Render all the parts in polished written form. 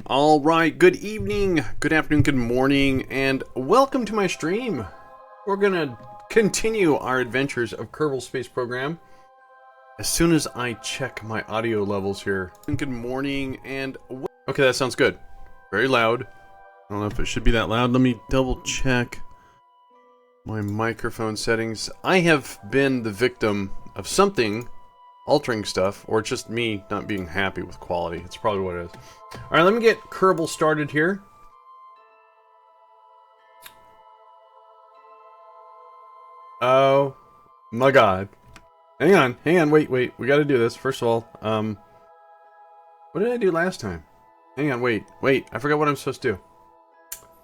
All right, good evening, good afternoon, good morning, and welcome to my stream. We're gonna continue our adventures of Kerbal Space Program as soon as I check my audio levels here. Good morning, and okay, that sounds good. Very loud. I don't know if it should be that loud. Let me double check my microphone settings. I have been the victim of something altering stuff, or it's just me not being happy with quality. It's probably what it is. Alright, let me get Kerbal started here. Oh my god. Hang on, wait, we gotta do this. First of all, what did I do last time? Hang on, wait, I forgot what I'm supposed to do.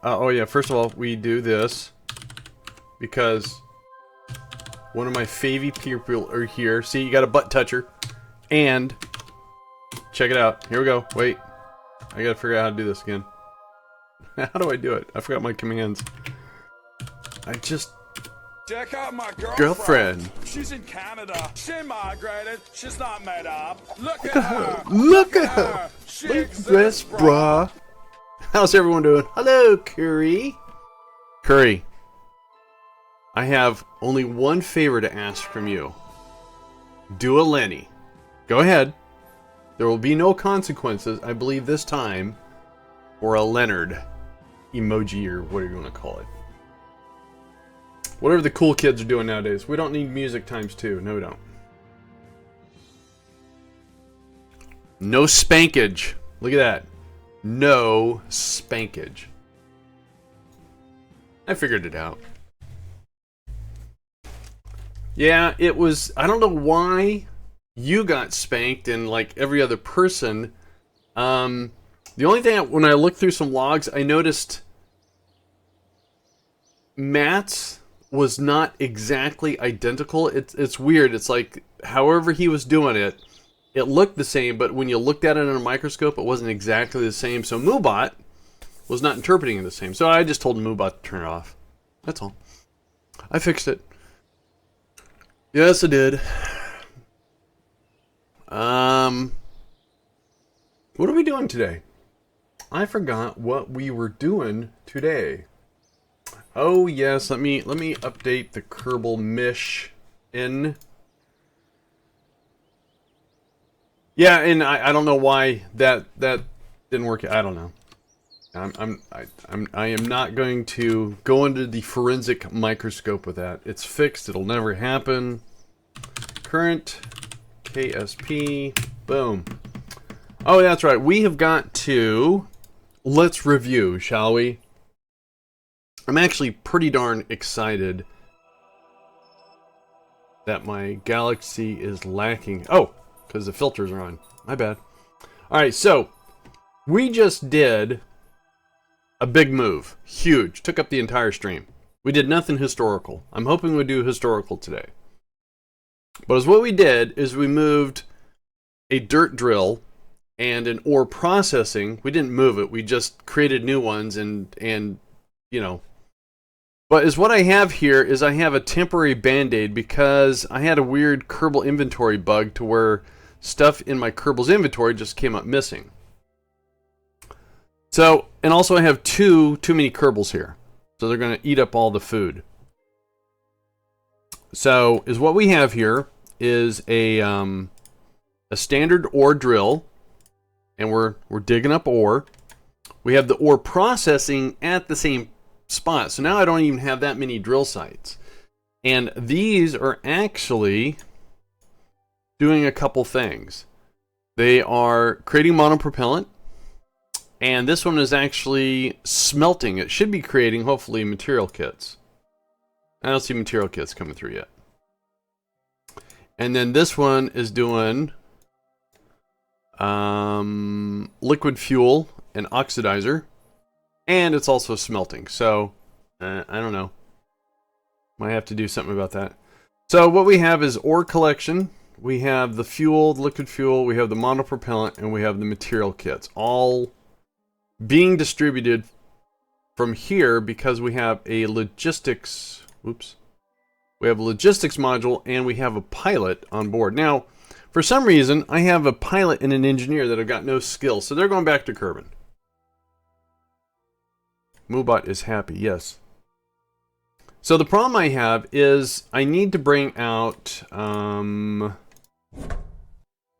Oh yeah, first of all, we do this because one of my favy people are here. See, you got a butt toucher. And check it out. Here we go. Wait. I gotta figure out how to do this again. How do I do it? I forgot my commands. I just... Check out my girlfriend. She's in Canada. She migrated. She's not made up. Look at her. Look at her. She Look exists, this, brah. How's everyone doing? Hello, Curry. Curry. I have only one favor to ask from you. Do a Lenny. Go ahead. There will be no consequences, I believe this time, or a Leonard emoji, or whatever you want to call it. Whatever the cool kids are doing nowadays. We don't need music times two. No, we don't. No spankage. Look at that. No spankage. I figured it out. Yeah, it was... I don't know why you got spanked and like every other person. The only thing, when I looked through some logs, I noticed Matt's was not exactly identical. It's weird. It's like, however he was doing it, it looked the same, but when you looked at it in a microscope, it wasn't exactly the same. So Moobot was not interpreting it the same. So I just told Moobot to turn it off. That's all. I fixed it. Yes, I did. What are we doing today? I forgot what we were doing today. Oh yes, let me update the Kerbal Mish in. Yeah, and I don't know why that didn't work. I don't know. I am not going to go into the forensic microscope with that. It's fixed. It'll never happen. Current KSP. Boom. Oh, that's right. We have got to... Let's review, shall we? I'm actually pretty darn excited that my galaxy is lacking. Oh, because the filters are on. My bad. Alright, so we just did a big move. Huge. Took up the entire stream. We did nothing historical. I'm hoping we do historical today. But as what we did is we moved a dirt drill and an ore processing. We didn't move it. We just created new ones and you know. But as what I have here is I have a temporary band-aid because I had a weird Kerbal inventory bug to where stuff in my Kerbal's inventory just came up missing. So, and also I have too many Kerbals here. So they're going to eat up all the food. So, is what we have here is a standard ore drill, and we're digging up ore. We have the ore processing at the same spot. So now I don't even have that many drill sites. And these are actually doing a couple things. They are creating monopropellant. And this one is actually smelting. It should be creating, hopefully, material kits. I don't see material kits coming through yet. And then this one is doing liquid fuel and oxidizer. And it's also smelting. So, I don't know. Might have to do something about that. So what we have is ore collection. We have the fuel, the liquid fuel. We have the monopropellant. And we have the material kits. All being distributed from here because we have a logistics... Oops. We have a logistics module and we have a pilot on board. Now, for some reason, I have a pilot and an engineer that have got no skills, so they're going back to Kerbin. Moobot is happy, yes. So the problem I have is I need to bring out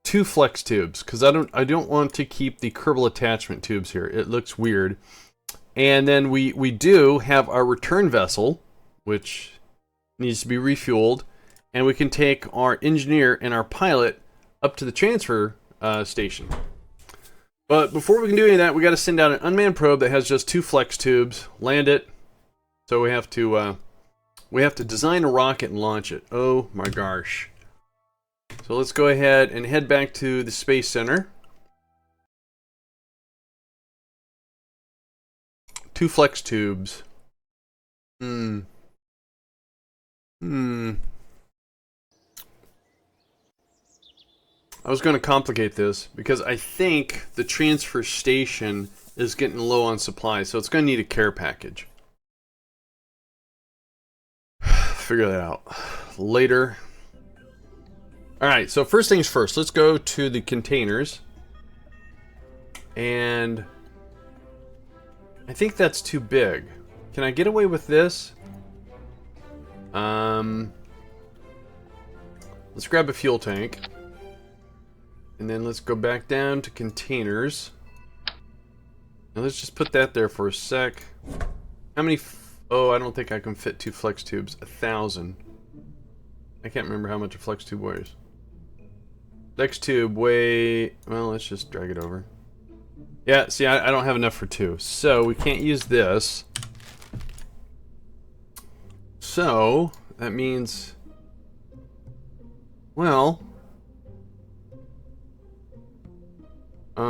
2 flex tubes because I don't want to keep the Kerbal attachment tubes here. It looks weird. And then we do have our return vessel, which needs to be refueled, and we can take our engineer and our pilot up to the transfer station. But before we can do any of that, we got to send out an unmanned probe that has just 2 flex tubes, land it. So we have to design a rocket and launch it. Oh my gosh. So let's go ahead and head back to the Space Center. 2 flex tubes. I was going to complicate this because I think the transfer station is getting low on supplies, so it's going to need a care package. Figure that out later. Alright, so first things first, let's go to the containers. And I think that's too big. Can I get away with this? Let's grab a fuel tank. And then let's go back down to containers. Now let's just put that there for a sec. How many... Oh, I don't think I can fit 2 flex tubes. 1,000. I can't remember how much a flex tube weighs. Flex tube weigh... Well, let's just drag it over. Yeah, see, I don't have enough for 2. So, we can't use this. So, that means... Well... I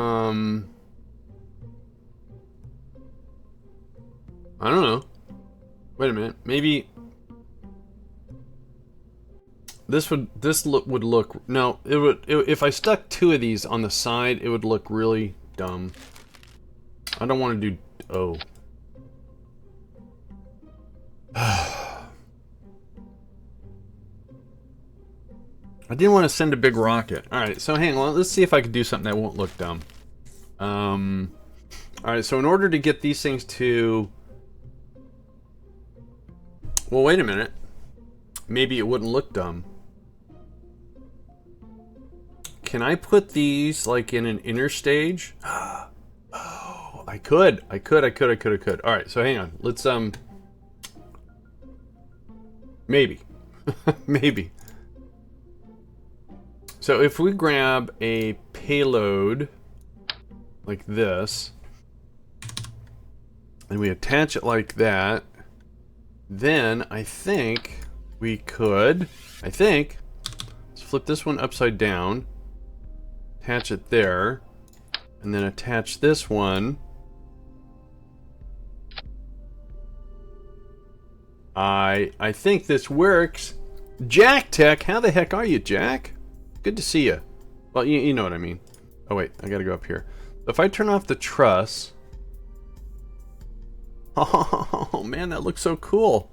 don't know. Wait a minute. Maybe... This would look... No, it would... if I stuck 2 of these on the side, it would look really dumb. I don't want to do... Oh. I didn't want to send a big rocket. Alright, so hang on. Let's see if I can do something that won't look dumb. Alright, so in order to get these things to... Well, wait a minute. Maybe it wouldn't look dumb. Can I put these, like, in an inner stage? Oh, I could. Alright, so hang on. Let's, maybe. Maybe. So if we grab a payload like this, and we attach it like that, then I think we could, let's flip this one upside down, attach it there, and then attach this one. I think this works. Jack Tech, how the heck are you, Jack? Good to see you. Well, you know what I mean. Oh wait, I gotta go up here. If I turn off the truss... Oh man, that looks so cool.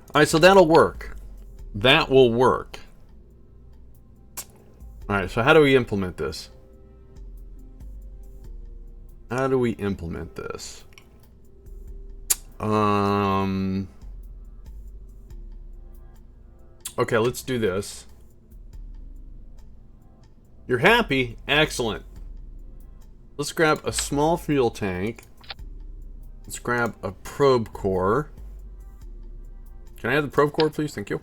Alright, so that'll work. That will work. Alright, so how do we implement this? How do we implement this? Okay, let's do this. You're happy? Excellent. Let's grab a small fuel tank. Let's grab a probe core. Can I have the probe core, please? Thank you.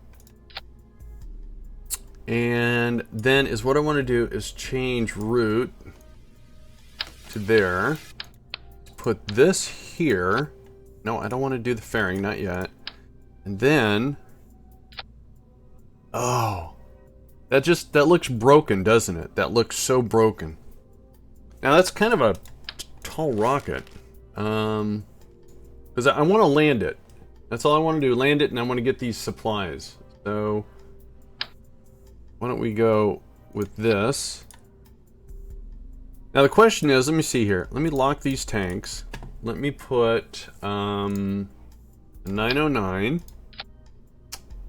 And then is what I want to do is change route to there. Put this here. No, I don't want to do the fairing, not yet. And then... Oh. That looks broken, doesn't it? That looks so broken. Now that's kind of a tall rocket. Because I want to land it. That's all I want to do. Land it, and I want to get these supplies. So... Why don't we go with this? Now the question is, let me see here. Let me lock these tanks. Let me put 909.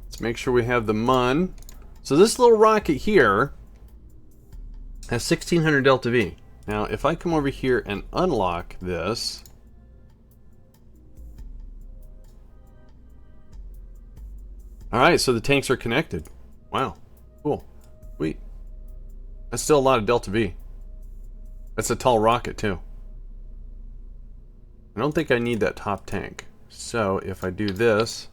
Let's make sure we have the Mun. So this little rocket here has 1600 delta V. Now if I come over here and unlock this, Alright, so the tanks are connected. Wow. Cool. Sweet. That's still a lot of Delta V. That's a tall rocket, too. I don't think I need that top tank. So, if I do this...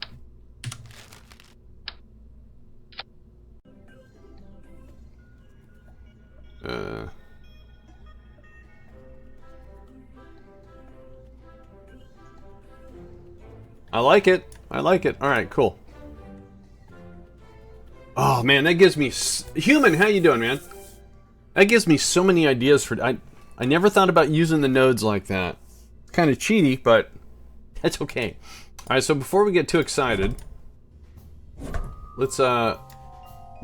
I like it. I like it. Alright, cool. Oh, man, that gives me... Human, how you doing, man? That gives me so many ideas for... I never thought about using the nodes like that. It's kind of cheaty, but that's okay. Alright, so before we get too excited, let's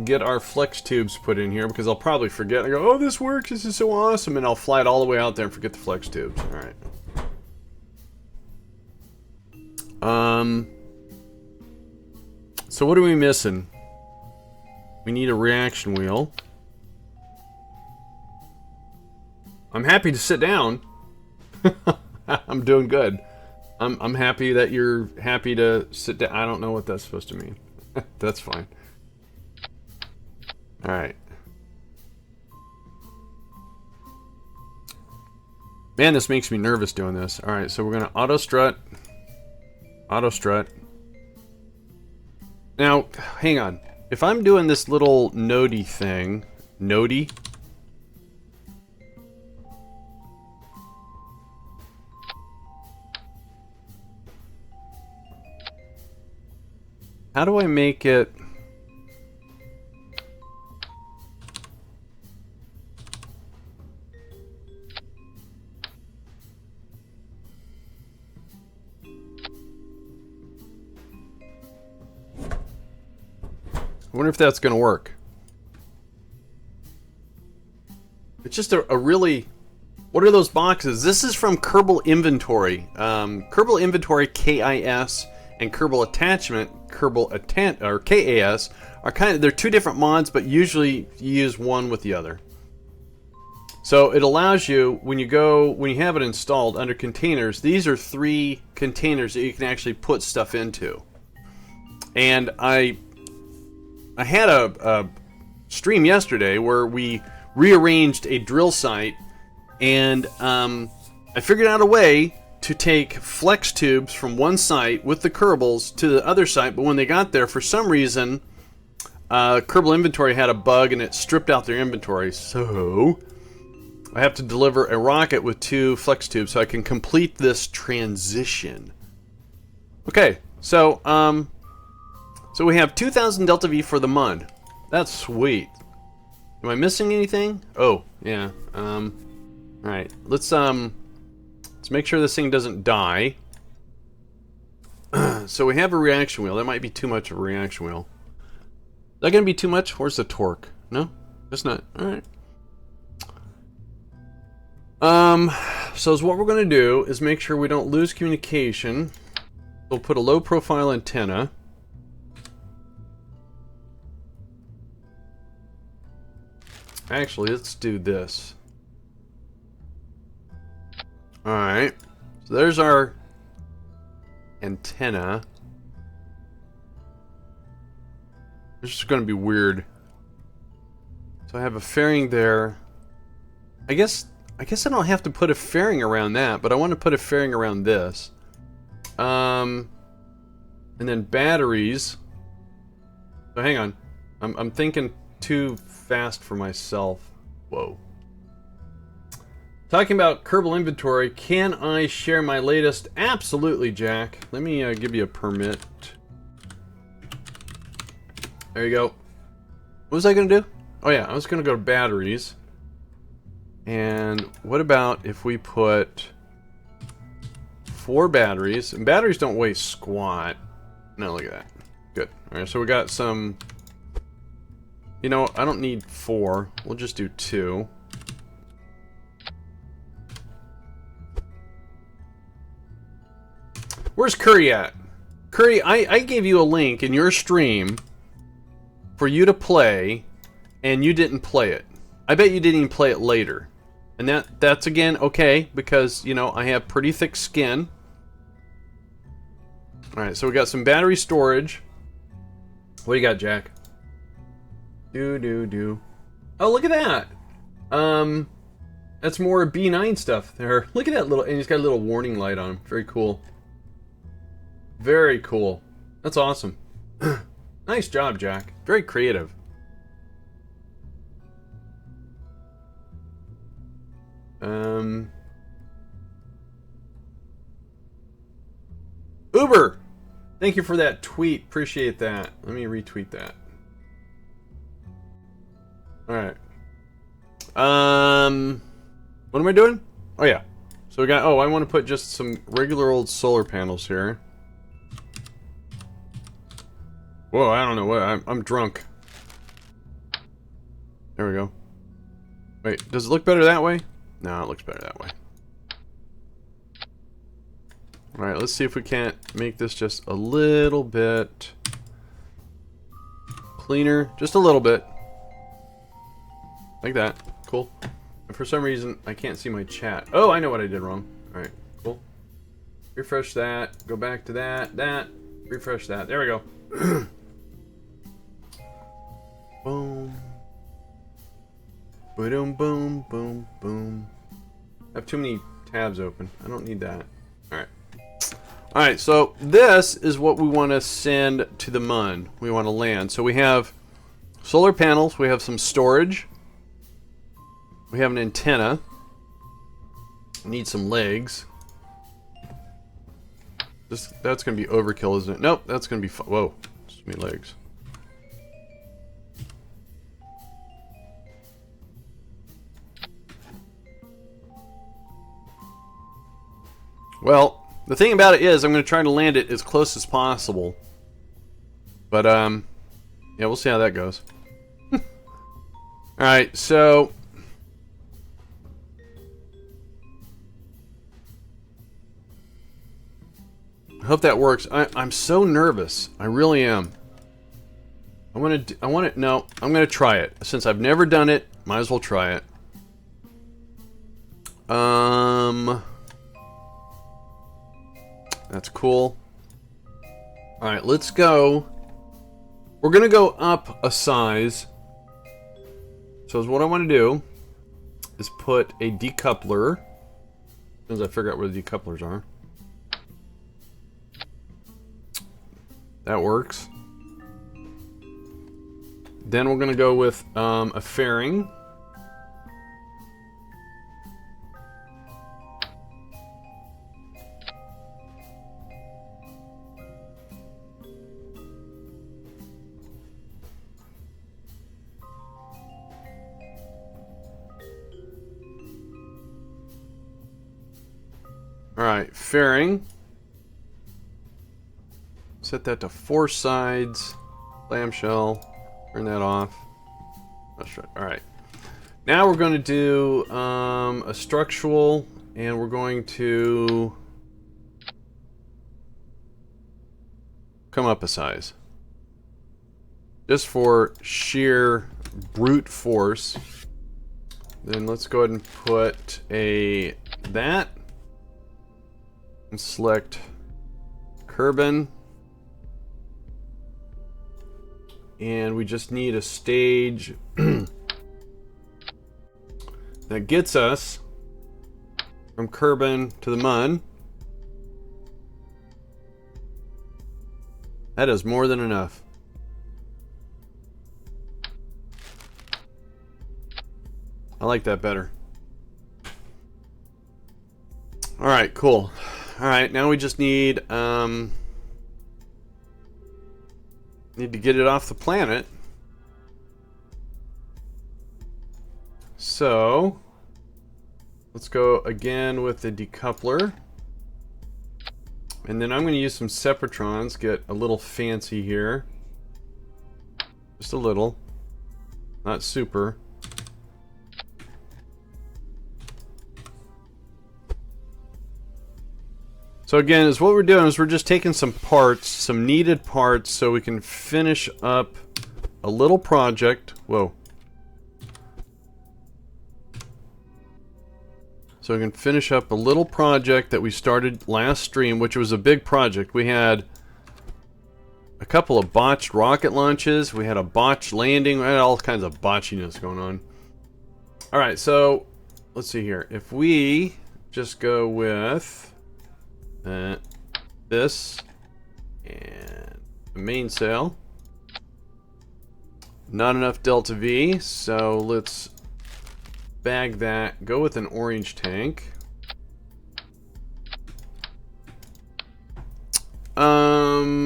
get our flex tubes put in here, because I'll probably forget. I go, oh, this works, this is so awesome, and I'll fly it all the way out there and forget the flex tubes. Alright. So what are we missing? We need a reaction wheel. I'm happy to sit down. I'm doing good. I'm happy that you're happy to sit down. I don't know what that's supposed to mean. That's fine. Alright. Man, this makes me nervous doing this. Alright, so we're gonna auto strut. Auto strut. Now, hang on. If I'm doing this little nodey thing, nodey. How do I make it? I wonder if that's going to work. It's just a really... What are those boxes? This is from Kerbal Inventory. Kerbal Inventory KIS and Kerbal Attachment, or KAS, are kind of... They're two different mods, but usually you use one with the other. So it allows you, when you have it installed under containers, these are 3 containers that you can actually put stuff into. And I had a stream yesterday where we rearranged a drill site, and I figured out a way to take flex tubes from one site with the Kerbals to the other site, but when they got there, for some reason, Kerbal Inventory had a bug and it stripped out their inventory, so I have to deliver a rocket with 2 flex tubes so I can complete this transition. Okay, so we have 2,000 Delta V for the Mun. That's sweet. Am I missing anything? Oh, yeah. Alright, let's make sure this thing doesn't die. So we have a reaction wheel. That might be too much of a reaction wheel. Is that going to be too much? Where's the torque? No? It's not. Alright. So what we're going to do is make sure we don't lose communication. We'll put a low profile antenna. Actually, let's do this. Alright. So there's our antenna. This is going to be weird. So I have a fairing there. I guess I don't have to put a fairing around that, but I want to put a fairing around this. And then batteries. So hang on. I'm thinking too fast for myself. Whoa. Talking about Kerbal Inventory, can I share my latest? Absolutely, Jack. Let me give you a permit. There you go. What was I going to do? Oh yeah, I was going to go to batteries. And what about if we put 4 batteries? And batteries don't weigh squat. No, look at that. Good. Alright, so we got some... You know, I don't need 4. We'll just do 2. Where's Curry at? Curry, I gave you a link in your stream for you to play, and you didn't play it. I bet you didn't even play it later. And that's again okay, because, you know, I have pretty thick skin. Alright, so we got some battery storage. What do you got, Jack? Do. Oh, look at that. That's more B9 stuff there. Look at that little, and he's got a little warning light on him. Very cool. Very cool. That's awesome. Nice job, Jack. Very creative. Uber! Thank you for that tweet. Appreciate that. Let me retweet that. Alright. What am I doing? Oh, yeah. So we got... Oh, I want to put just some regular old solar panels here. Whoa, I don't know what... I'm drunk. There we go. Wait, does it look better that way? No, it looks better that way. Alright, let's see if we can't make this just a little bit cleaner. Just a little bit. Like that. Cool. And for some reason, I can't see my chat. Oh, I know what I did wrong. Alright, cool. Refresh that. Go back to that. Refresh that. There we go. Boom. Boom, boom, boom, boom. I have too many tabs open. I don't need that. Alright. Alright, so this is what we want to send to the Mun. We want to land. So we have solar panels. We have some storage. We have an antenna. We need some legs. That's going to be overkill, isn't it? Nope, that's going to be... Whoa. So many legs. Well, the thing about it is I'm going to try to land it as close as possible. But, yeah, we'll see how that goes. Alright, so... I hope that works. I'm so nervous. I really am. No, I'm going to try it. Since I've never done it, might as well try it. That's cool. Alright, let's go. We're going to go up a size. So what I want to do is put a decoupler. As I figure out where the decouplers are. That works. Then we're going to go with a fairing. Alright, fairing. Set that to 4 sides. Clamshell. Turn that off. That's right. Alright. Now we're going to do a structural, and we're going to come up a size. Just for sheer brute force. Then let's go ahead and put that. And select Kerbin. And we just need a stage that gets us from Kerbin to the Mun. That is more than enough. I like that better. Alright, cool. Alright, now we just need to get it off the planet. So let's go again with the decoupler. And then I'm going to use some separatrons, get a little fancy here. Just a little. Not super. So again, is what we're doing is we're just taking some parts, some needed parts, so we can finish up a little project. Whoa. So we can finish up a little project that we started last stream, which was a big project. We had a couple of botched rocket launches. We had a botched landing. We had all kinds of botchiness going on. Alright, so let's see here. If we just go with this and the mainsail. Not enough Delta V, so let's bag that. Go with an orange tank.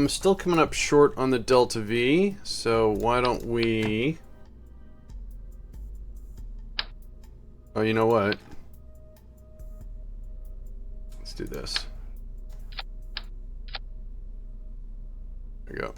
Still coming up short on the Delta V, so why don't we... Oh, you know what? Let's do this. There we go.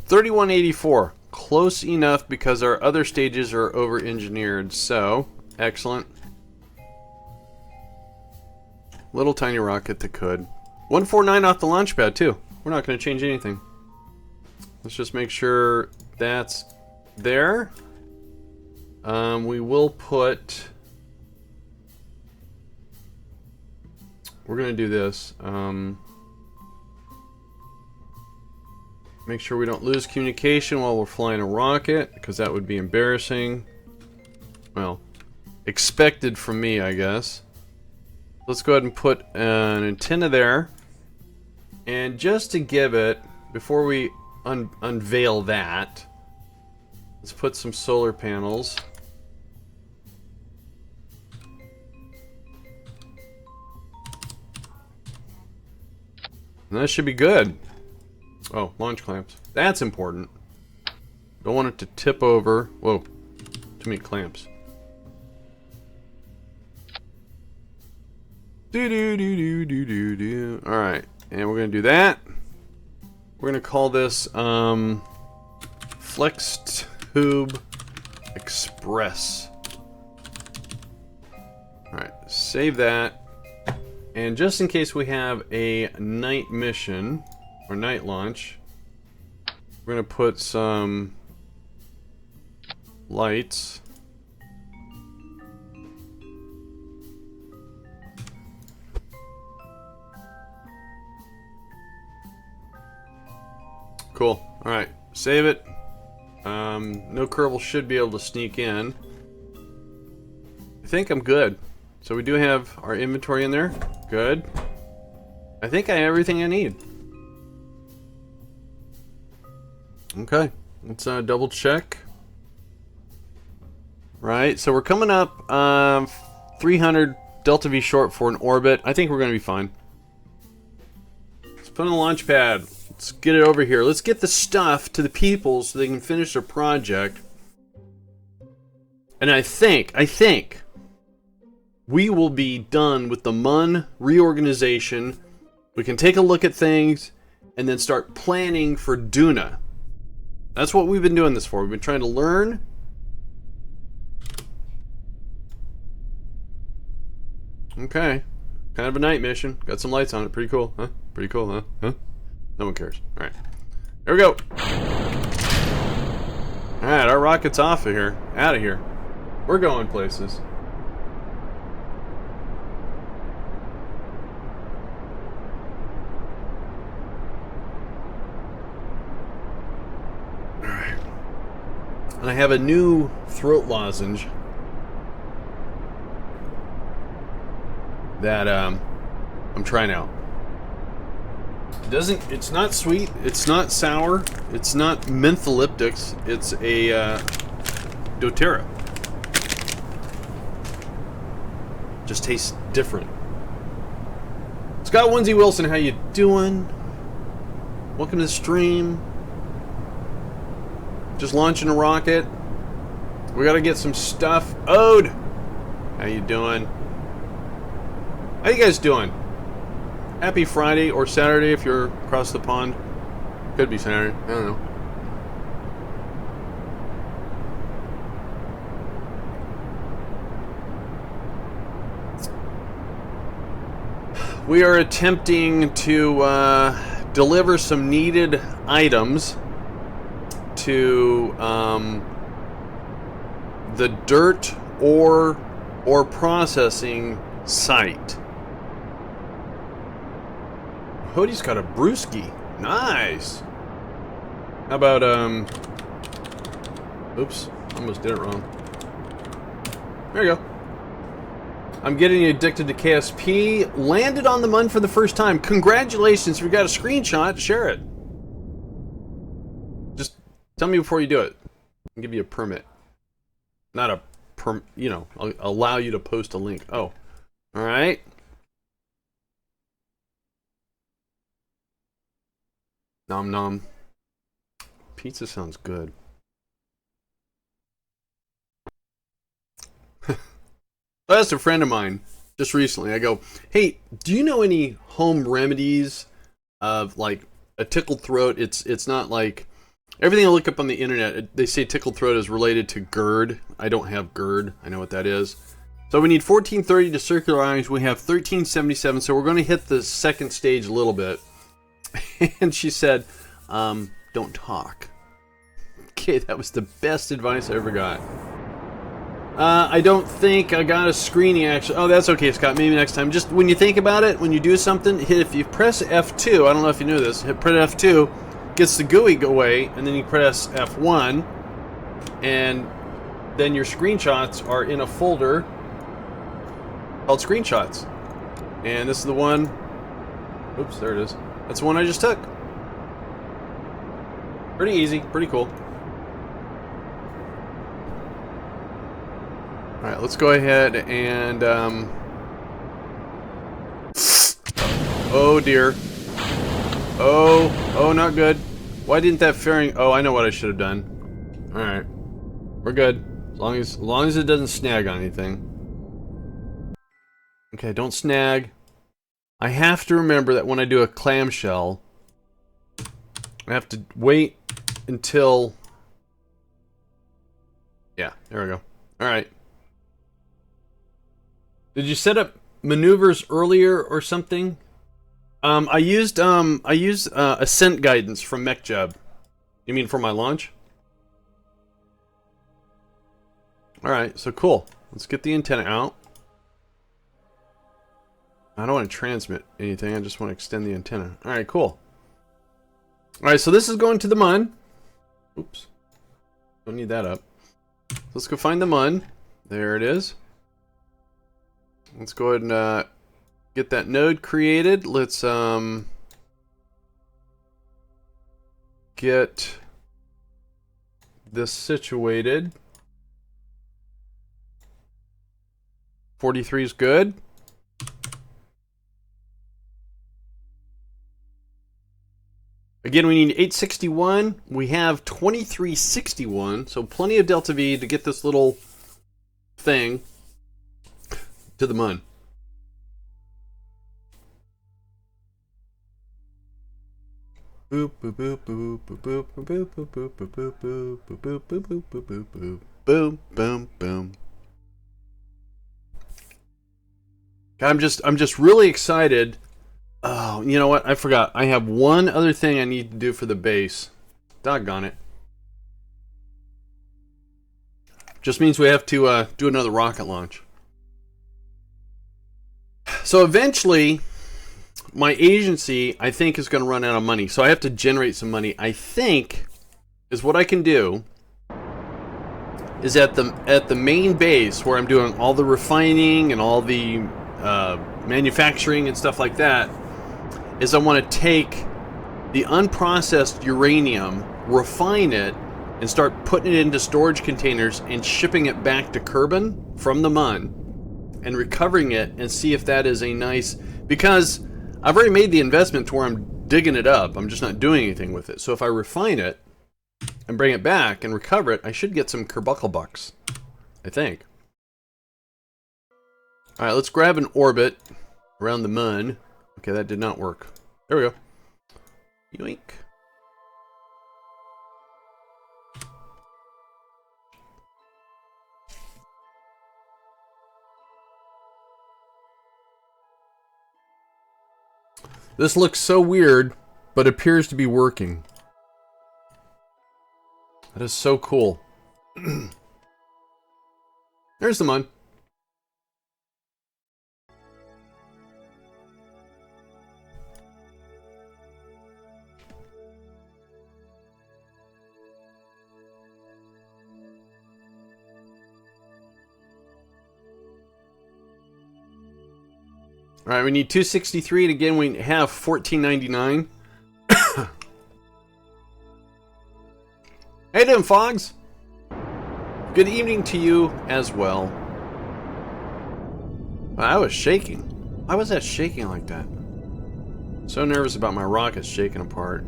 3184. Close enough because our other stages are over-engineered, so excellent. Little tiny rocket that could. 149 off the launch pad too. We're not going to change anything. Let's just make sure that's there. We will put... We're going to do this. Make sure we don't lose communication while we're flying a rocket, because that would be embarrassing. Well, expected from me, I guess. Let's go ahead and put an antenna there. And just to give it, before we unveil that, let's put some solar panels. And that should be good. Oh, launch clamps. That's important. Don't want it to tip over. Whoa, too many clamps. Do. Alright, and we're going to do that. We're going to call this Flex Tube Express. Alright, save that. And just in case we have a night mission, or night launch, we're going to put some lights. Cool. Alright, save it. No Kerbal should be able to sneak in. I think I'm good. So we do have our inventory in there. Good. I think I have everything I need. Okay, let's double check. Right, so we're coming up 300 Delta V short for an orbit. I think we're going to be fine. Let's put on the launch pad. Let's get it over here. Let's get the stuff to the people so they can finish their project. And I think we will be done with the Mun reorganization. We can take a look at things and then start planning for Duna. That's what we've been doing this for. We've been trying to learn. Okay. Kind of a night mission. Got some lights on it. Pretty cool, huh? Pretty cool, huh? Huh? No one cares. Alright. Here we go. Alright, our rocket's off of here. Out of here. We're going places. Alright. And I have a new throat lozenge that I'm trying out. It's not sweet, it's not sour, it's not mentholyptics, it's a doTERRA. Just tastes different. Scott Winsey Wilson, how you doing? Welcome to the stream. Just launching a rocket. We gotta get some stuff. Ode! How you doing? How you guys doing? Happy Friday or Saturday if you're across the pond. Could be Saturday. I don't know. we are attempting to deliver some needed items to the dirt ore processing site. Hoodie's got a brewski. Nice. How about oops, almost did it wrong. There you go. I'm getting addicted to KSP. Landed on the Mun for the first time. Congratulations. If you got a screenshot, share it. Just tell me before you do it. I'll give you a permit. Not a you know, I'll allow you to post a link. Oh. Alright. Nom nom. Pizza sounds good. I asked a friend of mine just recently. I go, hey, do you know any home remedies of like a tickled throat? It's not like everything I look up on the internet. They say tickled throat is related to GERD. I don't have GERD. I know what that is. So we need 1430 to circularize. We have 1377. So we're going to hit the second stage a little bit. And she said, don't talk. Okay, that was the best advice I ever got. I don't think I got a screening actually. Oh, that's okay, Scott. Maybe next time. Just when you think about it, when you do something, if you press F2, I don't know if you knew this, press F2, gets the GUI go away, and then you press F1, and then your screenshots are in a folder called screenshots. And this is the one, oops, there it is. That's the one I just took. Pretty easy, pretty cool. Alright, let's go ahead and, oh dear. Oh, not good. Why didn't that fairing... Oh, I know what I should have done. Alright. We're good. As long as it doesn't snag on anything. Okay, don't snag. I have to remember that when I do a clamshell, I have to wait until... Yeah, there we go. Alright. Did you set up maneuvers earlier or something? I used ascent guidance from MechJub. You mean for my launch? Alright, so cool. Let's get the antenna out. I don't want to transmit anything, I just want to extend the antenna. Alright, cool. Alright, so this is going to the Mun. Oops. Don't need that up. Let's go find the Mun. There it is. Let's go ahead and get that node created. Let's get this situated. 43 is good. Again, we need 861. We have 2361, so plenty of delta V to get this little thing to the Mun. Boop boop boop boop boop boop boop boop boop boop boop boop boop boop boop boop boop boop boom boom boom. I'm just really excited. Oh, you know what? I forgot. I have one other thing I need to do for the base. Doggone it. Just means we have to do another rocket launch. So eventually, my agency, I think, is going to run out of money. So I have to generate some money. I think is what I can do is at the main base where I'm doing all the refining and all the manufacturing and stuff like that, is I want to take the unprocessed uranium, refine it, and start putting it into storage containers and shipping it back to Kerbin from the Mun and recovering it and see if that is a nice... Because I've already made the investment to where I'm digging it up. I'm just not doing anything with it. So if I refine it and bring it back and recover it, I should get some Kerbal bucks, I think. Alright, let's grab an orbit around the Mun. Okay, that did not work. There we go. Yoink. This looks so weird, but appears to be working. That is so cool. There's the Mun. Alright, we need 263, and again we have 1499. Hey there, Fogs! Good evening to you as well. Wow, I was shaking. Why was that shaking like that? So nervous about my rockets shaking apart.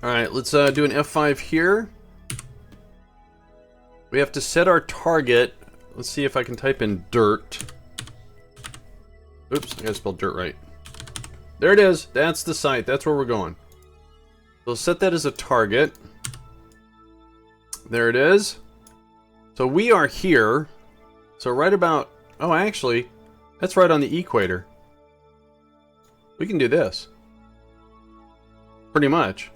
Alright, let's do an F5 here. We have to set our target. Let's see if I can type in dirt. Oops, I gotta spell dirt right. There it is. That's the site. That's where we're going. So set that as a target. There it is. So we are here. So right about... Oh, actually, that's right on the equator. We can do this. Pretty much.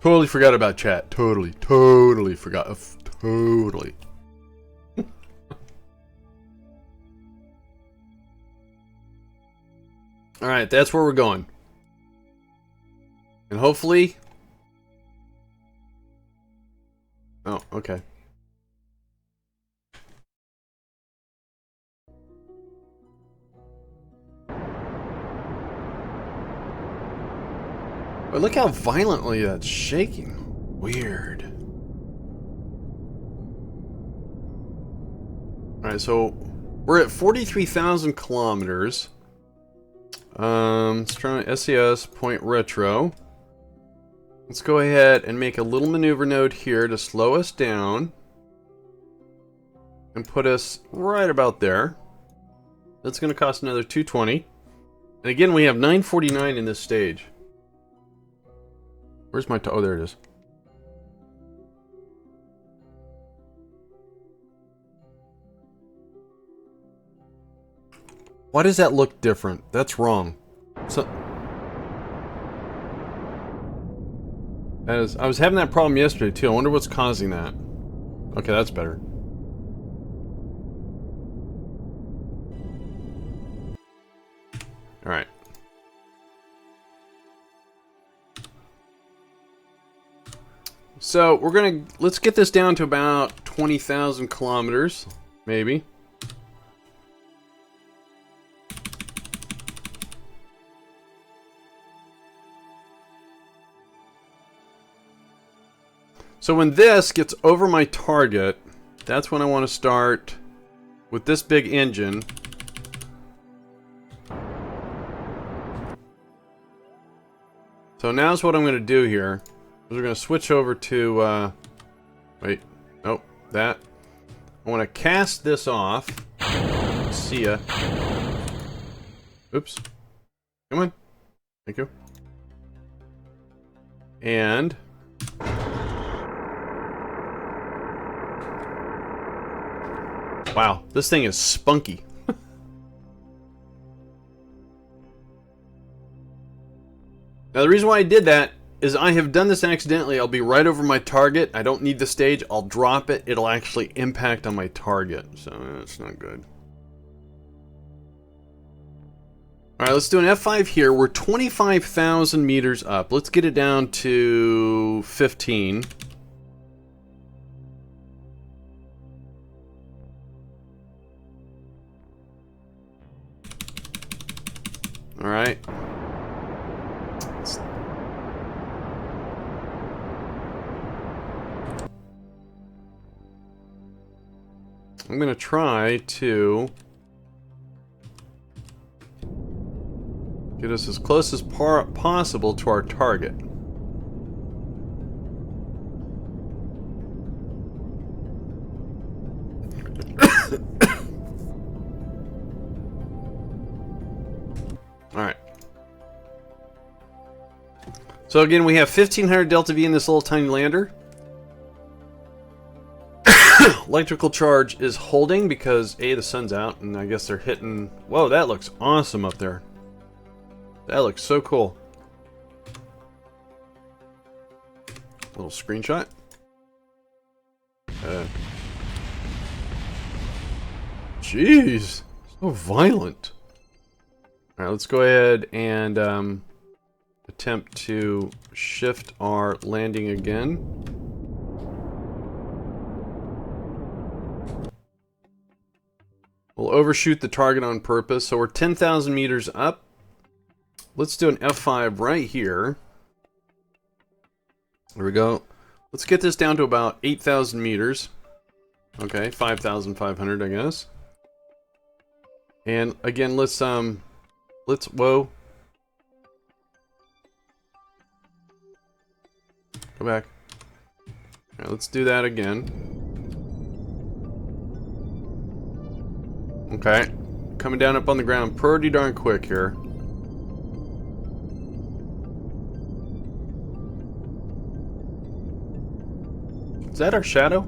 Totally forgot about chat. Totally forgot. Totally. Alright, that's where we're going. And hopefully... Oh, okay. But look how violently that's shaking. Weird. Alright, so we're at 43,000 kilometers. Let's try SES point retro. Let's go ahead and make a little maneuver node here to slow us down. And put us right about there. That's going to cost another 220. And again, we have 949 in this stage. Where's my... Oh, there it is. Why does that look different? That's wrong. So... That is... I was having that problem yesterday, too. I wonder what's causing that. Okay, that's better. Alright. So, we're gonna... Let's get this down to about 20,000 kilometers. Maybe. So when this gets over my target, that's when I want to start with this big engine. So now's what I'm going to do here. We're going to switch over to, wait, nope, that. I want to cast this off. See ya. Oops. Come on. Thank you. And... Wow, this thing is spunky. Now the reason why I did that is I have done this accidentally. I'll be right over my target. I don't need the stage. I'll drop it. It'll actually impact on my target. So that's not good. Alright, let's do an F5 here. We're 25,000 meters up. Let's get it down to 15. Alright. I'm going to try to get us as close as possible to our target. Alright. So again, we have 1500 Delta V in this little tiny lander. Electrical charge is holding because A, the sun's out, and I guess they're hitting... Whoa, that looks awesome up there. That looks so cool. Little screenshot. Jeez, so violent. Alright, let's go ahead and attempt to shift our landing again. We'll overshoot the target on purpose, so we're 10,000 meters up. Let's do an F5 right here. There we go. Let's get this down to about 8,000 meters. Okay, 5,500, I guess. And again, whoa. Go back. Alright, let's do that again. Okay. Coming down up on the ground pretty darn quick here. Is that our shadow?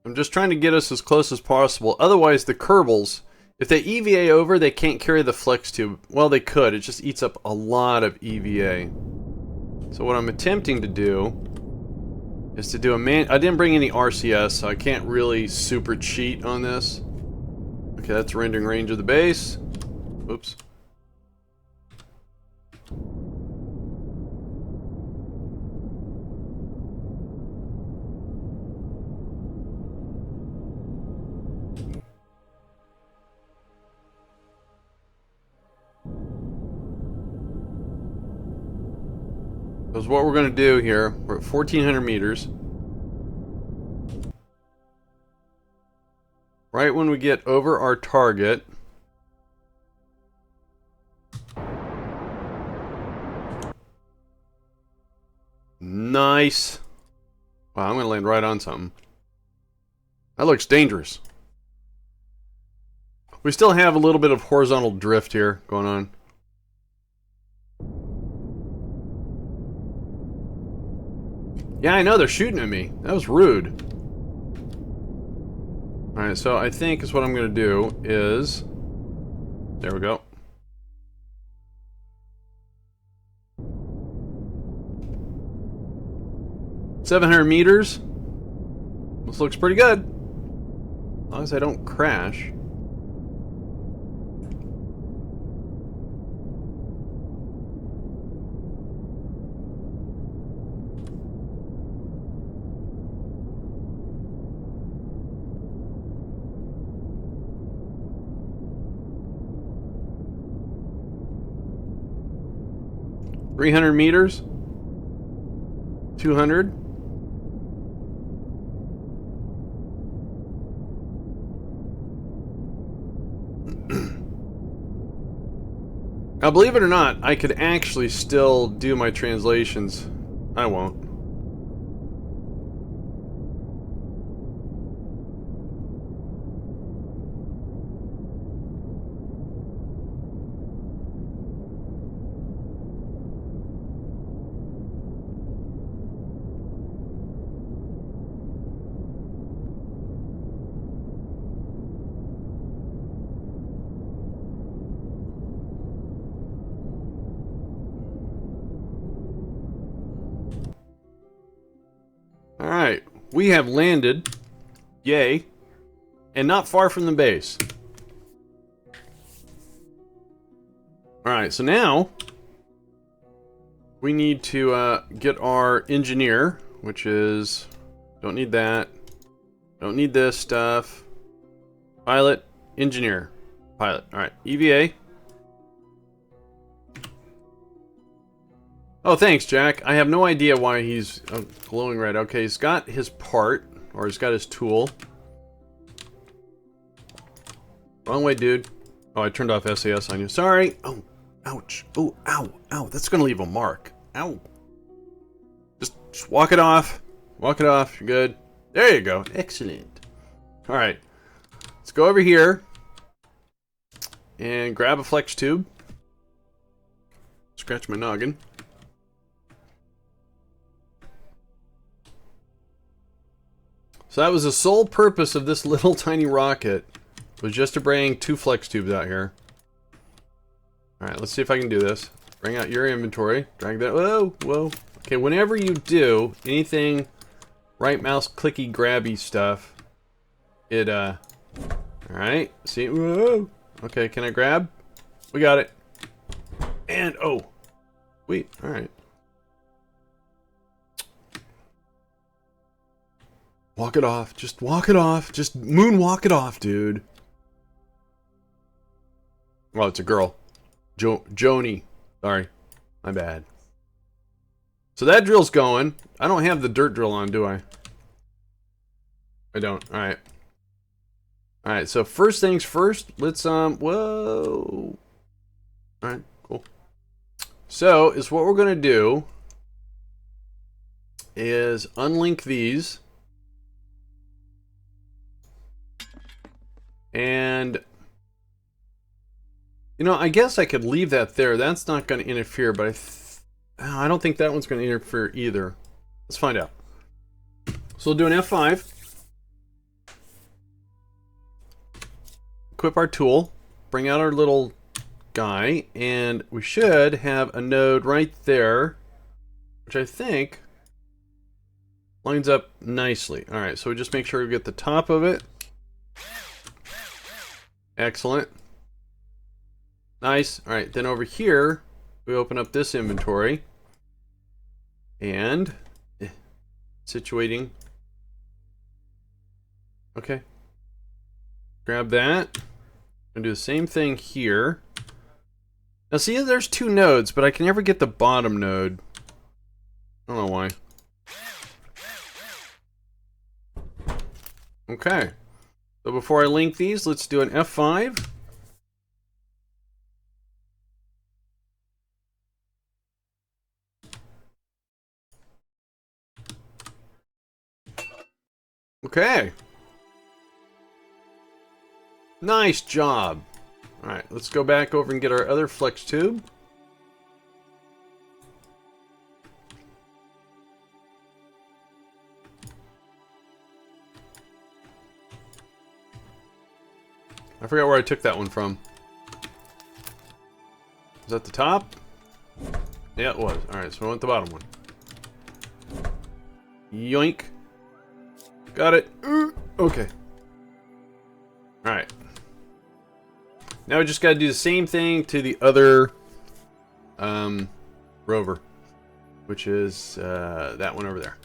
I'm just trying to get us as close as possible. Otherwise, the Kerbals, if they EVA over, they can't carry the flex tube. Well, they could. It just eats up a lot of EVA. So what I'm attempting to do is to do a I didn't bring any RCS, so I can't really super cheat on this. Okay, that's rendering range of the base. Oops. Because what we're going to do here, we're at 1,400 meters. Right when we get over our target, nice. Wow, I'm going to land right on something. That looks dangerous. We still have a little bit of horizontal drift here going on. Yeah, I know, they're shooting at me. That was rude. Alright, so I think is what I'm going to do is... There we go. $700 meters. This looks pretty good. As long as I don't crash. $300 meters. 200. Now, believe it or not, I could actually still do my translations. I won't. Alright, we have landed, yay, and not far from the base. Alright, so now we need to get our engineer, which is, don't need that, don't need this stuff, pilot, engineer. Pilot. Alright, EVA. Oh, thanks, Jack. I have no idea why he's glowing red. Okay, he's got his part, or he's got his tool. Wrong way, dude. Oh, I turned off SAS on you. Sorry. Oh, ouch. Oh, ow, ow. That's gonna leave a mark. Ow. Just walk it off. Walk it off. You're good. There you go. Excellent. All right. Let's go over here and grab a flex tube. Scratch my noggin. So that was the sole purpose of this little tiny rocket, was just to bring 2 flex tubes out here. Alright, let's see if I can do this. Bring out your inventory. Drag that. Whoa, whoa. Okay, whenever you do anything right mouse clicky grabby stuff, it, alright. See? Whoa. Okay, can I grab? We got it. And, oh. Wait, alright. Walk it off. Just walk it off. Just moonwalk it off, dude. Oh, it's a girl. Joni. Sorry. My bad. So that drill's going. I don't have the dirt drill on, do I? I don't. Alright. Alright, so first things first. Let's, whoa. Alright, cool. So, is what we're gonna do is unlink these. And, you know, I guess I could leave that there. That's not going to interfere, but I don't think that one's going to interfere either. Let's find out. So we'll do an F5. Equip our tool. Bring out our little guy. And we should have a node right there, which I think lines up nicely. All right, so we just make sure we get the top of it. Excellent. Nice. Alright, then over here, we open up this inventory. And situating. Okay. Grab that. And do the same thing here. Now see, there's 2 nodes, but I can never get the bottom node. I don't know why. Okay. So before I link these, let's do an F5. Okay. Nice job. Alright, let's go back over and get our other flex tube. I forgot where I took that one from. Is that the top? Yeah, it was. Alright, so I want the bottom one. Yoink. Got it. Okay. Alright. Now we just gotta do the same thing to the other rover, which is that one over there.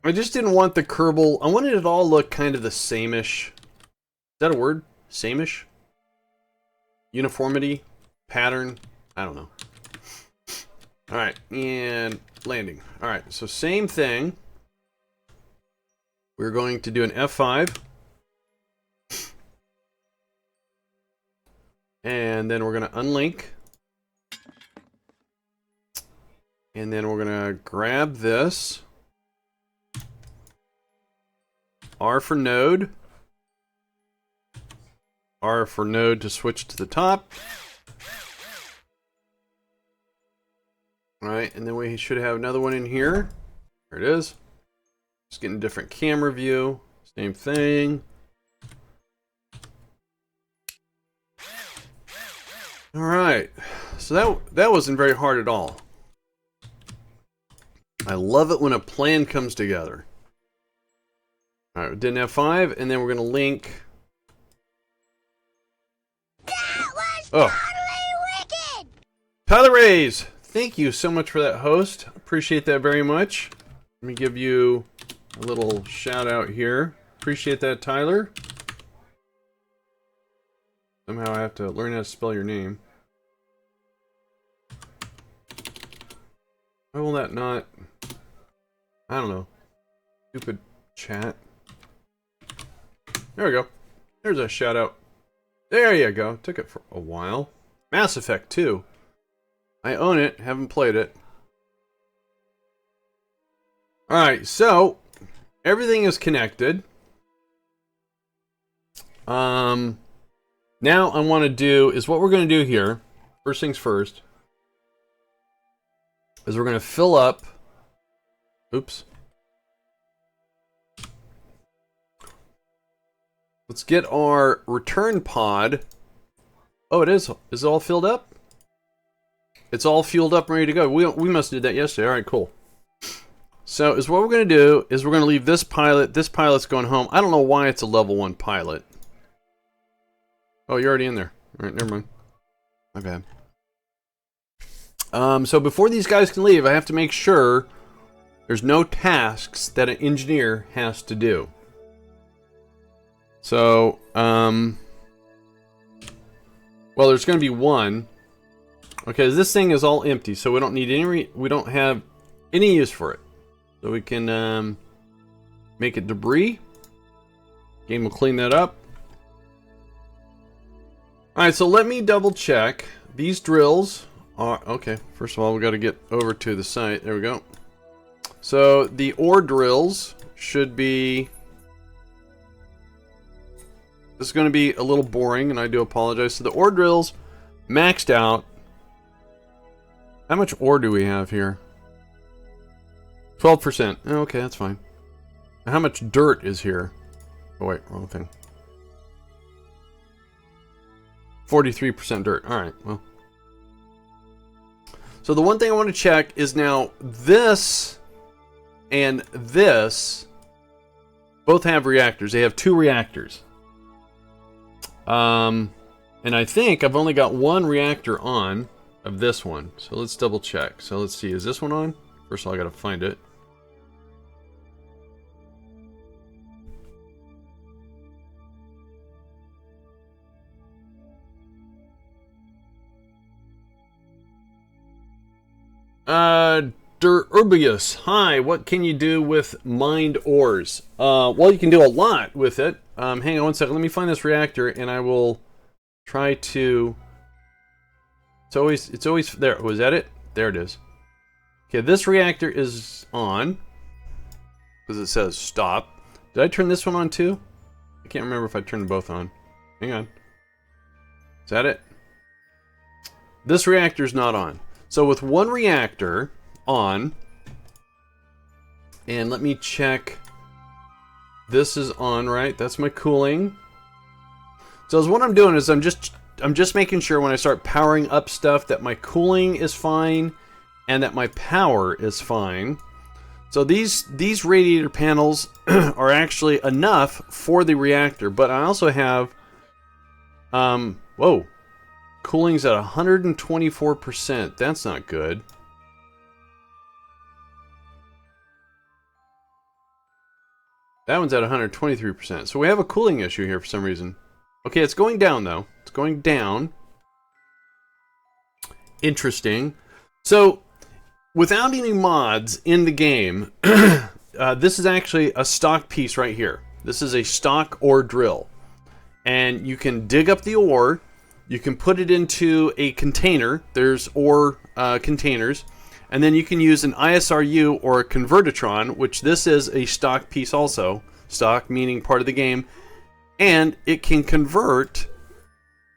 I just didn't want the Kerbal. I wanted it all to look kind of the same-ish. Is that a word? Same-ish? Uniformity? Pattern? I don't know. Alright, and landing. Alright, so same thing. We're going to do an F5. And then we're going to unlink. And then we're going to grab this. R for node. R for node to switch to the top. Alright, and then we should have another one in here. There it is. Just getting a different camera view. Same thing. Alright. So that wasn't very hard at all. I love it when a plan comes together. Alright, we did an F5, and then we're going to link. That was totally wicked! Tyler Rays! Thank you so much for that, host. Appreciate that very much. Let me give you a little shout out here. Appreciate that, Tyler. Somehow I have to learn how to spell your name. Why will that not... I don't know. Stupid chat. There we go. There's a shout out. There you go. Took it for a while. Mass Effect 2. I own it. Haven't played it. Alright, so everything is connected. Now I want to do is what we're going to do here. First things first. Is we're going to fill up. Oops. Let's get our return pod. Oh, it is. Is it all filled up? It's all fueled up and ready to go. We must have did that yesterday. All right, cool. So is what we're going to do is we're going to leave this pilot. This pilot's going home. I don't know why it's a level 1 pilot. Oh, you're already in there. All right, never mind. My bad. So before these guys can leave, I have to make sure there's no tasks that an engineer has to do. So, well, there's going to be one. Okay, this thing is all empty, so we don't need any. We don't have any use for it. So we can make it debris. Game will clean that up. All right, so let me double check. These drills are okay. First of all, we got to get over to the site. There we go. So the ore drills should be. This is going to be a little boring, and I do apologize. So the ore drills maxed out. How much ore do we have here? 12%. Oh, okay, that's fine. How much dirt is here? Oh, wait, wrong thing. 43% dirt. All right, well. So the one thing I want to check is now this and this both have reactors. They have 2 reactors. And I think I've only got 1 reactor on of this one. So let's double check. So let's see, is this one on? First of all, I gotta find it. Urbius, hi, what can you do with mined ores? Well, you can do a lot with it. Hang on one second, let me find this reactor and I will try to... It's always there. Was that it? There it is. Okay, this reactor is on. Because it says stop. Did I turn this one on too? I can't remember if I turned both on. Hang on. Is that it? This reactor's not on. So with 1 reactor on, and let me check. This is on, right? That's my cooling. So what I'm doing is I'm just making sure when I start powering up stuff that my cooling is fine and that my power is fine. So these radiator panels are actually enough for the reactor, but I also have whoa. Cooling's at 124%. That's not good. That one's at 123%. So we have a cooling issue here for some reason. Okay, it's going down though. It's going down. Interesting. So, without any mods in the game, this is actually a stock piece right here. This is a stock ore drill. And you can dig up the ore. You can put it into a container. There's ore containers. And then you can use an ISRU or a convertitron, which this is a stock piece also. Stock meaning part of the game. And it can convert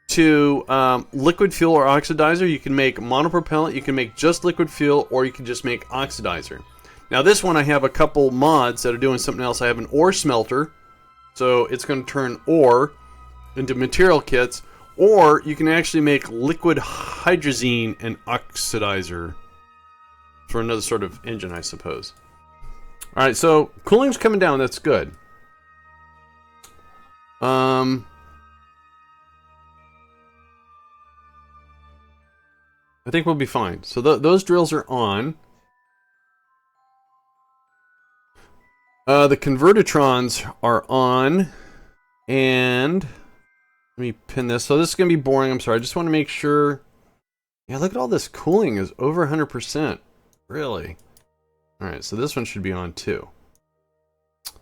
to liquid fuel or oxidizer. You can make monopropellant, you can make just liquid fuel, or you can just make oxidizer. Now this one I have a couple mods that are doing something else. I have an ore smelter. So it's going to turn ore into material kits. Or you can actually make liquid hydrazine and oxidizer for another sort of engine, I suppose. Alright, so cooling's coming down. That's good. I think we'll be fine. So those drills are on. The convertitrons are on. And... Let me pin this. So this is going to be boring. I'm sorry. I just want to make sure. Yeah, look at all this cooling is over 100%. Really? All right, so this one should be on too.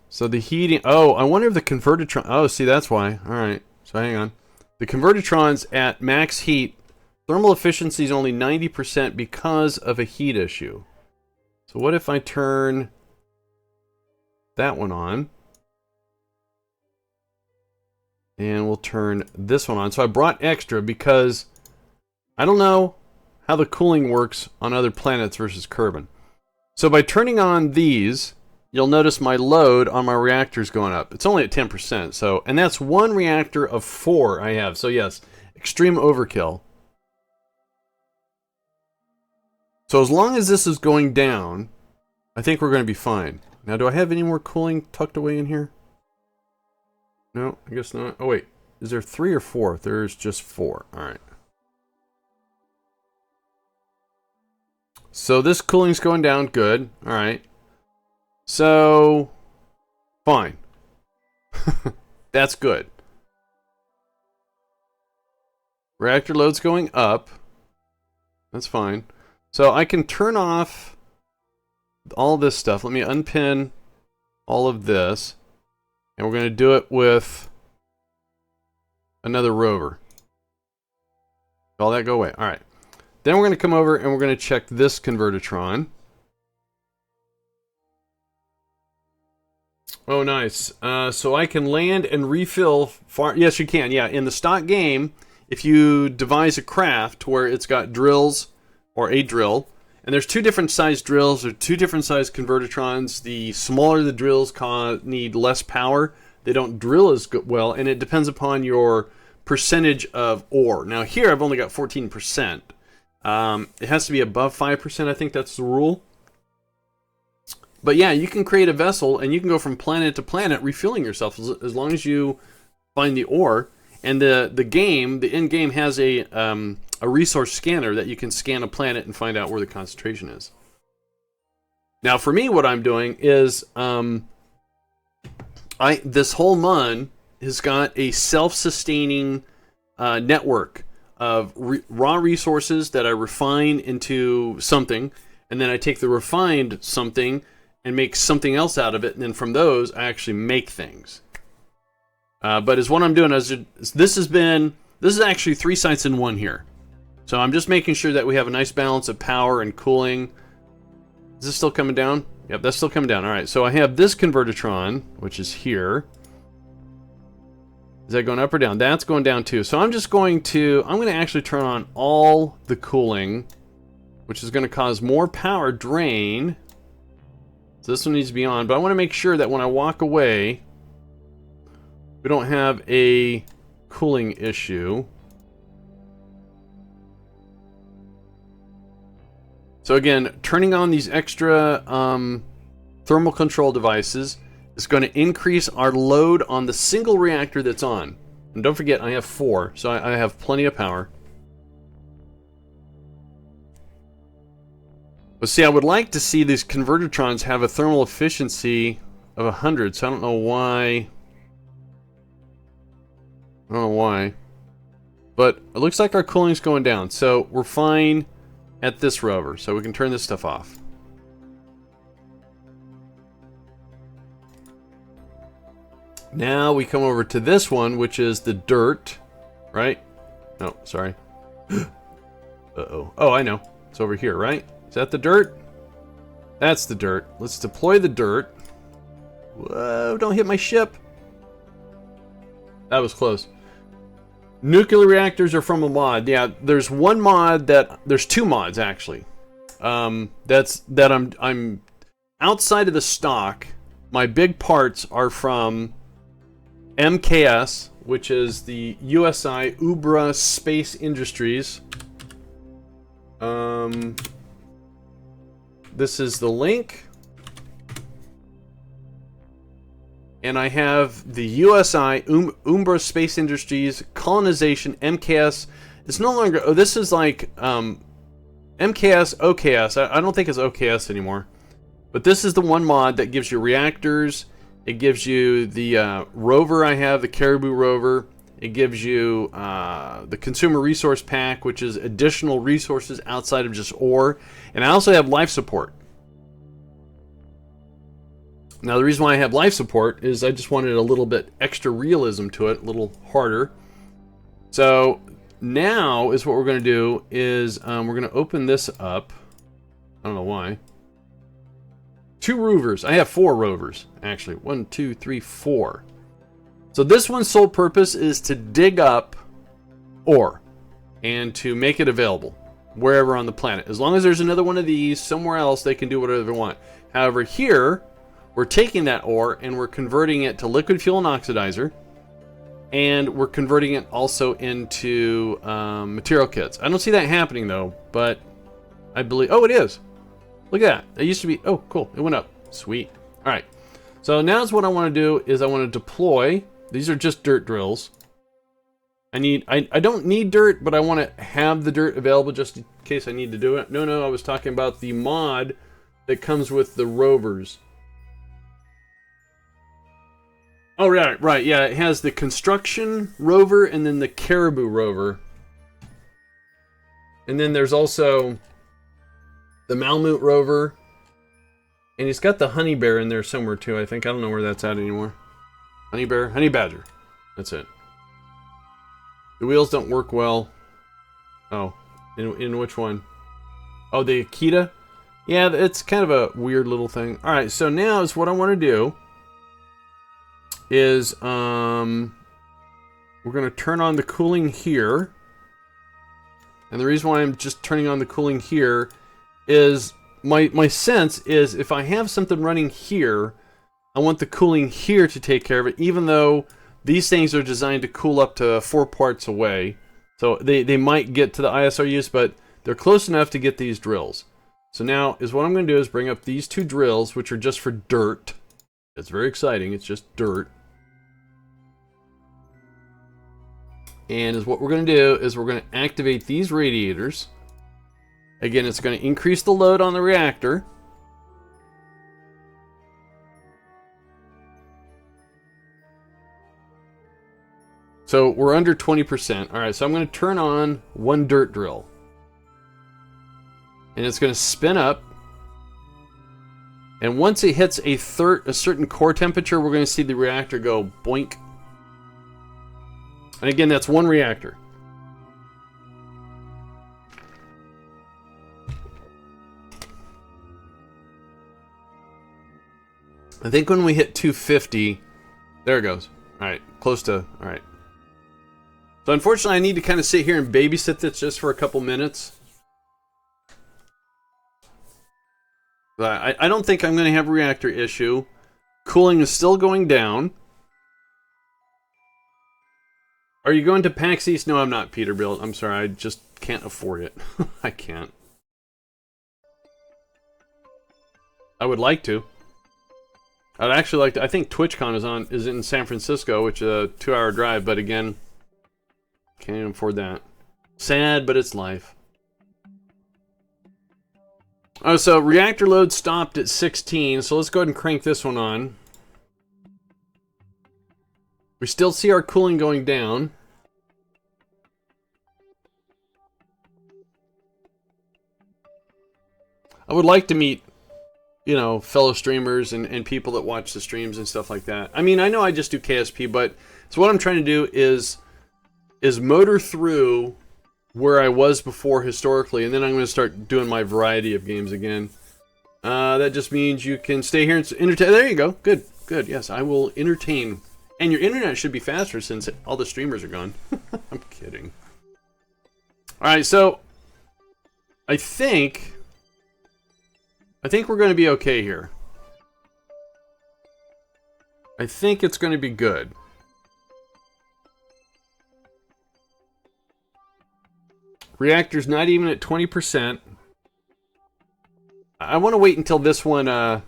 So the heating. Oh, I wonder if the convertitron. Oh, see, that's why. All right. So hang on. The convertitron's at max heat. Thermal efficiency is only 90% because of a heat issue. So what if I turn that one on? And we'll turn this one on. So I brought extra because I don't know how the cooling works on other planets versus Kerbin. So by turning on these, you'll notice my load on my reactors going up. It's only at 10%. So, and that's one reactor of 4 I have. So yes, extreme overkill. So as long as this is going down, I think we're going to be fine. Now, do I have any more cooling tucked away in here? No, I guess not. Oh, wait. Is there 3 or 4? There's just 4. All right. So this cooling's going down. Good. All right. So, fine. That's good. Reactor load's going up. That's fine. So I can turn off all this stuff. Let me unpin all of this. And we're going to do it with another rover. All that go away. All right. Then we're going to come over and we're going to check this convertitron. Oh, nice. So I can land and refill far. Yes, you can. Yeah, in the stock game, if you devise a craft where it's got drills or a drill, and there's 2 different size drills or 2 different size convertitrons. The smaller the drills need less power. They don't drill as well, and it depends upon your percentage of ore. Now here I've only got 14%. It has to be above 5%. I think that's the rule. But yeah, you can create a vessel and you can go from planet to planet refueling yourself as long as you find the ore. And the end game has a resource scanner that you can scan a planet and find out where the concentration is. Now for me, what I'm doing is this whole Mun has got a self-sustaining network of raw resources that I refine into something, and then I take the refined something and make something else out of it, and then from those I actually make things. But as what I'm doing is this is actually 3 sites in one here. So I'm just making sure that we have a nice balance of power and cooling. Is this still coming down? Yep, that's still coming down. All right, so I have this convertitron, which is here. Is that going up or down? That's going down too. So I'm going to actually turn on all the cooling, which is going to cause more power drain. So this one needs to be on, but I want to make sure that when I walk away, we don't have a cooling issue. So again, turning on these extra thermal control devices is going to increase our load on the single reactor that's on. And don't forget, I have 4, so I have plenty of power. But see, I would like to see these convertitrons have a thermal efficiency of 100, so I don't know why. I don't know why. But it looks like our cooling's going down, so we're fine at this rover, so we can turn this stuff off. Now we come over to this one, which is the dirt, right? Oh, sorry. Uh-oh. Oh, I know. It's over here, right? Is that the dirt? That's the dirt. Let's deploy the dirt. Whoa, don't hit my ship. That was close. Nuclear reactors are from a mod. Yeah, there's one mod there's 2 mods actually. I'm outside of the stock. My big parts are from MKS, which is the USI Ubra Space Industries. This is the link. And I have the USI Umbra Space Industries Colonization MKS. It's no longer. Oh, this is like MKS OKS. I don't think it's OKS anymore. But this is the one mod that gives you reactors. It gives you the rover I have, the Caribou rover. It gives you the consumer resource pack, which is additional resources outside of just ore. And I also have life support. Now, the reason why I have life support is I just wanted a little bit extra realism to it, a little harder. So now is what we're going to do is we're going to open this up. I don't know why. 2 rovers. I have 4 rovers, actually. 1, 2, 3, 4. So this one's sole purpose is to dig up ore and to make it available wherever on the planet. As long as there's another one of these somewhere else, they can do whatever they want. However, here, we're taking that ore and we're converting it to liquid fuel and oxidizer. And we're converting it also into material kits. I don't see that happening though, but I believe... Oh, it is. Look at that. It used to be... Oh, cool. It went up. Sweet. All right. So now's what I want to do is I want to deploy... These are just dirt drills. I don't need dirt, but I want to have the dirt available just in case I need to do it. No, I was talking about the mod that comes with the rovers. Oh, right, yeah, it has the construction rover and then the caribou rover. And then there's also the Malmut rover. And he's got the honey bear in there somewhere too, I think. I don't know where that's at anymore. Honey bear, honey badger. That's it. The wheels don't work well. Oh, in which one? Oh, the Akita? Yeah, it's kind of a weird little thing. All right, so now is what I want to do is we're going to turn on the cooling here. And the reason why I'm just turning on the cooling here is my sense is if I have something running here, I want the cooling here to take care of it, even though these things are designed to cool up to 4 parts away. So they might get to the ISRUs, but they're close enough to get these drills. So now is what I'm going to do is bring up these 2 drills, which are just for dirt. It's very exciting. It's just dirt. And is what we're going to do is we're going to activate these radiators. Again, it's going to increase the load on the reactor. So we're under 20%. All right, so I'm going to turn on 1 dirt drill. And it's going to spin up. And once it hits a certain core temperature, we're going to see the reactor go boink. And again, that's 1 reactor. I think when we hit 250, there it goes. All right, close to, all right. So unfortunately, I need to kind of sit here and babysit this just for a couple minutes. But I don't think I'm going to have a reactor issue. Cooling is still going down. Are you going to PAX East? No, I'm not, Peterbilt. I'm sorry, I just can't afford it. I can't. I would like to. I'd actually like to. I think TwitchCon is in San Francisco, which is a 2-hour drive, but again, can't even afford that. Sad, but it's life. Oh, so reactor load stopped at 16, so let's go ahead and crank this one on. We still see our cooling going down. I would like to meet, you know, fellow streamers and people that watch the streams and stuff like that. I mean, I know I just do KSP, but so what I'm trying to do is motor through where I was before historically, and then I'm going to start doing my variety of games again. That just means you can stay here and entertain. There you go. Good, good. Yes, I will entertain. And your internet should be faster since all the streamers are gone. I'm kidding. All right, so I think we're going to be okay here. I think it's going to be good. Reactor's not even at 20%. I want to wait until this one, and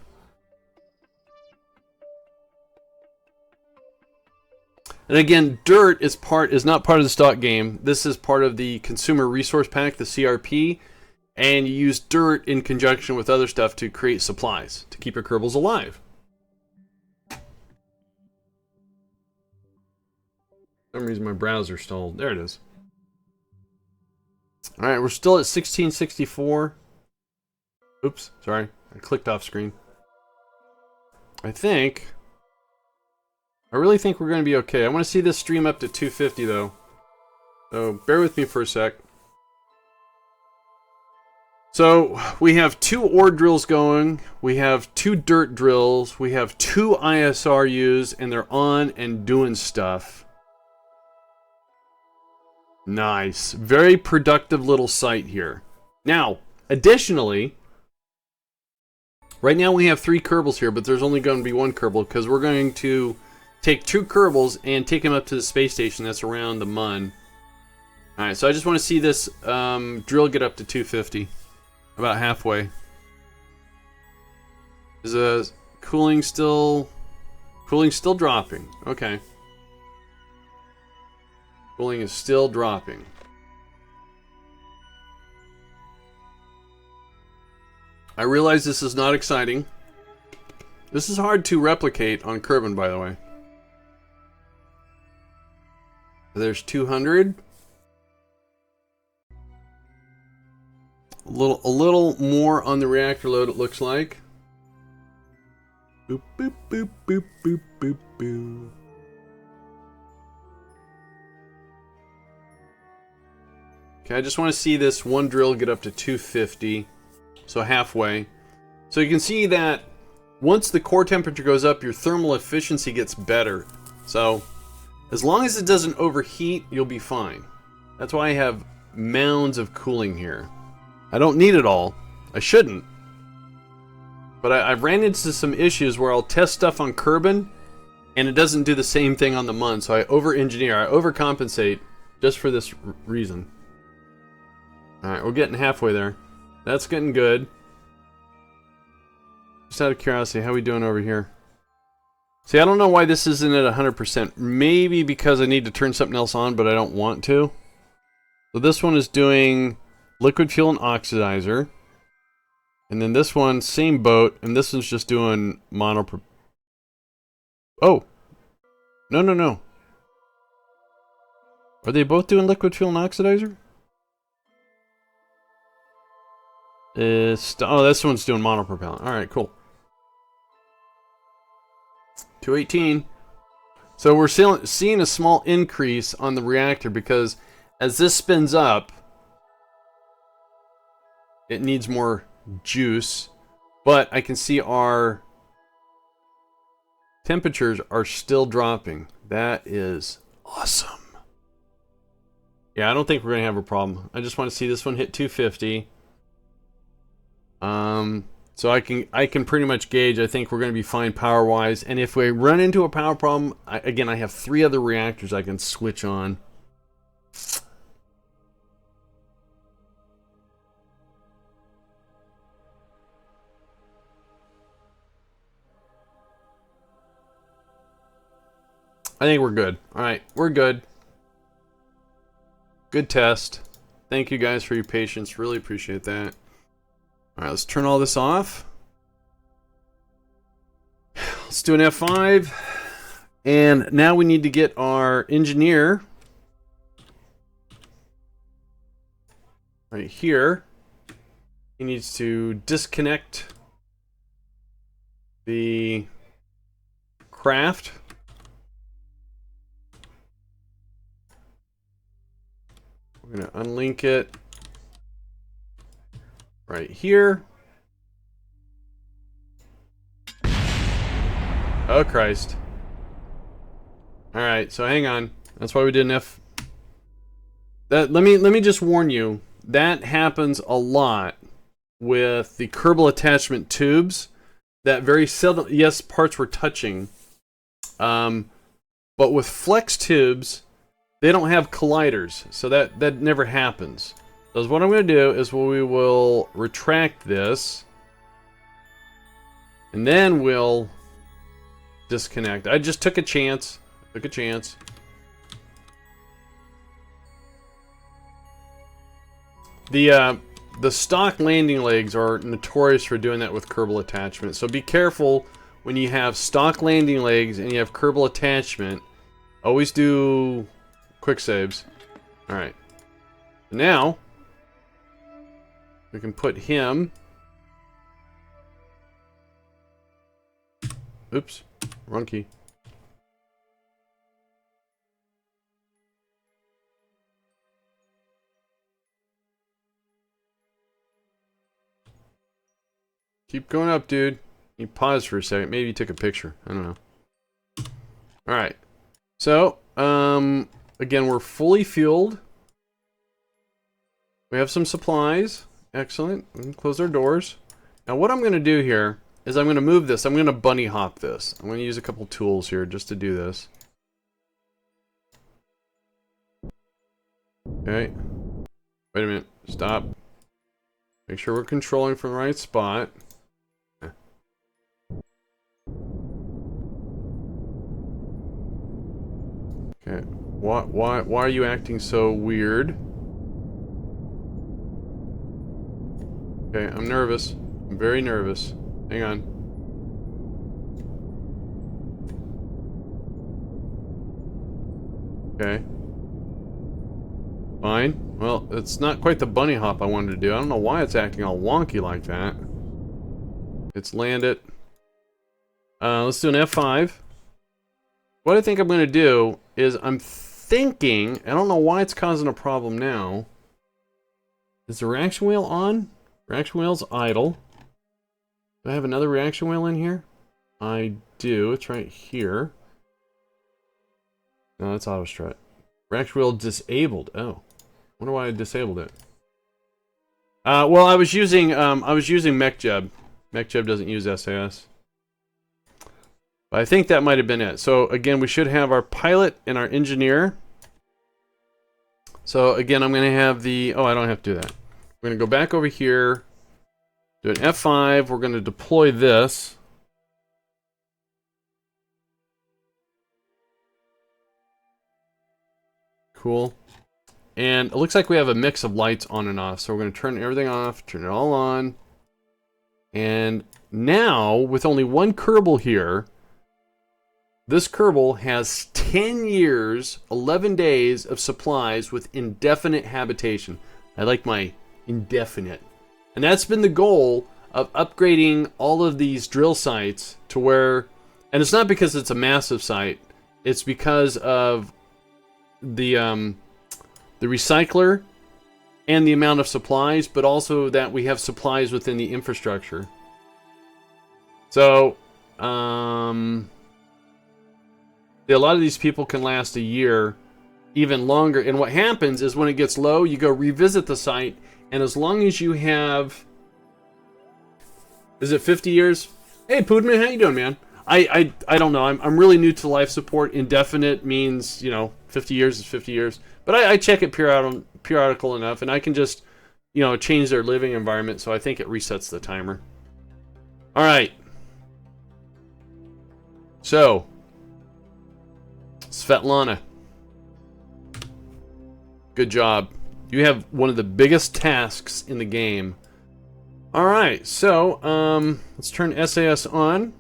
again, dirt is not part of the stock game. This is part of the consumer resource pack, the CRP, and you use dirt in conjunction with other stuff to create supplies to keep your Kerbals alive. some reason my browser stalled. There it is. Alright, we're still at 1664. Oops, sorry. I clicked off screen. I really think we're going to be okay. I want to see this stream up to 250 though. So bear with me for a sec. So we have 2 ore drills going. We have 2 dirt drills. We have 2 ISRUs, and they're on and doing stuff. Nice. Very productive little site here. Now, additionally, right now we have 3 Kerbals here, but there's only going to be 1 Kerbal because we're going to take 2 Kerbals and take them up to the space station that's around the Mun. Alright, so I just want to see this drill get up to 250. About halfway. Is cooling still dropping? Okay. Cooling is still dropping. I realize this is not exciting. This is hard to replicate on Kerbin, by the way. There's 200. A little more on the reactor load, it looks like. Boop, boop, boop, boop, boop, boop, boop. Okay, I just want to see this one drill get up to 250. So halfway. So you can see that once the core temperature goes up, your thermal efficiency gets better. So as long as it doesn't overheat, you'll be fine. That's why I have mounds of cooling here. I don't need it all. I shouldn't. But I've ran into some issues where I'll test stuff on Kerbin and it doesn't do the same thing on the Mun. So I over-engineer, I overcompensate just for this reason. Alright, we're getting halfway there. That's getting good. Just out of curiosity, how are we doing over here? See, I don't know why this isn't at 100%. Maybe because I need to turn something else on, but I don't want to. So this one is doing liquid fuel and oxidizer. And then this one, same boat, and this one's just doing Oh! No, no, no. Are they both doing liquid fuel and oxidizer? Oh, this one's doing monopropellant. Alright, cool. 218. So we're seeing a small increase on the reactor because as this spins up, it needs more juice. But I can see our temperatures are still dropping. That is awesome. Yeah, I don't think we're going to have a problem. I just want to see this one hit 250. So I can pretty much gauge. I think we're going to be fine power wise. And if we run into a power problem, again, I have 3 other reactors I can switch on. I think we're good. All right, we're good. Good test. Thank you guys for your patience. Really appreciate that. All right, let's turn all this off. Let's do an F5. And now we need to get our engineer right here. He needs to disconnect the craft. We're going to unlink it right here. Oh, Christ. Alright, so hang on. That's why we did an F. Let me just warn you. That happens a lot with the Kerbal attachment tubes. That very seldom, yes, parts were touching. But with flex tubes, they don't have colliders. So that never happens. So what I'm going to do is we will retract this. And then we'll disconnect. I just took a chance. Took a chance. The stock landing legs are notorious for doing that with Kerbal attachment. So be careful when you have stock landing legs and you have Kerbal attachment. Always do quick saves. Alright. Now, we can put him... Oops. Wrong key. Keep going up, dude. You pause for a second. Maybe you took a picture. I don't know. Alright. So, again, we're fully fueled. We have some supplies. Excellent. We can close our doors. Now, what I'm going to do here is I'm going to move this. I'm going to bunny hop this. I'm going to use a couple tools here just to do this. Okay. Wait a minute. Stop. Make sure we're controlling from the right spot. Okay. Why are you acting so weird? Okay, I'm nervous. I'm very nervous. Hang on. Okay. Fine. Well, it's not quite the bunny hop I wanted to do. I don't know why it's acting all wonky like that. Let's land it. Let's do an F5. What I think I'm going to do is I'm thinking... I don't know why it's causing a problem now. Is the reaction wheel on? Reaction wheel's idle. Do I have another reaction wheel in here? I do. It's right here. No, that's auto strut. Reaction wheel disabled. Oh. Wonder why I disabled it. Well, I was using MechJeb. MechJeb doesn't use SAS. But I think that might have been it. So again, we should have our pilot and our engineer. So again, I'm going to have the... Oh, I don't have to do that. We're going to go back over here. Do an F5. We're going to deploy this. Cool. And it looks like we have a mix of lights on and off. So we're going to turn everything off, turn it all on. And now, with only one Kerbal here, this Kerbal has 10 years, 11 days of supplies with indefinite habitation. I like my indefinite. And that's been the goal of upgrading all of these drill sites to where... And it's not because it's a massive site. It's because of the recycler and the amount of supplies, but also that we have supplies within the infrastructure. So, a lot of these people can last a year, even longer. And what happens is when it gets low, you go revisit the site, and as long as you have... Is it 50 years? Hey, Poodman, how you doing, man? I don't know. I'm really new to life support. Indefinite means, you know, 50 years is 50 years. But I check it periodical enough, and I can just, you know, change their living environment, so I think it resets the timer. All right. So, Svetlana. Good job. You have one of the biggest tasks in the game. Alright, so, let's turn SAS on.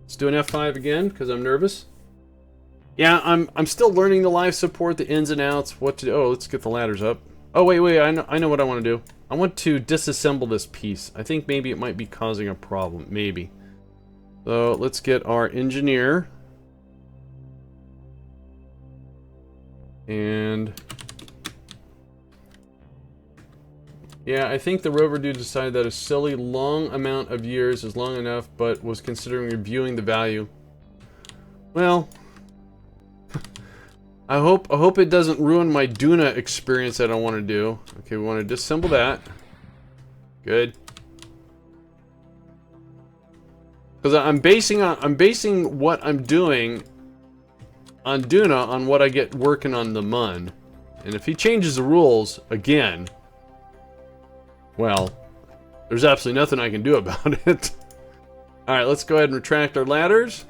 Let's do an F5 again, because I'm nervous. Yeah, I'm still learning the live support, the ins and outs, what to do. Oh, let's get the ladders up. Oh, wait, I know what I want to do. I want to disassemble this piece. I think maybe it might be causing a problem. Maybe. So, let's get our engineer. And... yeah, I think the rover dude decided that a silly long amount of years is long enough, but was considering reviewing the value. Well, I hope it doesn't ruin my Duna experience that I want to do. Okay, we want to disassemble that. Good. Because I'm basing what I'm doing on Duna on what I get working on the Mun. And if he changes the rules again, well, there's absolutely nothing I can do about it. Alright, let's go ahead and retract our ladders.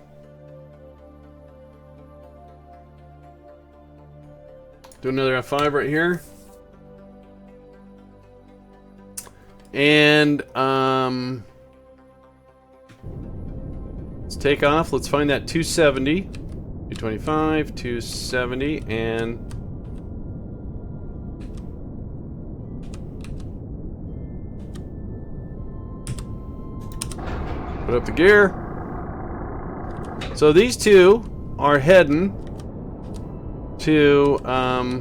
Do another F5 right here. And, let's take off. Let's find that 270. 225, 270, and Put up the gear. So these two are heading to, I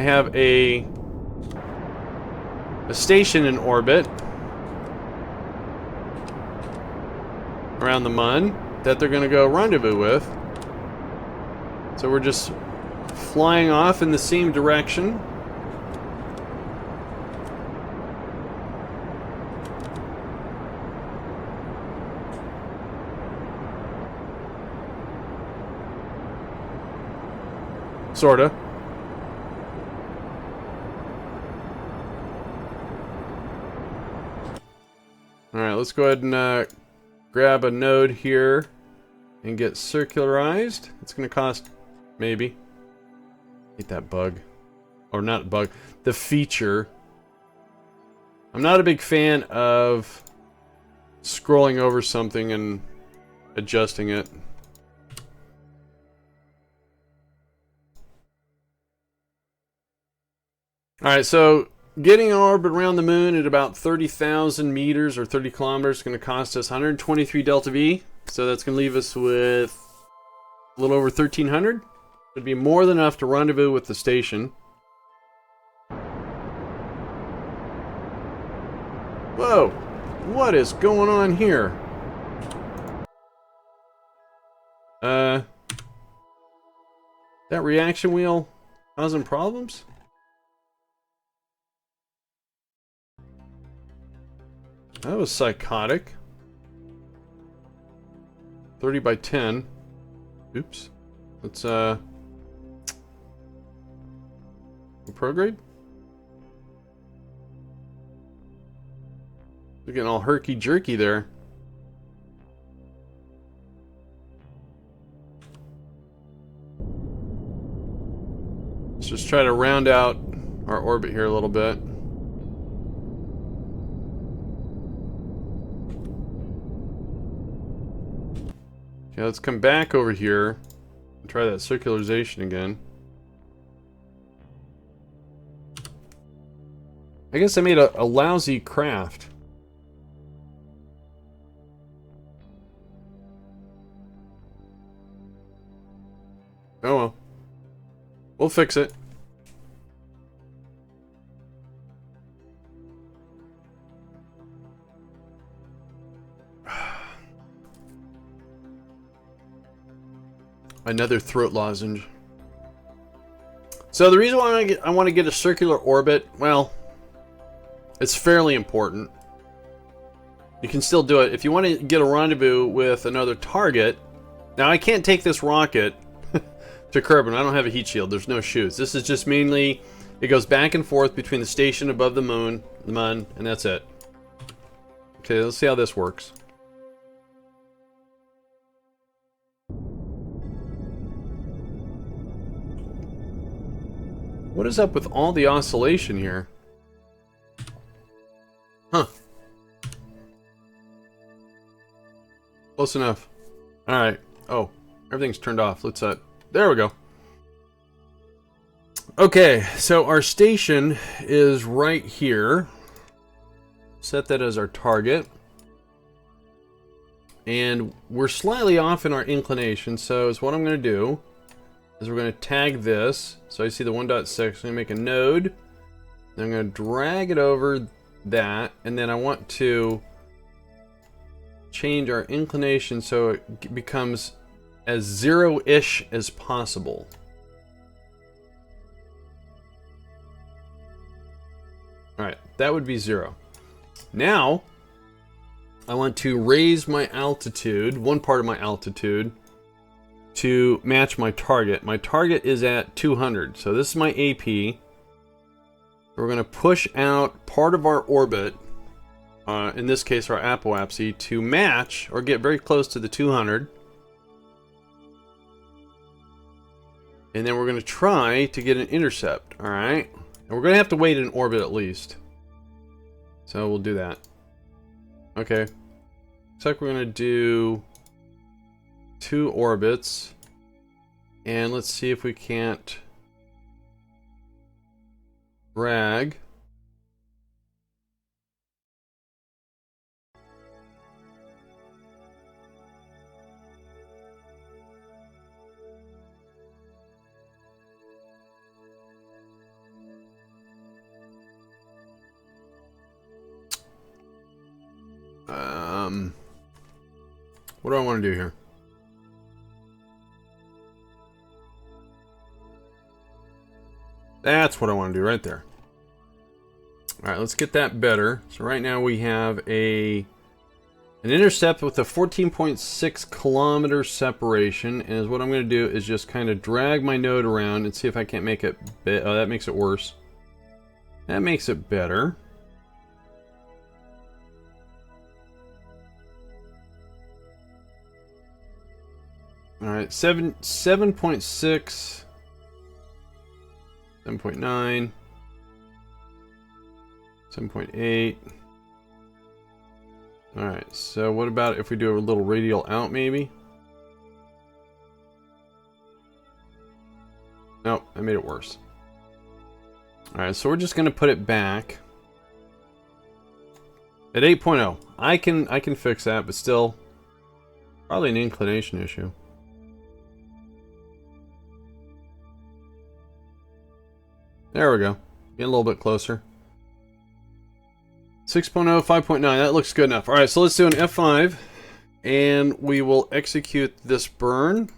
have a station in orbit around the Mun that they're going to go rendezvous with. So we're just flying off in the same direction. Sorta. Alright, let's go ahead and grab a node here and get circularized. It's gonna cost, maybe. Hate that bug. Or not bug, the feature. I'm not a big fan of scrolling over something and adjusting it. Alright, so getting in orbit around the moon at about 30,000 meters or 30 kilometers is going to cost us 123 delta V. So that's going to leave us with a little over 1,300. It'd be more than enough to rendezvous with the station. Whoa! What is going on here? That reaction wheel causing problems? That was psychotic. 30 by 10. Oops. Let's, prograde? We're getting all herky-jerky there. Let's just try to round out our orbit here a little bit. Okay, let's come back over here and try that circularization again. I guess I made a lousy craft. Oh well. We'll fix it. Another throat lozenge. So the reason why I want to get a circular orbit, well, it's fairly important. You can still do it. If you want to get a rendezvous with another target, now I can't take this rocket to Kerbin. I don't have a heat shield. There's no chutes. This is just mainly, it goes back and forth between the station above the Mun, and that's it. Okay, let's see how this works. What is up with all the oscillation here? Huh. Close enough. Alright. Oh, everything's turned off. Let's, there we go. Okay, so our station is right here. Set that as our target. And we're slightly off in our inclination, so what I'm going to do is we're going to tag this. So I see the 1.6. I'm going to make a node. Then I'm going to drag it over that, and then I want to change our inclination so it becomes as zero-ish as possible. Alright, that would be 0. Now, I want to raise my altitude, one part of my altitude, to match my target. My target is at 200, so this is my AP. We're going to push out part of our orbit, in this case our apoapsy, to match or get very close to the 200. And then we're going to try to get an intercept, alright? And we're going to have to wait in orbit at least. So we'll do that. Okay. Looks like we're going to do 2 orbits. And let's see if we can't drag. What do I want to do here? That's what I want to do right there. Alright, let's get that better. So right now we have an intercept with a 14.6 kilometer separation, and what I'm going to do is just kind of drag my node around and see if I can't make it oh, that makes it worse. That makes it better. Alright, 7.6, 7.9, 7.8. Alright, so what about if we do a little radial out, maybe? Nope, I made it worse. Alright, so we're just going to put it back at 8.0. I can fix that, but still, probably an inclination issue. There we go. Get a little bit closer. 6.0, 5.9, that looks good enough. Alright, so let's do an F5, and we will execute this burn.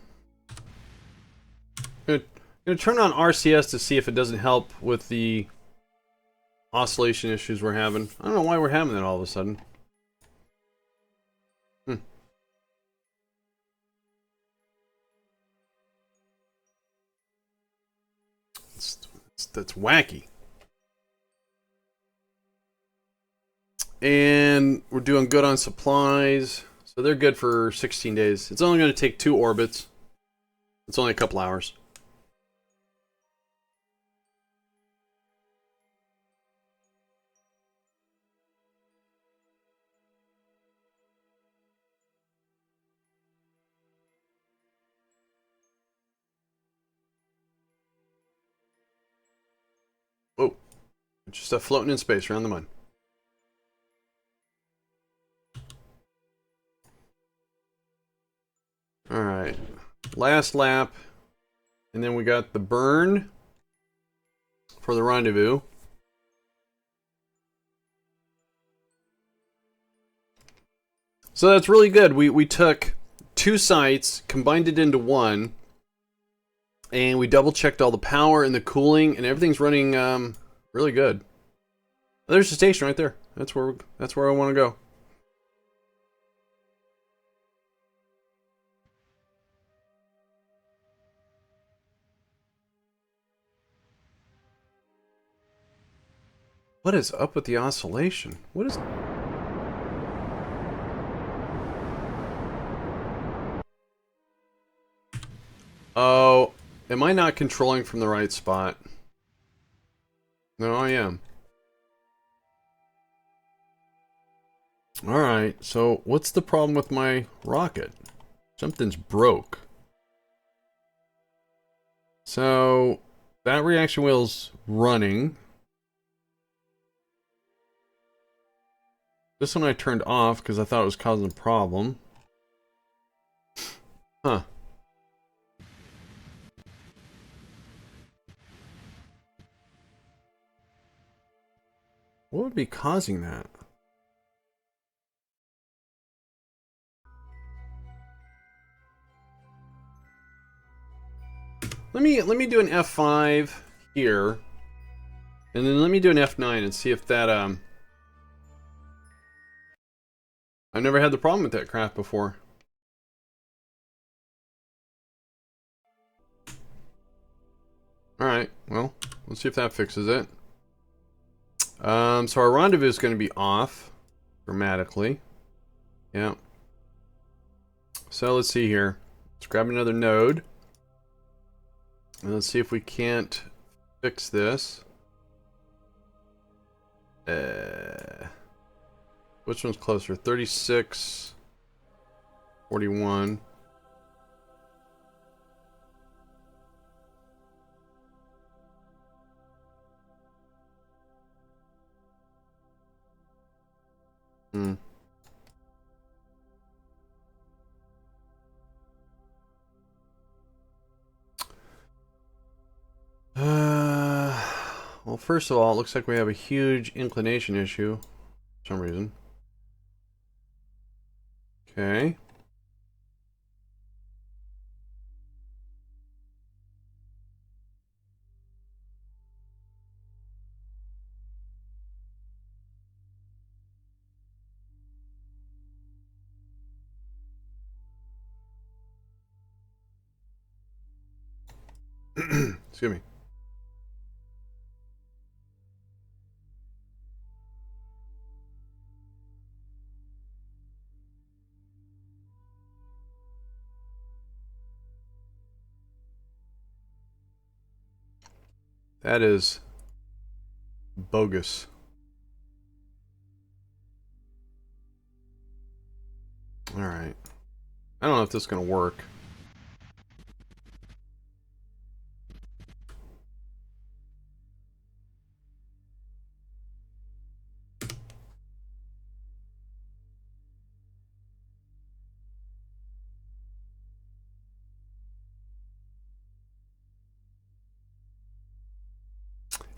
I'm going to turn on RCS to see if it doesn't help with the oscillation issues we're having. I don't know why we're having that all of a sudden. That's wacky. And we're doing good on supplies. So they're good for 16 days. It's only going to take 2 orbits. It's only a couple hours. Oh, just stuff floating in space around the Mun. Alright, last lap, and then we got the burn for the rendezvous. So that's really good. We took 2 sites, combined it into one, and we double checked all the power and the cooling, and everything's running really good. There's the station right there. That's where I want to go. What is up with the oscillation? What is... Oh, am I not controlling from the right spot? No, I am. Alright, so what's the problem with my rocket? Something's broke. So, that reaction wheel's running. This one I turned off because I thought it was causing a problem. Huh. What would be causing that? Let me do an F5 here, and then let me do an F9 and see if that I've never had the problem with that craft before. Alright, well, let's see if that fixes it. So our rendezvous is going to be off dramatically. Yeah. So let's see here. Let's grab another node. And let's see if we can't fix this. Which one's closer? 36, 41. Well, first of all, it looks like we have a huge inclination issue for some reason. Okay. Excuse me. That is bogus. Alright. I don't know if this is going to work.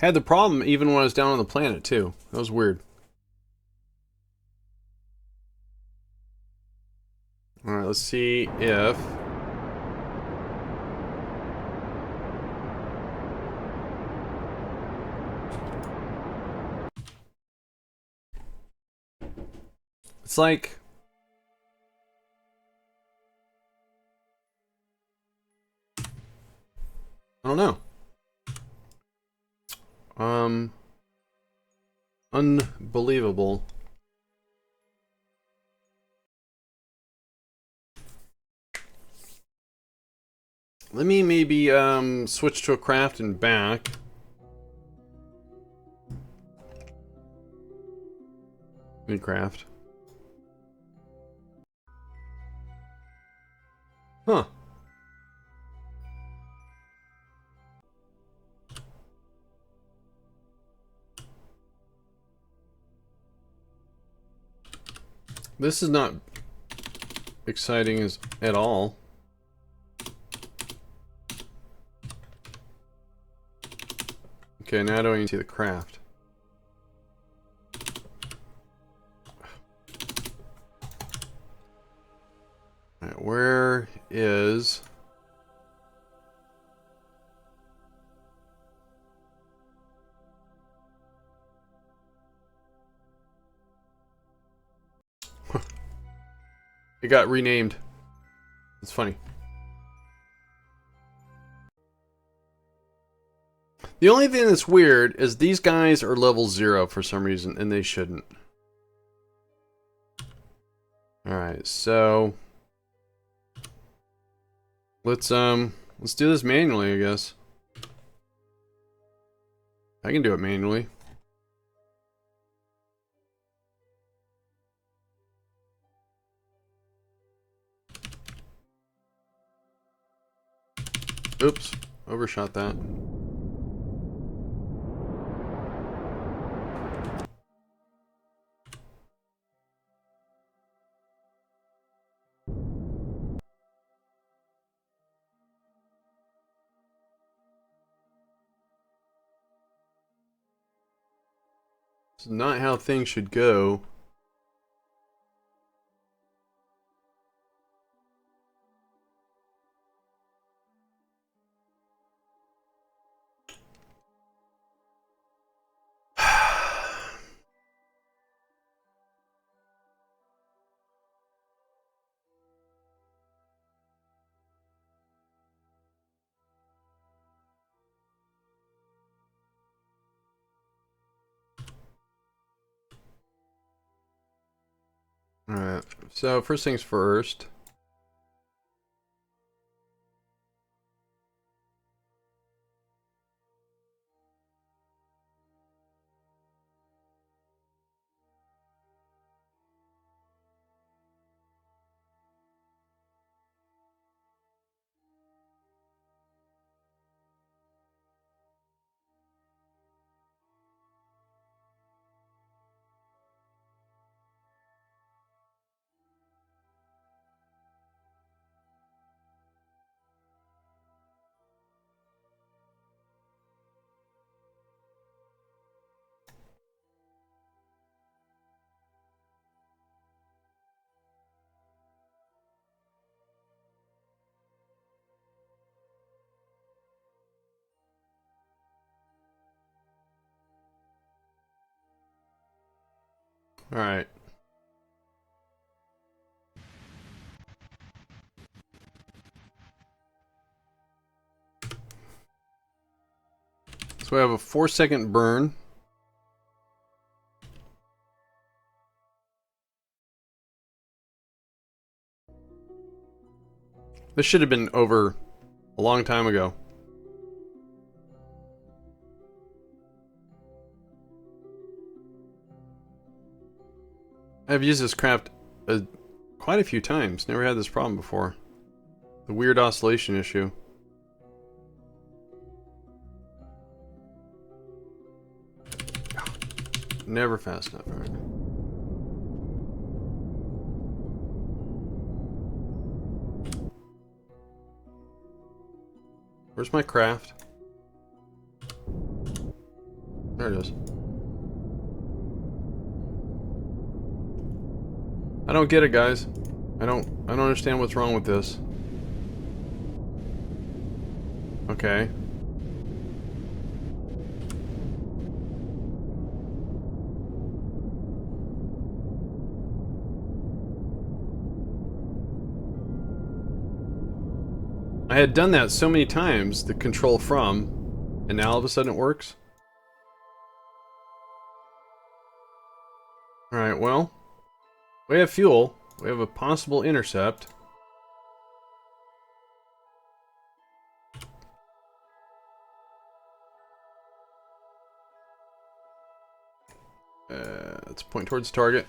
Had the problem even when I was down on the planet, too. That was weird. Alright, let's see if... It's like... I don't know. Unbelievable. Let me maybe, switch to a craft and back. Craft. Huh. This is not exciting at all. Okay, now do I need to see the craft? Alright, where is... It got renamed. It's funny. The only thing that's weird is these guys are level 0 for some reason, and they shouldn't. Alright, so... Let's do this manually, I guess. I can do it manually. Oops, overshot that. This is not how things should go. Alright, so first things first. Alright. So we have a 4-second burn. This should have been over a long time ago. I've used this craft quite a few times. Never had this problem before. The weird oscillation issue. Never fast enough. All right. Where's my craft? There it is. I don't get it, guys. I don't understand what's wrong with this. Okay. I had done that so many times, the control from, and now all of a sudden it works. Alright, well, we have fuel. We have a possible intercept. Let's point towards target.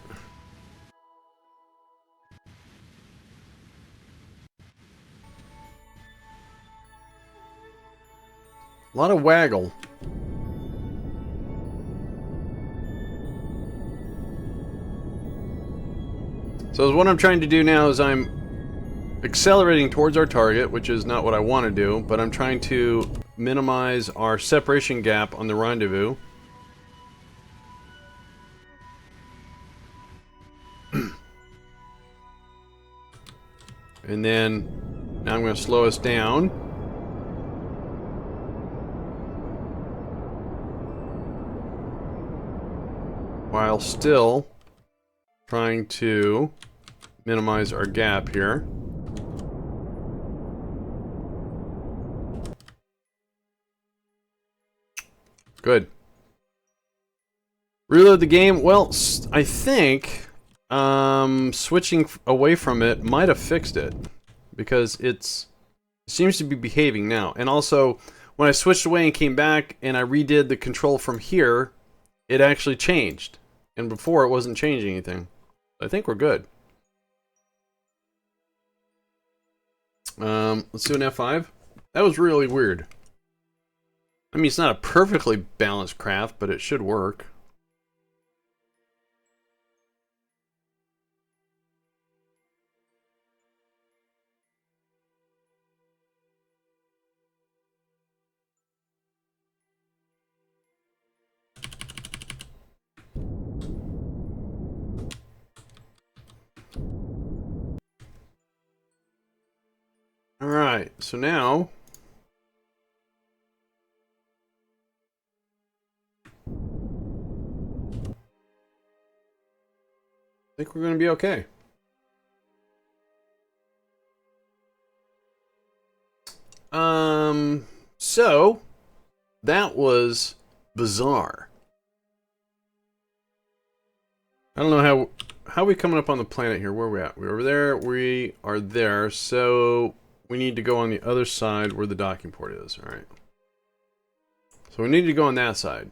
A lot of waggle. So what I'm trying to do now is I'm accelerating towards our target, which is not what I want to do, but I'm trying to minimize our separation gap on the rendezvous. And then now I'm going to slow us down. While still trying to minimize our gap here. Good. Reload the game. Well, I think switching away from it might have fixed it, because it seems to be behaving now. And also, when I switched away and came back and I redid the control from here, it actually changed. And before it wasn't changing anything. I think we're good. Let's do an F5. That was really weird. I mean, it's not a perfectly balanced craft, but it should work. Alright, so now I think we're going to be okay. So that was bizarre. I don't know how are we coming up on the planet here? Where are we at? We're over there. We are there. So we need to go on the other side where the docking port is. All right. So we need to go on that side.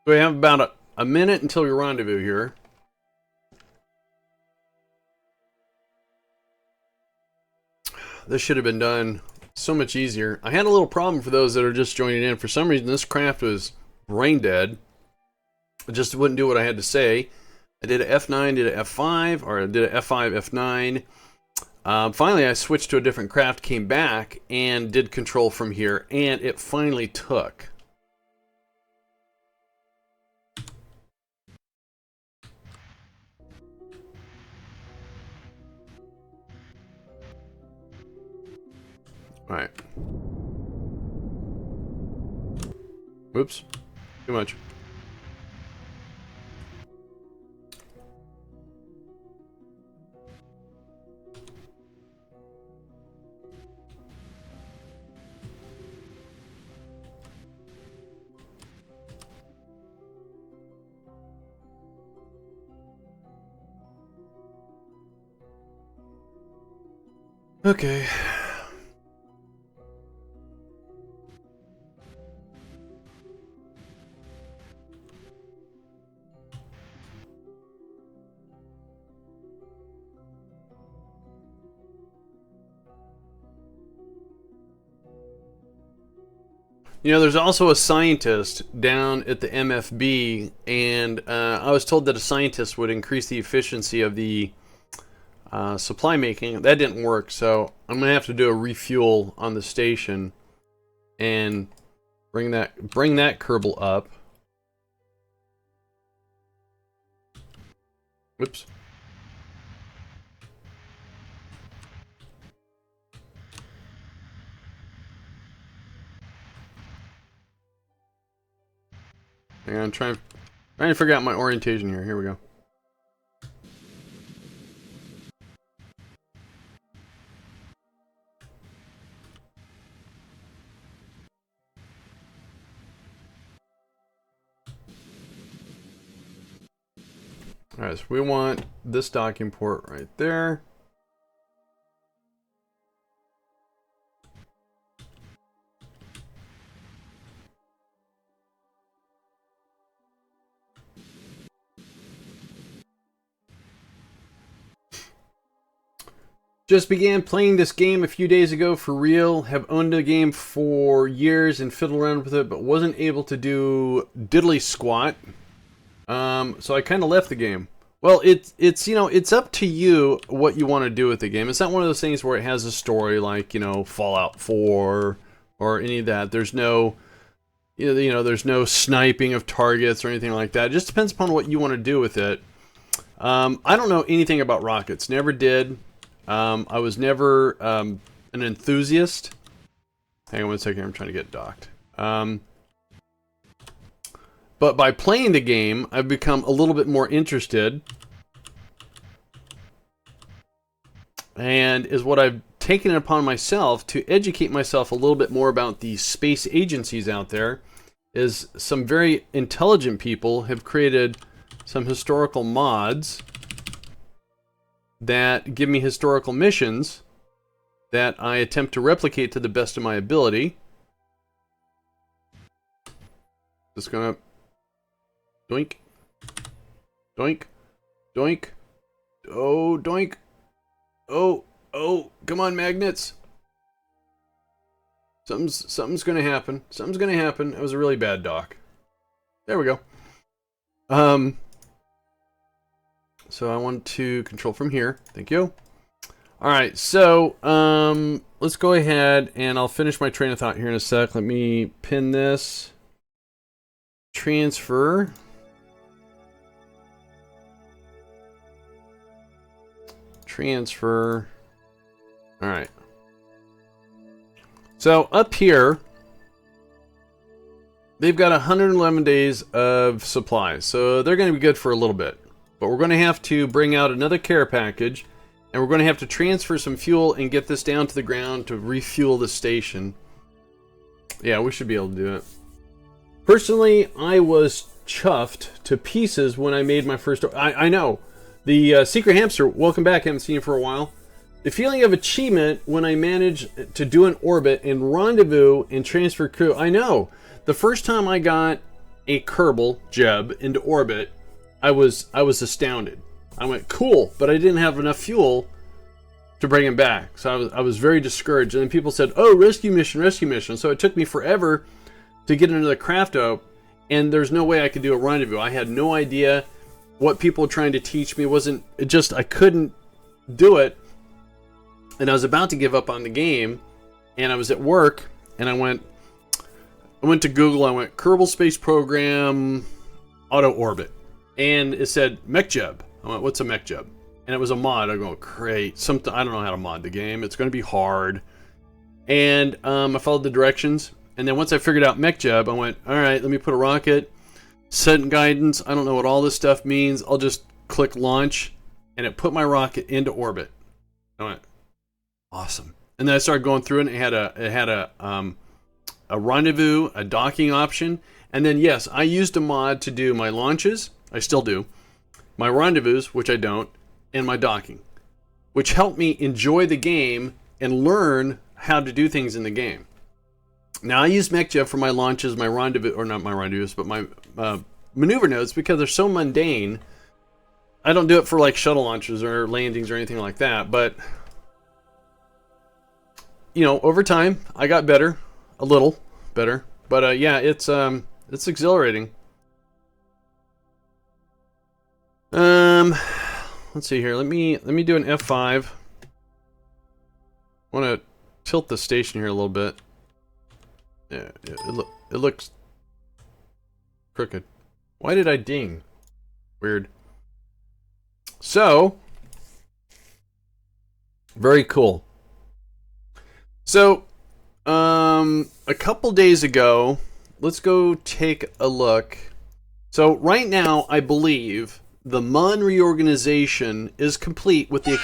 We have about a minute until we rendezvous here. This should have been done so much easier. I had a little problem for those that are just joining in. For some reason, this craft was brain dead. It just wouldn't do what I had to say. I did an F9, did an F5, or I did an F5, F9. Finally, I switched to a different craft, came back, and did control from here, and it finally took. All right. Whoops. Too much. Okay. You know, there's also a scientist down at the MFB, and I was told that a scientist would increase the efficiency of the supply making. That didn't work, so I'm gonna have to do a refuel on the station and bring that Kerbal up. Whoops. Hang on, I'm trying to figure out my orientation here. Here we go. Alright, so we want this docking port right there. Just began playing this game a few days ago for real. Have owned the game for years and fiddled around with it, but wasn't able to do diddly squat. So I kind of left the game. Well, it's you know, it's up to you what you want to do with the game. It's not one of those things where it has a story like, you know, Fallout 4 or any of that. There's no, you know, there's no sniping of targets or anything like that. It just depends upon what you want to do with it. I don't know anything about rockets. Never did. I was never an enthusiast. Hang on one second, I'm trying to get docked. But by playing the game, I've become a little bit more interested. And is what I've taken it upon myself to educate myself a little bit more about the space agencies out there. Is some very intelligent people have created some historical mods that give me historical missions that I attempt to replicate to the best of my ability. Just gonna doink, doink, doink, oh, doink, oh, come on, magnets. Something's gonna happen. Something's gonna happen. It was a really bad dock. There we go. So I want to control from here. Thank you. All right, so let's go ahead and I'll finish my train of thought here in a sec. Let me pin this. Transfer. Transfer. All right. So up here, they've got 111 days of supplies. So they're going to be good for a little bit. But we're going to have to bring out another care package, and we're going to have to transfer some fuel and get this down to the ground to refuel the station. Yeah, we should be able to do it. Personally, I was chuffed to pieces when I made my first... I know. The Secret Hamster, welcome back. Haven't seen you for a while. The feeling of achievement when I managed to do an orbit and rendezvous and transfer crew. I know. The first time I got a Kerbal Jeb into orbit, I was astounded. I went, cool, but I didn't have enough fuel to bring him back. So I was very discouraged. And then people said, oh, rescue mission, rescue mission. So it took me forever to get into the craft up, and there's no way I could do a rendezvous. I had no idea what people were trying to teach me. I couldn't do it. And I was about to give up on the game, and I was at work, and I went to Google, I went Kerbal Space Program Auto Orbit. And it said mech jeb. I went, what's a mech jeb? And it was a mod. I go, great. I don't know how to mod the game. It's going to be hard. And I followed the directions. And then once I figured out MechJeb, I went, all right, let me put a rocket, set guidance. I don't know what all this stuff means. I'll just click launch, and it put my rocket into orbit. I went, awesome. And then I started going through it, and it had a rendezvous, a docking option. And then, yes, I used a mod to do my launches. I still do. My rendezvous, which I don't, and my docking, which helped me enjoy the game and learn how to do things in the game. Now, I use MechJeb for my launches, my rendezvous, or not my rendezvous, but my maneuver nodes, because they're so mundane. I don't do it for like shuttle launches or landings or anything like that, but you know, over time, I got better, a little better, but yeah, it's exhilarating. Let's see here. Let me do an F5. I want to tilt the station here a little bit. Yeah, it looks crooked. Why did I ding? Weird. So, very cool. So, a couple days ago, let's go take a look. So, right now, I believe the Mun reorganization is complete with the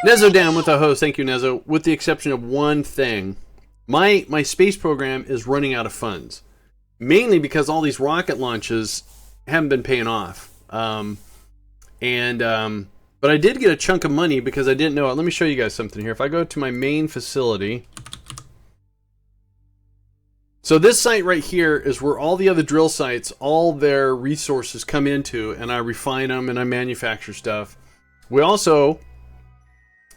Nezo down with the host. Thank you, Nezo. With the exception of one thing. My space program is running out of funds. Mainly because all these rocket launches haven't been paying off. But I did get a chunk of money because I didn't know it. Let me show you guys something here. If I go to my main facility. So this site right here is where all the other drill sites, all their resources come into, and I refine them and I manufacture stuff. We also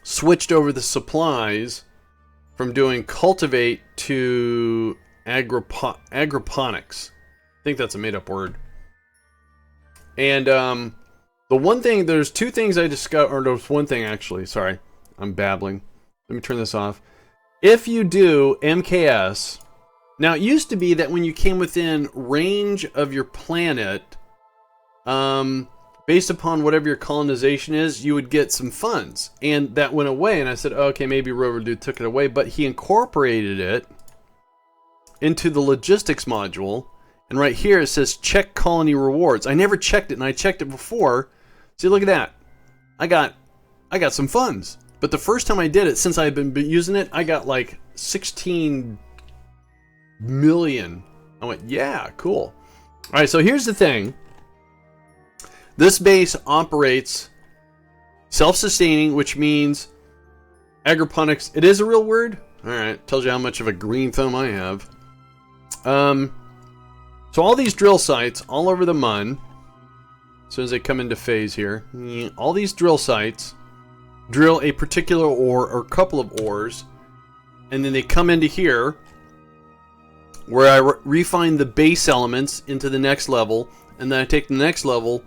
switched over the supplies from doing cultivate to agroponics. I think that's a made-up word. And the one thing, there's two things I discovered, or there's one thing actually, sorry, I'm babbling. Let me turn this off. If you do MKS, now it used to be that when you came within range of your planet, based upon whatever your colonization is, you would get some funds. And that went away, and I said, oh, okay, maybe Rover Dude took it away, but he incorporated it into the logistics module. And right here it says check colony rewards. I never checked it, and I checked it before. See, look at that. I got some funds. But the first time I did it, since I've been using it, I got like 16 million. I went, yeah, cool. All right, so here's the thing. This base operates self-sustaining, which means agroponics. It is a real word. All right, tells you how much of a green thumb I have. So all these drill sites all over the Mun, as soon as they come into phase here, all these drill sites drill a particular ore or a couple of ores, and then they come into here where I refine the base elements into the next level, and then I take the next level,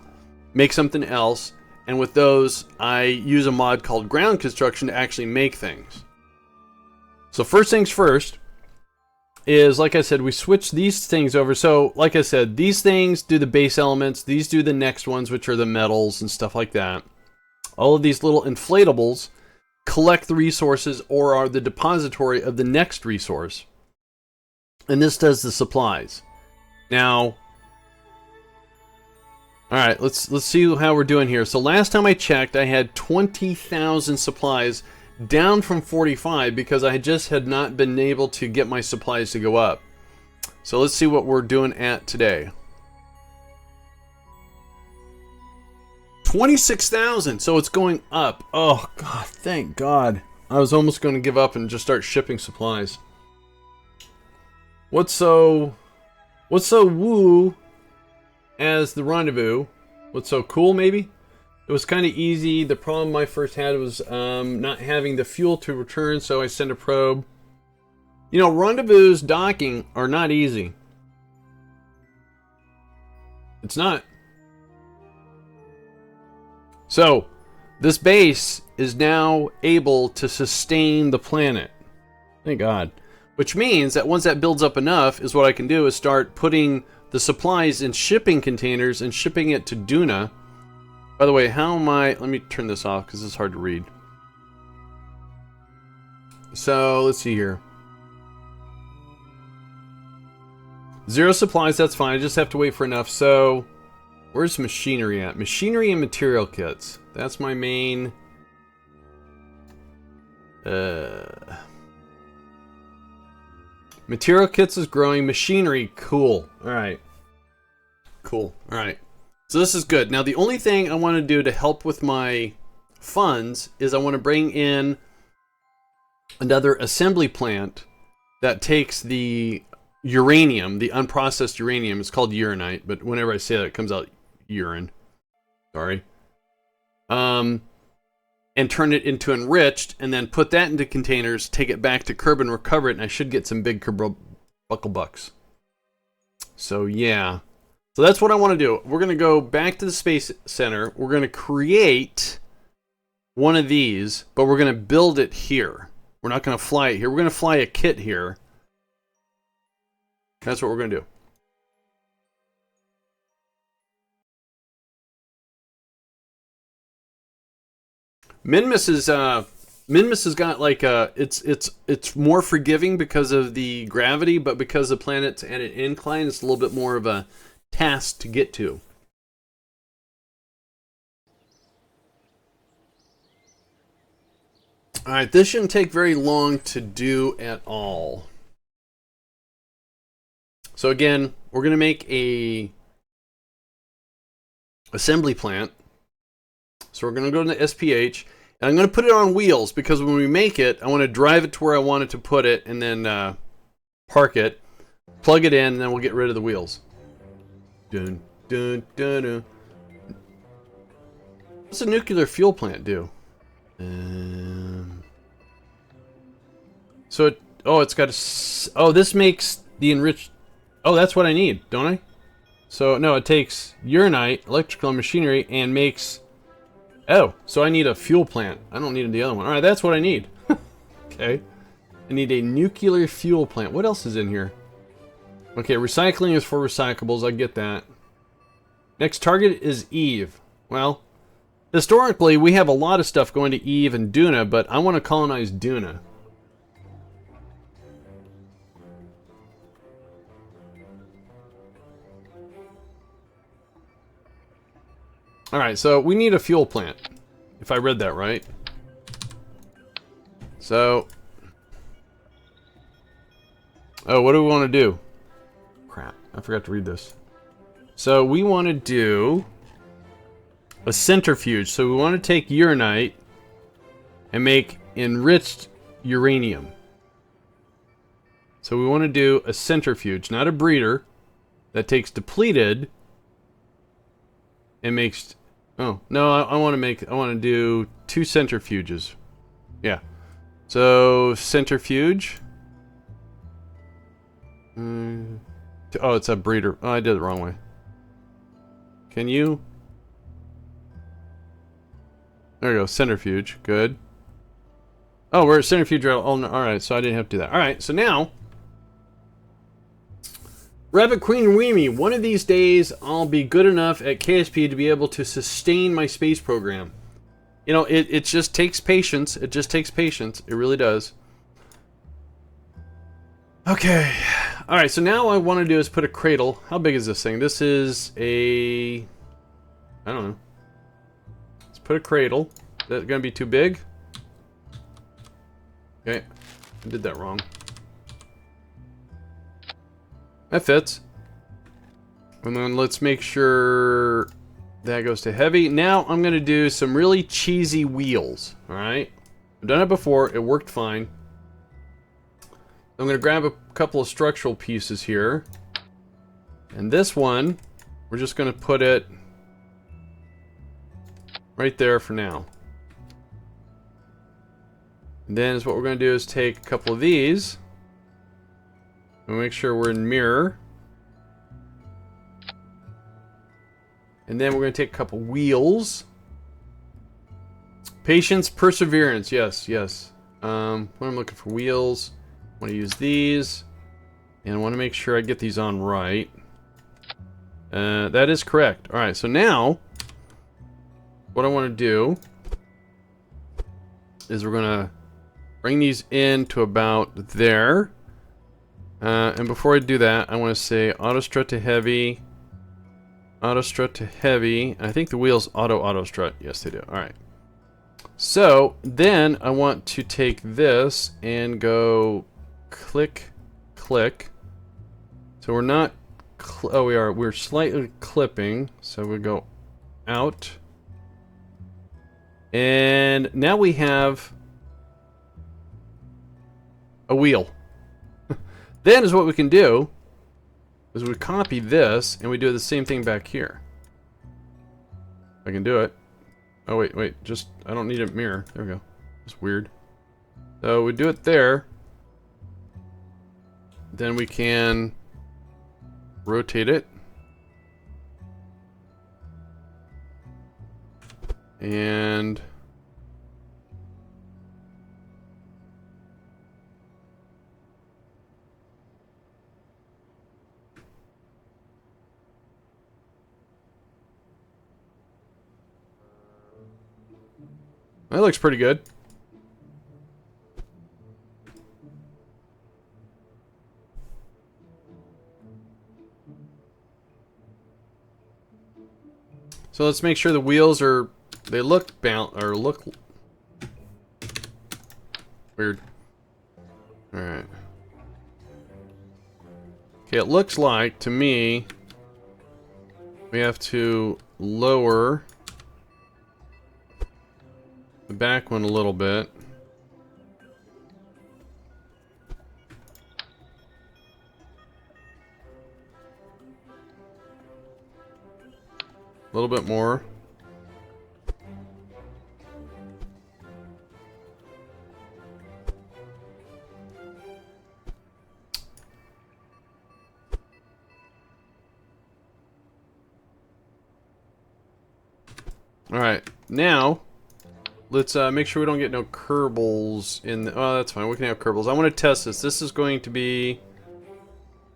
make something else, and with those I use a mod called ground construction to actually make things. So first things first is, like I said, we switch these things over. So like I said, these things do the base elements, these do the next ones, which are the metals and stuff like that. All of these little inflatables collect the resources or are the depository of the next resource. And this does the supplies. Now, alright, let's see how we're doing here. So last time I checked, I had 20,000 supplies, down from 45 because I just had not been able to get my supplies to go up. So let's see what we're doing at today. 26,000, so it's going up. Oh God, thank God. I was almost going to give up and just start shipping supplies. What's so woo as the rendezvous? What's so cool, maybe? It was kind of easy. The problem I first had was not having the fuel to return, so I sent a probe. You know, rendezvous docking are not easy. It's not. So, this base is now able to sustain the planet. Thank God. Which means that once that builds up enough, is what I can do is start putting the supplies in shipping containers and shipping it to Duna. By the way, how am I... Let me turn this off because it's hard to read. So, let's see here. 0 supplies, that's fine. I just have to wait for enough. So, where's machinery at? Machinery and material kits. That's my main... Material kits is growing. Machinery, cool. Alright. Cool. Alright. So this is good. Now the only thing I want to do to help with my funds is I want to bring in another assembly plant that takes the uranium, the unprocessed uranium. It's called uranite, but whenever I say that, it comes out urine. Sorry. And turn it into enriched, and then put that into containers, take it back to Kerbin, recover it, and I should get some big Kerbal bucks. So yeah. So that's what I want to do. We're going to go back to the Space Center. We're going to create one of these, but we're going to build it here. We're not going to fly it here. We're going to fly a kit here. That's what we're going to do. Minmus has got like it's more forgiving because of the gravity, but because the planet's at an incline, it's a little bit more of a task to get to. All right, this shouldn't take very long to do at all. So again, we're going to make a assembly plant. So we're going to go to the SPH, and I'm going to put it on wheels because when we make it, I want to drive it to where I want it to put it, and then park it, plug it in, and then we'll get rid of the wheels. Dun, dun, dun, dun. What's a nuclear fuel plant do? So it, oh, it's got a, oh, this makes the enriched, oh, that's what I need, don't I? So no, it takes uranite, electrical machinery, and makes, oh, so I need a fuel plant. I don't need the other one. All right, that's what I need. Okay. I need a nuclear fuel plant. What else is in here? Okay, recycling is for recyclables. I get that. Next target is Eve. Well, historically, we have a lot of stuff going to Eve and Duna, but I want to colonize Duna. Alright, so we need a fuel plant, if I read that right. So, oh, what do we want to do? Crap, I forgot to read this. So we want to do a centrifuge. So we want to take uranite and make enriched uranium. So we want to do a centrifuge, not a breeder, that takes depleted and makes, oh, no, I want to do 2 centrifuges. Yeah. So centrifuge. Oh, it's a breeder. Oh, I did it the wrong way. Can you? There we go, centrifuge. Good. Oh, we're at centrifuge. Oh, no. Alright, so I didn't have to do that. Alright, so now, Rabbit Queen Weemy, one of these days I'll be good enough at KSP to be able to sustain my space program. You know, it just takes patience. It just takes patience. It really does. Okay. Alright, so now what I want to do is put a cradle. How big is this thing? This is a, I don't know. Let's put a cradle. Is that going to be too big? Okay. I did that wrong. That fits. And then let's make sure that goes to heavy. Now I'm going to do some really cheesy wheels. Alright. I've done it before. It worked fine. I'm going to grab a couple of structural pieces here. And this one, we're just going to put it right there for now. And then what we're going to do is take a couple of these. And make sure we're in mirror. And then we're going to take a couple wheels. Patience, perseverance. Yes, yes. When I'm looking for wheels, I want to use these. And I want to make sure I get these on right. That is correct. Alright, so now, what I want to do is we're going to bring these in to about there. And before I do that, I want to say auto strut to heavy. Auto strut to heavy. I think the wheels auto strut. Yes, they do. Alright. So, then I want to take this and go click, click. So we're not... oh, we are. We're slightly clipping. So we go out. And now we have a wheel. Then is what we can do is we copy this and we do the same thing back here. I can do it. Oh wait, just I don't need a mirror. There we go. That's weird. So we do it there. Then we can rotate it. And that looks pretty good. So let's make sure the wheels are, they look look weird. Alright. Okay, it looks like, to me, we have to lower the back one a little bit. A little bit more. Alright, now let's make sure we don't get no Kerbals in the... oh, that's fine. We can have Kerbals. I want to test this. This is going to be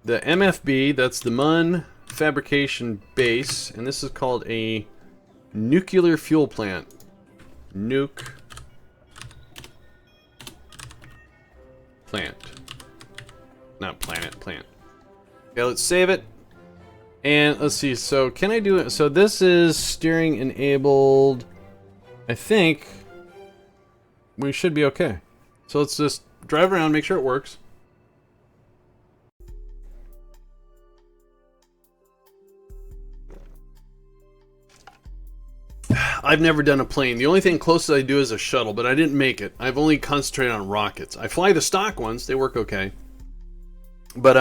the MFB. That's the Mun Fabrication Base. And this is called a nuclear fuel plant. Nuke plant. Not planet, plant. Okay, let's save it. And let's see. So can I do it? So this is steering enabled. I think we should be okay. So let's just drive around, make sure it works. I've never done a plane. The only thing closest I do is a shuttle, but I didn't make it. I've only concentrated on rockets. I fly the stock ones. They work okay. But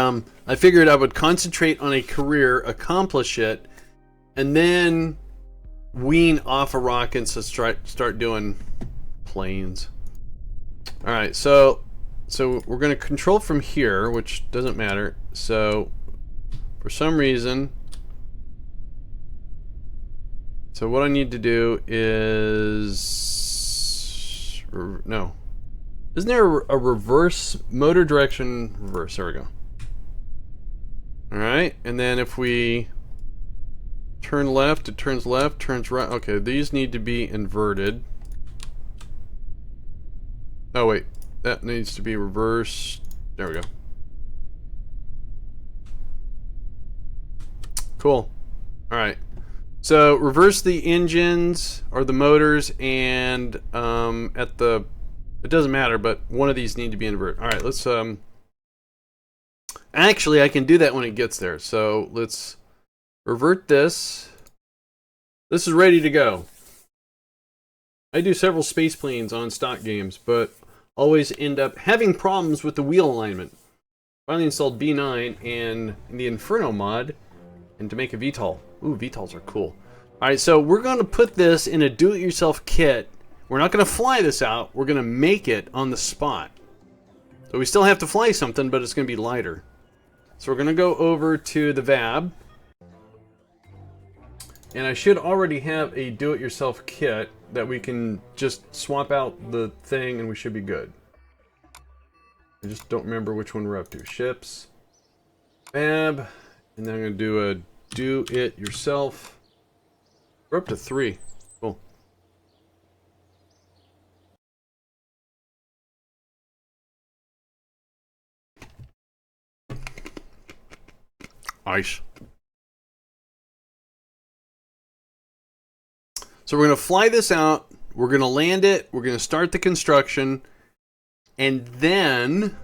I figured I would concentrate on a career, accomplish it, and then wean off of rockets to start doing planes. Alright, so we're going to control from here, which doesn't matter. So for some reason, so what I need to do is, no, isn't there a reverse motor direction reverse? There we go. Alright, and then if we turn left, it turns left, turns right. Okay, these need to be inverted. Oh wait, that needs to be reversed. There we go. Cool. Alright. So reverse the engines or the motors, and at the, it doesn't matter, but one of these need to be inverted. Alright, let's actually I can do that when it gets there. So let's revert this. This is ready to go. I do several space planes on stock games, but always end up having problems with the wheel alignment. Finally installed B9 and the Inferno mod, and to make a VTOL. Ooh, VTOLs are cool. Alright, so we're going to put this in a do-it-yourself kit. We're not going to fly this out. We're going to make it on the spot. So we still have to fly something, but it's going to be lighter. So we're going to go over to the VAB. And I should already have a do-it-yourself kit that we can just swap out the thing and we should be good. I just don't remember which one we're up to. Ships, VAB, and then I'm going to do a do-it-yourself. We're up to 3. Cool. Nice. So we're going to fly this out. We're going to land it. We're going to start the construction. And then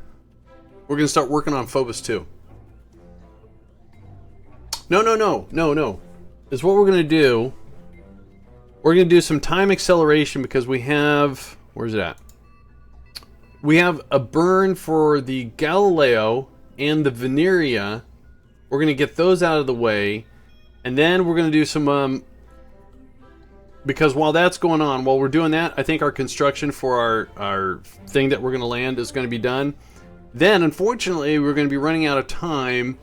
we're going to start working on Phobos 2. No. Is what we're going to do. We're going to do some time acceleration because we have... Where's it at? We have a burn for the Galileo and the Veneria. We're going to get those out of the way. And then we're going to do some... because while that's going on, while we're doing that, I think our construction for our thing that we're going to land is going to be done. Then, unfortunately, we're going to be running out of time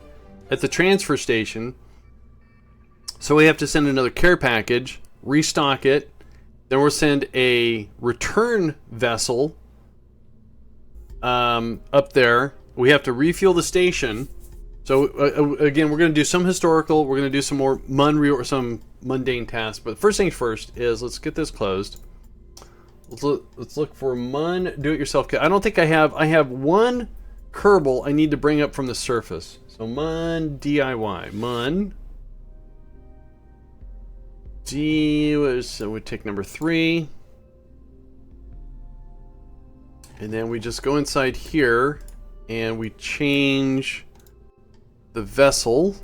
at the transfer station. So we have to send another care package, restock it. Then we'll send a return vessel up there. We have to refuel the station. So again, we're going to do some historical. We're going to do some more some mundane tasks. But first things first is let's get this closed. Let's look for Mun do-it-yourself kit. I don't think I have. I have one Kerbal I need to bring up from the surface. So Mun DIY. Mun so we take number 3. And then we just go inside here and we change the vessel.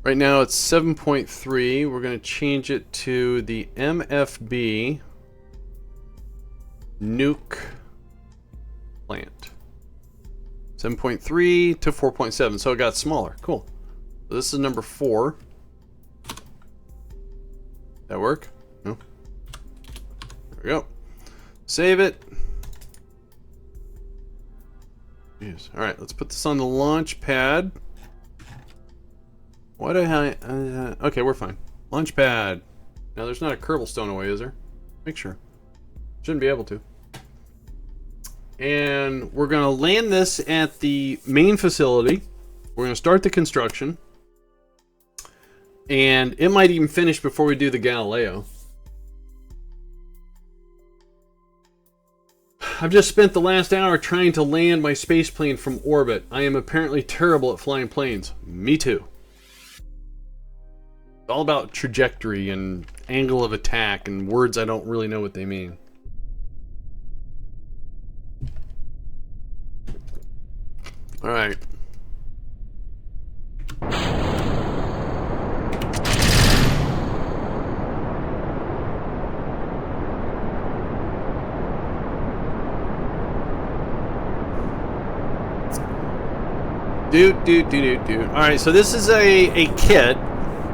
Right now it's 7.3. We're going to change it to the MFB nuke plant. 7.3 to 4.7. So it got smaller. Cool. So this is number 4. That work? No. There we go. Save it. Jeez. All right, let's put this on the launch pad. Why do I... okay, we're fine. Launch pad. Now, there's not a Kerbal stone away, is there? Make sure. Shouldn't be able to. And we're going to land this at the main facility. We're going to start the construction. And it might even finish before we do the Galileo. I've just spent the last hour trying to land my space plane from orbit. I am apparently terrible at flying planes. Me too. It's all about trajectory and angle of attack and words I don't really know what they mean. All right. Alright, so this is a kit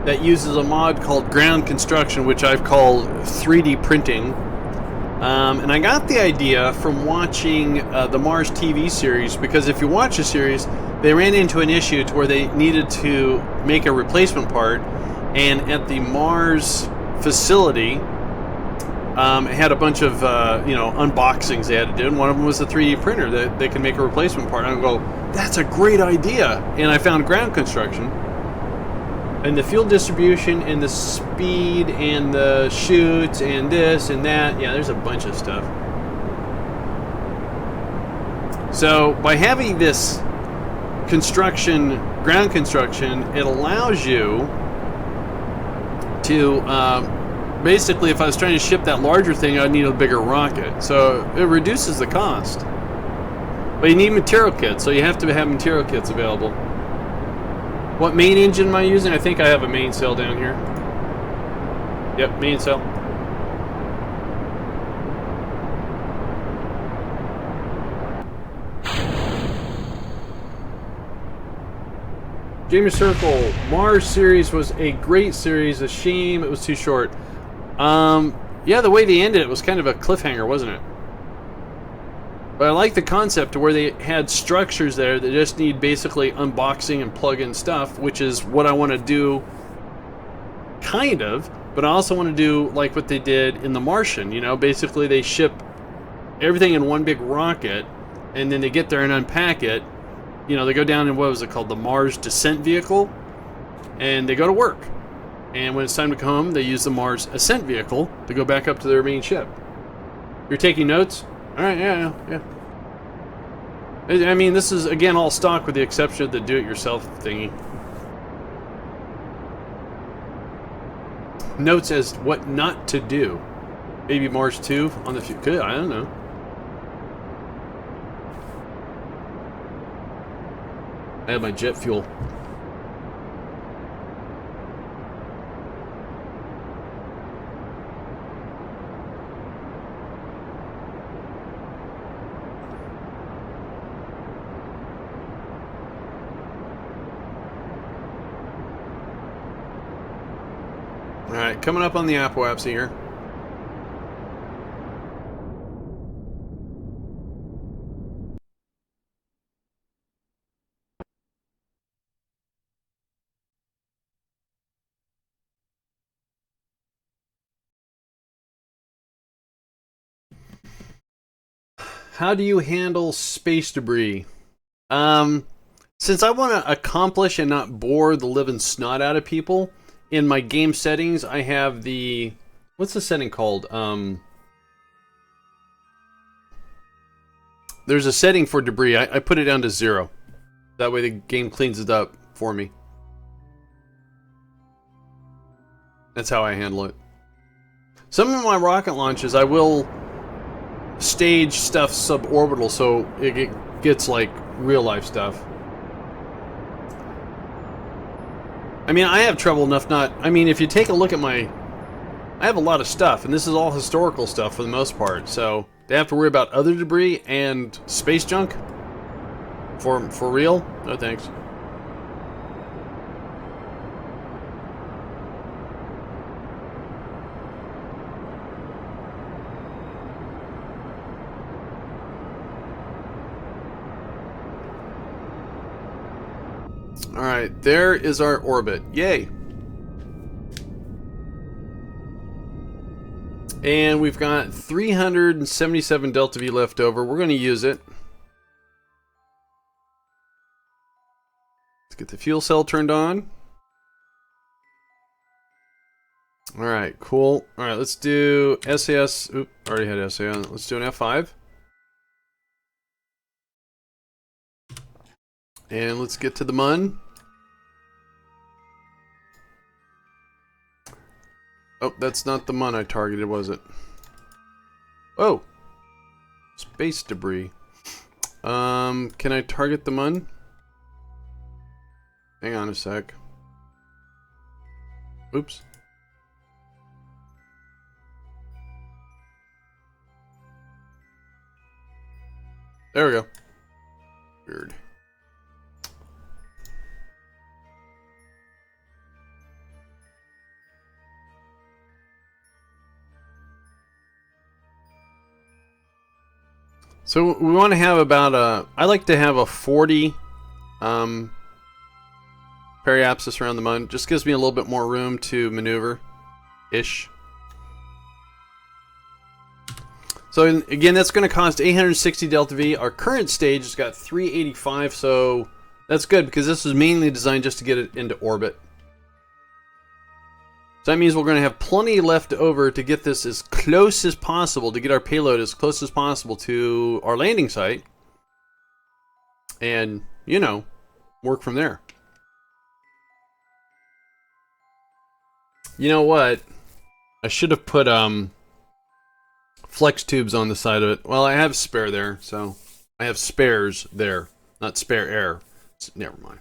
that uses a mod called ground construction, which I've called 3D printing. And I got the idea from watching the Mars TV series, because if you watch the series, they ran into an issue to where they needed to make a replacement part, and at the Mars facility, it had a bunch of unboxings they had to do, and one of them was a 3D printer that they can make a replacement part. And I go, that's a great idea. And I found ground construction, and the fuel distribution, and the speed, and the chutes, and this and that. Yeah, there's a bunch of stuff. So by having this construction, ground construction, it allows you to basically, if I was trying to ship that larger thing, I'd need a bigger rocket. So it reduces the cost. But you need material kits, so you have to have material kits available. What main engine am I using? I think I have a mainsail down here. Yep, mainsail. Jamie Circle, Mars series was a great series. A shame it was too short. Yeah, the way they ended it was kind of a cliffhanger, wasn't it? But I like the concept to where they had structures there that just need basically unboxing and plug-in stuff, which is what I want to do, kind of. But I also want to do like what they did in The Martian. You know, basically they ship everything in one big rocket, and then they get there and unpack it. You know, they go down in, what was it called, the Mars Descent Vehicle, and they go to work. And when it's time to come home, they use the Mars Ascent Vehicle to go back up to their main ship. You're taking notes? All right, yeah. I mean, this is, again, all stock with the exception of the do-it-yourself thingy. Notes as what not to do. Maybe Mars 2 on the future. I don't know. I have my jet fuel. Alright, coming up on the apoapsy here. How do you handle space debris? Since I want to accomplish and not bore the living snot out of people, in my game settings, I have the... What's the setting called? There's a setting for debris. I put it down to 0. That way the game cleans it up for me. That's how I handle it. Some of my rocket launches, I will stage stuff suborbital so it gets like real life stuff. I mean, I have trouble enough not... I mean, if you take a look at my... I have a lot of stuff, and this is all historical stuff for the most part, so they have to worry about other debris and space junk? For real? No thanks. Alright, there is our orbit. Yay! And we've got 377 Delta V left over. We're going to use it. Let's get the fuel cell turned on. Alright, cool. Alright, let's do SAS. Oop, already had SAS. Let's do an F5. And let's get to the Mun. Oh, that's not the Mun I targeted, was it? Oh! Space debris. Can I target the Mun? Hang on a sec. Oops. There we go. Weird. So we want to have about a... I like to have a 40 periapsis around the Mun. Just gives me a little bit more room to maneuver-ish. So again, that's going to cost 860 Delta V. Our current stage has got 385, so that's good because this is mainly designed just to get it into orbit. So that means we're going to have plenty left over to get this as close as possible, to get our payload as close as possible to our landing site. And, you know, work from there. You know what? I should have put flex tubes on the side of it. Well, I have spare there, so I have spares there, not spare air. Never mind.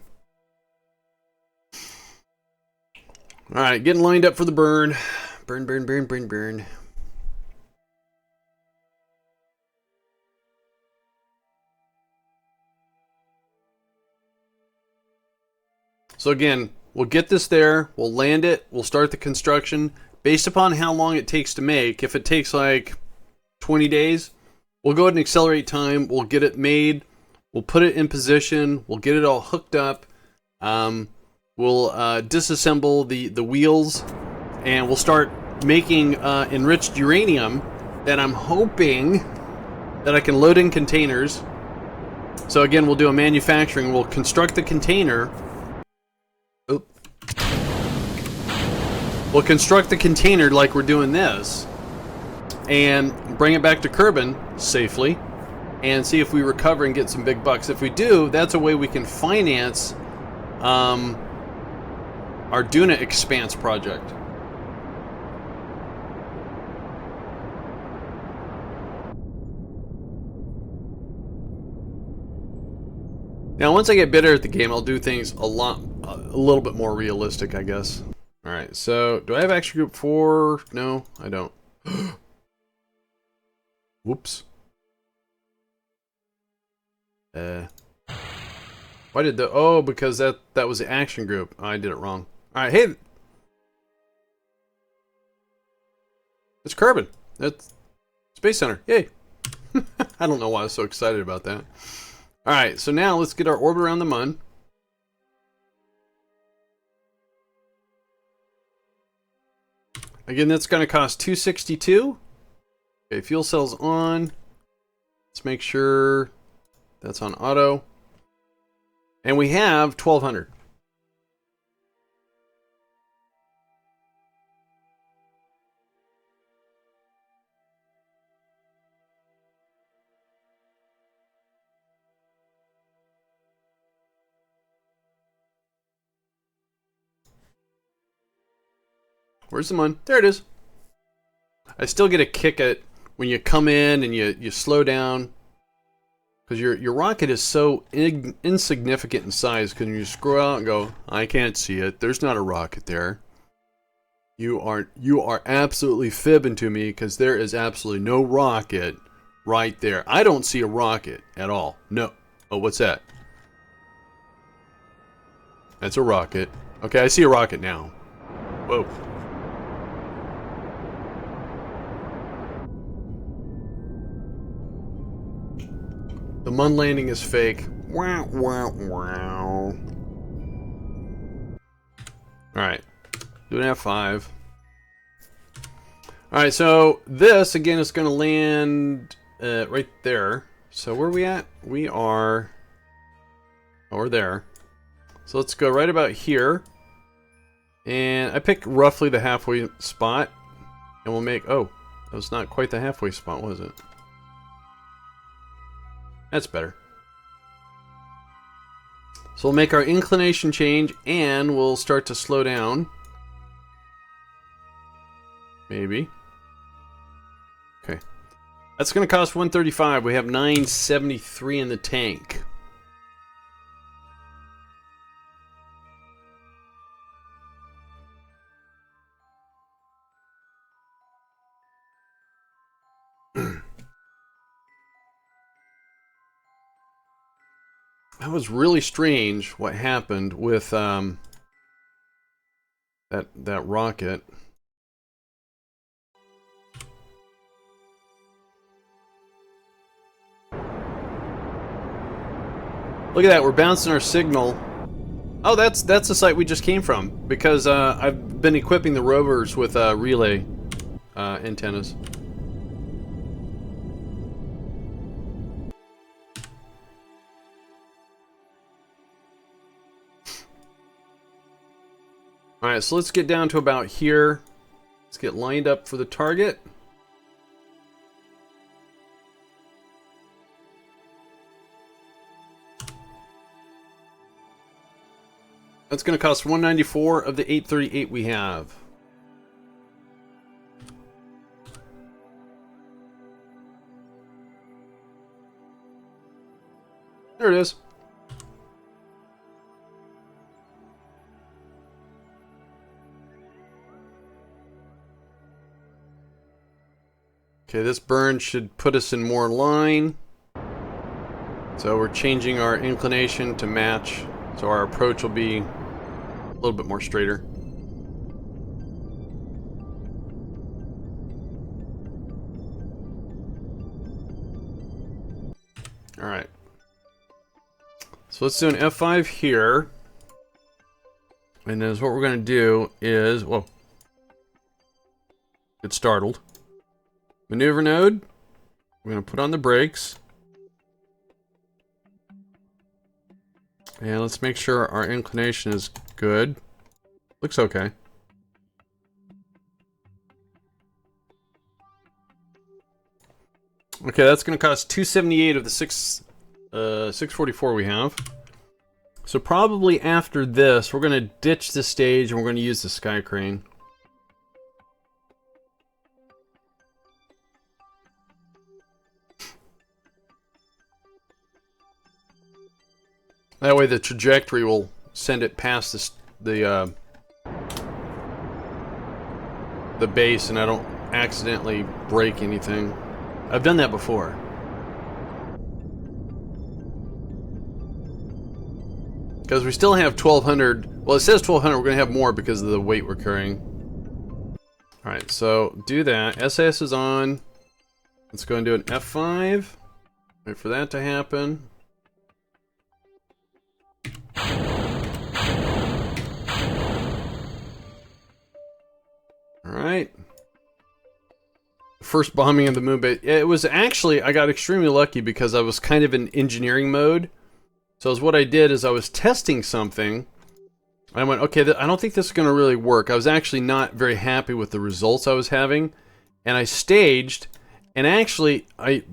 Alright, getting lined up for the burn. Burn, burn, burn, burn, burn. So again, we'll get this there, we'll land it, we'll start the construction. Based upon how long it takes to make, if it takes like 20 days, we'll go ahead and accelerate time, we'll get it made, we'll put it in position, we'll get it all hooked up. We'll disassemble the wheels, and we'll start making enriched uranium that I'm hoping that I can load in containers. So again, we'll do a manufacturing. We'll construct the container. Oop. We'll construct the container like we're doing this, and bring it back to Kerbin safely. and see if we recover and get some big bucks. If we do, that's a way we can finance our Duna Expanse project. Now, once I get better at the game, I'll do things a little bit more realistic, I guess. All right, so do I have Action Group 4? No, I don't. Whoops. Why did the... Oh, because that was the Action Group. I did it wrong. All right, hey. It's Kerbin. That's Space Center. Yay. I don't know why I was so excited about that. All right, so now let's get our orbit around the Mun. Again, that's going to cost 262. Okay, fuel cells on. Let's make sure that's on auto. And we have 1,200. Where's the Mun? There it is. I still get a kick at when you come in and you slow down, because your rocket is so insignificant in size. Because you scroll out and go, I can't see it. There's not a rocket there. You are absolutely fibbing to me, because there is absolutely no rocket right there. I don't see a rocket at all. No. Oh, what's that? That's a rocket. Okay, I see a rocket now. Whoa. The Mun landing is fake. Wow, wow, wow. Alright. Do an F5. Alright, so this, again, is going to land right there. So where are we at? We are... Oh, we're there. So let's go right about here. And I picked roughly the halfway spot. And we'll make... Oh, that was not quite the halfway spot, was it? That's better. So we'll make our inclination change, and we'll start to slow down. Maybe. Okay. That's going to cost 135. We have 973 in the tank. That was really strange what happened with that rocket. Look at that, we're bouncing our signal. Oh, that's the site we just came from, because I've been equipping the rovers with relay antennas. Alright, so let's get down to about here. Let's get lined up for the target. That's going to cost 194 of the 838 we have. There it is. Okay, this burn should put us in more line. So we're changing our inclination to match, so our approach will be a little bit more straighter. Alright. So let's do an F5 here. And then what we're going to do is, whoa, get startled. Maneuver node. We're going to put on the brakes. And let's make sure our inclination is good. Looks okay. Okay, that's going to cost 278 of the 644 we have. So probably after this, we're going to ditch this stage and we're going to use the sky crane. That way the trajectory will send it past the base and I don't accidentally break anything. I've done that before. Because we still have 1,200. Well, it says 1,200. We're going to have more because of the weight we're carrying. Alright, so do that. SAS is on. Let's go and do an F5. Wait for that to happen. Alright. First bombing of the moon base. It was actually, I got extremely lucky because I was kind of in engineering mode. So what I did is I was testing something. I went, okay, I don't think this is going to really work. I was actually not very happy with the results I was having. And I staged, and actually,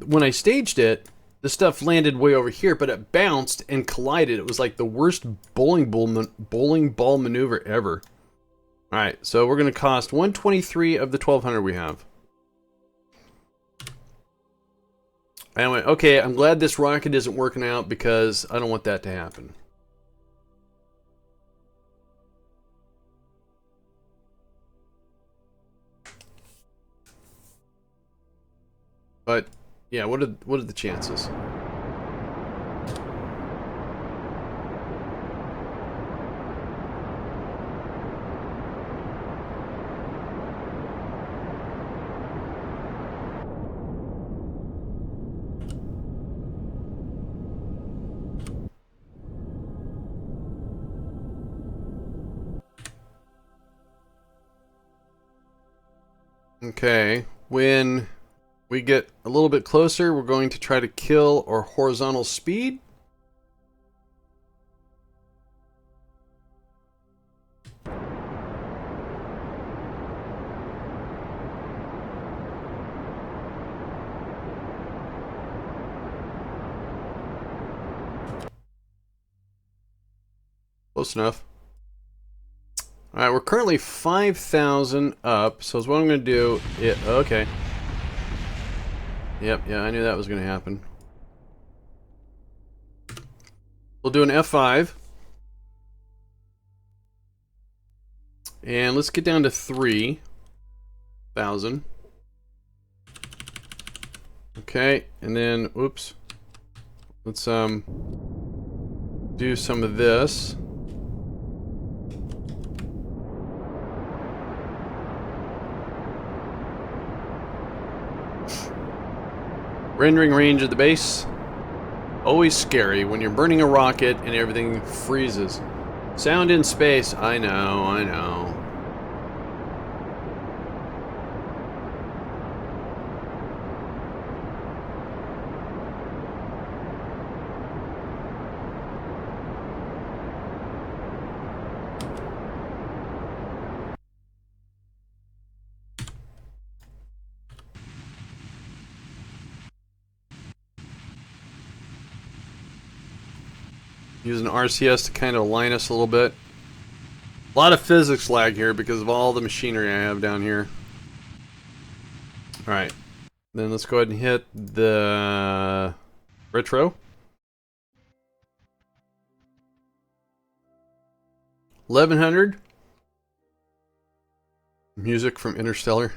when I staged it, the stuff landed way over here, but it bounced and collided. It was like the worst bowling ball maneuver ever. Alright, so we're going to cost 123 of the 1,200 we have. And I went, okay, I'm glad this rocket isn't working out because I don't want that to happen. But, yeah, what are the chances? Okay, when we get a little bit closer, we're going to try to kill our horizontal speed. Close enough. Alright, we're currently 5,000 up, so what I'm going to do... okay. Yep, yeah, I knew that was going to happen. We'll do an F5. And let's get down to 3,000. Okay, and then, oops. Let's do some of this. Rendering range of the base. Always scary when you're burning a rocket and everything freezes. Sound in space. I know, I know. Using RCS to kind of align us a little bit. A lot of physics lag here because of all the machinery I have down here. Alright. Then let's go ahead and hit the retro. 1100. Music from Interstellar.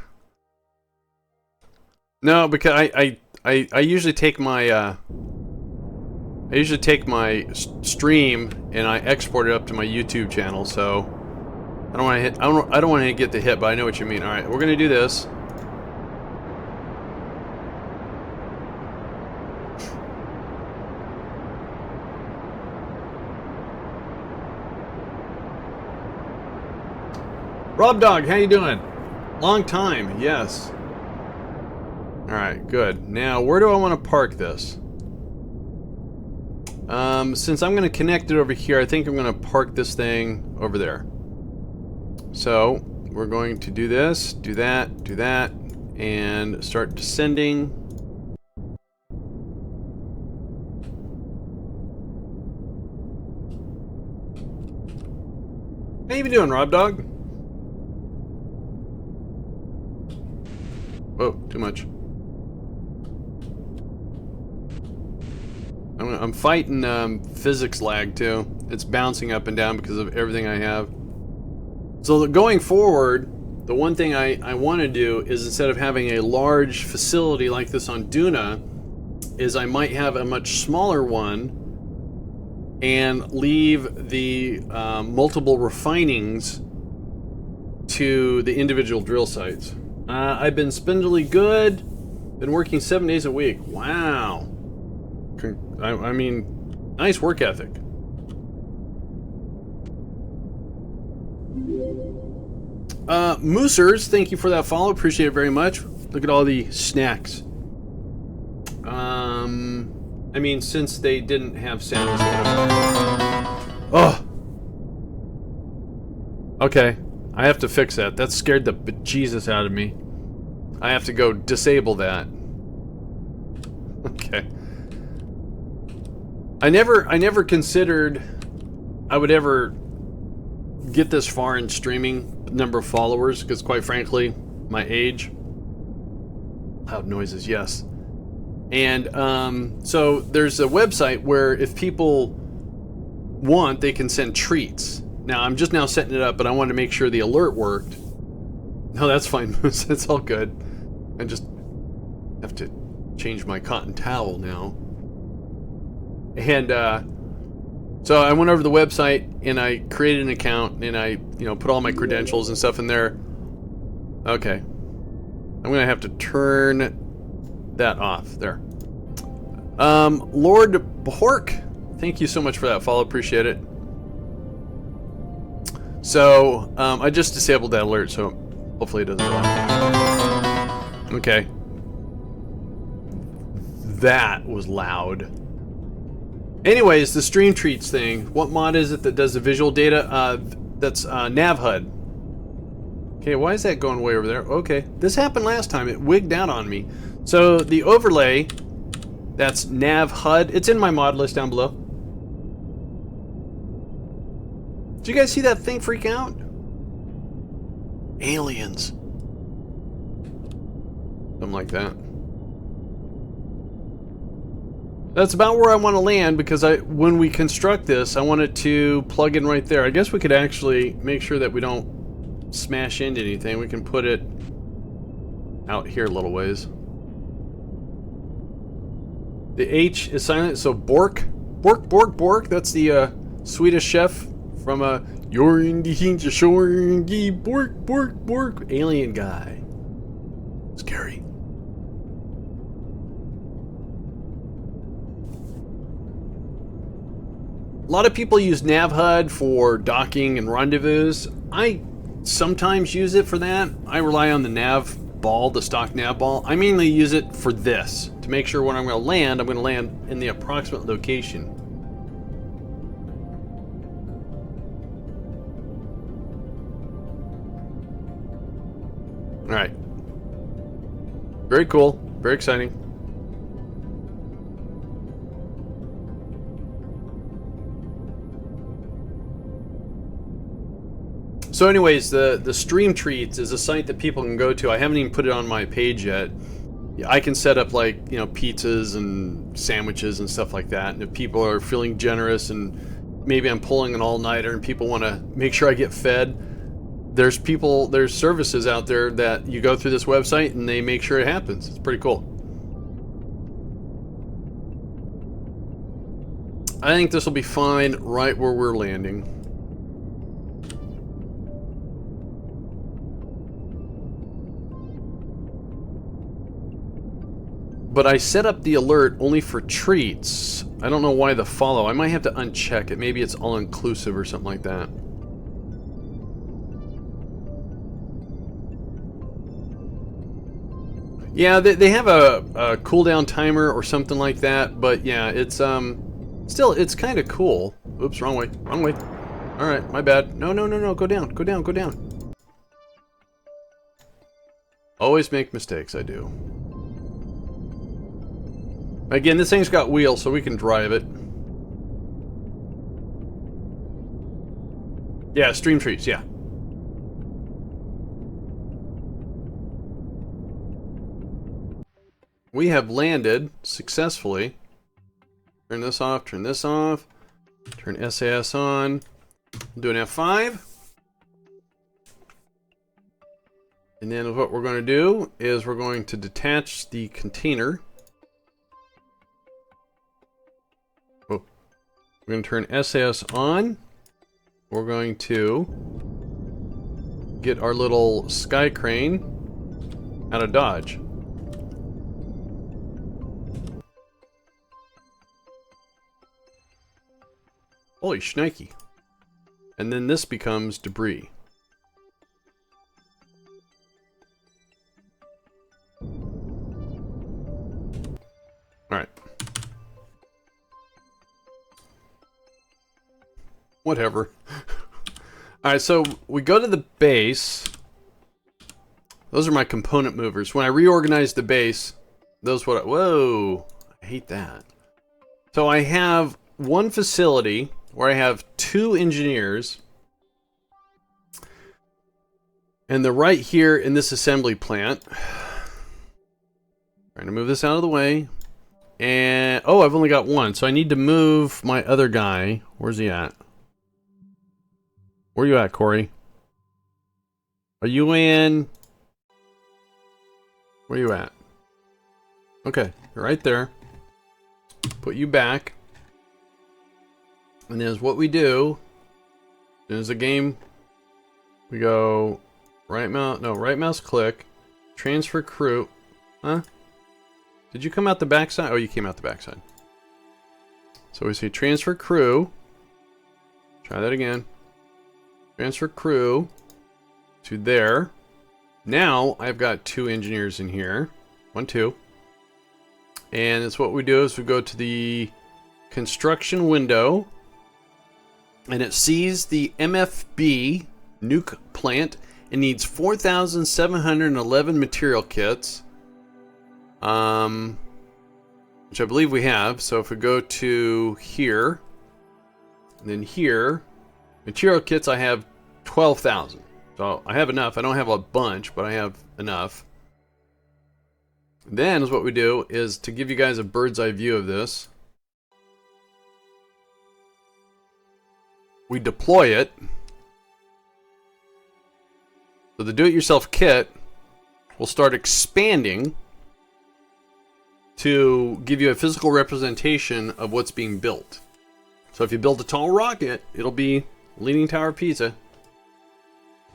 No, because I usually take my stream and I export it up to my YouTube channel, so I don't want to hit. I don't want to get the hit, but I know what you mean. All right, we're gonna do this. Rob Dog, how you doing? Long time, yes. All right, good. Now, where do I want to park this? Since I'm going to connect it over here, I think I'm going to park this thing over there. So, we're going to do this, do that, and start descending. How you been doing, Rob Dog? Whoa, too much. I'm fighting physics lag too. It's bouncing up and down because of everything I have. So going forward, the one thing I want to do is, instead of having a large facility like this on Duna, is I might have a much smaller one and leave the multiple refinings to the individual drill sites. I've been spindly good. Been working 7 days a week. Wow. I mean, nice work ethic. Moosers, thank you for that follow. Appreciate it very much. Look at all the snacks. I mean, since they didn't have sounds. Oh. Okay, I have to fix that. That scared the bejesus out of me. I have to go disable that. Okay. I never considered I would ever get this far in streaming number of followers, because quite frankly, my age. Loud noises, yes. And so there's a website where if people want, they can send treats. Now I'm just now setting it up, but I wanted to make sure the alert worked. No, that's fine, Moose. It's all good. I just have to change my cotton towel now. And so I went over to the website and I created an account and I, put all my credentials and stuff in there. Okay. I'm gonna have to turn that off there. Lord Bahork, thank you so much for that follow. Appreciate it. So I just disabled that alert, so hopefully it doesn't go off. Okay. That was loud. Anyways, the stream treats thing. What mod is it that does the visual data? That's NavHUD. Okay, why is that going way over there? Okay, this happened last time. It wigged out on me. So the overlay, that's NavHUD. It's in my mod list down below. Did you guys see that thing freak out? Aliens. Something like that. That's about where I want to land, because when we construct this, I want it to plug in right there. I guess we could actually make sure that we don't smash into anything. We can put it out here a little ways. The H is silent, so Bork. Bork. That's the Swedish chef from You're in the shore, Bork. Alien guy. Scary. A lot of people use NavHUD for docking and rendezvous. I sometimes use it for that. I rely on the nav ball, the stock nav ball. I mainly use it for this, to make sure when I'm going to land in the approximate location. Alright. Very cool. Very exciting. So anyways, the Stream Treats is a site that people can go to. I haven't even put it on my page yet. I can set up, like, pizzas and sandwiches and stuff like that. And if people are feeling generous and maybe I'm pulling an all-nighter and people want to make sure I get fed, there's services out there that you go through this website and they make sure it happens. It's pretty cool. I think this will be fine right where we're landing. But I set up the alert only for treats. I don't know why the follow. I might have to uncheck it. Maybe it's all-inclusive or something like that. Yeah, they have a cooldown timer or something like that. But yeah, it's still, it's kind of cool. Oops, wrong way. All right, my bad. No. Go down. Always make mistakes. I do. Again, this thing's got wheels, so we can drive it. Yeah, stream trees, yeah. We have landed successfully. Turn this off, turn this off. Turn SAS on. We'll do an F5. And then what we're going to do is we're going to detach the container. Oh. We're going to turn SAS on. We're going to get our little sky crane out of Dodge. Holy shnikey. And then this becomes debris. Alright. Whatever. Alright, so we go to the base. Those are my component movers. When I reorganize the base, those what I, whoa, I hate that. So I have one facility where I have 2 engineers. And they're right here in this assembly plant. Trying to move this out of the way. And, oh, I've only got 1. So I need to move my other guy. Where's he at? Where are you at, Corey? Are you in? Where are you at? Okay, you're right there. Put you back. And there's what we do. There's a game. We go right mouse click. Transfer crew. Huh? Did you come out the backside? Oh, you came out the backside. So we say transfer crew. Try that again. Transfer crew to there. Now I've got 2 engineers in here. 1, 2. And it's what we do is we go to the construction window. And it sees the MFB nuke plant. It needs 4,711 material kits. Which I believe we have. So if we go to here, and then here, material kits, I have 12,000. So I have enough. I don't have a bunch, but I have enough. Then is what we do is to give you guys a bird's eye view of this. We deploy it. So the do-it-yourself kit will start expanding to give you a physical representation of what's being built. So if you build a tall rocket, it'll be Leaning Tower of Pisa.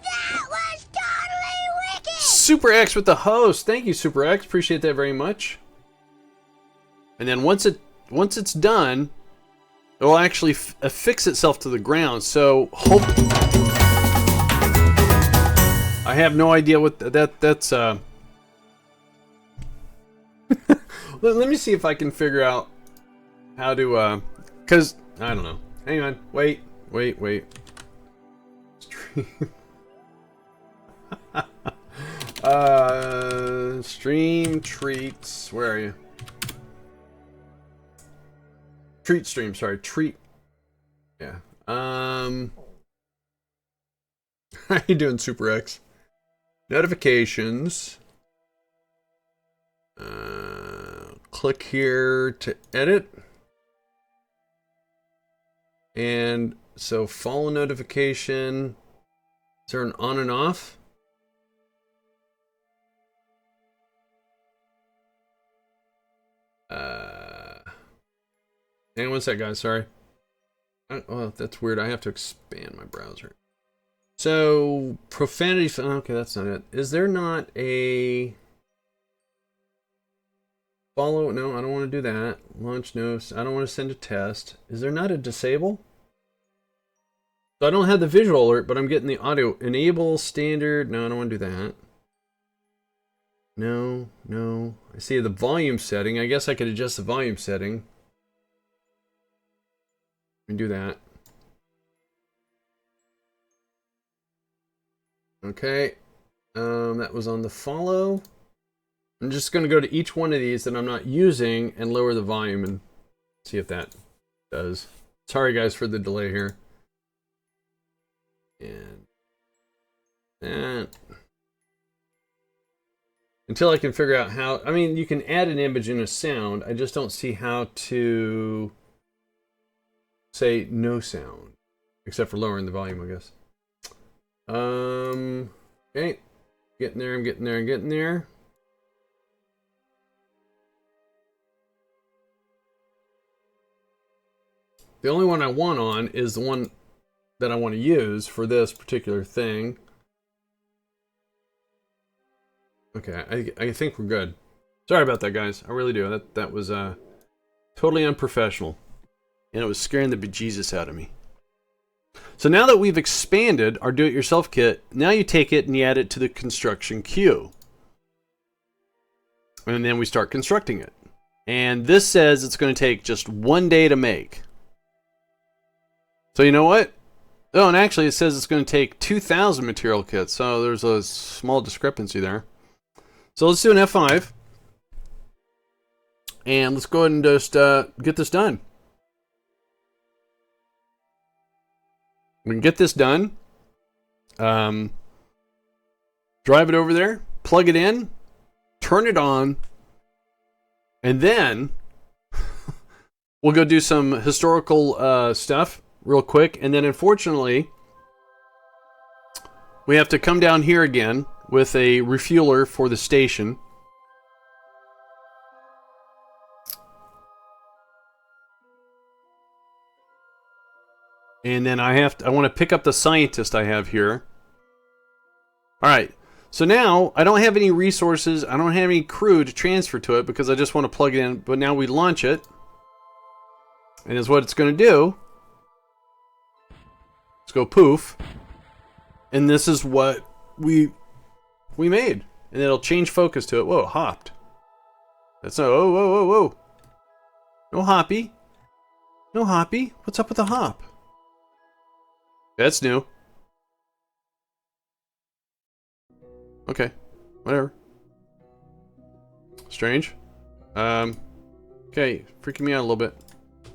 That was totally wicked! Super X with the host. Thank you, Super X. Appreciate that very much. And then once it's done, it will actually affix itself to the ground. So hope. I have no idea what that's. Let me see if I can figure out how to. Cause I don't know. Hang on. Wait. Stream treats. Where are you? Treat stream, sorry, treat. Yeah. How you doing, Super X? Notifications. Click here to edit. And so follow notification. Is there an on and off? Hang on one sec, guys. Sorry. Oh, that's weird. I have to expand my browser. So, profanity. Okay, that's not it. Is there not a follow? No, I don't want to do that. Launch notes. I don't want to send a test. Is there not a disable? So I don't have the visual alert, but I'm getting the audio. Enable standard. No, I don't want to do that. No. I see the volume setting. I guess I could adjust the volume setting. We can do that. Okay. That was on the follow. I'm just going to go to each one of these that I'm not using and lower the volume and see if that does. Sorry guys for the delay here. And that. Until I can figure out how, I mean, you can add an image and a sound. I just don't see how to say no sound. Except for lowering the volume, I guess. Okay. Getting there, I'm getting there, I'm getting there. The only one I want on is the one that I want to use for this particular thing. Okay, I think we're good. Sorry about that, guys. I really do. That was totally unprofessional. And it was scaring the bejesus out of me. So now that we've expanded our do-it-yourself kit, now you take it and you add it to the construction queue. And then we start constructing it. And this says it's going to take just 1 day to make. So you know what? Oh, and actually it says it's going to take 2,000 material kits. So there's a small discrepancy there. So let's do an F5. And let's go ahead and just get this done. We can get this done. Drive it over there. Plug it in. Turn it on. And then we'll go do some historical stuff real quick. And then unfortunately, we have to come down here again with a refueler for the station. And then I want to pick up the scientist I have here. All right. So now I don't have any resources. I don't have any crew to transfer to it because I just want to plug it in. But now we launch it. And is what it's going to do. Let's go poof. And this is what we made. And it'll change focus to it. Whoa, it hopped. That's no, whoa, whoa, whoa, whoa. No hoppy. No hoppy. What's up with the hop? That's new. Okay. Whatever. Strange. Okay. Freaking me out a little bit.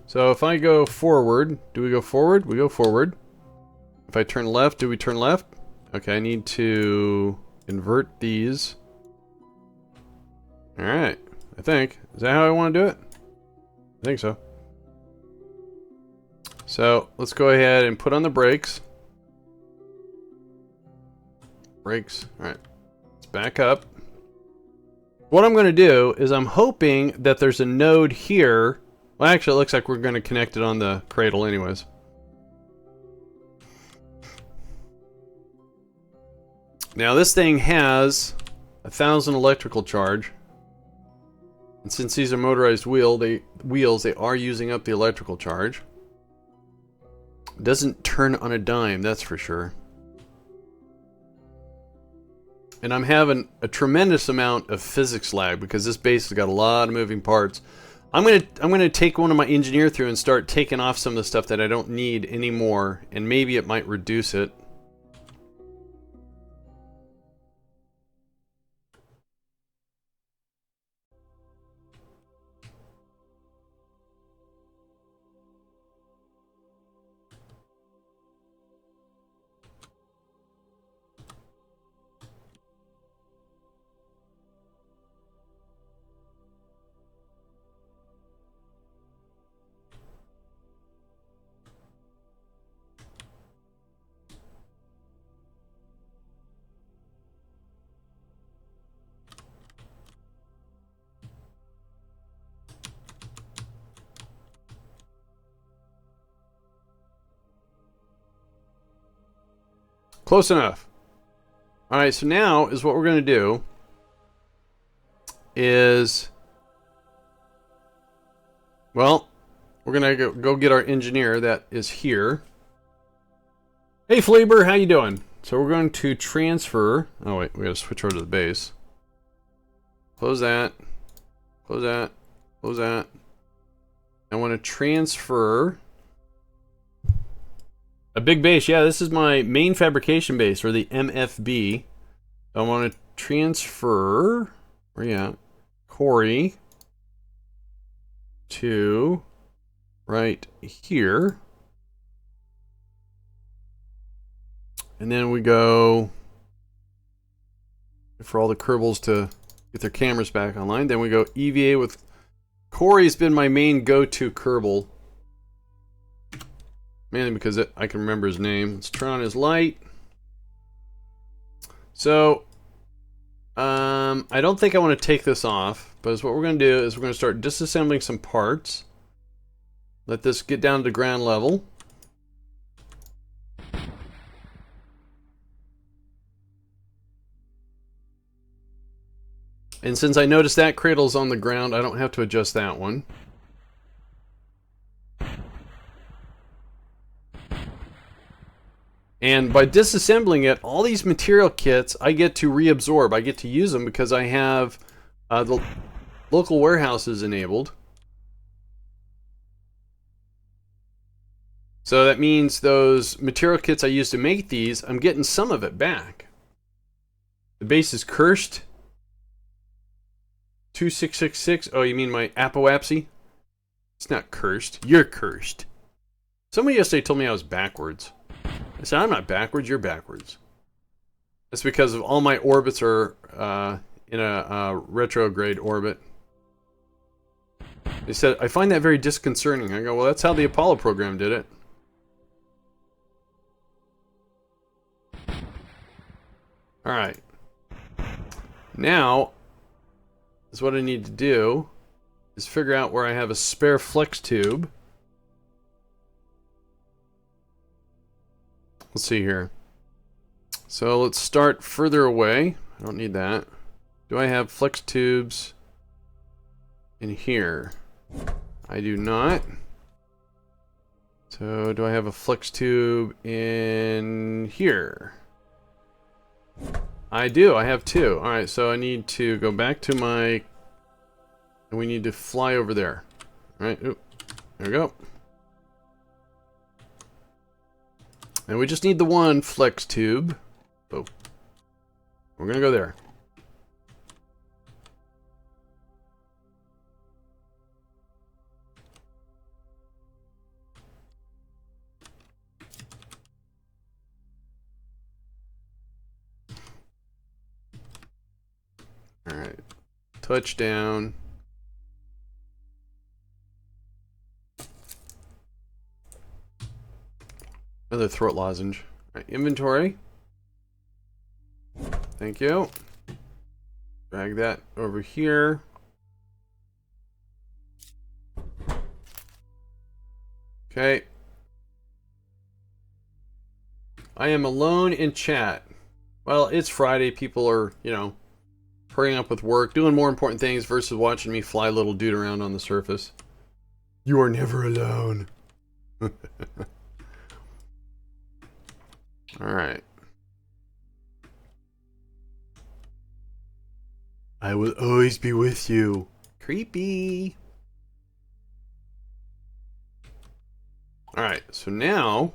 So if I go forward, do we go forward? We go forward. If I turn left, do we turn left? Okay, I need to invert these. Alright. I think. Is that how I want to do it? I think so. So let's go ahead and put on the brakes. Brakes. Alright. Let's back up. What I'm going to do is I'm hoping that there's a node here. Well, actually, it looks like we're going to connect it on the cradle anyways. Now this thing has 1,000 electrical charge. And since these are motorized wheels, they are using up the electrical charge. It doesn't turn on a dime, that's for sure. And I'm having a tremendous amount of physics lag because this base has got a lot of moving parts. I'm gonna take one of my engineer through and start taking off some of the stuff that I don't need anymore, and maybe it might reduce it. Close enough. Alright, so now is what we're going to do is, well, we're going to go get our engineer that is here. Hey Fleeber, how you doing? So we're going to transfer, oh wait, we got to switch over to the base. Close that. Close that. Close that. I want to transfer a big base. Yeah, this is my main fabrication base, or the MFB. I want to transfer, where you at? Corey to right here. And then we go for all the Kerbals to get their cameras back online. Then we go EVA with Corey's been my main go-to Kerbal. Mainly because I can remember his name. Let's turn on his light. So, I don't think I want to take this off, but what we're going to do is we're going to start disassembling some parts. Let this get down to ground level. And since I noticed that cradle's on the ground, I don't have to adjust that one. And by disassembling it, all these material kits I get to reabsorb. I get to use them because I have the local warehouses enabled. So that means those material kits I used to make these, I'm getting some of it back. The base is cursed. 2666. Oh, you mean my apoapsy? It's not cursed. You're cursed. Somebody yesterday told me I was backwards. I said, I'm not backwards, you're backwards. That's because of all my orbits are in a retrograde orbit. They said, I find that very disconcerting. I go, well, that's how the Apollo program did it. Alright. Now, is what I need to do is figure out where I have a spare flex tube. Let's see here. So let's start further away. I don't need that. Do I have flex tubes in here? I do not. So do I have a flex tube in here? I do. I have two. Alright, so I need to go back to my... And we need to fly over there. Alright, there we go. And we just need the one flex tube. Oh. We're gonna go there. Alright. Touchdown. Another throat lozenge. Alright, inventory. Thank you. Drag that over here. Okay. I am alone in chat. Well, it's Friday. People are, you know, hurrying up with work, doing more important things versus watching me fly a little dude around on the surface. You are never alone. Alright. I will always be with you. Creepy. Alright, so now...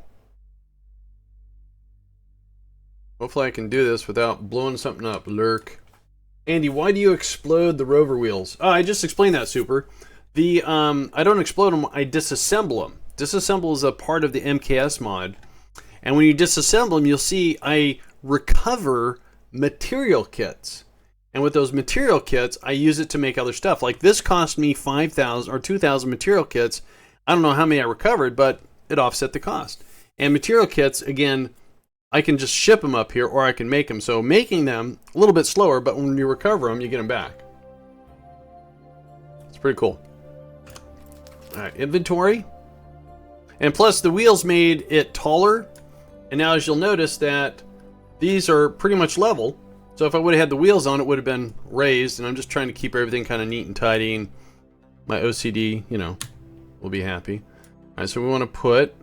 Hopefully I can do this without blowing something up. Lurk. Andy, why do you explode the rover wheels? Oh, I just explained that, Super. The, I don't explode them, I disassemble them. Disassemble is a part of the MKS mod. And when you disassemble them, you'll see I recover material kits. And with those material kits, I use it to make other stuff. Like this cost me 5,000 or 2,000 material kits. I don't know how many I recovered, but it offset the cost. And material kits, again, I can just ship them up here or I can make them. So making them a little bit slower, but when you recover them, you get them back. It's pretty cool. All right, inventory. And plus the wheels made it taller. And now as you'll notice that these are pretty much level. So if I would have had the wheels on, it would have been raised. And I'm just trying to keep everything kind of neat and tidy. And my OCD, you know, will be happy. All right, so we want to put,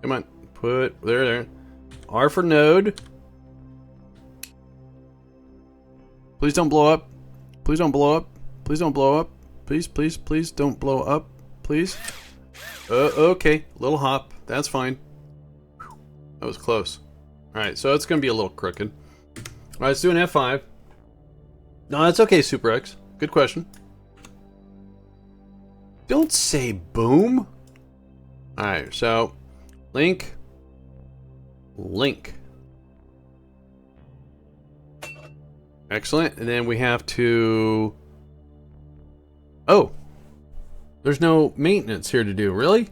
come on, put, there. R for node. Please don't blow up. Please don't blow up. Please don't blow up. Please don't blow up. Please. Okay, little hop. That's fine. That was close. Alright, so it's going to be a little crooked. Alright, let's do an F5. No, that's okay, Super X. Good question. Don't say boom. Alright, so link. Excellent. And then we have to... Oh! There's no maintenance here to do. Really?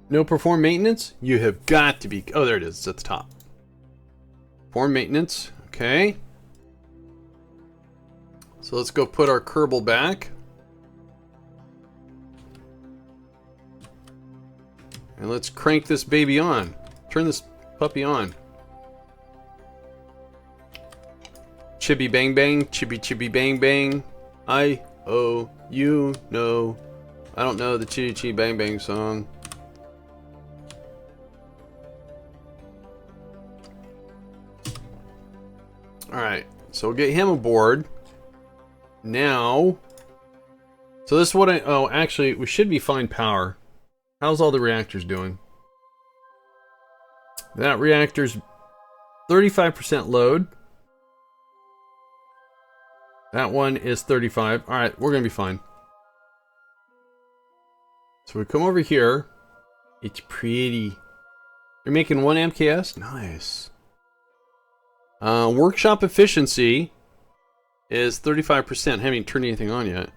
No perform maintenance? You have got to be... Oh, there it is. It's at the top. Perform maintenance. Okay. So let's go put our Kerbal back. And let's crank this baby on. Turn this puppy on. Chibi bang bang, chibi chibi bang bang. I-O-U, no. I don't know the Chitty Chitty Bang Bang song. Alright, so we'll get him aboard. Now... So this is what I... Oh, actually, we should be fine power. How's all the reactors doing? That reactor's 35% load. That one is 35. Alright, we're going to be fine. So we come over here. It's pretty. You're making 1 MKS? Nice. Workshop efficiency is 35%. Haven't turned anything on yet.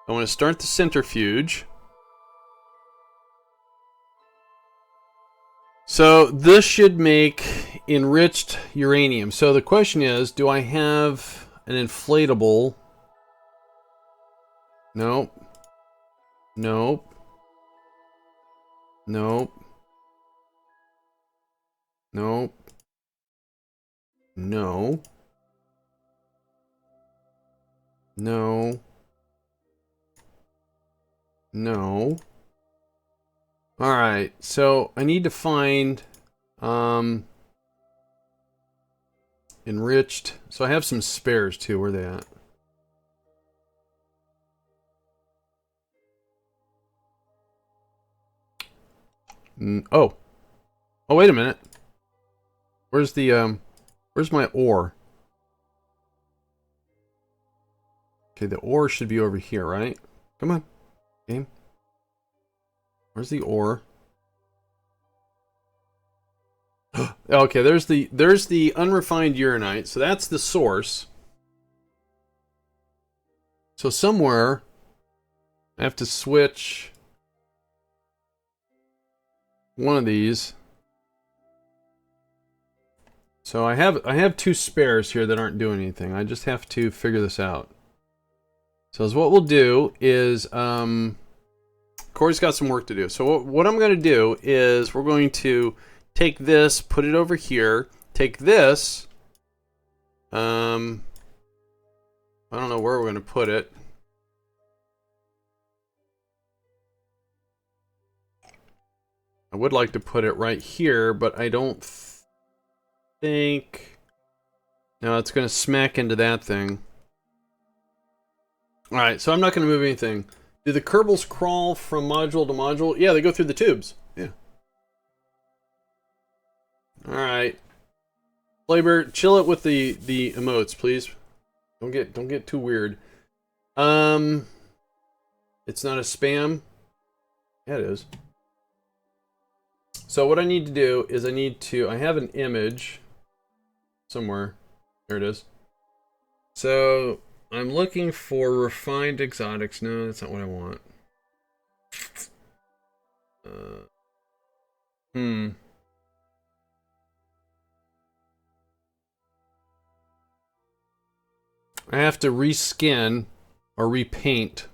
I want to start the centrifuge. So this should make enriched uranium. So the question is, do I have an inflatable? Nope. Nope. Nope. Nope. No. No. No. Alright, so I need to find enriched. So I have some spares too. Where are they at? Oh. Oh, wait a minute. Where's the where's my ore? Okay, the ore should be over here, right? Come on, game. Where's the ore? Okay, there's the unrefined uranite. So that's the source. So somewhere I have to switch one of these. So I have 2 spares here that aren't doing anything. I just have to figure this out. So what we'll do is Corey's got some work to do. So what I'm going to do is we're going to take this, put it over here, take this. I don't know where we're going to put it. I would like to put it right here, but I don't think... No, it's going to smack into that thing. Alright, so I'm not going to move anything. Do the Kerbals crawl from module to module? Yeah, they go through the tubes. Yeah. Alright. Flavor, chill it with the emotes, please. Don't get too weird. It's not a spam. Yeah, it is. So what I need to do is I have an image somewhere. There it is. So I'm looking for refined exotics. No, that's not what I want. I have to reskin or repaint.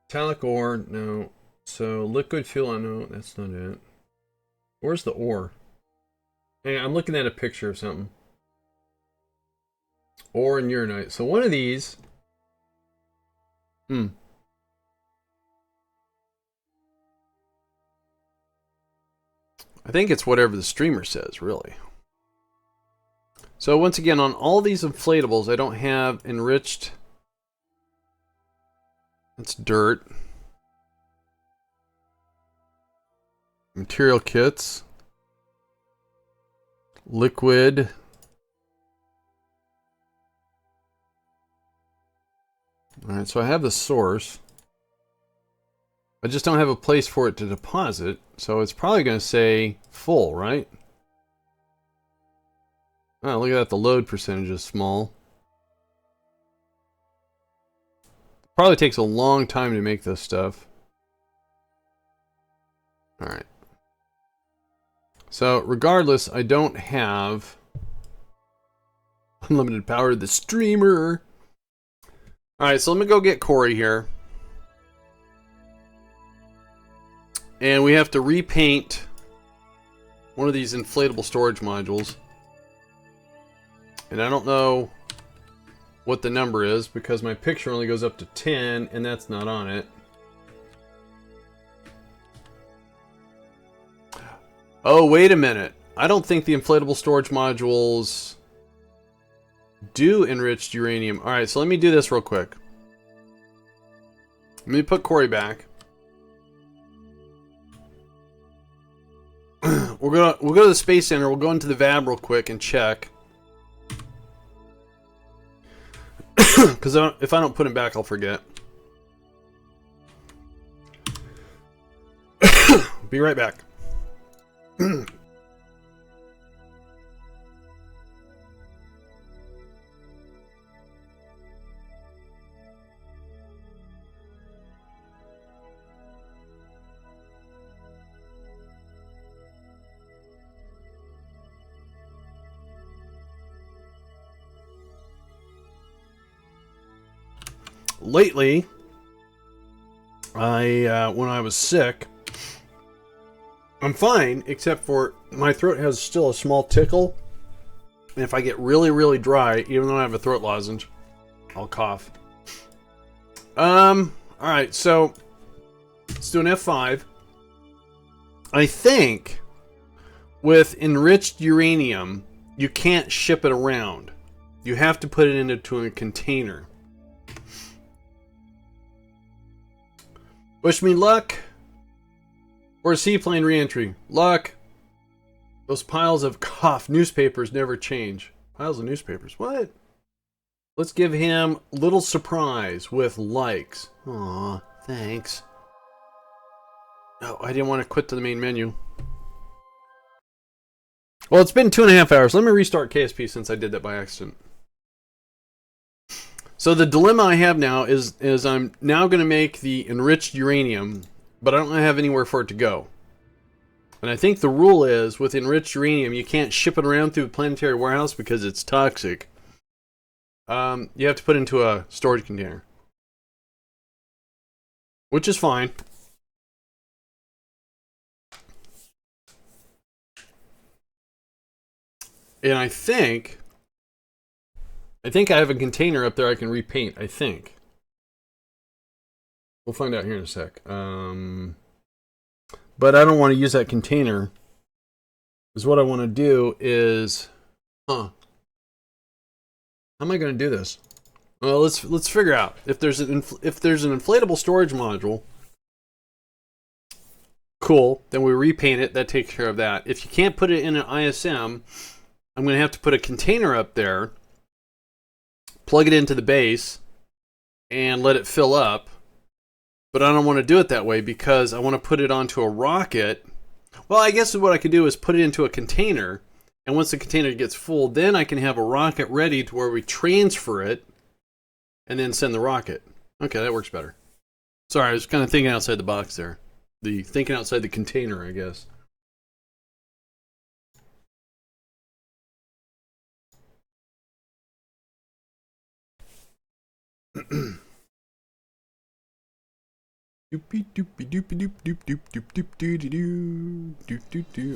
Metallic ore, no. So liquid fuel, no, that's not it. Where's the ore? Hey, I'm looking at a picture of something. Ore and uranite. So one of these. I think it's whatever the streamer says, really. So once again, on all these inflatables, I don't have enriched. That's dirt. Material kits. Liquid. Alright, so I have the source. I just don't have a place for it to deposit, so it's probably going to say full, right? Oh, look at that, the load percentage is small. Probably takes a long time to make this stuff. Alright. So, regardless, I don't have unlimited power to the streamer. Alright, so let me go get Corey here. And we have to repaint one of these inflatable storage modules. And I don't know what the number is because my picture only goes up to 10 and that's not on it. Oh, wait a minute. I don't think the inflatable storage modules do enriched uranium. Alright, so let me do this real quick. Let me put Corey back. We'll go to the Space Center, we'll go into the VAB real quick and check. Because if I don't put him back, I'll forget. Be right back. Lately, when I was sick, I'm fine, except for my throat has still a small tickle. And if I get really, really dry, even though I have a throat lozenge, I'll cough. Alright, so let's do an F5. I think with enriched uranium, you can't ship it around. You have to put it into a container. Wish me luck. Or seaplane reentry. Luck. Those piles of newspapers never change. Piles of newspapers. What? Let's give him little surprise with likes. Aw, thanks. Oh, I didn't want to quit to the main menu. Well, it's been 2.5 hours. Let me restart KSP since I did that by accident. So the dilemma I have now is I'm now going to make the enriched uranium, but I don't have anywhere for it to go. And I think the rule is, with enriched uranium, you can't ship it around through the planetary warehouse because it's toxic. You have to put it into a storage container. Which is fine. And I think I have a container up there I can repaint, I think. We'll find out here in a sec. But I don't want to use that container. Because what I want to do is... How am I going to do this? Well, let's figure out. If there's an inflatable storage module, cool, then we repaint it. That takes care of that. If you can't put it in an ISM, I'm going to have to put a container up there, plug it into the base, and let it fill up. But I don't want to do it that way because I want to put it onto a rocket. Well, I guess what I could do is put it into a container, and once the container gets full, then I can have a rocket ready to where we transfer it and then send the rocket. Okay, that works better. Sorry, I was kind of thinking outside the box there. Thinking outside the container, I guess.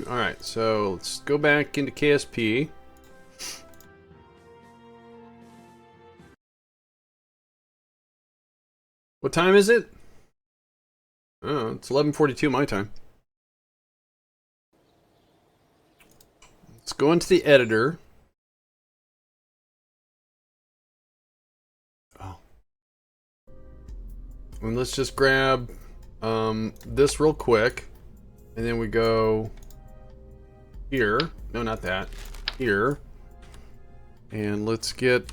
Alright, so let's go back into KSP. What time is it? Oh, it's 11:42 my time. Let's go into the editor. And let's just grab this real quick, and then we go here. No, not that. Here. And let's get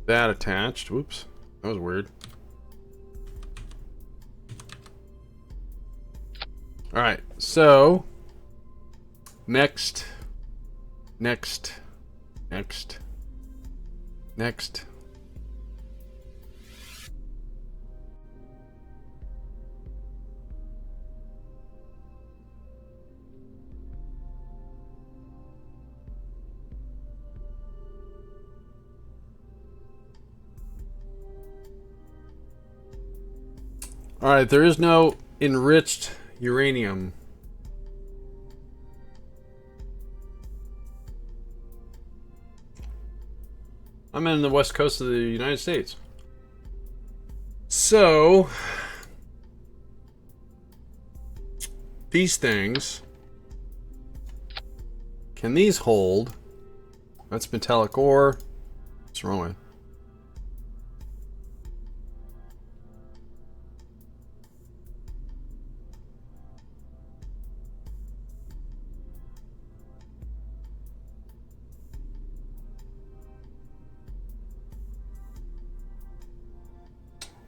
that attached. Whoops. That was weird. Alright, so next. Alright, there is no enriched uranium. I'm in the west coast of the United States. So, these things, can these hold? That's metallic ore. What's wrong with it?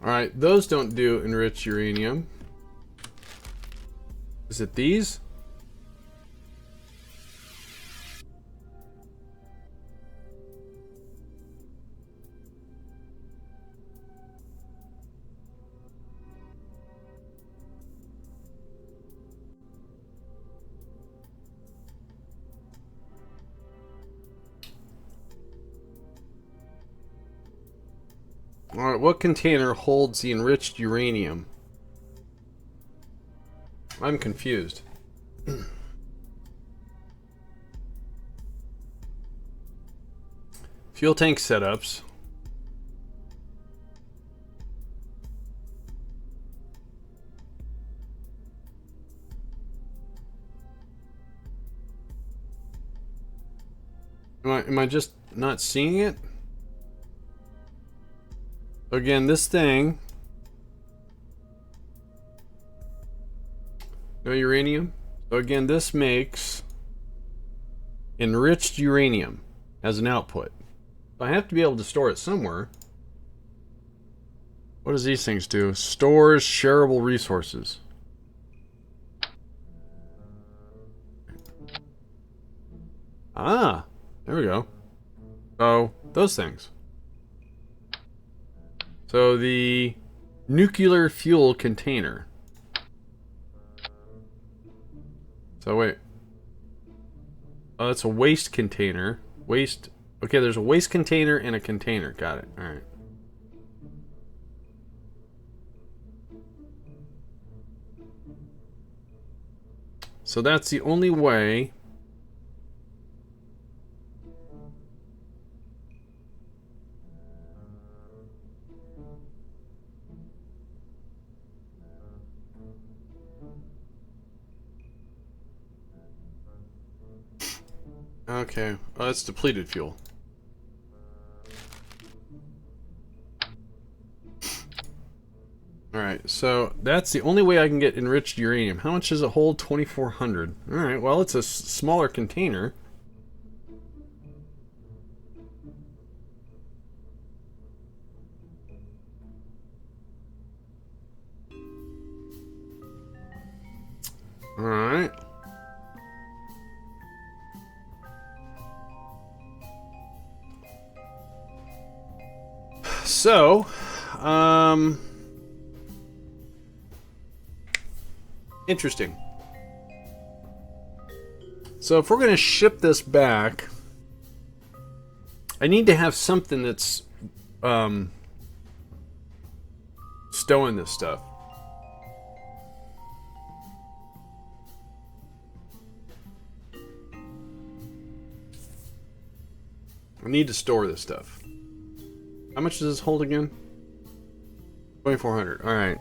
Alright, those don't do enriched uranium. Is it these? Alright, what container holds the enriched uranium? I'm confused. Fuel tank setups. Am I just not seeing it? Again, this thing. No uranium. So again, this makes enriched uranium as an output. I have to be able to store it somewhere. What does these things do? Stores shareable resources. Ah, there we go. So, those things. So the nuclear fuel container. So wait. Oh, that's a waste container. Waste. Okay, there's a waste container and a container. Got it. All right. So that's the only way. Okay, oh, that's depleted fuel. Alright, so that's the only way I can get enriched uranium. How much does it hold? 2,400. Alright, well, it's a smaller container. Alright. So, interesting. So if we're going to ship this back, I need to have something that's stowing this stuff. I need to store this stuff. How much does this hold again? 2,400. All right.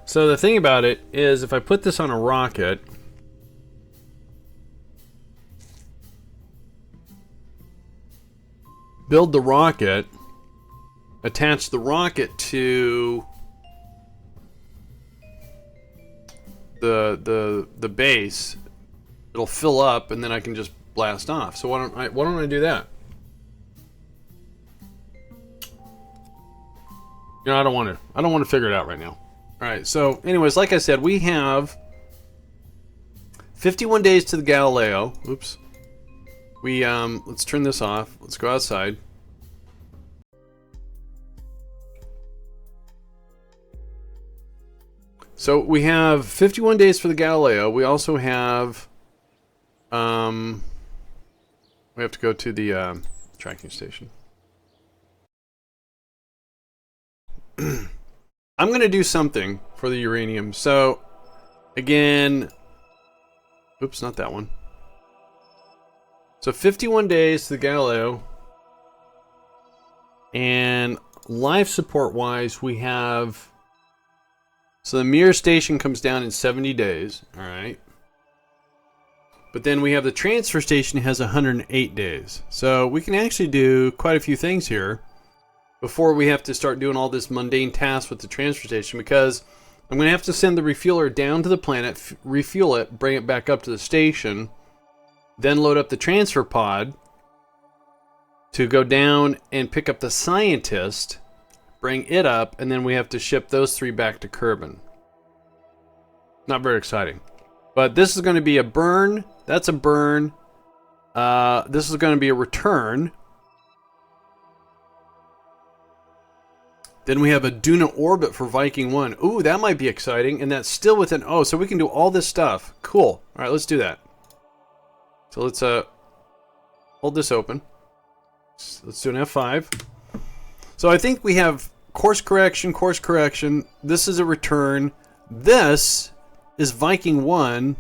So the thing about it is, if I put this on a rocket, build the rocket, attach the rocket to the base, it'll fill up and then I can just blast off. So why don't I do that? You know, I don't want to figure it out right now. All right. So, anyways, like I said, we have 51 days to the Galileo. Oops. We let's turn this off. Let's go outside. So we have 51 days for the Galileo. We also have we have to go to the tracking station. I'm going to do something for the uranium. So again, oops, not that one. So 51 days to the Galileo. And life support wise, we have, so the Mir station comes down in 70 days. All right. But then we have the transfer station has 108 days. So we can actually do quite a few things here before we have to start doing all this mundane tasks with the transfer station, because I'm going to have to send the refueler down to the planet, refuel it, bring it back up to the station, then load up the transfer pod to go down and pick up the scientist, bring it up, and then we have to ship those 3 back to Kerbin. Not very exciting. But this is going to be a burn. That's a burn. This is going to be a return. Then we have a Duna orbit for Viking 1. Ooh, that might be exciting. And that's still within... Oh, so we can do all this stuff. Cool. All right, let's do that. So let's hold this open. Let's do an F5. So I think we have course correction, course correction. This is a return. This is Viking 1.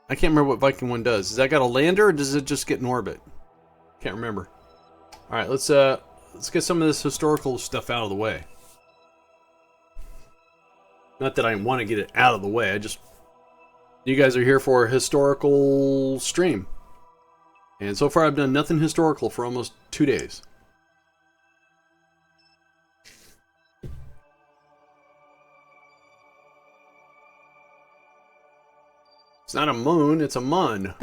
I can't remember what Viking 1 does. Does that got a lander or does it just get in orbit? Can't remember. All right, let's get some of this historical stuff out of the way. Not that I want to get it out of the way. I just, you guys are here for a historical stream. And so far I've done nothing historical for almost 2 days. It's not a moon, it's a mun.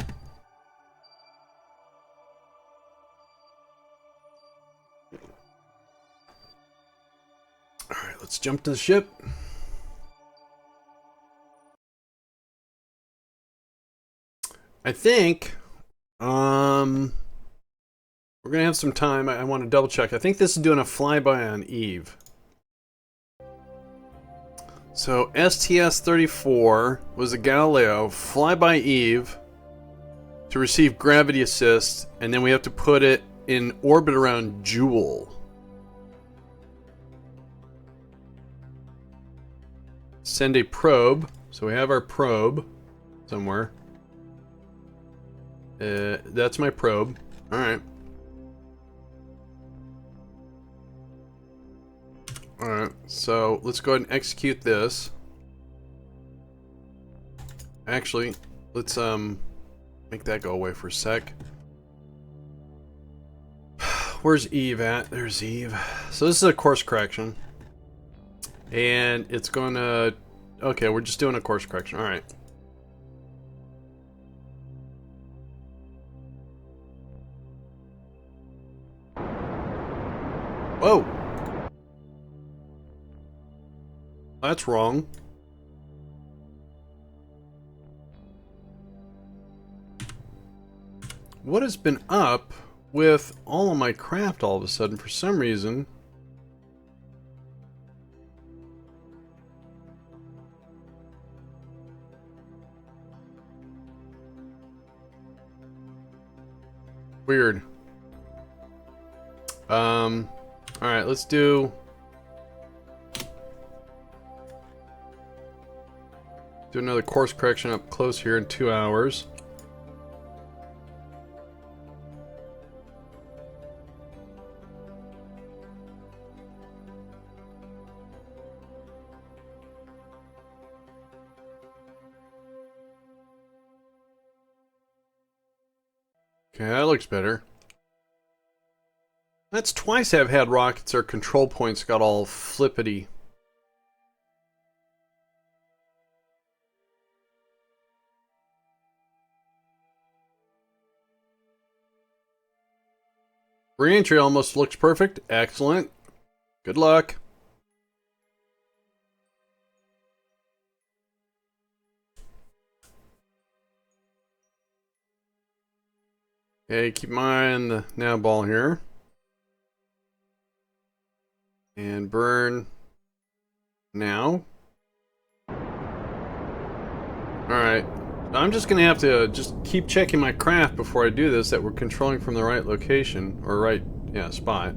Alright, let's jump to the ship. I think we're gonna have some time. I want to double check. I think this is doing a flyby on Eve. So STS-34 was a Galileo flyby Eve to receive gravity assist, and then we have to put it in orbit around Jewel. Send a probe. So we have our probe somewhere. That's my probe. All right. Alright, so let's go ahead and execute this. Actually, let's make that go away for a sec. Where's Eve at? There's Eve. So this is a course correction. And it's gonna... Okay, we're just doing a course correction. Alright. Whoa! That's wrong. What has been up with all of my craft all of a sudden for some reason? Weird. Alright, let's do another course correction up close here in 2 hours. Okay, that looks better. That's twice I've had rockets or control points got all flippity. Re-entry almost looks perfect. Excellent. Good luck. Okay, keep my eye on the nav ball here. And burn now. Alright. I'm just going to have to just keep checking my craft before I do this, that we're controlling from the right location. Or right, yeah, spot.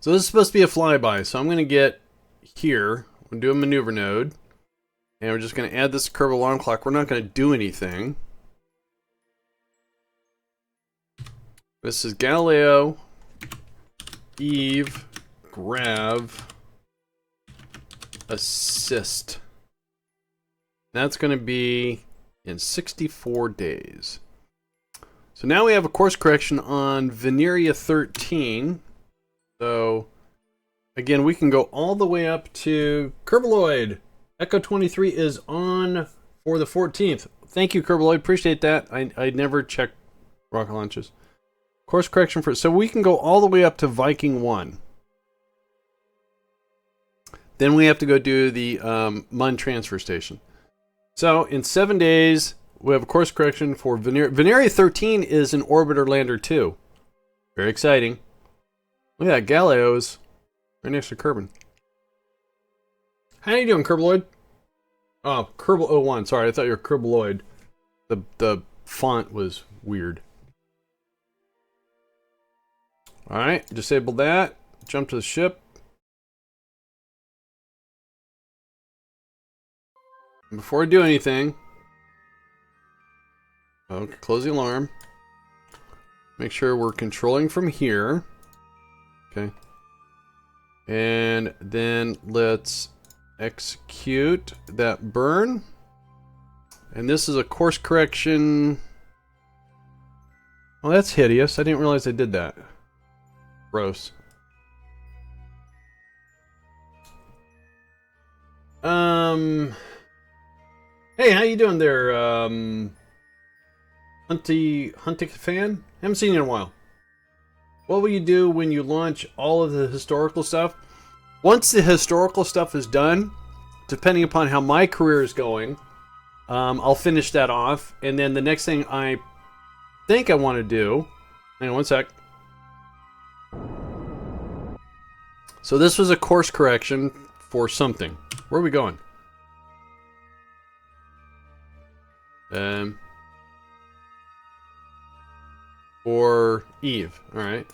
So this is supposed to be a flyby, so I'm going to get here. I'm going to do a maneuver node. And we're just going to add this Kerbal alarm clock. We're not going to do anything. This is Galileo, Eve, Grav, Assist. That's going to be in 64 days. So now we have a course correction on Veneria 13. So, again, we can go all the way up to Kerbaloid. Echo 23 is on for the 14th. Thank you, Kerbaloid. Appreciate that. I never checked rocket launches. Course correction for... So we can go all the way up to Viking 1. Then we have to go do the Mun Xfer Station. So, in 7 days, we have a course correction for Veneria. Veneria 13 is an orbiter lander, too. Very exciting. Look at that, Galileo's right next to Kerbin. How you doing, Kerbaloid? Oh, Kerbal 01. Sorry, I thought you were Kerbaloid. The font was weird. Alright, disable that. Jump to the ship. Before I do anything, okay, close the alarm. Make sure we're controlling from here. Okay. And then let's execute that burn. And this is a course correction. Oh, that's hideous. I didn't realize I did that. Gross. Hey, how you doing there, Hunting fan? Haven't seen you in a while. What will you do when you launch all of the historical stuff? Once the historical stuff is done, depending upon how my career is going, I'll finish that off. And then the next thing I think I want to do... Hang on one sec. So this was a course correction for something. Where are we going? For Eve. Alright.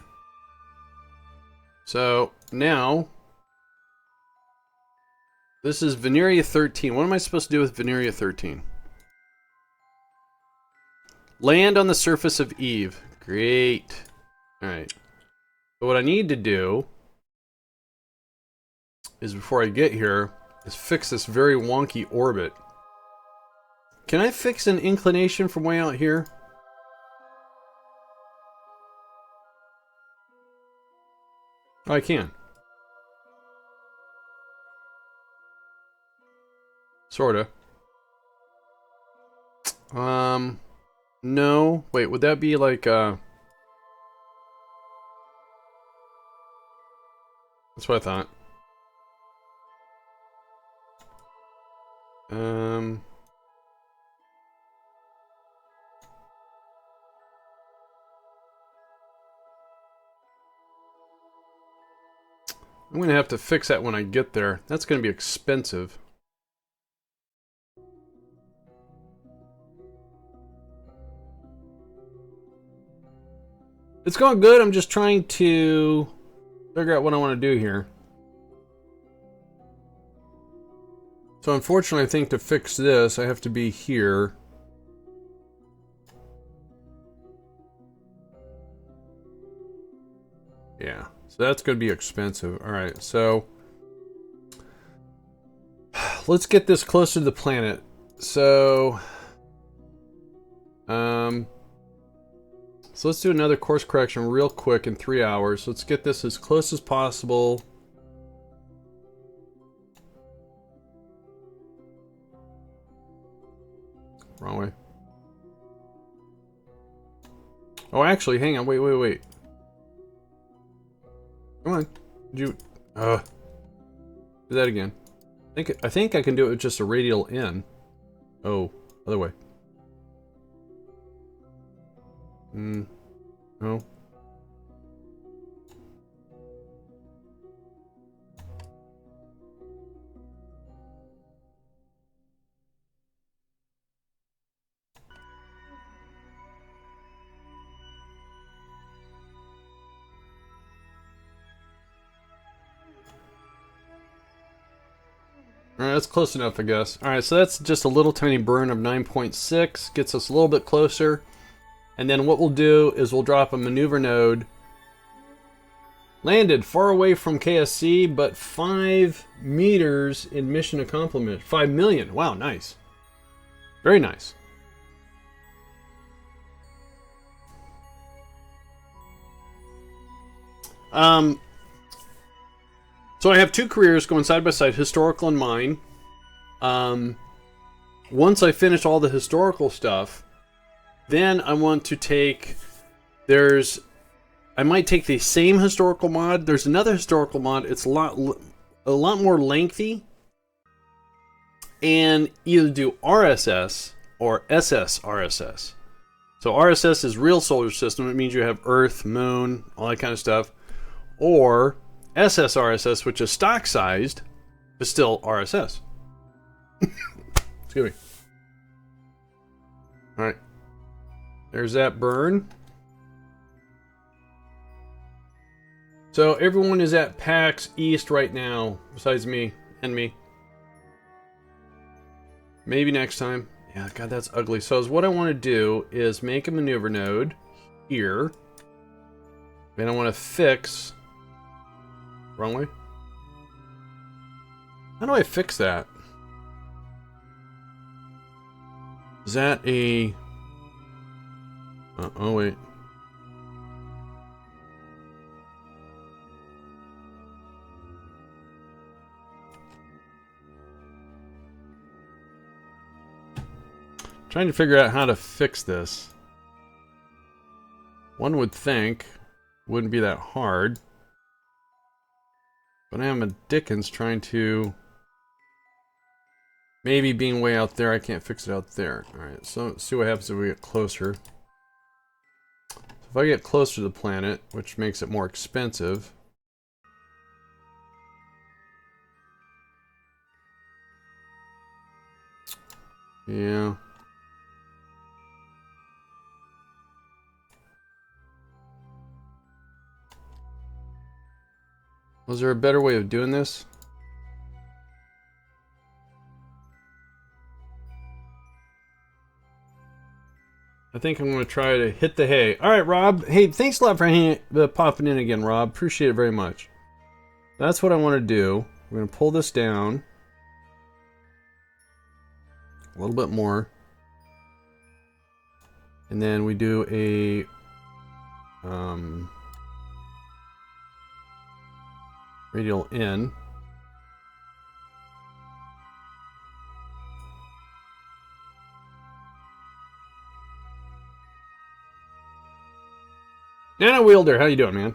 So, now... This is Veneria 13. What am I supposed to do with Veneria 13? Land on the surface of Eve. Great. Alright. So what I need to do... is before I get here, is fix this very wonky orbit. Can I fix an inclination from way out here? Oh, I can. Sorta. No. Wait, would that be like, That's what I thought. I'm gonna have to fix that when I get there. That's gonna be expensive. It's going good. I'm just trying to figure out what I want to do here. So unfortunately, I think to fix this, I have to be here. Yeah, so that's going to be expensive. All right, so let's get this closer to the planet. So, so let's do another course correction real quick in 3 hours. Let's get this as close as possible. Wrong way. Oh, actually, hang on. Wait. Come on. Do that again. I think I can do it with just a radial in. Oh, other way. No. Alright, that's close enough, I guess. Alright, so that's just a little tiny burn of 9.6. Gets us a little bit closer. And then what we'll do is we'll drop a maneuver node. Landed far away from KSC, but 5 meters in mission accomplishment. 5 million. Wow, nice. Very nice. So I have 2 careers going side by side, historical and mine. Once I finish all the historical stuff, then I want to take, I might take the same historical mod. There's another historical mod. It's a lot more lengthy, and either do RSS or SSRSS. So RSS is real solar system. It means you have Earth, Moon, all that kind of stuff. Or SSRSS, which is stock sized, but still RSS. Excuse me. Alright. There's that burn. So everyone is at PAX East right now, besides me and me. Maybe next time. Yeah, God, that's ugly. So what I want to do is make a maneuver node here. And I want to fix... Wrong way? How do I fix that? Is that a... oh, wait. Trying to figure out how to fix this. One would think wouldn't be that hard. But I am a Dickens trying to... Maybe being way out there, I can't fix it out there. Alright, so let's see what happens if we get closer. So if I get closer to the planet, which makes it more expensive... Yeah... Was there a better way of doing this? I think I'm going to try to hit the hay. All right, Rob. Hey, thanks a lot for popping in again, Rob. Appreciate it very much. That's what I want to do. We're going to pull this down a little bit more. And then we do a... radial in. Nano Wielder, how you doing, man?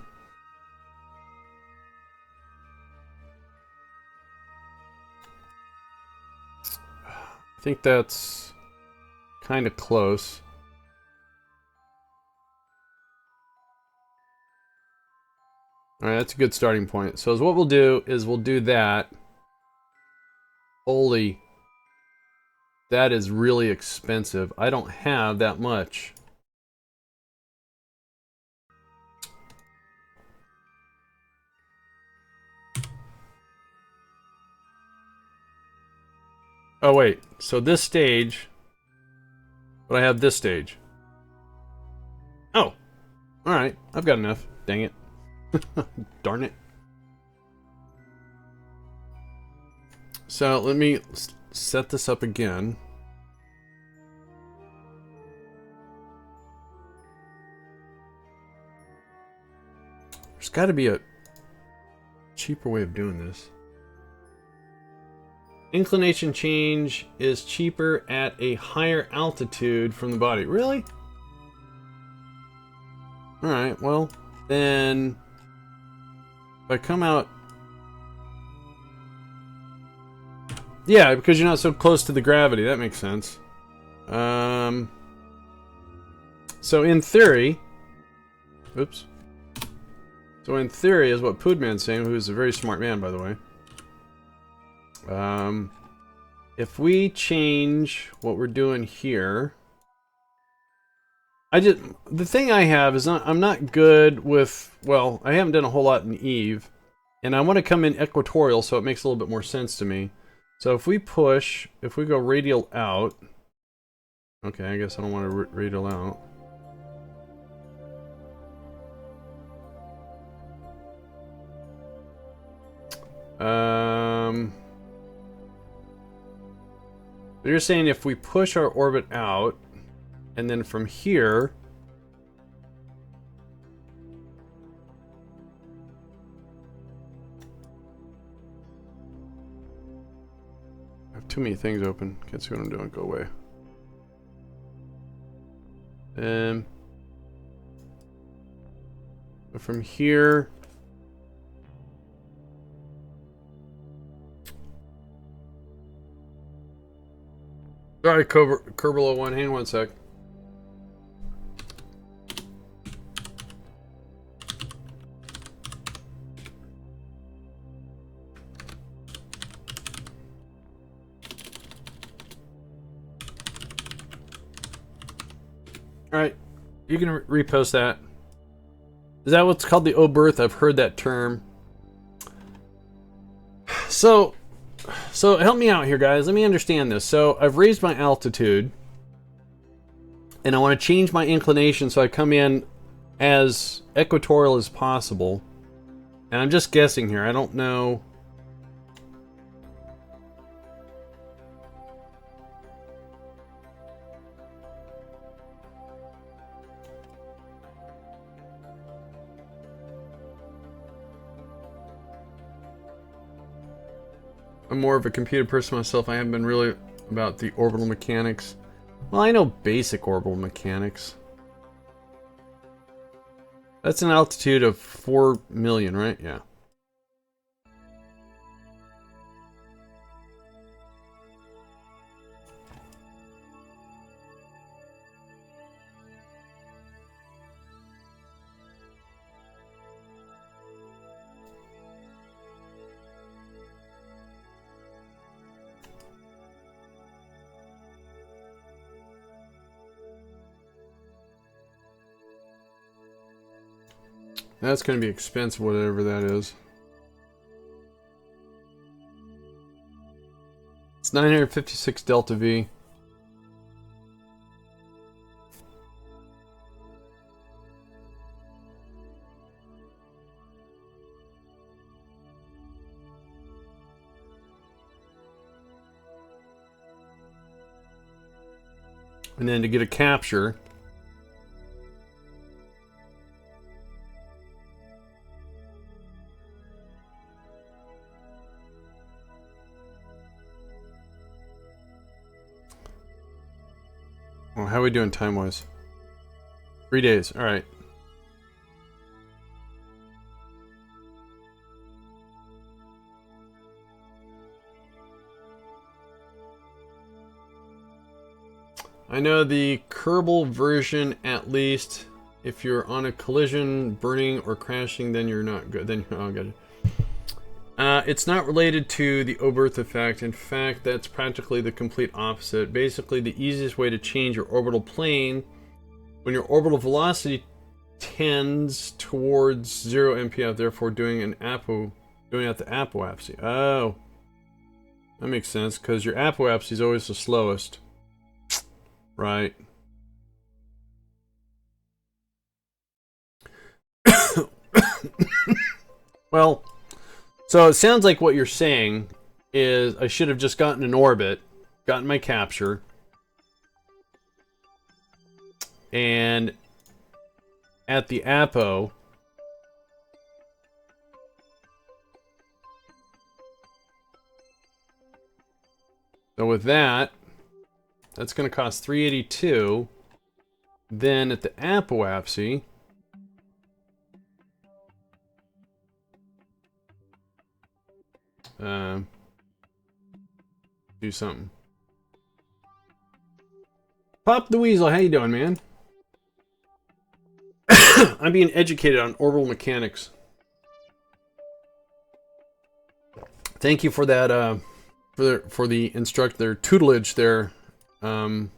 I think that's kind of close. Alright, that's a good starting point. So what we'll do is we'll do that. Holy. That is really expensive. I don't have that much. Oh wait, so this stage, but I have this stage. Oh, alright, I've got enough. Dang it. Darn it. So let me set this up again. There's got to be a cheaper way of doing this. Inclination change is cheaper at a higher altitude from the body. Really? Alright, well, then... If If I come out... Yeah, because you're not so close to the gravity. That makes sense. So in theory... Oops. So in theory, is what Poodman's saying, who's a very smart man, by the way. If we change what we're doing here... The thing I have is I'm not good with... Well, I haven't done a whole lot in Eve. And I want to come in equatorial, so it makes a little bit more sense to me. So if we push... If we go radial out... Okay, I guess I don't want to radial out. You're saying if we push our orbit out, and then from here... I have too many things open. Can't see what I'm doing. Go away. But from here... Sorry, Kerbal 01, hang on one sec. Alright, you can repost that. Is that what's called the O-berth? I've heard that term. So help me out here, guys. Let me understand this. So I've raised my altitude, and I want to change my inclination so I come in as equatorial as possible. And I'm just guessing here. I don't know. I'm more of a computer person myself. I haven't been really about the orbital mechanics. Well, I know basic orbital mechanics. That's an altitude of 4 million, right? Yeah. That's going to be expensive, whatever that is. It's 956 Delta V. And then to get a capture, well, how are we doing time-wise? 3 days. All right. I know the Kerbal version, at least, if you're on a collision, burning, or crashing, then you're not good. Then oh, got it. It's not related to the O-berth effect. In fact, that's practically the complete opposite. Basically, the easiest way to change your orbital plane when your orbital velocity tends towards 0 MPF, therefore doing at the apoapsy. Oh, that makes sense, because your apoapsy is always the slowest. Right. Well, so it sounds like what you're saying is I should have just gotten an orbit, gotten my capture, and at the apo, so with that, that's going to cost 382. Then at the apoapsy, do something. Pop the Weasel, how you doing, man? I'm being educated on orbital mechanics. Thank you for that, for the instructor tutelage there, Foodman.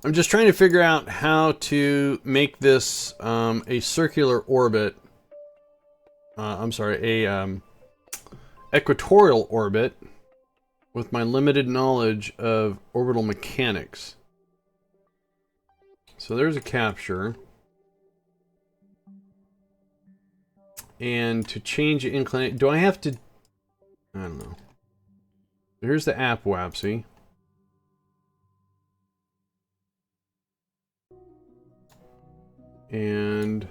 I'm just trying to figure out how to make this a circular orbit. I'm sorry, a equatorial orbit with my limited knowledge of orbital mechanics. So there's a capture. And to change the inclination, do I have to? I don't know. Here's the apoapsy. And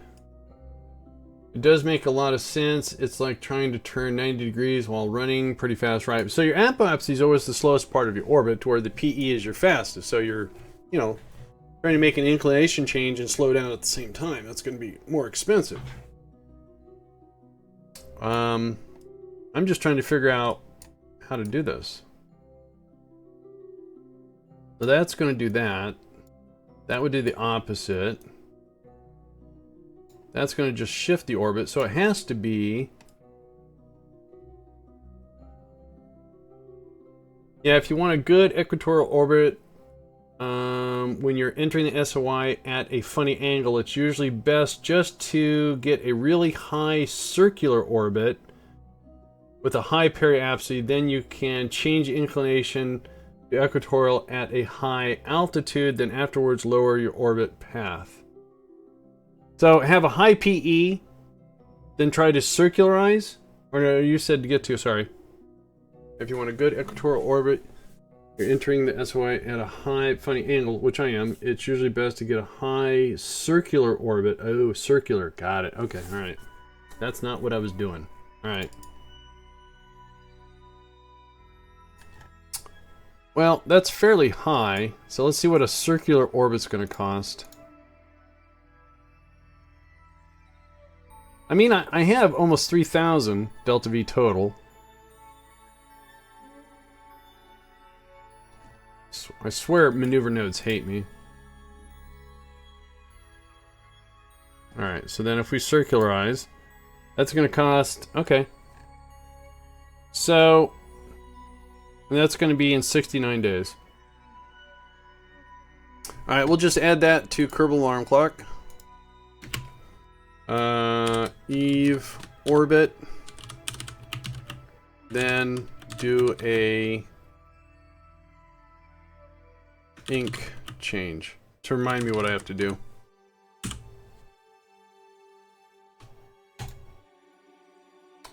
it does make a lot of sense. It's like trying to turn 90 degrees while running pretty fast, right? So your apoapsy is always the slowest part of your orbit, to where the PE is your fastest. So you're, you know, trying to make an inclination change and slow down at the same time. That's going to be more expensive. I'm just trying to figure out how to do this. So that's going to do that. That would do the opposite. That's going to just shift the orbit, so it has to be... Yeah, if you want a good equatorial orbit, when you're entering the SOI at a funny angle, it's usually best just to get a really high circular orbit with a high periapsy. Then you can change inclination to equatorial at a high altitude, then afterwards lower your orbit path. So have a high PE, then try to circularize. Or no, you said to get to, sorry. If you want a good equatorial orbit, you're entering the SOI at a high, funny angle, which I am. It's usually best to get a high circular orbit. Oh, circular. Got it. Okay, alright. That's not what I was doing. Alright. Well, that's fairly high. So let's see what a circular orbit's going to cost. I mean, I have almost 3,000 delta V total. I swear maneuver nodes hate me. Alright, so then if we circularize, that's going to cost... Okay. So, and that's going to be in 69 days. Alright, we'll just add that to Kerbal Alarm Clock. Eve orbit, then do a ink change to remind me what I have to do.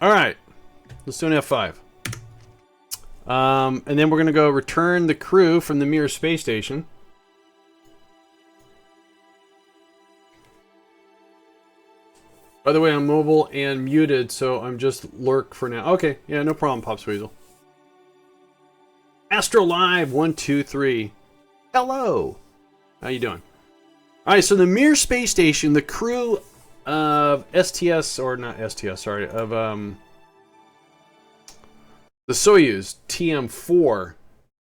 Alright, let's do an F5. And then we're going to go return the crew from the Mir space station. By the way, I'm mobile and muted, so I'm just lurk for now. Okay, yeah, no problem, Pops Weasel. Astro Live 123. Hello. How you doing? All right, so the Mir space station, the crew of STS, or not STS, sorry, of the Soyuz TM4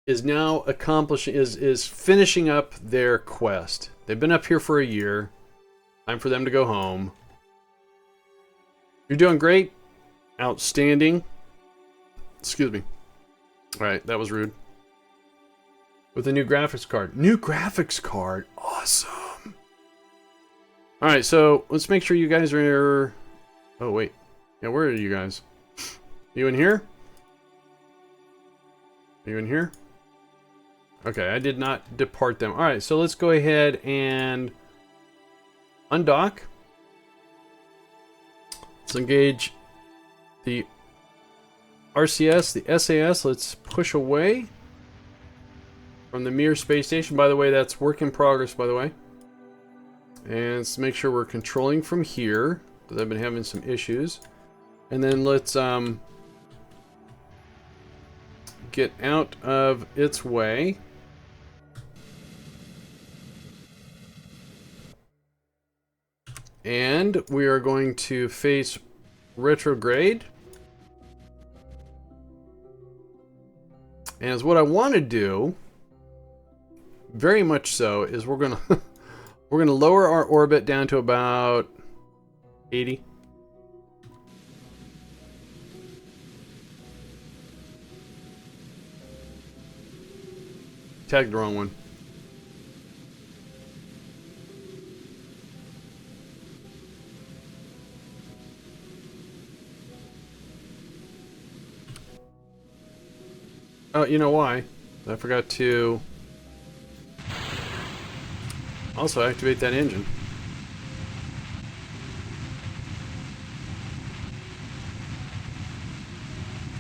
is now accomplishing, is finishing up their quest. They've been up here for a year. Time for them to go home. You're doing great. Outstanding. Excuse me. Alright, that was rude. With a new graphics card. New graphics card. Awesome. Alright, so let's make sure you guys are... Oh, wait. Yeah, where are you guys? You in here? Are you in here? Okay, I did not depart them. Alright, so let's go ahead and undock. Let's engage the RCS, the SAS. Let's push away from the Mir Space Station. By the way, that's work in progress, by the way. And let's make sure we're controlling from here, because I've been having some issues. And then let's get out of its way. And we are going to face retrograde. And what I want to do, very much so, is we're gonna we're gonna lower our orbit down to about 80. Tagged the wrong one. Oh, you know why? I forgot to also activate that engine.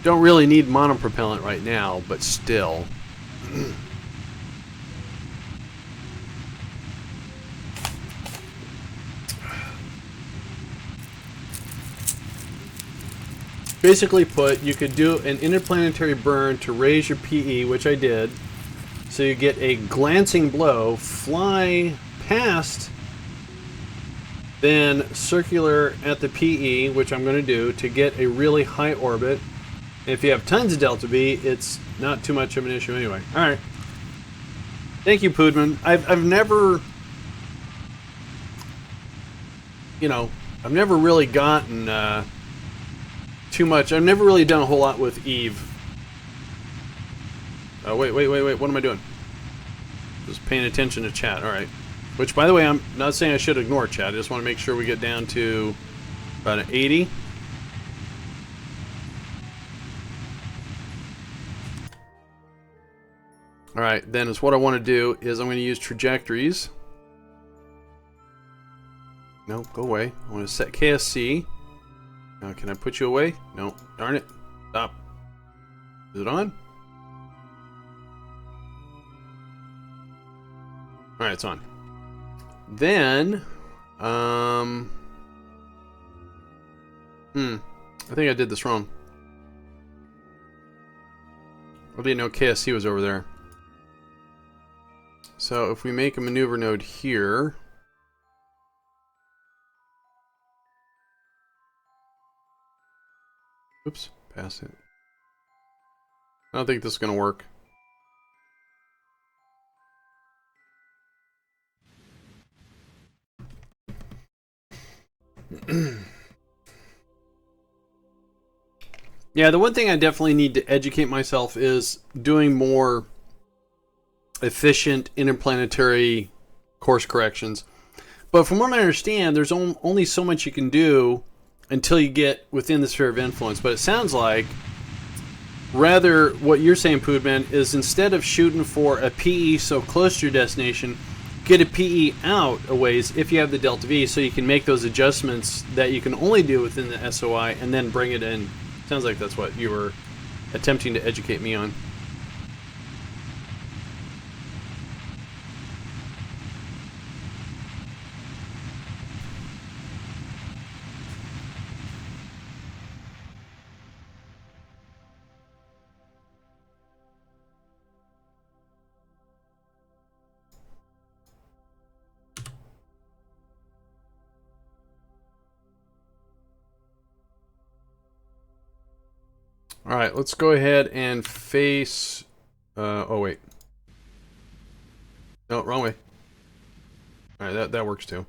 Don't really need monopropellant right now, but still. Basically put, you could do an interplanetary burn to raise your PE, which I did. So you get a glancing blow, fly past, then circular at the PE, which I'm going to do, to get a really high orbit. If you have tons of Delta V, it's not too much of an issue anyway. Alright. Thank you, Poodman. I've never, you know, I've never really gotten too much. I've never really done a whole lot with Eve. Oh, wait. What am I doing? Just paying attention to chat. Alright. Which, by the way, I'm not saying I should ignore chat. I just want to make sure we get down to about an 80. Alright, then is what I want to do is I'm going to use trajectories. No, go away. I want to set KSC. Now, can I put you away? No. Darn it. Stop. Is it on? Alright, it's on. Then, I think I did this wrong. I didn't know KSC was over there. So, if we make a maneuver node here... Oops, pass it. I don't think this is going to work. Yeah, the one thing I definitely need to educate myself is doing more efficient interplanetary course corrections. But from what I understand, there's only so much you can do until you get within the sphere of influence. But it sounds like, rather, what you're saying, Poodman, is instead of shooting for a PE so close to your destination, get a PE out a ways if you have the Delta V, so you can make those adjustments that you can only do within the SOI and then bring it in. Sounds like that's what you were attempting to educate me on. Alright, let's go ahead and face... oh, wait. No, wrong way. Alright, that works too.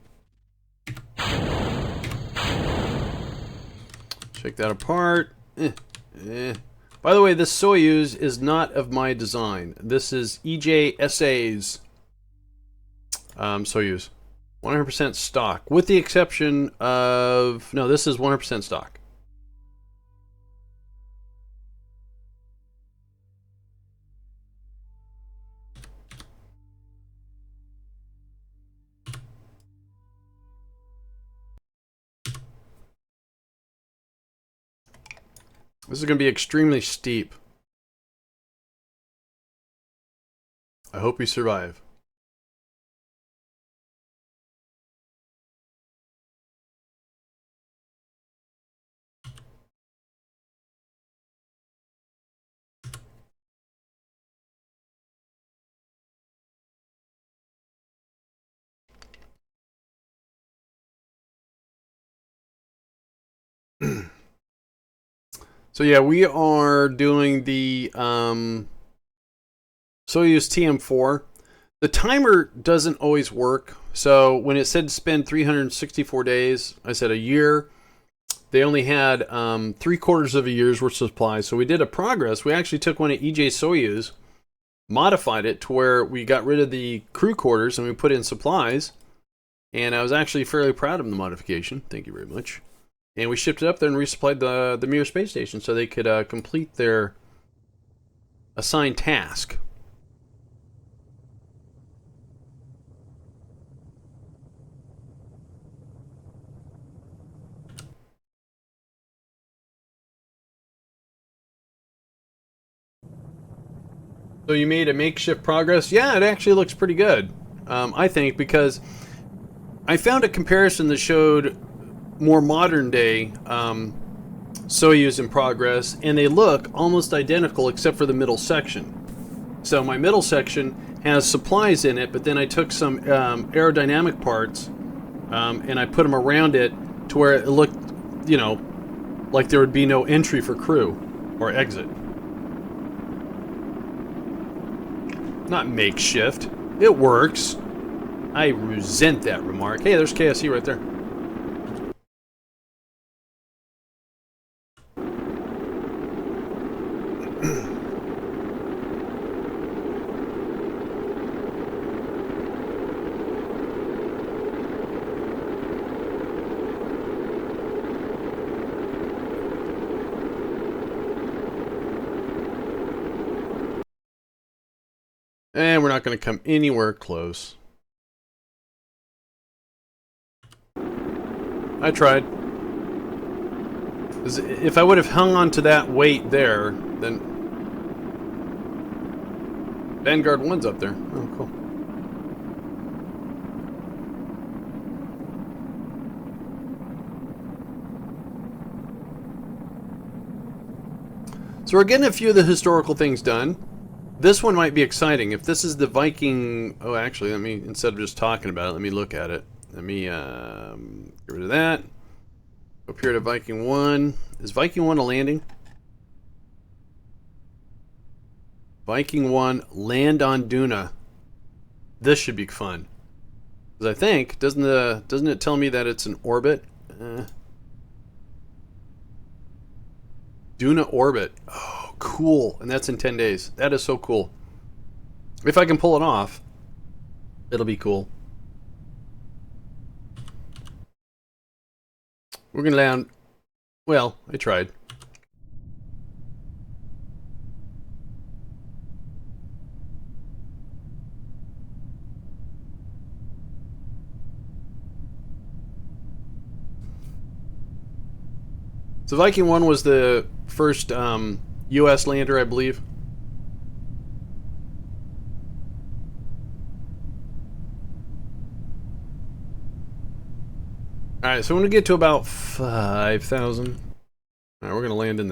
Shake that apart. By the way, this Soyuz is not of my design. This is EJSA's Soyuz. 100% stock. With the exception of... No, this is 100% stock. This is going to be extremely steep. I hope we survive. So yeah, we are doing the Soyuz TM4. The timer doesn't always work. So when it said spend 364 days, I said a year. They only had 3/4 of a year's worth of supplies. So we did a progress. We actually took one at EJ Soyuz, modified it to where we got rid of the crew quarters and we put in supplies. And I was actually fairly proud of the modification. Thank you very much. And we shipped it up there and resupplied the Mir space station so they could complete their assigned task. So you made a makeshift progress? Yeah, it actually looks pretty good, I think, because I found a comparison that showed more modern day Soyuz in progress, and they look almost identical except for the middle section. So my middle section has supplies in it, but then I took some aerodynamic parts and I put them around it to where it looked, you know, like there would be no entry for crew or exit. Not makeshift. It works. I resent that remark. Hey, there's KSC right there. And we're not going to come anywhere close. I tried. If I would have hung on to that weight there, then Vanguard 1's up there. Oh, cool. So we're getting a few of the historical things done. This one might be exciting. If this is the Viking... Oh, actually, let me, instead of just talking about it, let me look at it. Let me get rid of that. Up here to Viking 1. Is Viking 1 a landing? Viking 1, land on Duna. This should be fun. Because I think, doesn't it tell me that it's an orbit? Duna orbit. Oh, cool. And that's in 10 days. That is so cool. If I can pull it off, it'll be cool. We're going to land... Well, I tried. So Viking 1 was the first U.S. lander, I believe. Alright, so when we get to about 5,000... Alright, we're going to land in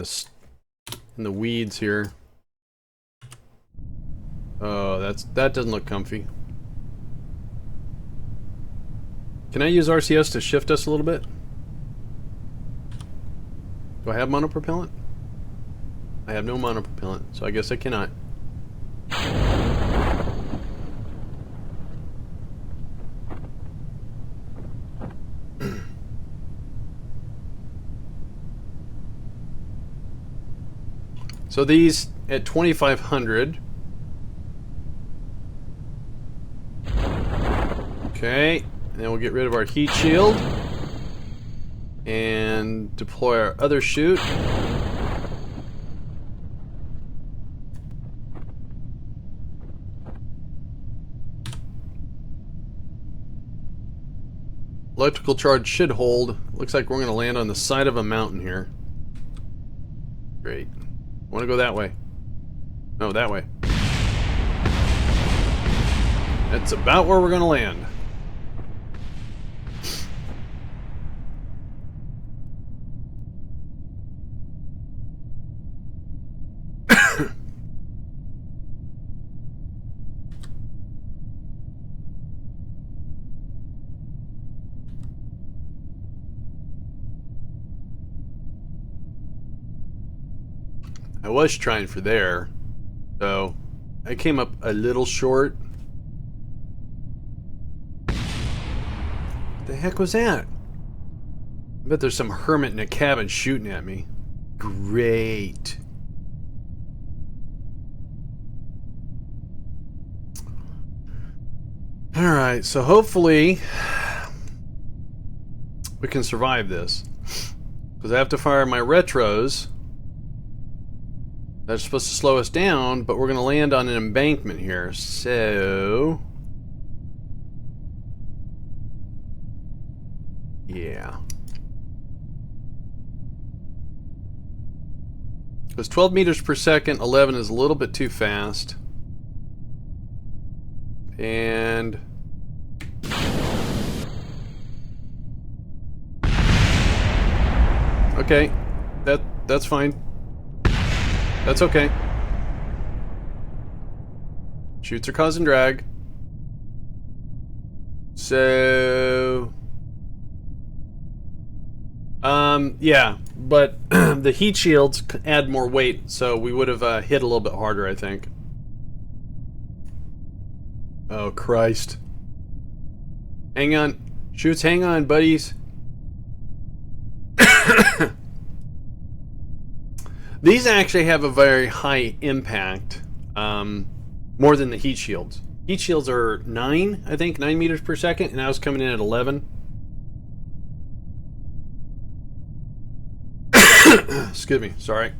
the weeds here. Oh, that doesn't look comfy. Can I use RCS to shift us a little bit? Do I have monopropellant? I have no monopropellant, so I guess I cannot. So these at 2,500. Okay, and then we'll get rid of our heat shield and deploy our other chute. Electrical charge should hold. Looks like we're going to land on the side of a mountain here. Great. I want to go that way. No, that way. That's about where we're going to land. I was trying for there, so I came up a little short. What the heck was that? I bet there's some hermit in a cabin shooting at me. Great. Alright, so hopefully we can survive this. Because I have to fire my retros. That's supposed to slow us down, but we're going to land on an embankment here. So... yeah. Because 12 meters per second, 11 is a little bit too fast. And... okay. That's fine. That's okay. Shoots are causing drag. So... yeah, but the heat shields add more weight, so we would have hit a little bit harder, I think. Oh, Christ. Hang on. Shoots, hang on, buddies. These actually have a very high impact, more than the heat shields. Heat shields are 9, I think, 9 meters per second, and I was coming in at 11. Excuse me, sorry.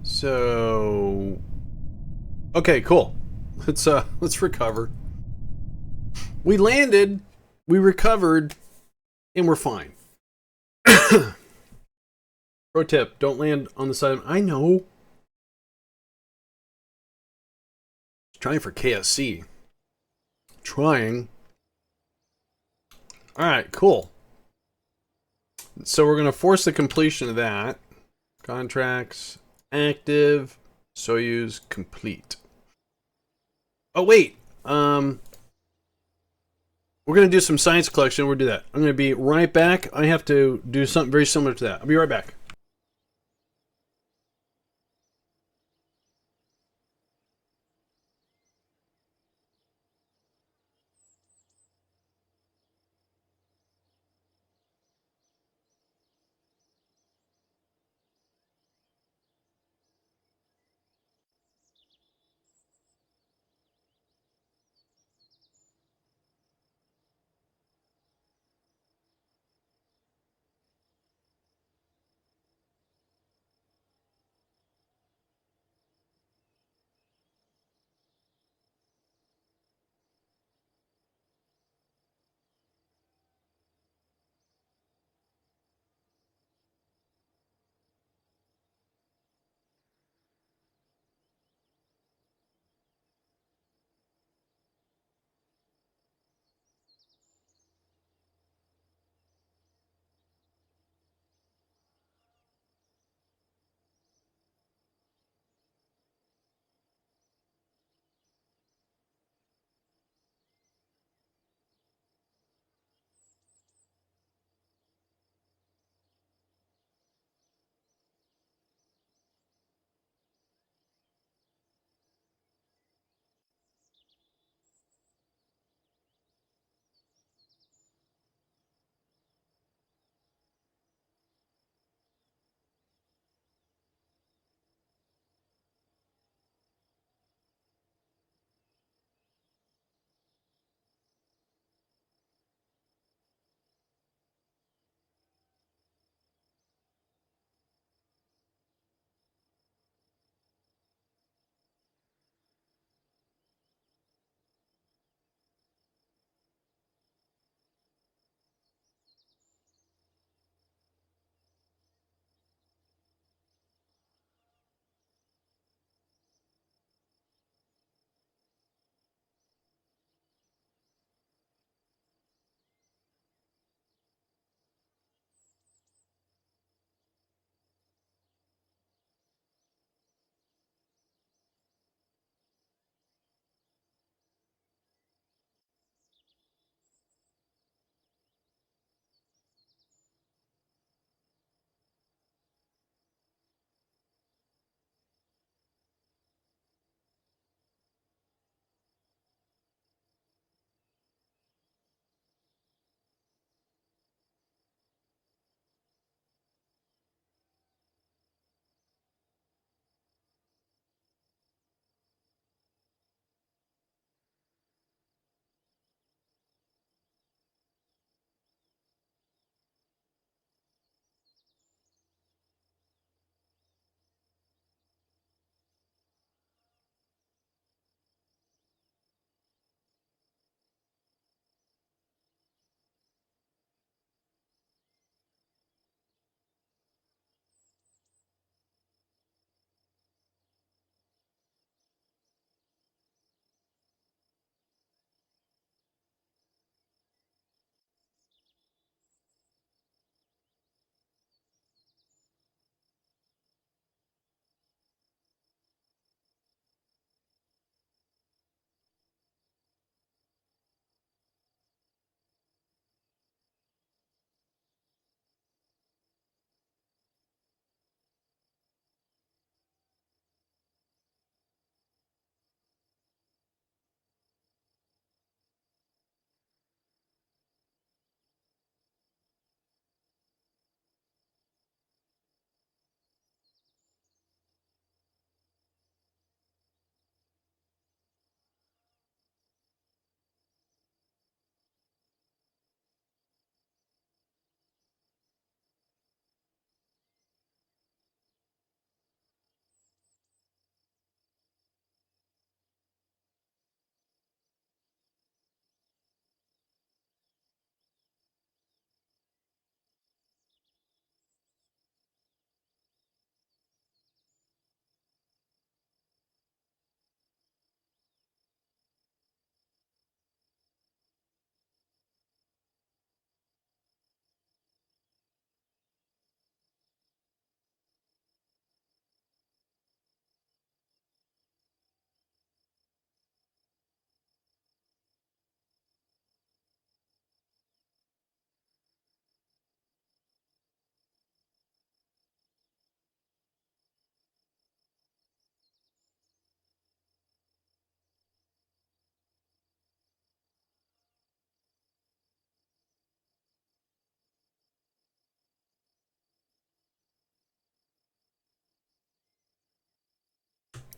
So, okay, cool. Let's recover. We landed, we recovered, and we're fine. Pro tip, don't land on the side of... I know. Trying for KSC. Trying. Alright, cool. So we're going to force the completion of that. Contracts, active, Soyuz, complete. Oh, wait. We're going to do some science collection. We'll do that. I'm going to be right back. I have to do something very similar to that. I'll be right back.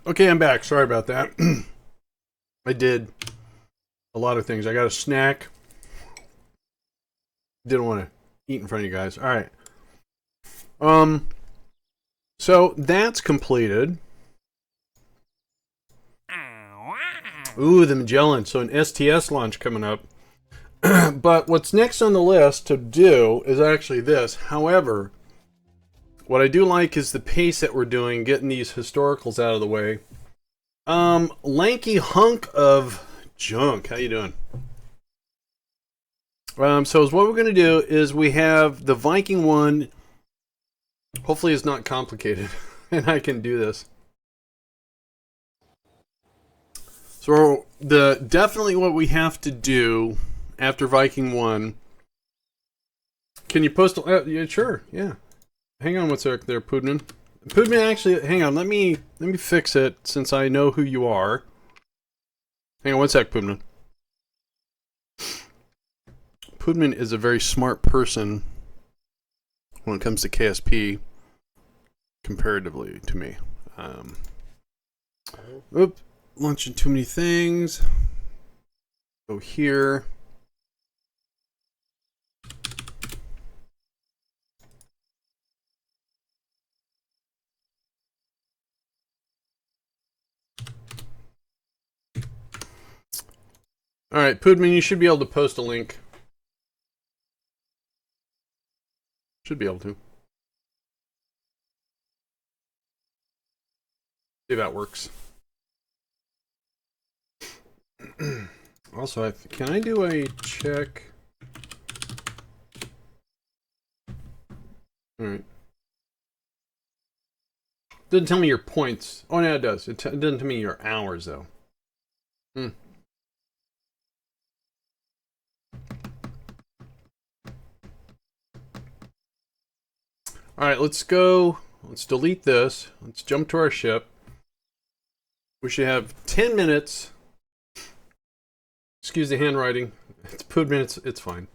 Okay, I'm back. Sorry about that. I did a lot of things. I got a snack. Didn't want to eat in front of you guys. All right. So that's completed. Ooh, the Magellan. So an STS launch coming up. But what's next on the list to do is actually this. However, what I do like is the pace that we're doing, getting these historicals out of the way. Lanky hunk of junk. How you doing? So what we're going to do is we have the Viking one. Hopefully it's not complicated and I can do this. So definitely what we have to do after Viking 1. Can you post yeah, sure, yeah. Hang on one sec there, Pudman. Pudman, actually, hang on, let me fix it since I know who you are. Hang on one sec, Pudman. Pudman is a very smart person when it comes to KSP, comparatively to me. Oop, launching too many things. Go here. Alright, Pudman, you should be able to post a link. Should be able to. See if that works. Also, can I do a check? Alright. Doesn't tell me your points. Oh, no, it does. It doesn't tell me your hours, though. Alright, let's go. Let's delete this. Let's jump to our ship. We should have 10 minutes. Excuse the handwriting. It's Pudman, it's fine.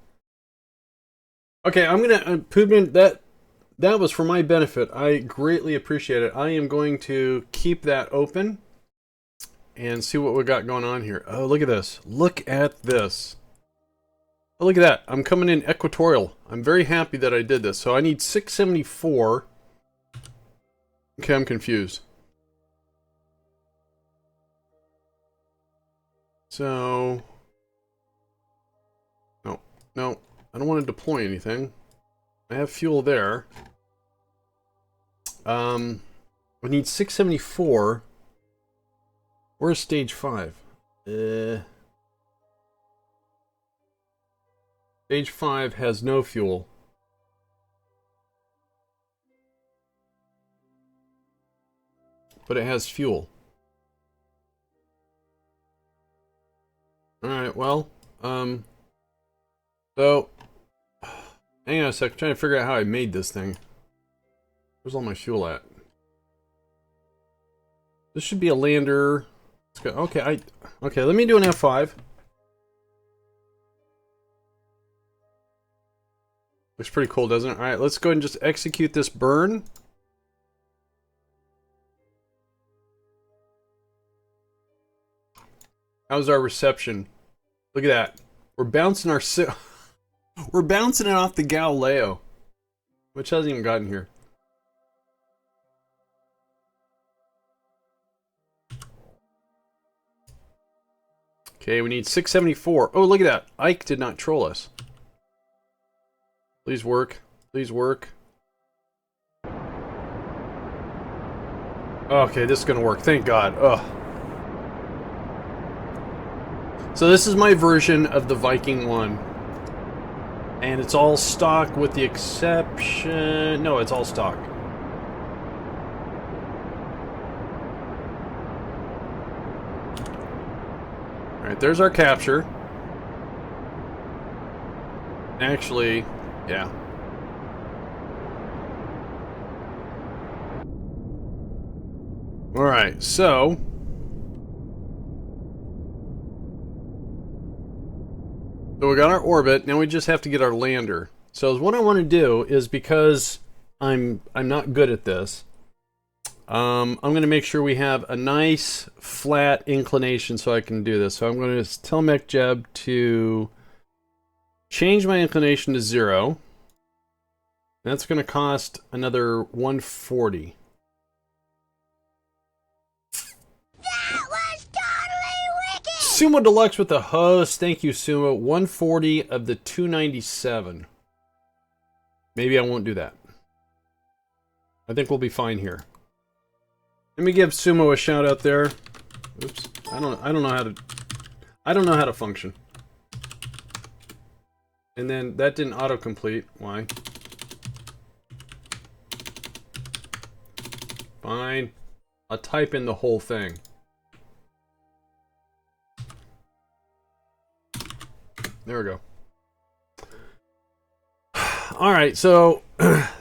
Okay, I'm gonna Pudman, that was for my benefit. I greatly appreciate it. I am going to keep that open and see what we got going on here. Oh, look at this. Look at this. Oh, look at that. I'm coming in equatorial. I'm very happy that I did this. So I need 674. Okay, I'm confused. So... No, I don't want to deploy anything. I have fuel there. We need 674. Where's stage 5? Stage 5 has no fuel. But it has fuel. Alright, well, so, hang on a sec, I'm trying to figure out how I made this thing. Where's all my fuel at? This should be a lander. Let's go. Okay, let me do an F5. Looks pretty cool, doesn't it? Alright, let's go ahead and just execute this burn. How's our reception? Look at that. We're bouncing our we're bouncing it off the Galileo, which hasn't even gotten here. Okay, we need 674. Oh, look at that. Ike did not troll us. Please work. Please work. Okay, this is gonna work. Thank God. Ugh. So this is my version of the Viking one. And it's all stock with the exception... No, it's all stock. Alright, there's our capture. Actually, yeah. Alright, so... So we got our orbit, now we just have to get our lander. So what I want to do is, because I'm not good at this, I'm going to make sure we have a nice flat inclination so I can do this. So I'm going to tell MechJeb to change my inclination to 0. That's going to cost another 140. That was totally wicked! Sumo Deluxe with the host. Thank you, Sumo. 140 of the 297. Maybe I won't do that. I think we'll be fine here. Let me give Sumo a shout out there. Oops. I don't know how to function. And then that didn't autocomplete. Why? Fine. I'll type in the whole thing. There we go. Alright, so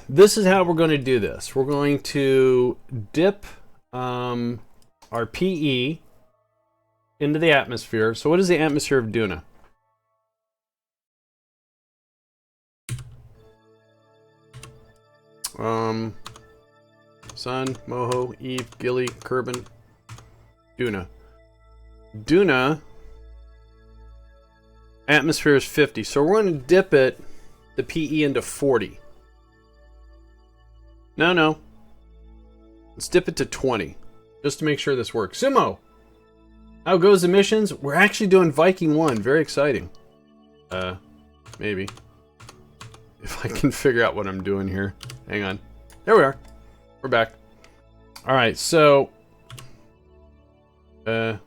this is how we're going to do this. We're going to dip our PE into the atmosphere. So what is the atmosphere of Duna? Sun, Moho, Eve, Gilly, Kerbin, Duna. Duna atmosphere is 50. So we're going to dip it, the PE, into 40. No. Let's dip it to 20. Just to make sure this works. Sumo! How goes the missions? We're actually doing Viking 1. Very exciting. Maybe. If I can figure out what I'm doing here. Hang on. There we are. We're back. Alright, so... where's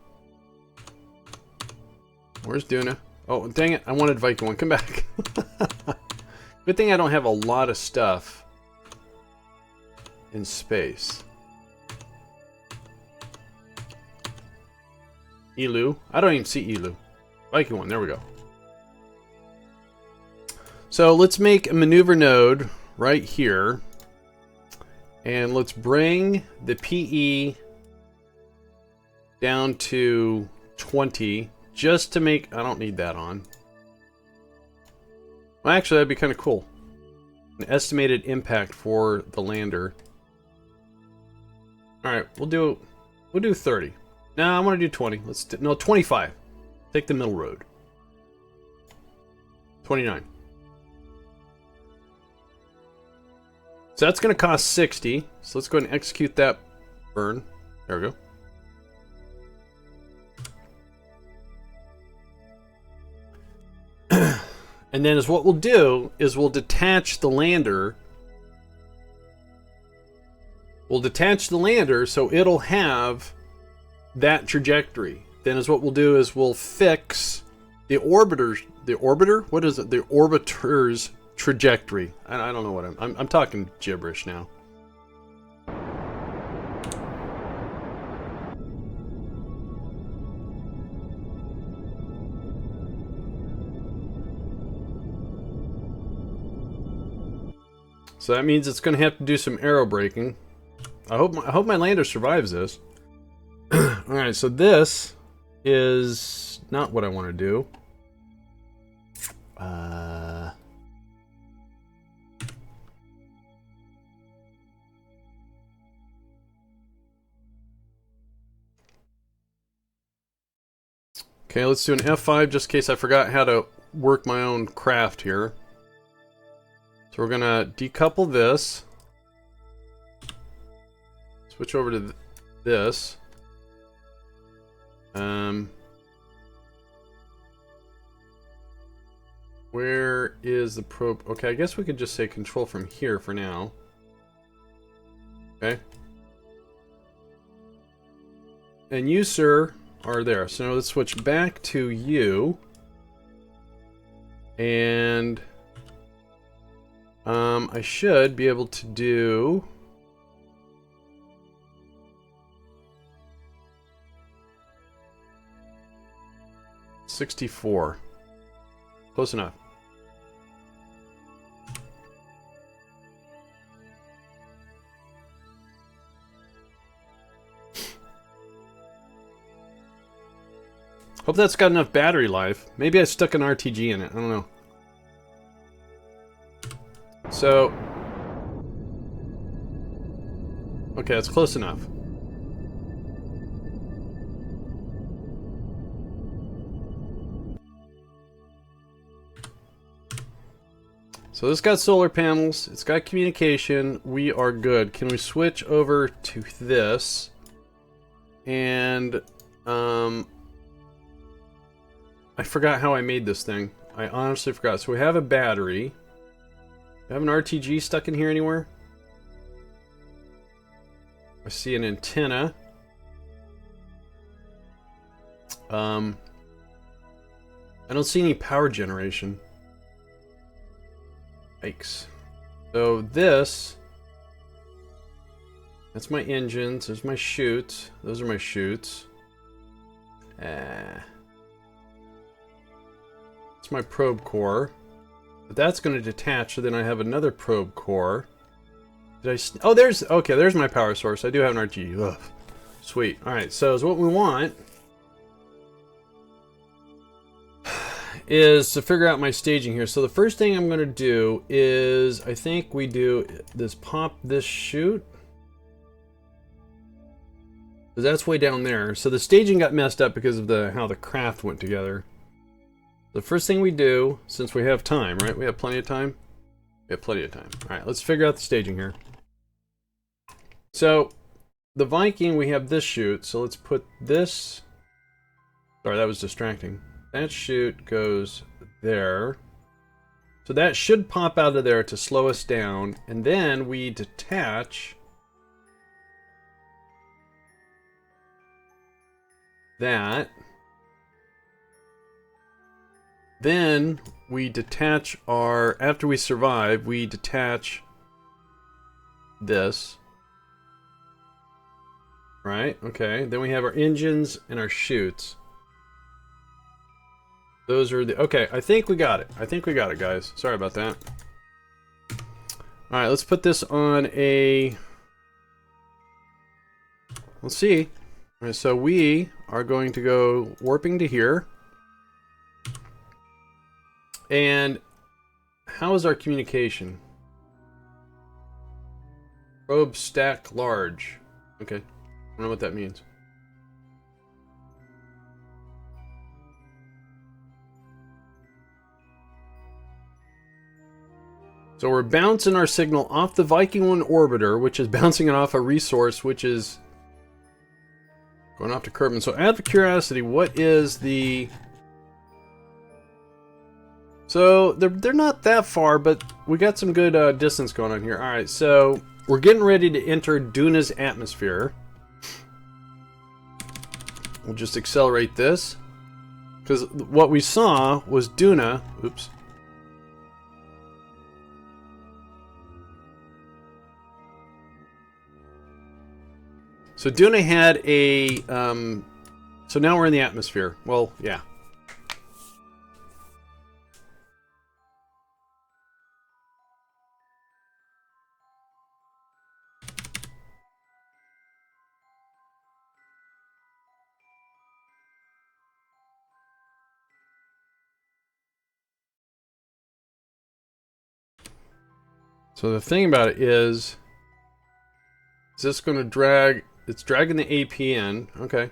Duna? Oh, dang it. I wanted Viking 1. Come back. Good thing I don't have a lot of stuff in space. Elu. I don't even see Elu. Viking 1. There we go. So let's make a maneuver node right here. And let's bring the PE down to 20 just to make... I don't need that on. Well, actually, that'd be kind of cool. An estimated impact for the lander. Alright, we'll do 30. No, I want to do 20. No, 25. Take the middle road. 29. So that's going to cost 60. So let's go ahead and execute that burn. There we go. And then what we'll do is we'll detach the lander. We'll detach the lander so it'll have that trajectory. Then what we'll do is we'll fix the orbiter? What is it? The orbiter's trajectory. I don't know what I'm talking gibberish now. So that means it's going to have to do some aero braking. I hope my lander survives this. Alright, so this is not what I want to do. Okay, let's do an F5 just in case I forgot how to work my own craft here. So we're going to decouple this. Switch over to this. Where is the probe? Okay, I guess we could just say control from here for now. Okay. And you, sir, are there. So now let's switch back to you. And I should be able to do... $64. Close enough. Hope that's got enough battery life. Maybe I stuck an RTG in it. I don't know. So... Okay, that's close enough. So this got solar panels, it's got communication, we are good. Can we switch over to this? And, I forgot how I made this thing. I honestly forgot. So we have a battery. Do I have an RTG stuck in here anywhere? I see an antenna. I don't see any power generation. Yikes. So this, that's my engines, there's my chutes, those are my chutes. It's my probe core. But that's going to detach, so then I have another probe core. Did I... Oh, there's... Okay, there's my power source. I do have an RG. Ugh. Sweet. Alright, so what we want is to figure out my staging here. So the first thing I'm going to do is, I think we do this, pop this chute. Because that's way down there. So the staging got messed up because of how the craft went together. The first thing we do, since we have time, right? We have plenty of time? We have plenty of time. Alright, let's figure out the staging here. So, the Viking, we have this chute, so let's put this... Sorry, that was distracting. That chute goes there. So that should pop out of there to slow us down, and then we detach that. Then we detach our... After we survive, we detach this. Right, okay. Then we have our engines and our chutes. Those are the... Okay, I think we got it. I think we got it, guys. Sorry about that. Alright, let's put this on a... Let's see. Alright, so we are going to go warping to here. And how is our communication? Probe stack large. Okay. I don't know what that means. So we're bouncing our signal off the Viking 1 orbiter, which is bouncing it off a resource, which is going off to Kerbin. So out of curiosity, what is the... So they're not that far, but we got some good distance going on here. Alright, so we're getting ready to enter Duna's atmosphere. We'll just accelerate this. Because what we saw was Duna... Oops. So Duna had a... so now we're in the atmosphere. Well, yeah. So the thing about it is this going to drag... It's dragging the AP in. Okay.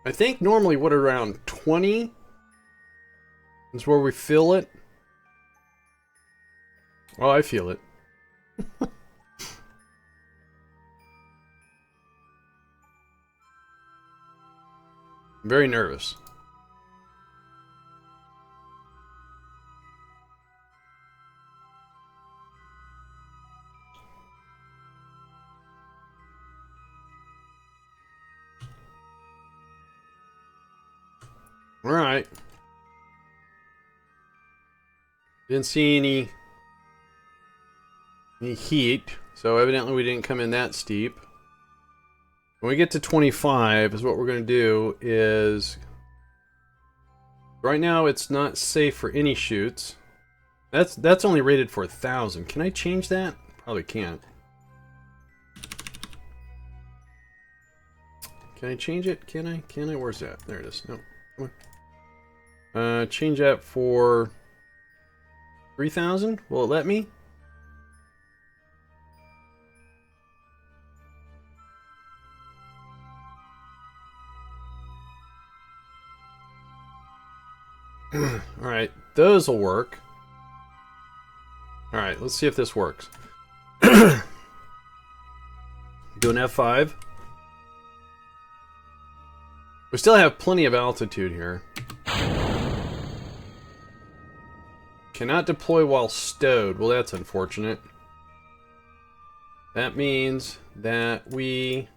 I think normally what, around 20 is where we feel it. Oh, I feel it. I'm very nervous. Alright. Didn't see any heat, so evidently we didn't come in that steep. When we get to 25, is what we're going to do is... Right now it's not safe for any chutes. That's only rated for 1,000. Can I change that? Probably can't. Can I change it? Can I? Can I? Where's that? There it is. No. Come on. Change that for 3,000. Will it let me? those will work. Alright, let's see if this works. Do an F5. We still have plenty of altitude here. Cannot deploy while stowed. Well, that's unfortunate. That means that we...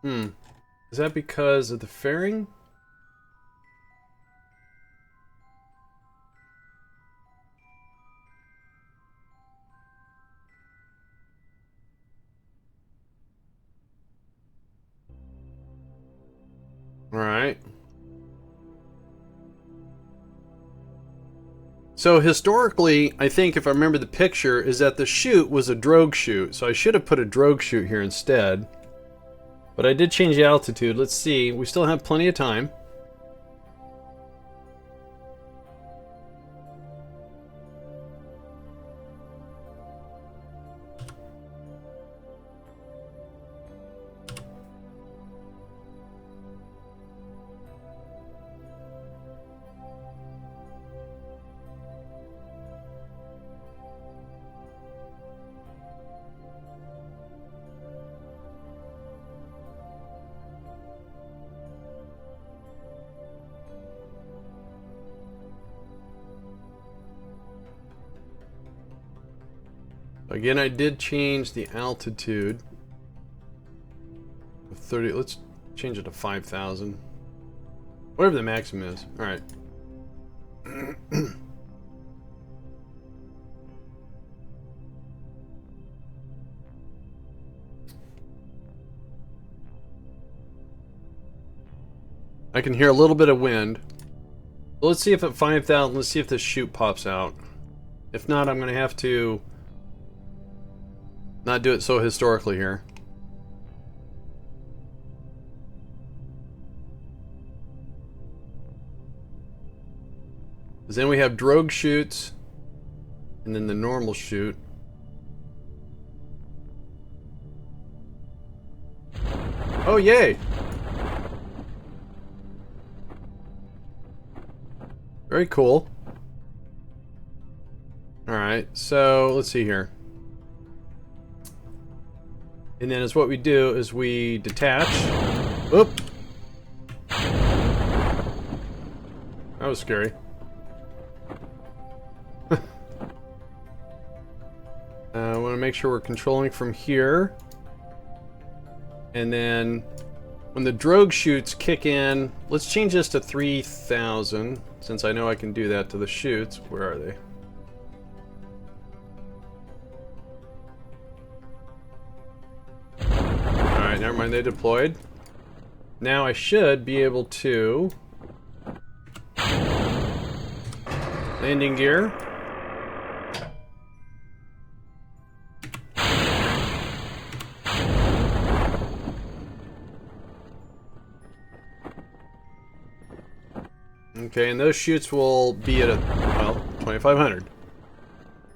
Is that because of the fairing? Alright. So historically, I think if I remember the picture, is that the chute was a drogue chute. So I should have put a drogue chute here instead. But I did change the altitude. Let's see. We still have plenty of time. Again, I did change the altitude. 30. Let's change it to 5,000. Whatever the maximum is. All right. I can hear a little bit of wind. Well, let's see if at 5,000, let's see if this chute pops out. If not, I'm going to have to not do it so historically here. Because then we have drogue chutes, and then the normal chute. Oh, yay! Very cool. Alright, so let's see here. And then is what we do is we detach. Oop! That was scary. I want to make sure we're controlling from here. And then when the drogue chutes kick in, let's change this to 3,000, since I know I can do that to the chutes. Where are they? Alright, never mind, they deployed. Now I should be able to... landing gear. Okay, and those chutes will be at a, well, 2,500.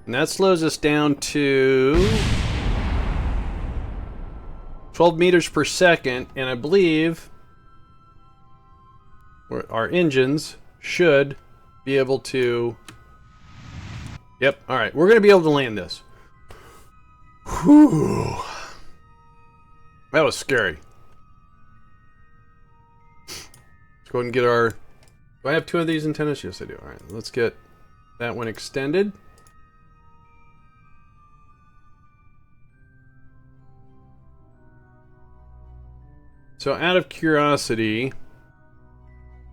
And that slows us down to 12 meters per second, and I believe our engines should be able to... Yep, alright, we're going to be able to land this. Whew. That was scary. Let's go ahead and get our... Do I have two of these antennas? Yes, I do. Alright, let's get that one extended. So out of curiosity,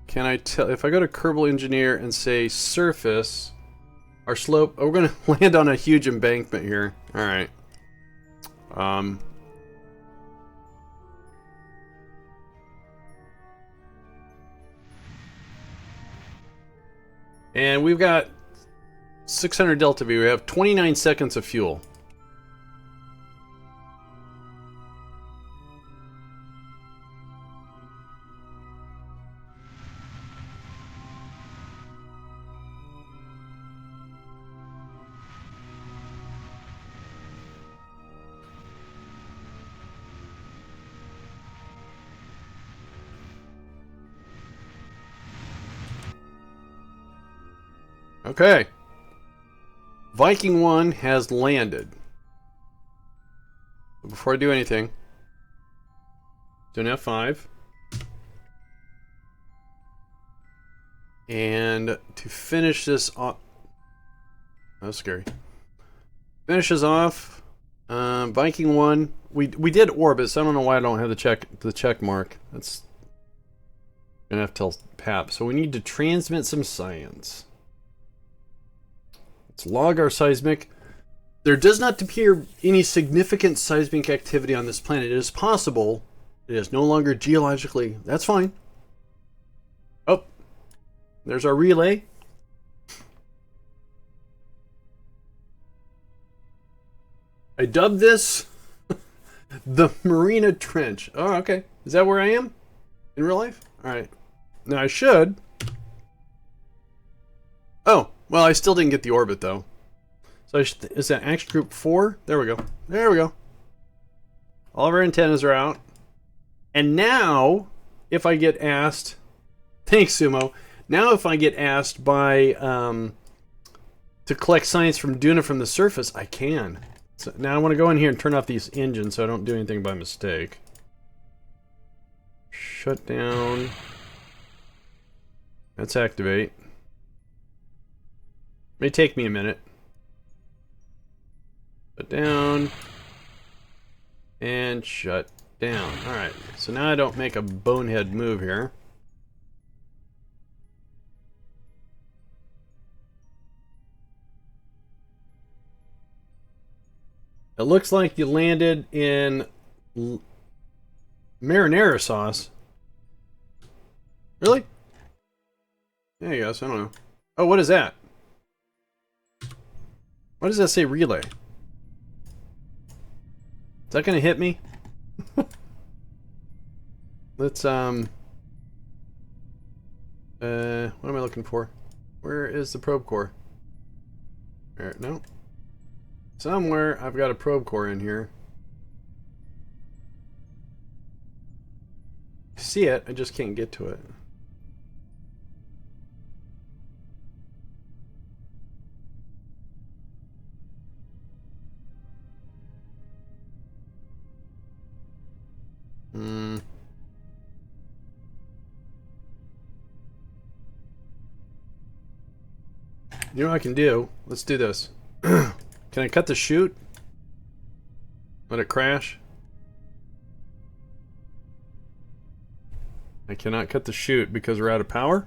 can I tell, if I go to Kerbal Engineer and say surface, our slope, oh, we're going to land on a huge embankment here. Alright. And we've got 600 Delta V. We have 29 seconds of fuel. Okay. Viking 1 has landed. Before I do anything, do an F5. And to finish this off... That was scary. Finish this off. Viking 1. We did orbit, so I don't know why I don't have the check mark. That's gonna have to tell Pap. So we need to transmit some science. Let's log our seismic. There does not appear any significant seismic activity on this planet. It is possible. It is no longer geologically. That's fine. Oh, there's our relay. I dubbed this the Marina Trench. Oh, okay. Is that where I am in real life? All right. Now I should. Oh, well, I still didn't get the orbit though. So is that action group 4? There we go. There we go. All of our antennas are out. And now, if I get asked, thanks Sumo. Now if I get asked by to collect science from Duna from the surface, I can. So now I want to go in here and turn off these engines so I don't do anything by mistake. Shut down. Let's activate. May take me a minute. Shut down. And shut down. Alright, so now I don't make a bonehead move here. It looks like you landed in marinara sauce. Really? Yeah, I guess. I don't know. Oh, what is that? Why does that say relay? Is that gonna hit me? Let's what am I looking for? Where is the probe core? There, no. Somewhere I've got a probe core in here. I see it, I just can't get to it. You know what I can do? Let's do this. Can I cut the chute? Let it crash? I cannot cut the chute because we're out of power?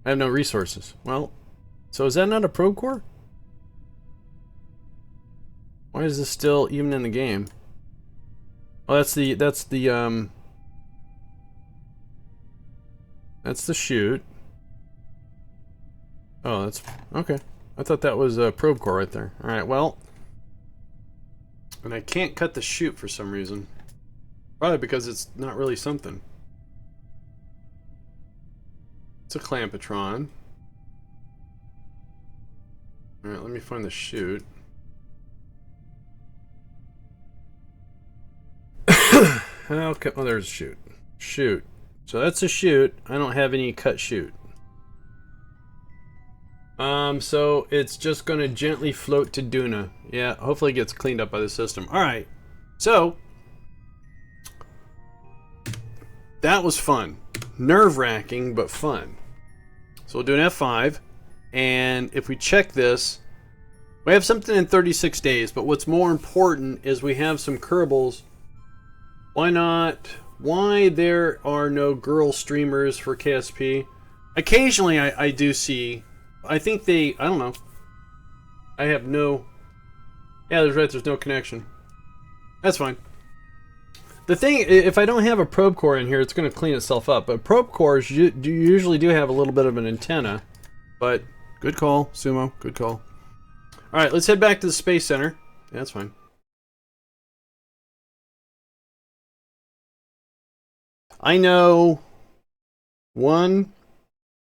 I have no resources. Well, so is that not a probe core? Why is this still even in the game? Oh, that's the chute. Oh, that's okay. I thought that was a probe core right there. All right, well, and I can't cut the chute for some reason. Probably because it's not really something. It's a clampetron. All right, let me find the chute. Okay, oh, there's a chute. Chute. So that's a chute. I don't have any cut chute. So it's just gonna gently float to Duna. Yeah, hopefully it gets cleaned up by the system. Alright, so that was fun. Nerve-wracking, but fun. So we'll do an F5, and if we check this, we have something in 36 days, but what's more important is we have some Kerbals. Why not? Why there are no girl streamers for KSP? Occasionally I do see. I think they, I don't know. I have no, yeah, there's no connection. That's fine. The thing, if I don't have a probe core in here, it's going to clean itself up. But probe cores usually do have a little bit of an antenna. But, good call, Sumo, good call. Alright, let's head back to the Space Center. Yeah, that's fine. I know 1,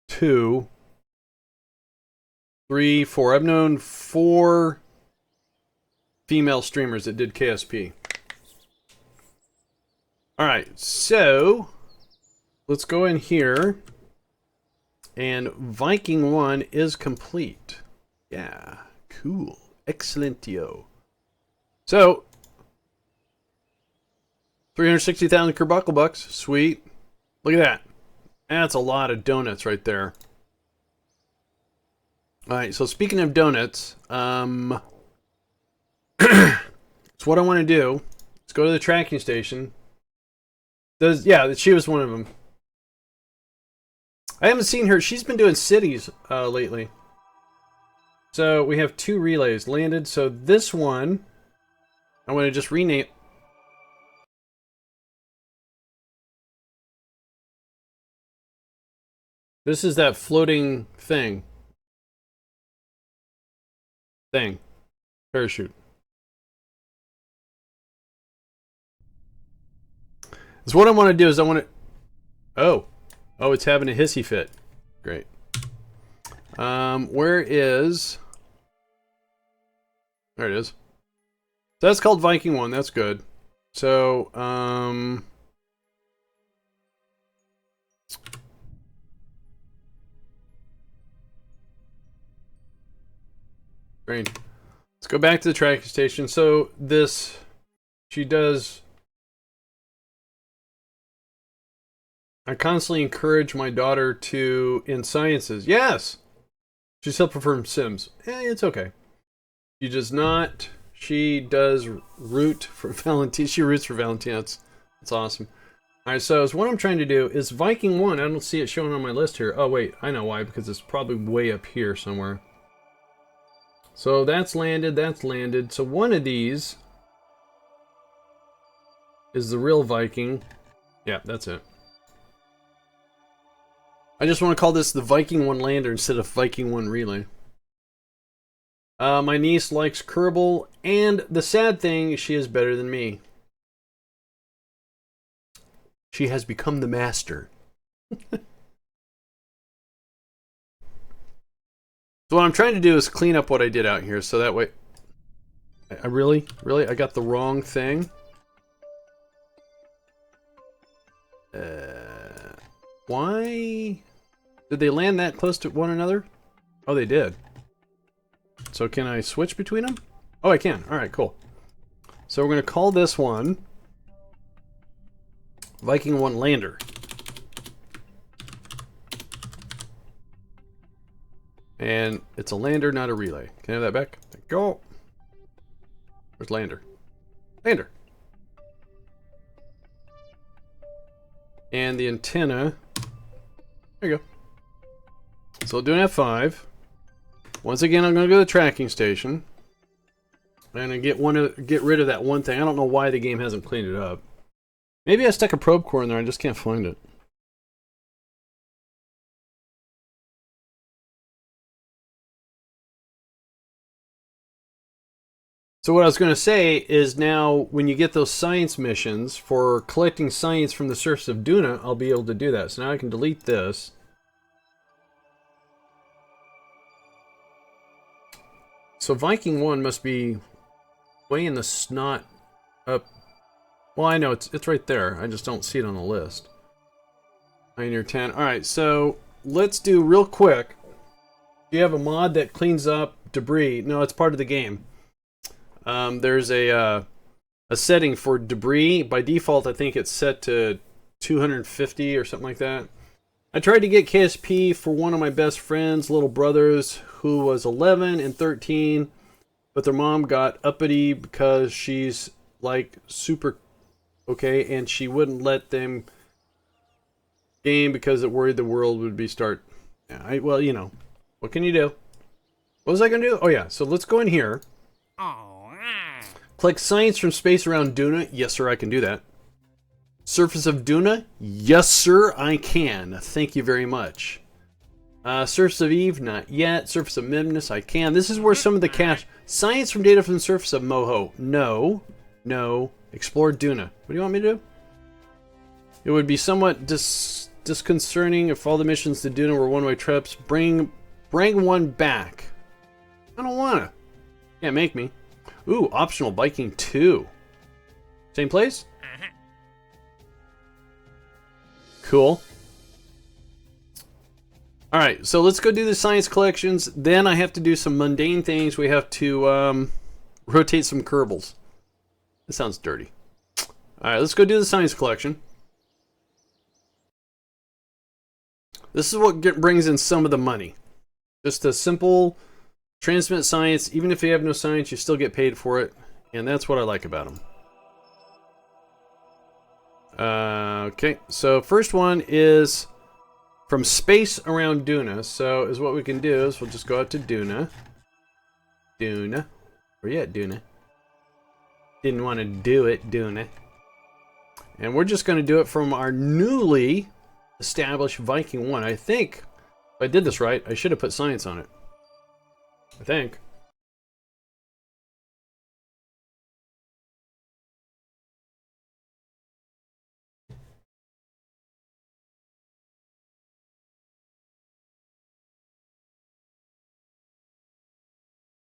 2, 3, 4. I've known 4 female streamers that did KSP. Alright, so let's go in here And Viking 1 is complete. Yeah, cool. Excellentio. So, 360,000 Kerbal bucks. Sweet. Look at that. That's a lot of donuts right there. Alright, so speaking of donuts, so what I want to do is go to the tracking station. Yeah, she was one of them. I haven't seen her. She's been doing cities lately. So we have 2 relays landed. So this one, I want to just rename. This is that floating thing. Parachute. So what I want to do is I want to... Oh, it's having a hissy fit. Great. Where is... There it is. So that's called Viking 1. That's good. So, great. Let's go back to the tracking station. So this... She does... I constantly encourage my daughter in sciences. Yes! She still prefers Sims. It's okay. She does not. She does root for Valentina. She roots for Valentina. That's awesome. Alright, so what I'm trying to do is Viking 1. I don't see it showing on my list here. Oh, wait. I know why. Because it's probably way up here somewhere. So that's landed. That's landed. So one of these is the real Viking. Yeah, that's it. I just want to call this the Viking 1 lander instead of Viking 1 relay. My niece likes Kerbal, and the sad thing, she is better than me. She has become the master. So what I'm trying to do is clean up what I did out here, so that way... I really? I got the wrong thing? Why... Did they land that close to one another? Oh, they did. So can I switch between them? Oh, I can. Alright, cool. So we're going to call this one Viking 1 Lander. And it's a lander, not a relay. Can I have that back? Go. Where's lander? Lander. And the antenna. There you go. So we'll do an F5. Once again, I'm going to go to the tracking station. And I get rid of that one thing. I don't know why the game hasn't cleaned it up. Maybe I stuck a probe core in there. I just can't find it. So what I was going to say is now when you get those science missions for collecting science from the surface of Duna, I'll be able to do that. So now I can delete this. So Viking 1 must be way in the snot up. Well, I know it's right there. I just don't see it on the list. Pioneer 10. Alright, so let's do real quick. Do you have a mod that cleans up debris? No, it's part of the game. There's a setting for debris. By default, I think it's set to 250 or something like that. I tried to get KSP for one of my best friends' little brothers who was 11 and 13, but their mom got uppity because she's like super okay, and she wouldn't let them game because it worried the world would be start. Yeah, well, you know, what can you do? What was I gonna do? Oh yeah, so let's go in here. Collect science from space around Duna. Yes, sir, I can do that. Surface of Duna? Yes, sir, I can. Thank you very much. Surface of Eve? Not yet. Surface of Memnus? I can. This is where some of the cache... Science from data from the surface of Moho. No. No. Explore Duna. What do you want me to do? It would be somewhat disconcerting if all the missions to Duna were one-way trips. Bring one back. I don't wanna. Can't make me. Ooh, optional Viking 2. Same place? Cool. Alright, so let's go do the science collections. Then I have to do some mundane things. We have to rotate some Kerbals. That sounds dirty. Alright, let's go do the science collection. This is what brings in some of the money. Just a simple transmit science. Even if you have no science, you still get paid for it. And that's what I like about them. Okay, so first one is from space around Duna. So is what we can do is we'll just go out to Duna. Duna. Where you at, Duna? Didn't want to do it, Duna. And we're just going to do it from our newly established Viking 1. I think, if I did this right, I should have put science on it. I think.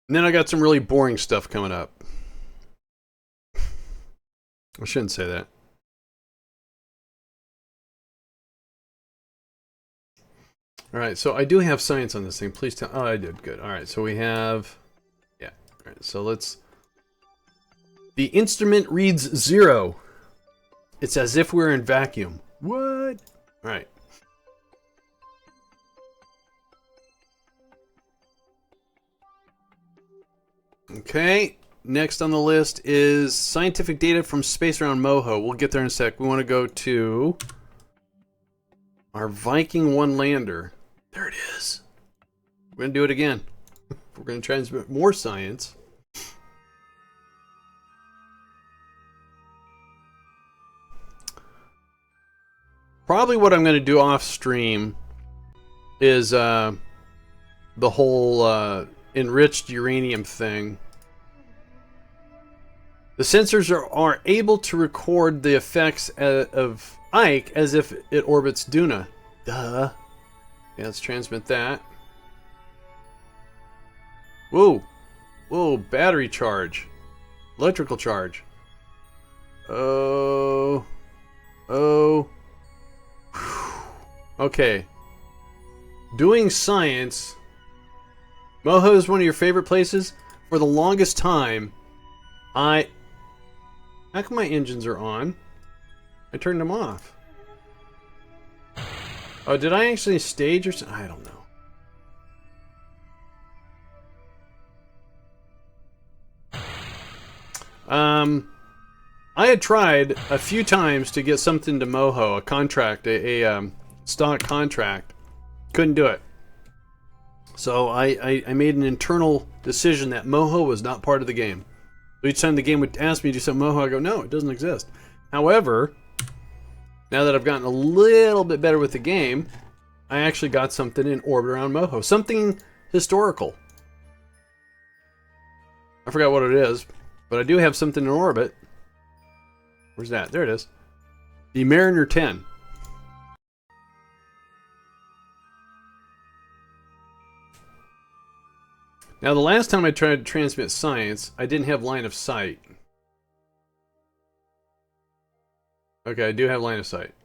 And then I got some really boring stuff coming up. I shouldn't say that. Alright, so I do have science on this thing. Please tell... Oh, I did. Good. Alright, so we have... Yeah. Alright, so let's... The instrument reads 0. It's as if we're in vacuum. What? Alright. Okay. Next on the list is scientific data from space around Moho. We'll get there in a sec. We want to go to our Viking 1 lander. There it is. We're going to do it again. We're going to transmit more science. Probably what I'm going to do off stream is the whole enriched uranium thing. The sensors are able to record the effects of Ike as if it orbits Duna. Duh. Yeah, let's transmit that. Whoa. Whoa, battery charge. Electrical charge. Oh. Oh. Okay. Doing science. Moho is one of your favorite places? For the longest time, how come my engines are on? I turned them off. Oh, did I actually stage or something? I don't know. I had tried a few times to get something to Moho, a contract, a stock contract. Couldn't do it. So I made an internal decision that Moho was not part of the game. So each time the game would ask me to do something Moho, I go, no, it doesn't exist. However, now that I've gotten a little bit better with the game, I actually got something in orbit around Moho. Something historical. I forgot what it is, but I do have something in orbit. Where's that? There it is. The Mariner 10. Now, the last time I tried to transmit science, I didn't have line of sight. Okay, I do have line of sight.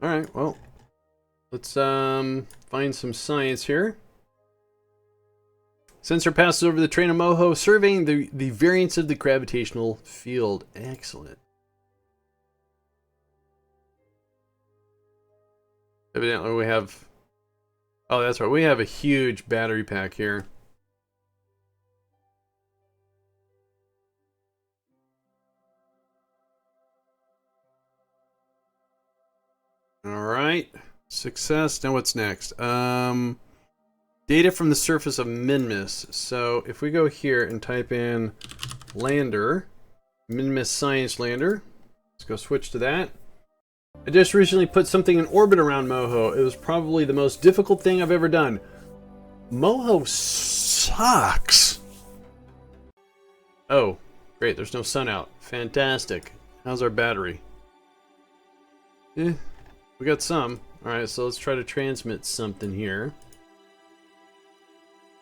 Alright, well, let's find some science here. Sensor passes over the train of Moho, surveying the variance of the gravitational field. Excellent. Evidently we have... Oh, that's right. We have a huge battery pack here. Alright. Success. Now what's next? Data from the surface of Minmus. So if we go here and type in lander, Minmus Science Lander. Let's go switch to that. I just recently put something in orbit around Moho. It was probably the most difficult thing I've ever done. Moho sucks. Oh, great. There's no sun out. Fantastic. How's our battery? We got some. Alright, so let's try to transmit something here.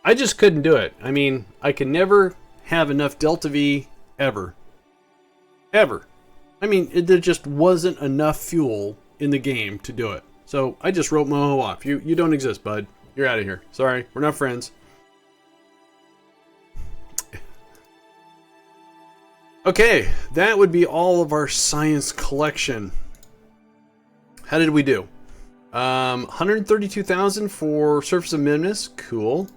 I just couldn't do it. I mean, I can never have enough Delta V ever. Ever. I mean, there just wasn't enough fuel in the game to do it. So I just wrote Moho off. You don't exist, bud. You're out of here. Sorry, we're not friends. Okay, that would be all of our science collection. How did we do? 132,000 for Surface of Midness. Cool.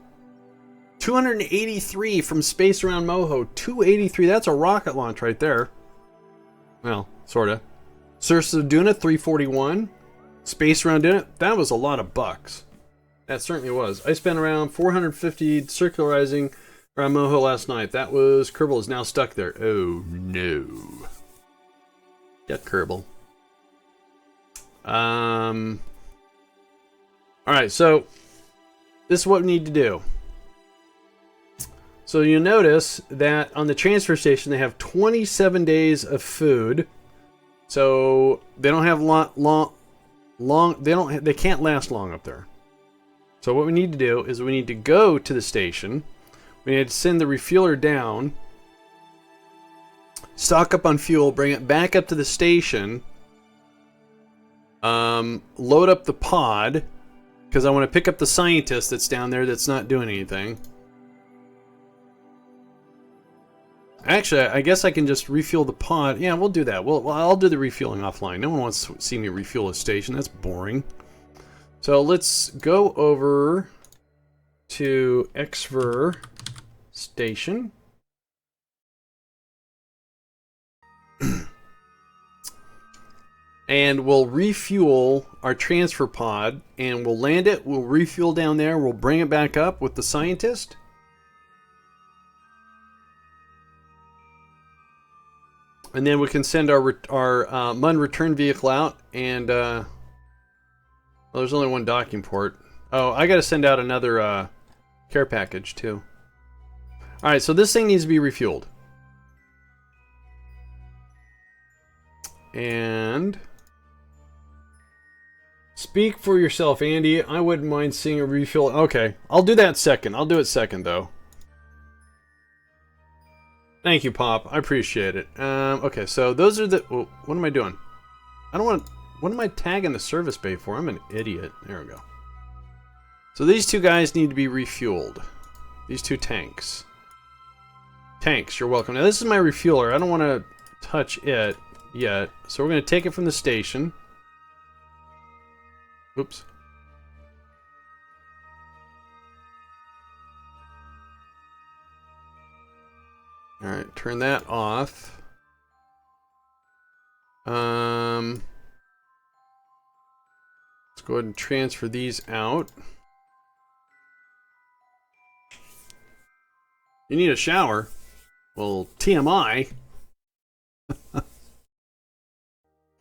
283 from Space Around Moho. 283. That's a rocket launch right there. Well, sorta. Surface of Duna, 341. Space Around Duna. That was a lot of bucks. That certainly was. I spent around 450 circularizing around Moho last night. That was... Kerbal is now stuck there. Oh, no. Get Kerbal. Alright, so... this is what we need to do. So you'll notice that on the transfer station they have 27 days of food. So they don't have they can't last long up there. So what we need to do is we need to go to the station. We need to send the refueler down, stock up on fuel, bring it back up to the station, load up the pod, because I want to pick up the scientist that's down there that's not doing anything. Actually, I guess I can just refuel the pod. Yeah, we'll do that. Well, I'll do the refueling offline. No one wants to see me refuel a station. That's boring. So let's go over to Xfer Station. And we'll refuel our transfer pod. And we'll land it. We'll refuel down there. We'll bring it back up with the scientist. And then we can send our Mun return vehicle out, and well, there's only one docking port. Oh, I got to send out another care package too. All right, so this thing needs to be refueled, and speak for yourself, Andy. I wouldn't mind seeing a refuel. Okay, I'll do that second. I'll do it second though. Thank you, Pop. I appreciate it. Okay, so those are the... well, what am I doing? I don't want... what am I tagging the service bay for? I'm an idiot. There we go. So these two guys need to be refueled. These two tanks. Tanks, you're welcome. Now this is my refueler. I don't want to touch it yet. So we're going to take it from the station. Oops. Alright, turn that off. Let's go ahead and transfer these out. You need a shower? Well, TMI.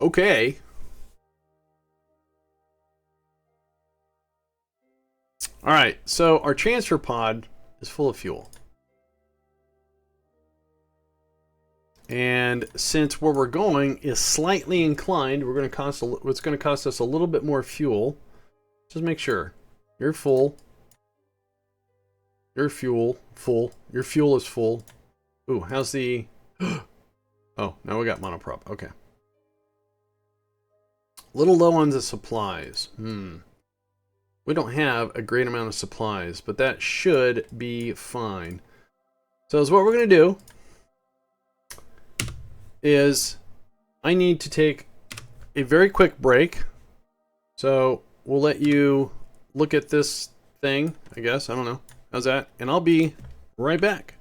Okay. Alright, so our transfer pod is full of fuel. And since where we're going is slightly inclined, we're going to cost it's going to cost us a little bit more fuel. Just make sure you're full. Your fuel full. Your fuel is full. Ooh, how's the? Oh, now we got monoprop. Okay. Little low on the supplies. We don't have a great amount of supplies, but that should be fine. So is what we're going to do. Is I need to take a very quick break. So we'll let you look at this thing, I guess. I don't know. How's that? And I'll be right back.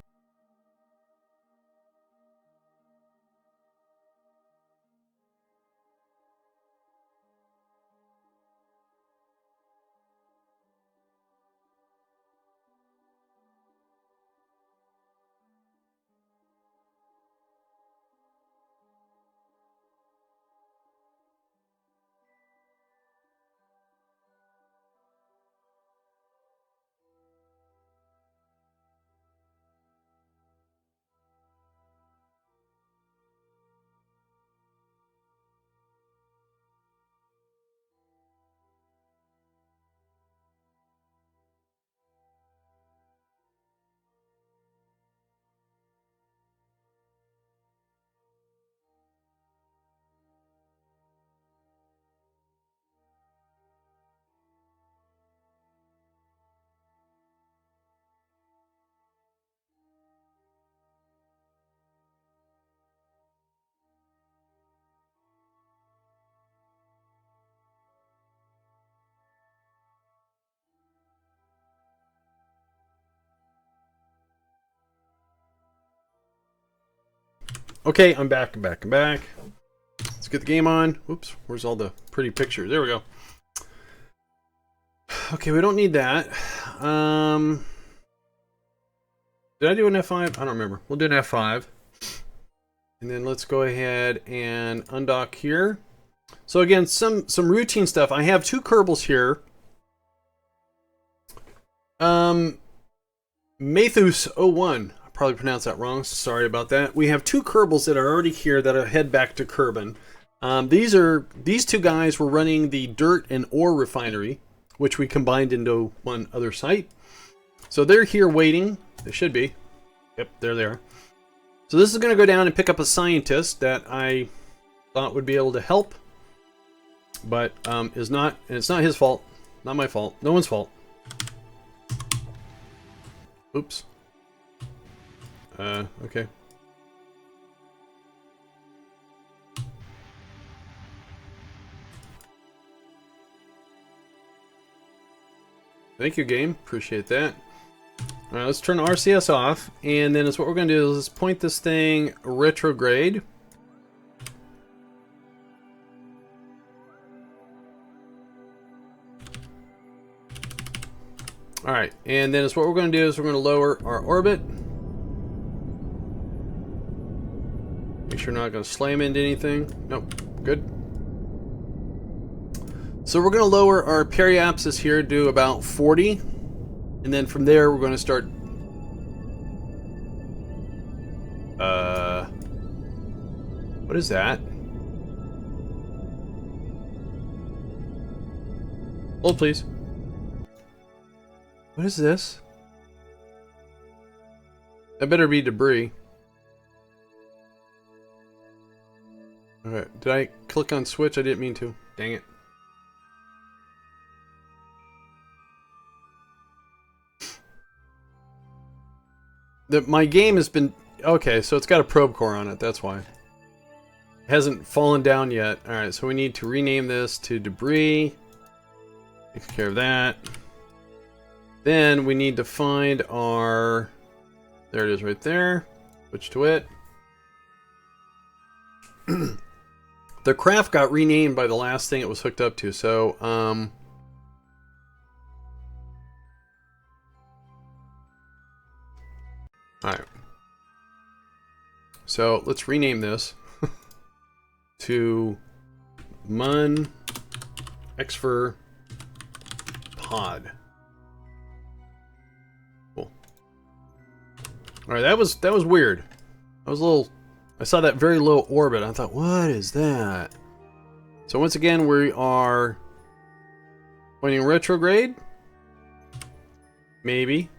Okay, I'm back. I'm back. Let's get the game on. Oops, where's all the pretty pictures? There we go. Okay, we don't need that. Did I do an F5? I don't remember. We'll do an F5. And then let's go ahead and undock here. So again, some routine stuff. I have two Kerbals here. Mathus01. I probably pronounced that wrong. Sorry about that. We have two Kerbals that are already here that are head back to Kerbin. These two guys were running the dirt and ore refinery, which we combined into one other site. So they're here waiting. They should be. Yep, there they are. So this is going to go down and pick up a scientist that I thought would be able to help, but is not, and it's not his fault. Not my fault. No one's fault. Oops. Okay. Thank you, game. Appreciate that. Alright, let's turn RCS off, and then what we're going to do is let's point this thing retrograde. Alright, and then what we're going to do is we're going to lower our orbit. Make sure we're not going to slam into anything. Nope, good. So we're going to lower our periapsis here to about 40. And then from there, we're going to start... What is that? Hold, please. What is this? That better be debris. Okay, did I click on switch? I didn't mean to. Dang it. My game has been... Okay, so it's got a probe core on it, that's why. It hasn't fallen down yet. Alright, so we need to rename this to debris. Take care of that. Then we need to find our... There it is right there. Switch to it. The craft got renamed by the last thing it was hooked up to, so... Alright. So let's rename this to Mun Xfer Pod. Cool. Alright, that was weird. I was a little... I saw that very low orbit. I thought, what is that? So once again, we are pointing retrograde. Maybe.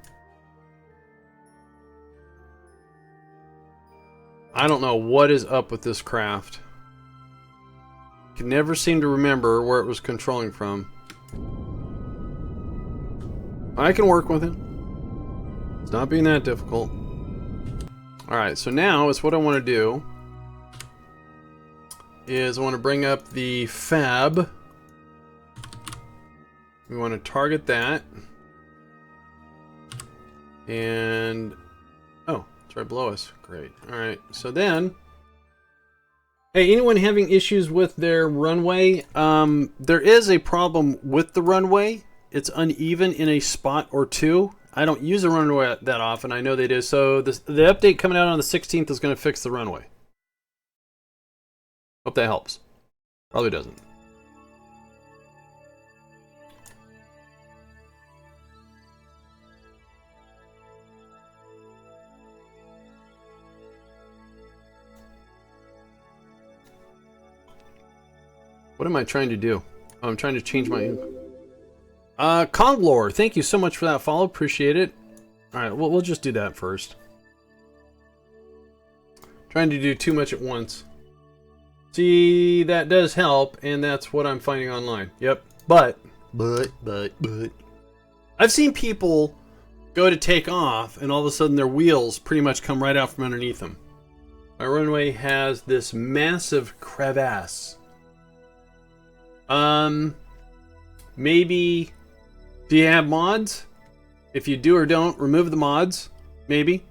I don't know what is up with this craft. Can never seem to remember where it was controlling from. I can work with it. It's not being that difficult. Alright, so now is what I want to do is I want to bring up the fab. We want to target that. And... Oh, it's right below us. Great. Alright, so then... Hey, anyone having issues with their runway? There is a problem with the runway. It's uneven in a spot or two. I don't use the runway that often. I know they do. So the update coming out on the 16th is going to fix the runway. Hope that helps. Probably doesn't. What am I trying to do? Oh, I'm trying to change my... Conglor, thank you so much for that follow. Appreciate it. Alright, we'll just do that first. Trying to do too much at once. See, that does help, and that's what I'm finding online. Yep. But. I've seen people go to take off, and all of a sudden their wheels pretty much come right out from underneath them. My runway has this massive crevasse. Maybe... Do you have mods? If you do or don't, remove the mods. Maybe.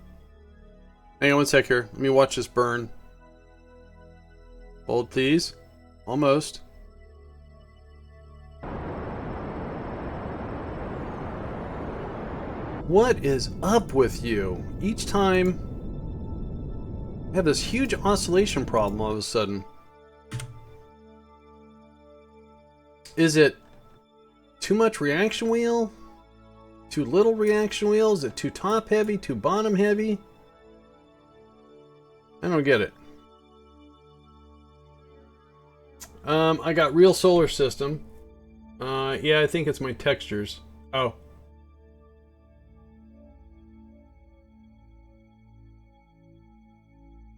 Hang on one sec here. Let me watch this burn. Hold, please. Almost. What is up with you? Each time I have this huge oscillation problem all of a sudden. Is it too much reaction wheel? Too little reaction wheel? Is it too top heavy? Too bottom heavy? I don't get it. I got real solar system. Yeah, I think it's my textures. Oh.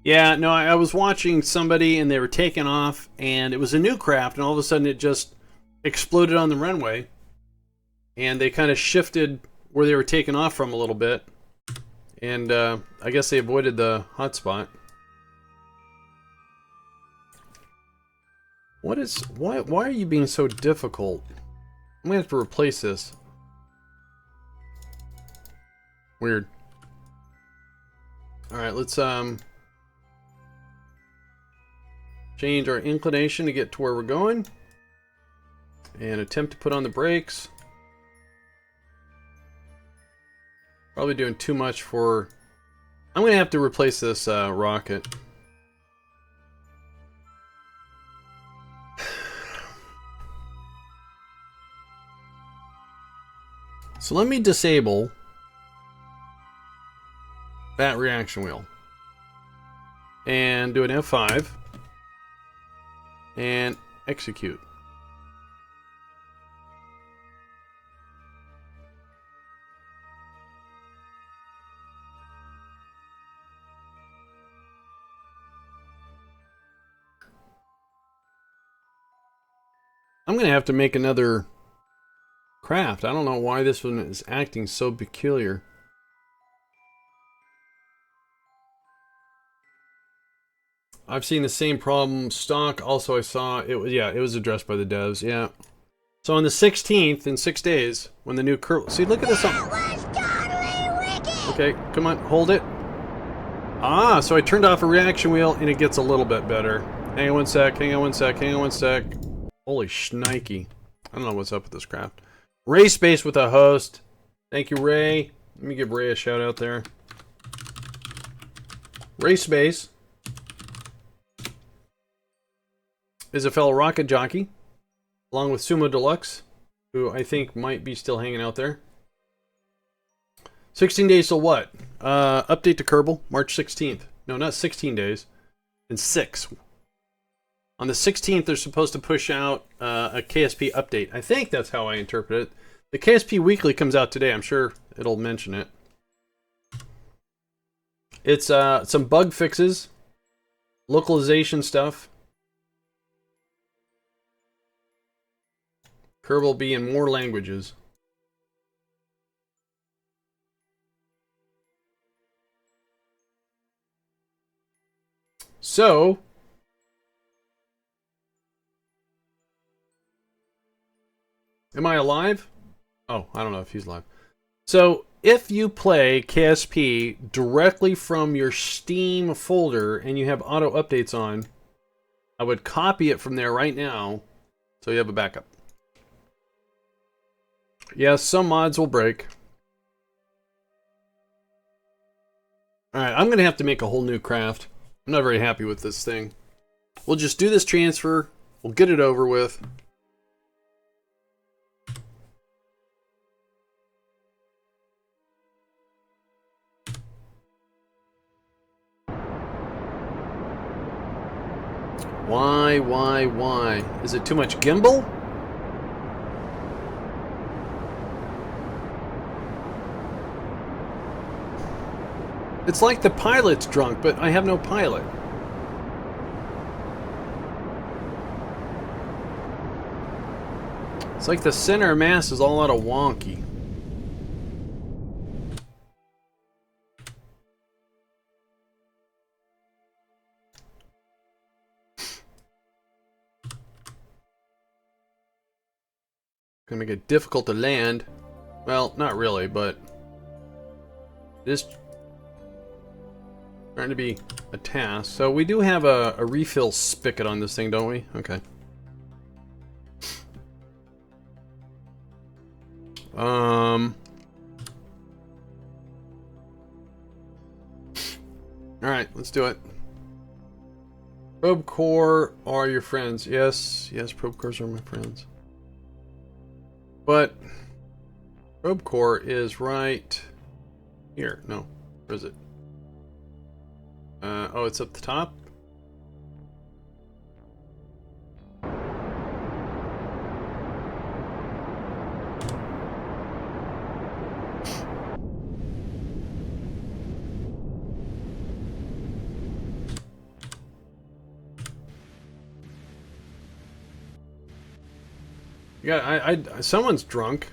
Yeah, no, I was watching somebody and they were taking off and it was a new craft and all of a sudden it just exploded on the runway. And they kind of shifted where they were taking off from a little bit. And I guess they avoided the hotspot. Why are you being so difficult? I'm gonna have to replace this. Weird. Alright, let's change our inclination to get to where we're going. And attempt to put on the brakes. Probably doing too much for... I'm gonna have to replace this rocket. So let me disable that reaction wheel. And do an F5. And execute. I'm going to have to make another craft. I don't know why this one is acting so peculiar. I've seen the same problem stock. Also, I saw it was, yeah, it was addressed by the devs. Yeah. So on the 16th, in 6 days, when the new Kerbal... See, look at this. That was totally wicked. Okay, come on, hold it. Ah, so I turned off a reaction wheel and it gets a little bit better. Hang on one sec, hang on one sec, hang on one sec. Holy shnikey. I don't know what's up with this craft. Ray Space with a host. Thank you, Ray. Let me give Ray a shout out there. Ray Space is a fellow rocket jockey, along with Sumo Deluxe, who I think might be still hanging out there. 16 days till what? Update to Kerbal, March 16th. No, not 16 days. In 6. On the 16th, they're supposed to push out a KSP update. I think that's how I interpret it. The KSP Weekly comes out today. I'm sure it'll mention it. It's some bug fixes, localization stuff. Kerbal will be in more languages. So... am I alive? Oh, I don't know if he's alive. So, if you play KSP directly from your Steam folder and you have auto updates on, I would copy it from there right now so you have a backup. Yes, some mods will break. Alright, I'm going to have to make a whole new craft. I'm not very happy with this thing. We'll just do this transfer. We'll get it over with. Why? Is it too much gimbal? It's like the pilot's drunk, but I have no pilot. It's like the center of mass is all out of wonky. Gonna make it difficult to land. Well, not really, but it is. Starting to be a task. So we do have a refill spigot on this thing, don't we? Okay. Alright, let's do it. Probe core are your friends. Yes, yes, probe cores are my friends. But probe core is right here. No, where is it? Oh, it's up the top. Yeah, someone's drunk.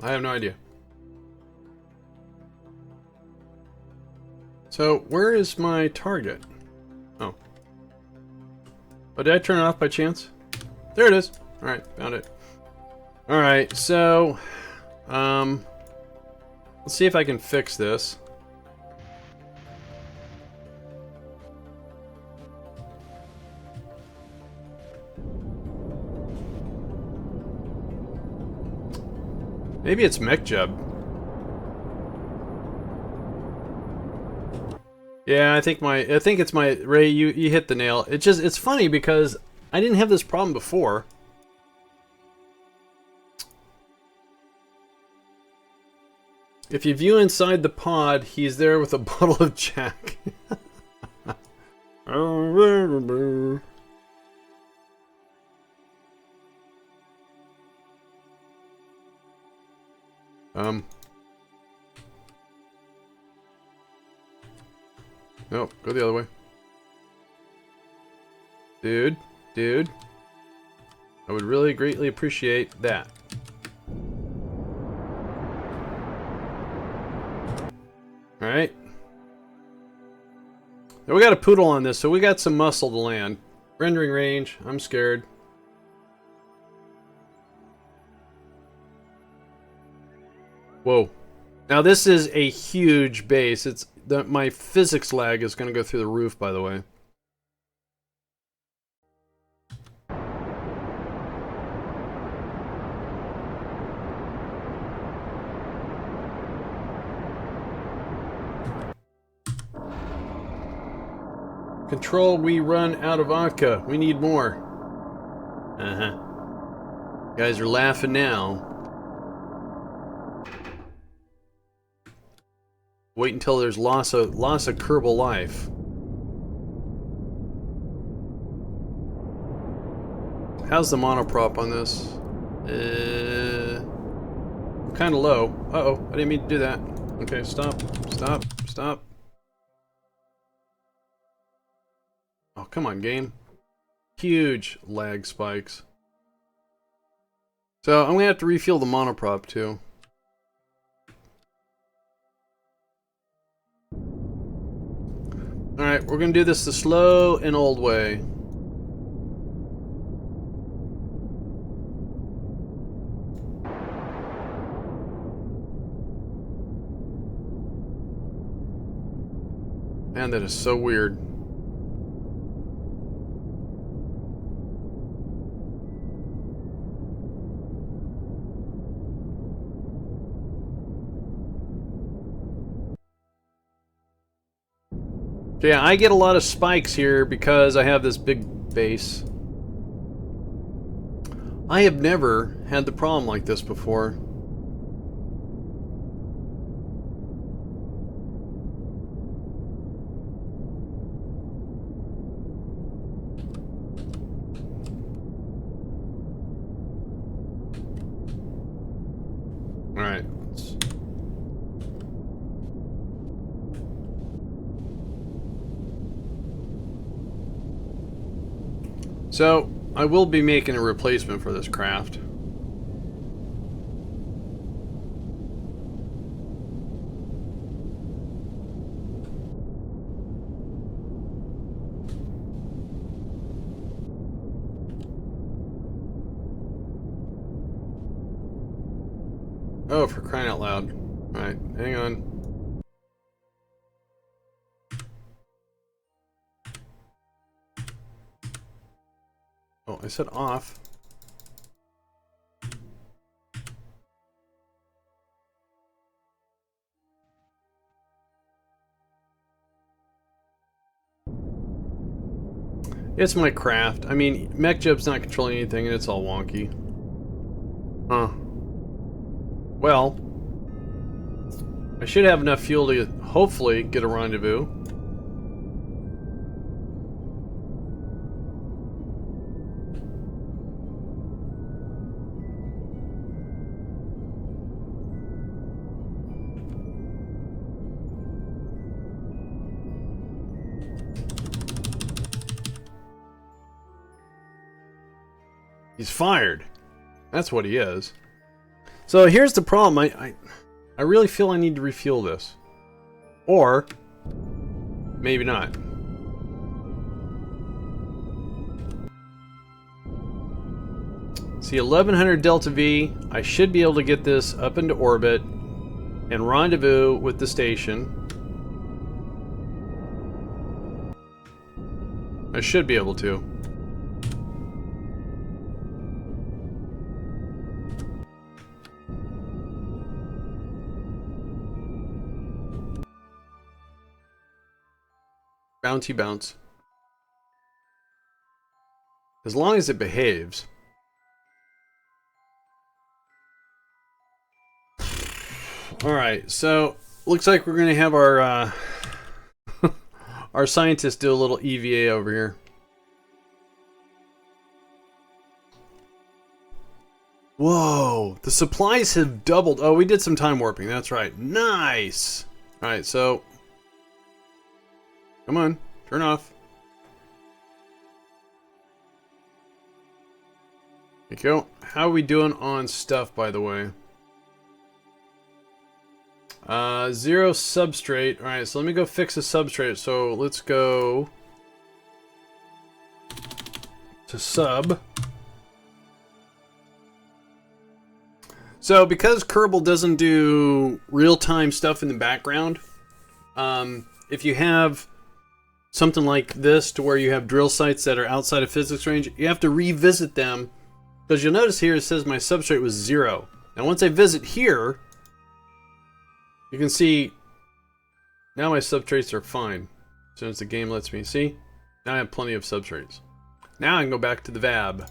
I have no idea. So, where is my target? Oh. Oh, did I turn it off by chance? There it is. Alright, found it. Alright, so... let's see if I can fix this. Maybe it's MechJub. Yeah, I think it's my Ray. You hit the nail. It's funny because I didn't have this problem before. If you view inside the pod, he's there with a bottle of Jack. No, go the other way. Dude. I would really greatly appreciate that. Alright. Now we got a poodle on this, so we got some muscle to land. Rendering range, I'm scared. Whoa. Now this is a huge base. My physics lag is going to go through the roof, by the way. Control, we run out of vodka. We need more. Uh-huh. You guys are laughing now. Wait until there's loss of Kerbal life. How's the monoprop on this? Kind of low. Uh-oh, I didn't mean to do that. Okay, stop. Oh, come on, game. Huge lag spikes. So, I'm gonna have to refuel the monoprop, too. Alright, we're gonna do this the slow and old way. Man, that is so weird. Yeah, I get a lot of spikes here because I have this big base. I have never had the problem like this before. Alright. So, I will be making a replacement for this craft. Oh, for crying out loud. Alright, hang on. Oh, I said off. It's my craft. I mean, MechJeb's not controlling anything and it's all wonky. Huh. Well, I should have enough fuel to hopefully get a rendezvous. He's fired. That's what he is. So here's the problem. I really feel I need to refuel this. Or maybe not. See, 1100 Delta V. I should be able to get this up into orbit and rendezvous with the station. I should be able to. Bounty bounce. As long as it behaves. Alright, so looks like we're gonna have our our scientists do a little EVA over here. Whoa, the supplies have doubled. Oh, we did some time warping, that's right. Nice! Alright, so come on, turn off. There you go. How are we doing on stuff, by the way? 0 substrate. Alright, so let me go fix a substrate. So let's go to sub. So because Kerbal doesn't do real-time stuff in the background, if you have something like this to where you have drill sites that are outside of physics range, you have to revisit them, because you'll notice here it says my substrate was 0. Now once I visit here, you can see now my substrates are fine. As soon as the game lets me see, now I have plenty of substrates. Now I can go back to the VAB.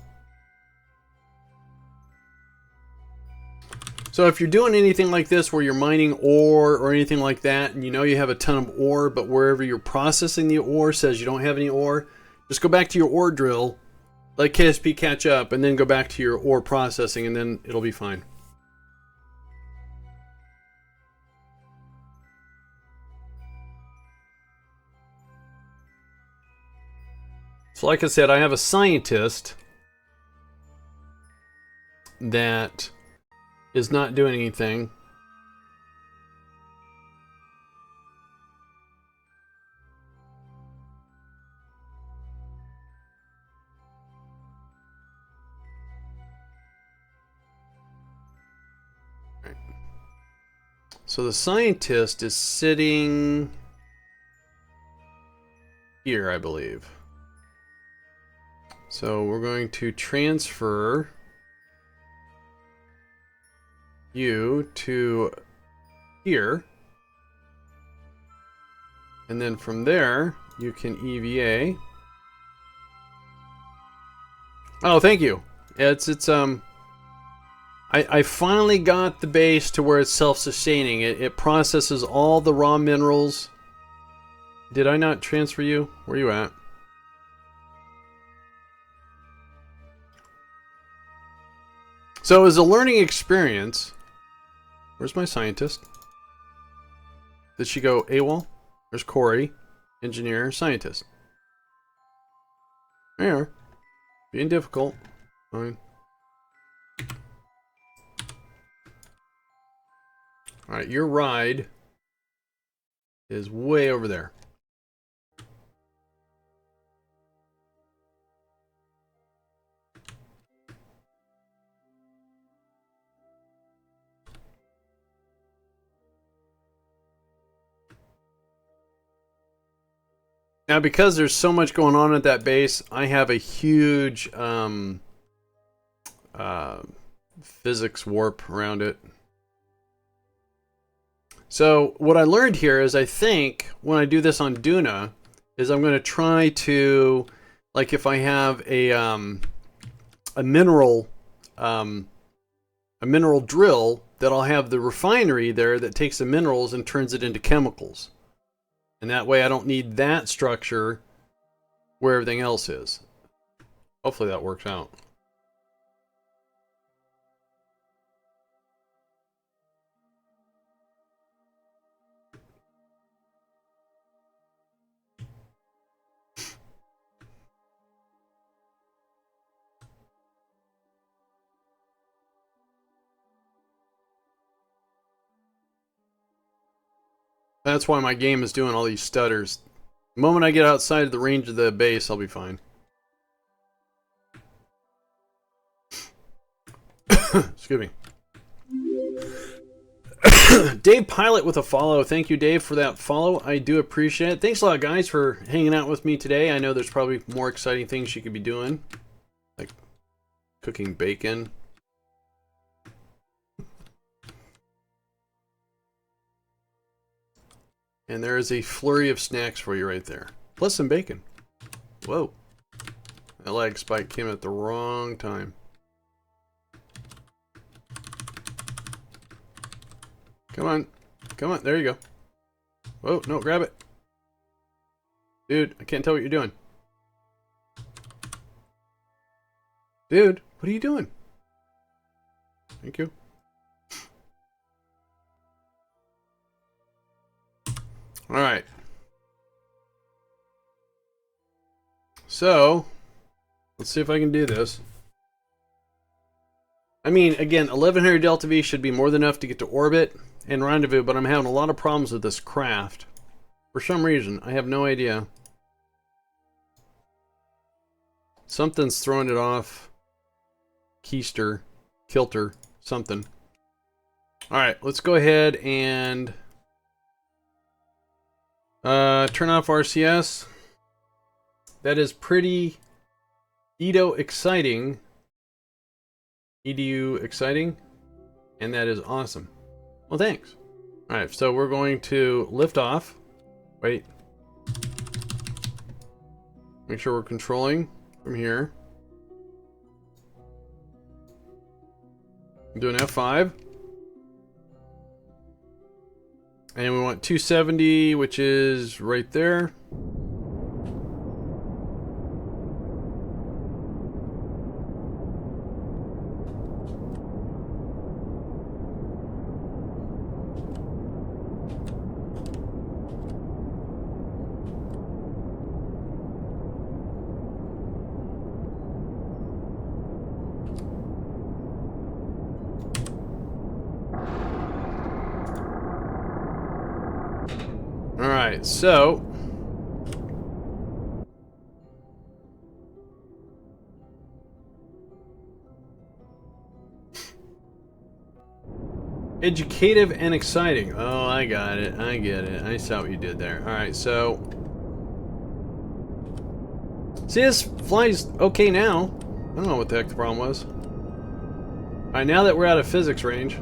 So if you're doing anything like this where you're mining ore or anything like that, and you know you have a ton of ore, but wherever you're processing the ore says you don't have any ore, just go back to your ore drill, let KSP catch up, and then go back to your ore processing, and then it'll be fine. So like I said, I have a scientist that is not doing anything. Right. So the scientist is sitting here, I believe. So we're going to transfer you to here, and then from there you can EVA. Oh, thank you. I finally got the base to where it's self-sustaining. It processes all the raw minerals. Did I not transfer you? Where are you at? So it was a learning experience. Where's my scientist? Did she go AWOL? There's Corey, engineer, scientist. There you are. Being difficult. Fine. Alright, your ride is way over there. Now, because there's so much going on at that base, I have a huge physics warp around it. So what I learned here is I think when I do this on Duna is I'm going to try to, like if I have a mineral drill, that I'll have the refinery there that takes the minerals and turns it into chemicals. And that way I don't need that structure where everything else is. Hopefully that works out. That's why my game is doing all these stutters. The moment I get outside of the range of the base, I'll be fine. Excuse me. Dave Pilot with a follow. Thank you, Dave, for that follow. I do appreciate it. Thanks a lot, guys, for hanging out with me today. I know there's probably more exciting things you could be doing, like cooking bacon. And there is a flurry of snacks for you right there. Plus some bacon. Whoa. That lag spike came at the wrong time. Come on. Come on. There you go. Whoa, no, grab it. Dude, I can't tell what you're doing. Dude, what are you doing? Thank you. All right. So, let's see if I can do this. I mean, again, 1100 Delta V should be more than enough to get to orbit and rendezvous, but I'm having a lot of problems with this craft. For some reason, I have no idea. Something's throwing it off. Keister, kilter, something. All right, let's go ahead and turn off RCS. That is pretty edu exciting. Edu exciting. And that is awesome. Well, thanks. Alright, so we're going to lift off. Wait. Make sure we're controlling from here. Do an F5. And we want 270, which is right there. Alright, so educative and exciting. Oh, I got it. I get it. I saw what you did there. Alright, so see, this flies okay now. I don't know what the heck the problem was. Alright, now that we're out of physics range.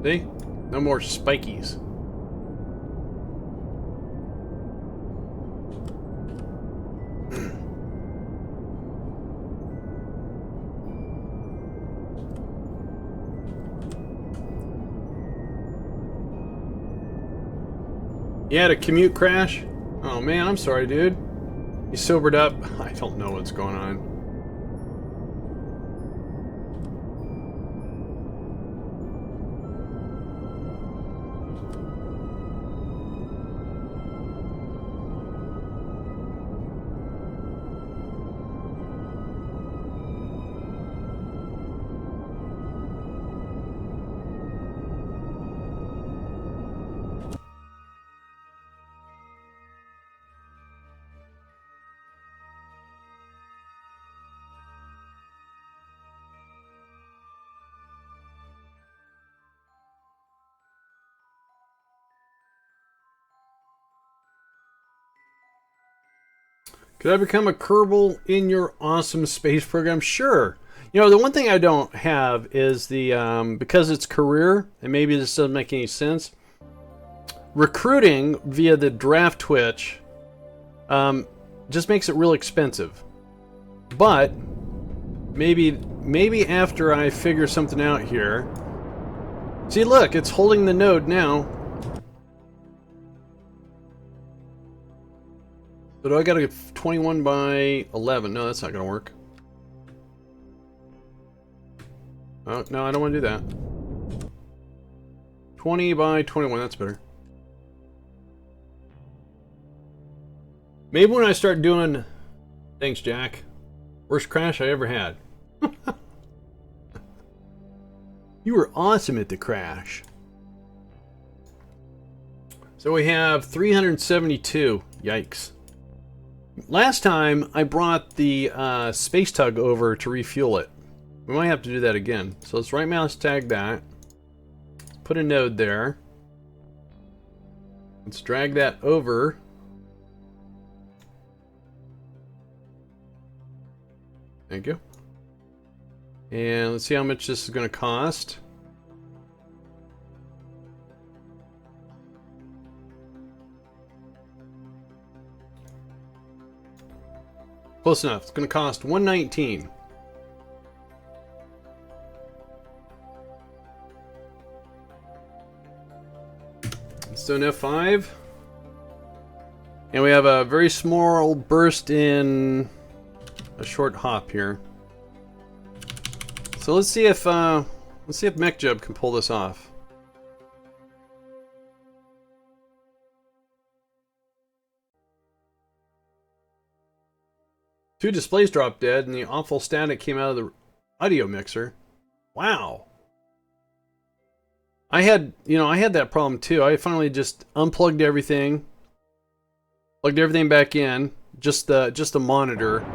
See? No more spikies. You had a commute crash? Oh man, I'm sorry, dude. You sobered up? I don't know what's going on. Could I become a Kerbal in your awesome space program? Sure. You know, the one thing I don't have is the, because it's career, and maybe this doesn't make any sense, recruiting via the draft Twitch just makes it real expensive. But maybe after I figure something out here. See, look, it's holding the node now. So do I gotta get 21 by 11? No, that's not gonna work. Oh, no, I don't want to do that. 20 by 21, that's better. Maybe when I start doing... Thanks, Jack. Worst crash I ever had. You were awesome at the crash. So we have 372. Yikes. Last time I brought the space tug over to refuel it. We might have to do that again. So let's right mouse tag that. Put a node there. Let's drag that over. Thank you. And let's see how much this is going to cost. Close enough. It's going to cost $119. Let's do an F5. And we have a very small burst in a short hop here. So let's see if MechJub can pull this off. Two displays dropped dead, and the awful static came out of the audio mixer. Wow. I had that problem too. I finally just unplugged everything, plugged everything back in, just the monitor.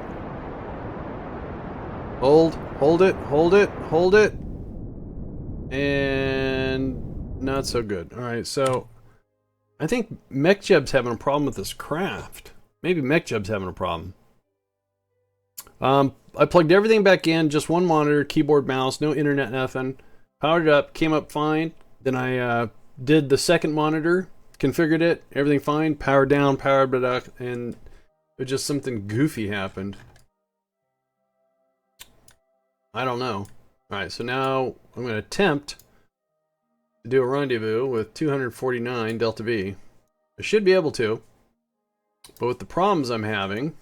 Hold it, and not so good. All right, so I think MechJub's having a problem with this craft. Maybe MechJub's having a problem. I plugged everything back in, just one monitor, keyboard, mouse, no internet, nothing. Powered it up, came up fine. Then I did the second monitor, configured it, everything fine. Powered down, powered back, and it just something goofy happened. I don't know. Alright, so now I'm going to attempt to do a rendezvous with 249 Delta V. I should be able to. But with the problems I'm having...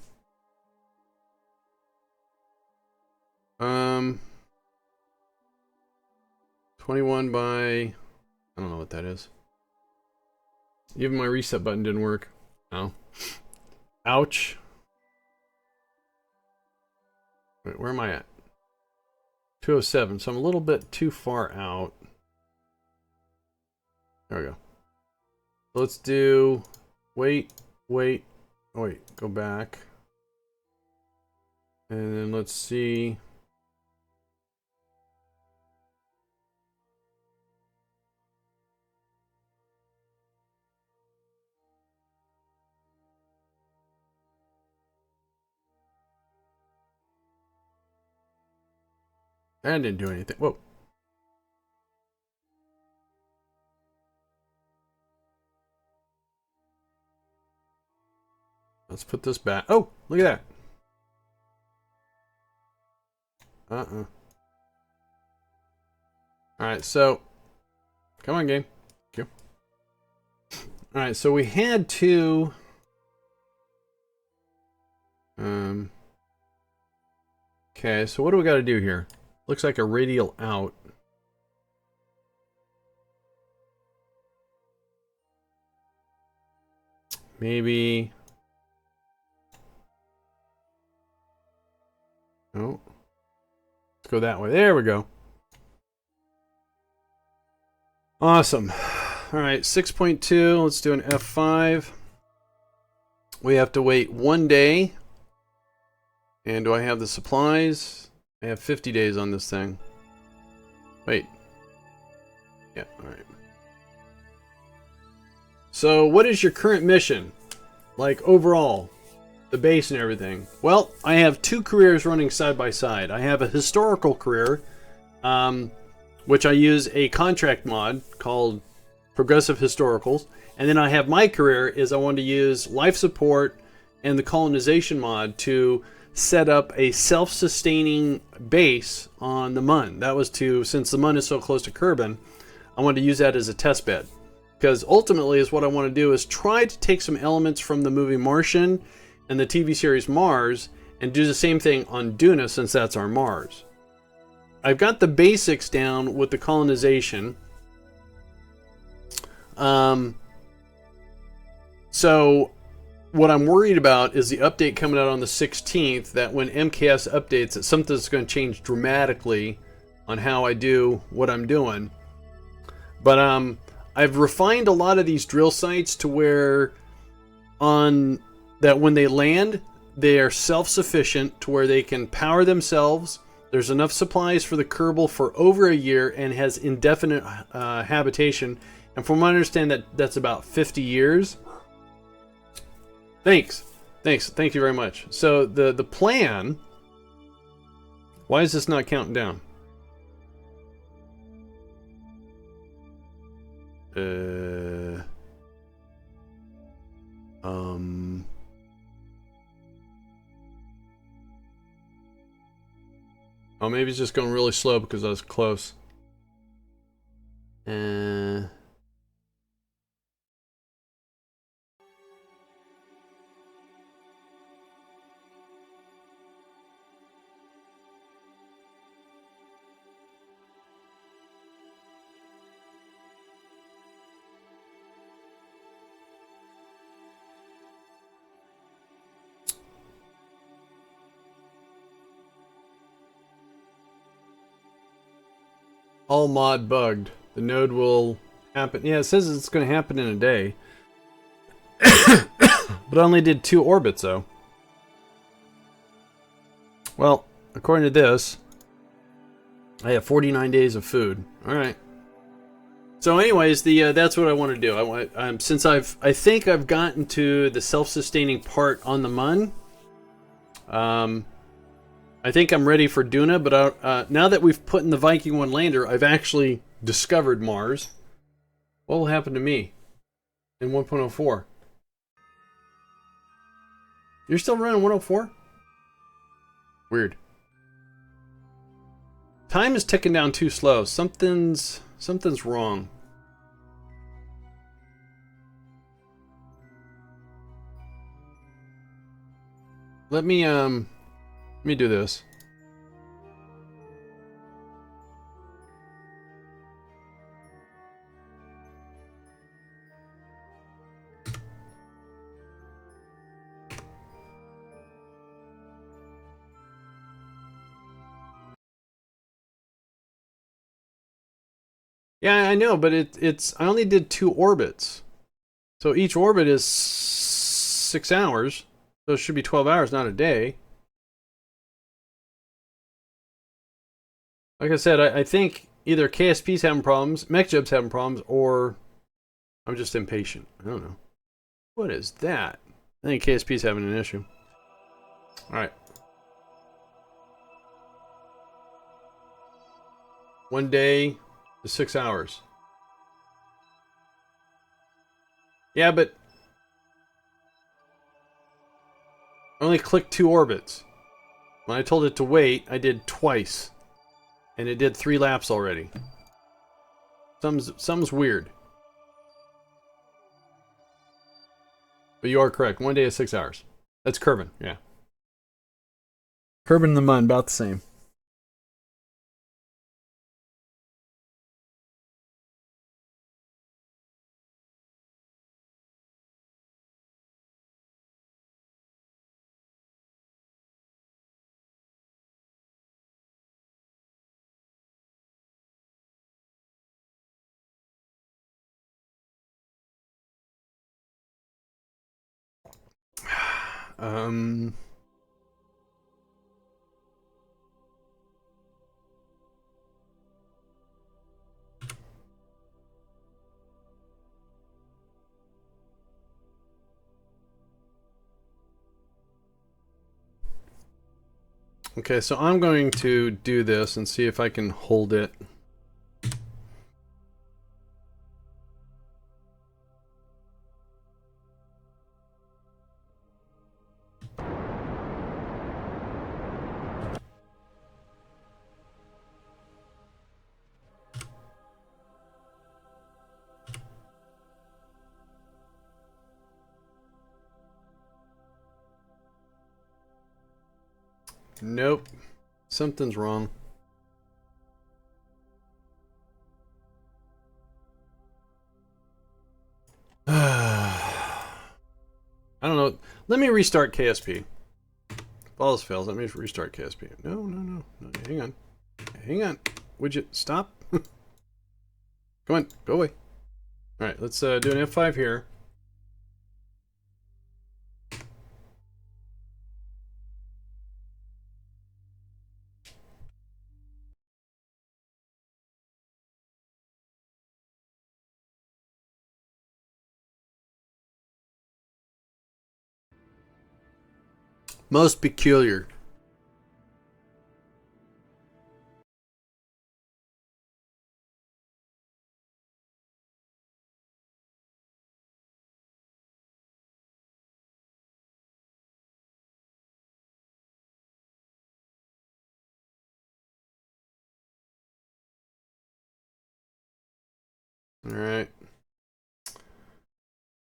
21 by... I don't know what that is. Even my reset button didn't work. Oh. Ouch. Wait, where am I at? 207, so I'm a little bit too far out. There we go. Let's do... Wait, go back. And then let's see... That didn't do anything. Whoa. Let's put this back. Oh, look at that. Alright, so... Come on, game. Thank you. Alright, so we had to... Okay, so what do we got to do here? Looks like a radial out. Maybe... Oh. Let's go that way. There we go. Awesome. Alright, 6.2. Let's do an F5. We have to wait 1 day. And do I have the supplies? I have 50 days on this thing. Wait. Yeah, alright. So, what is your current mission? Like, overall? the base and everything. Well, I have two careers running side by side. I have a historical career, which I use a contract mod called Progressive Historicals. And then I have my career is I want to use life support and the colonization mod to set up a self-sustaining base on the Mun. That was to, since the Mun is so close to Kerbin, I wanted to use that as a test bed. Because ultimately is what I want to do is try to take some elements from the movie Martian and the TV series Mars and do the same thing on Duna, since that's our Mars. I've got the basics down with the colonization. So what I'm worried about is the update coming out on the 16th, that when MKS updates, that something's going to change dramatically on how I do what I'm doing. But I've refined a lot of these drill sites to where that when they land, they are self-sufficient to where they can power themselves. There's enough supplies for the Kerbal for over a year and has indefinite habitation. And from what I understand, that's about 50 years. Thanks. Thank you very much. So the plan... Why is this not counting down? Oh, maybe it's just going really slow because I was close. All mod bugged. The node will happen. Yeah, it says it's going to happen in a day. But I only did 2 orbits, though. Well, according to this, I have 49 days of food. All right. So, anyways, that's what I want to do. Since I think I've gotten to the self-sustaining part on the Mun. I think I'm ready for Duna, but now that we've put in the Viking 1 lander, I've actually discovered Mars. What will happen to me in 1.04? You're still running 104? Weird. Time is ticking down too slow. Something's wrong. Let me do this. Yeah, I know, but I only did 2 orbits. So each orbit is 6 hours. So it should be 12 hours, not a day. Like I said, I think either KSP's having problems, MechJub's having problems, or I'm just impatient. I don't know. What is that? I think KSP's having an issue. Alright. 1 day to 6 hours. Yeah, but I only clicked 2 orbits. When I told it to wait, I did twice. And it did 3 laps already. Something's weird. But you are correct. 1 day is 6 hours. That's Kerbin, yeah. Kerbin and the Mun, about the same. Okay, so I'm going to do this and see if I can hold it. Nope. Something's wrong. I don't know. Let me restart KSP. If all else fails, let me restart KSP. No. Hang on. Hang on. Would you stop? Come on. Go away. Alright, let's do an F5 here. Most peculiar. Alright.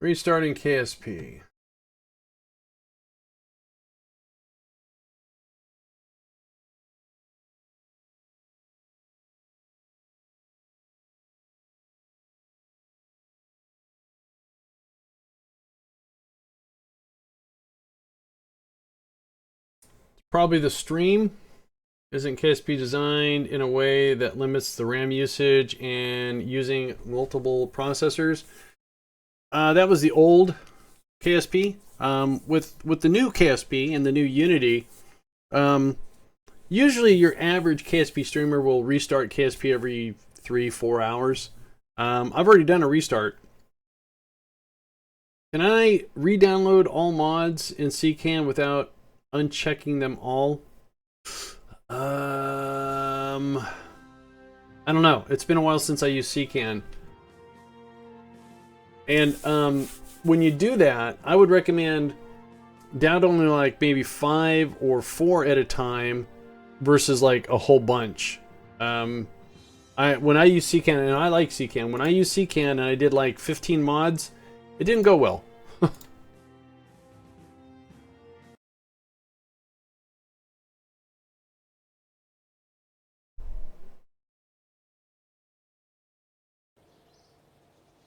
Restarting KSP. Probably the stream. Isn't KSP designed in a way that limits the RAM usage and using multiple processors? That was the old KSP. With the new KSP and the new Unity, usually your average KSP streamer will restart KSP every 3-4 hours. I've already done a restart. Can I re-download all mods in CCAN without unchecking them all? I don't know. It's been a while since I used CCAN. And when you do that, I would recommend downloading like maybe 5 or 4 at a time versus like a whole bunch. When I use CCAN, and I like CCAN, when I use CCAN and I did like 15 mods, it didn't go well.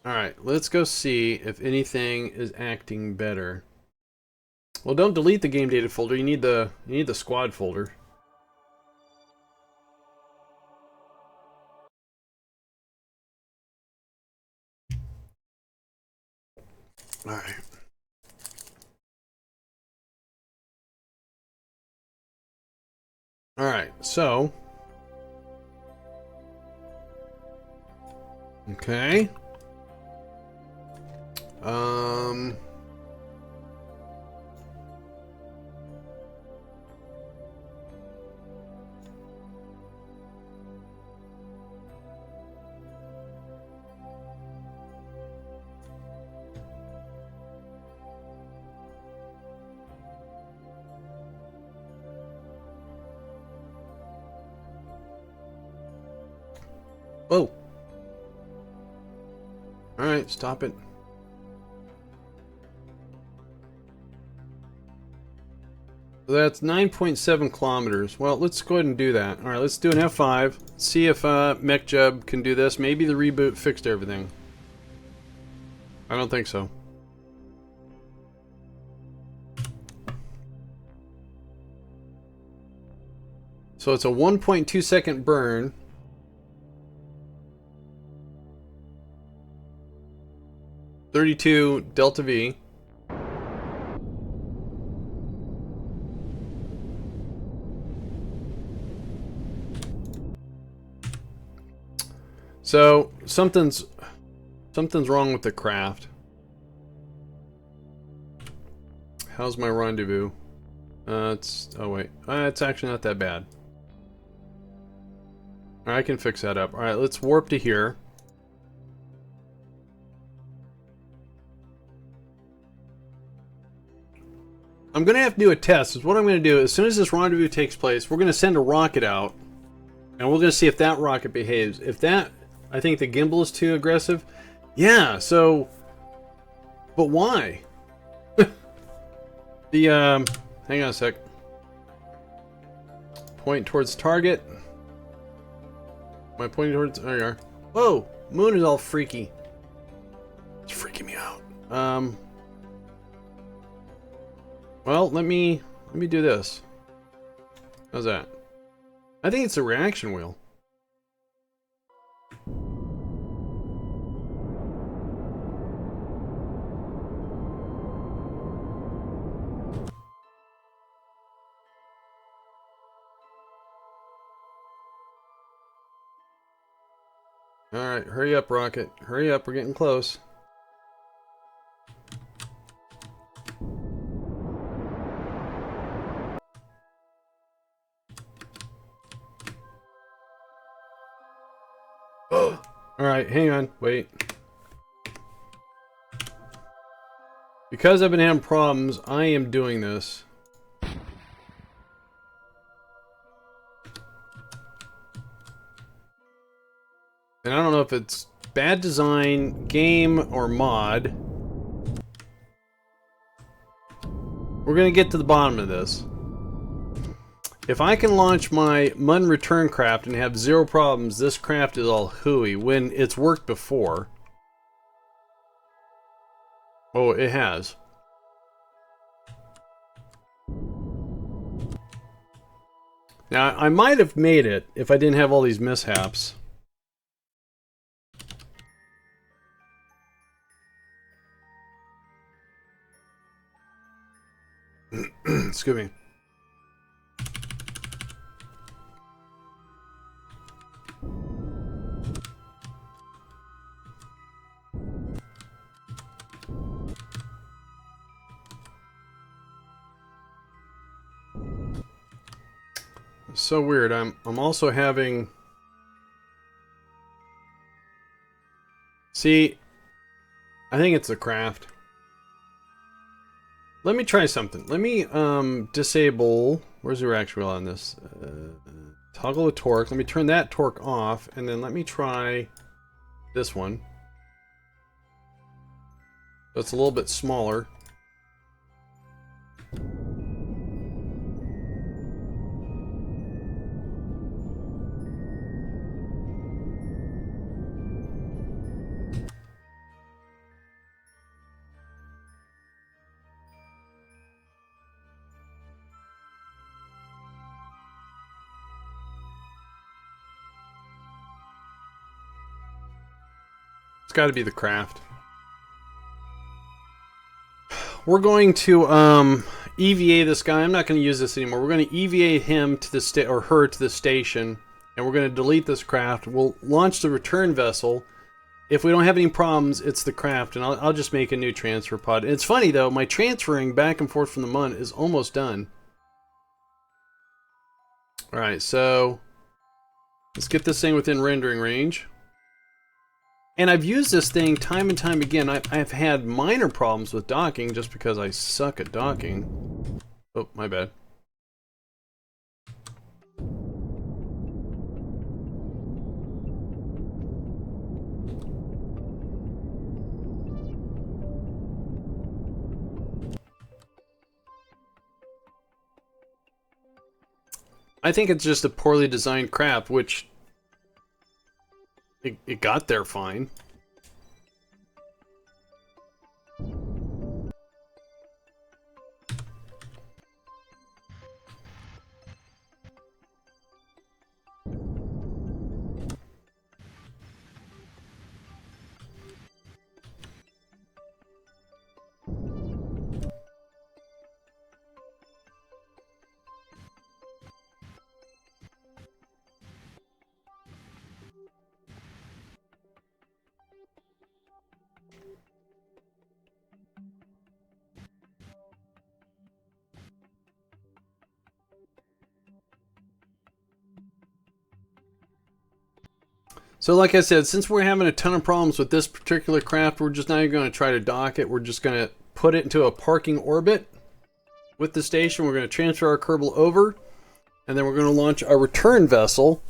Alright, let's go see if anything is acting better. Well, don't delete the game data folder. You need the squad folder. Alright. Alright, so okay. Whoa. Alright, stop it. So that's 9.7 kilometers. Well, let's go ahead and do that. Alright, let's do an F5. See if MechJub can do this. Maybe the reboot fixed everything. I don't think so. So it's a 1.2 second burn. $32 Delta V. So something's wrong with the craft. How's my rendezvous? Oh wait, it's actually not that bad. All right, I can fix that up. All right, let's warp to here. I'm gonna have to do a test. Is what I'm gonna do as soon as this rendezvous takes place. We're gonna send a rocket out, and we're gonna see if that rocket behaves. If that, I think the gimbal is too aggressive. Yeah. So, but why? The hang on a sec. Point towards target. Am I pointing towards? There you are. Whoa! Moon is all freaky. It's freaking me out. Well, let me do this. How's that? I think it's a reaction wheel. Alright, hurry up, rocket. Hurry up, we're getting close. Alright, hang on, wait. Because I've been having problems, I am doing this. And I don't know if it's bad design, game, or mod. We're gonna get to the bottom of this. If I can launch my Mun return craft and have zero problems, this craft is all hooey when it's worked before. Oh, it has. Now, I might have made it if I didn't have all these mishaps. Excuse me. It's so weird. I'm also having. See, I think it's the craft. Let me try something. Let me disable. Where's the reaction wheel on this? Toggle the torque. Let me turn that torque off, and then let me try this one. So it's a little bit smaller. It's got to be the craft. We're going to EVA this guy. I'm not going to use this anymore. We're going to EVA him to the or her to the station, and we're going to delete this craft. We'll launch the return vessel. If we don't have any problems, it's the craft, and I'll just make a new transfer pod. And it's funny though, my transferring back and forth from the Mun is almost done. All right, so let's get this thing within rendering range. And I've used this thing time and time again. I've had minor problems with docking just because I suck at docking. Oh, my bad. I think it's just a poorly designed craft, which it got there fine. So like I said, since we're having a ton of problems with this particular craft, we're just not even going to try to dock it. We're just going to put it into a parking orbit with the station. We're going to transfer our Kerbal over, and then we're going to launch our return vessel.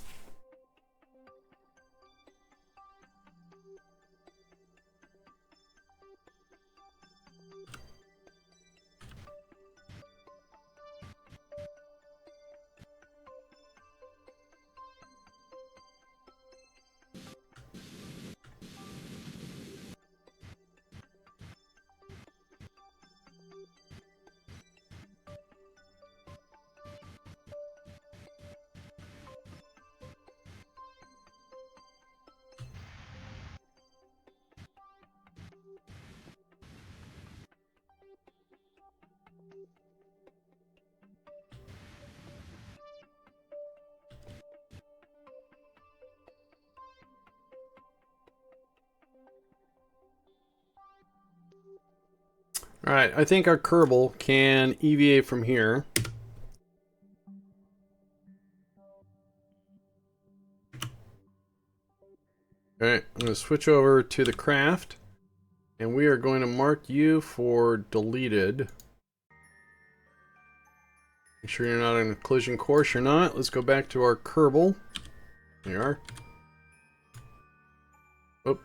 Alright, I think our Kerbal can EVA from here. Alright, I'm going to switch over to the craft, and we are going to mark you for deleted. Make sure you're not on a collision course. You're not. Let's go back to our Kerbal. There you are. Oop.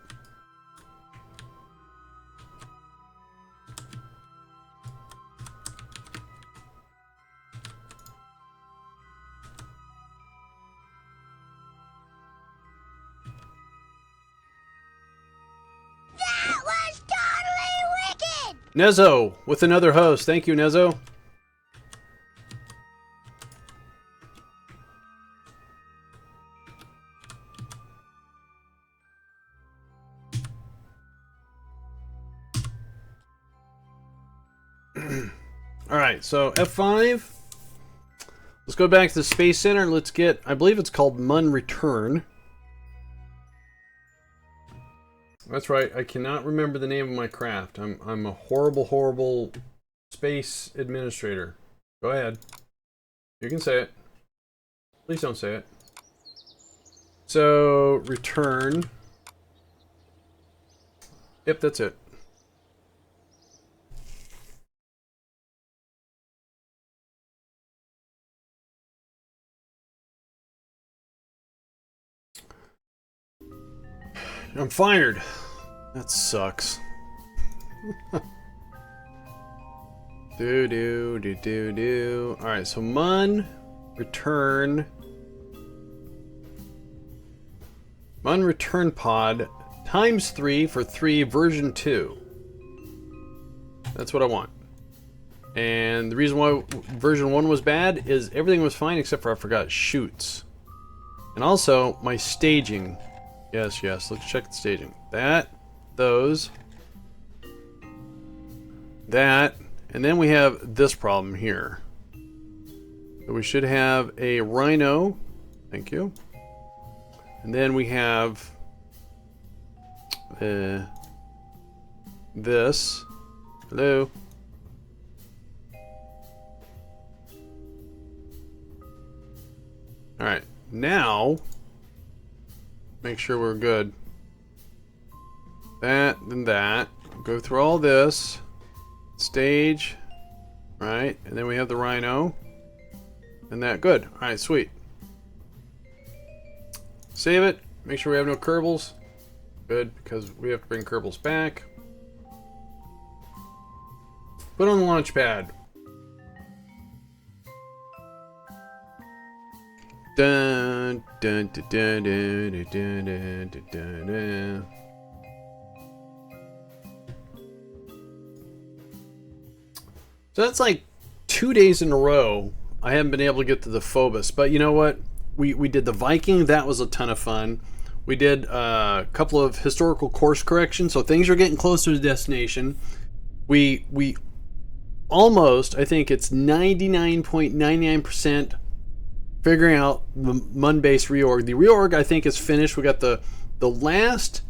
That was totally wicked! Nezo with another host. Thank you, Nezo. Alright, so F5. Let's go back to the Space Center. Let's get, I believe it's called Mun Return. That's right, I cannot remember the name of my craft. I'm a horrible, horrible space administrator. Go ahead. You can say it. Please don't say it. So, return. Yep, that's it. I'm fired. That sucks. do. Alright, so Mun return. Mun return pod ×3 for 3 version 2. That's what I want. And the reason why version 1 was bad is everything was fine except for I forgot shoots. And also my staging. Yes, let's check the staging. That, those, that, and then we have this problem here. So we should have a Rhino, thank you. And then we have this, hello. Alright, now make sure we're good. That, then that. Go through all this. Stage. Right. And then we have the Rhino. And that. Good. Alright, sweet. Save it. Make sure we have no Kerbals. Good, because we have to bring Kerbals back. Put on the launch pad. Dun, dun, dun, dun, dun, dun, dun, dun, dun, dun. So that's like 2 days in a row I haven't been able to get to the Phobos, but you know what? We did the Viking. That was a ton of fun. We did a couple of historical course corrections, so things are getting closer to destination. We almost, I think it's 99.99% figuring out the Mun Base reorg. The reorg, I think, is finished. We got the last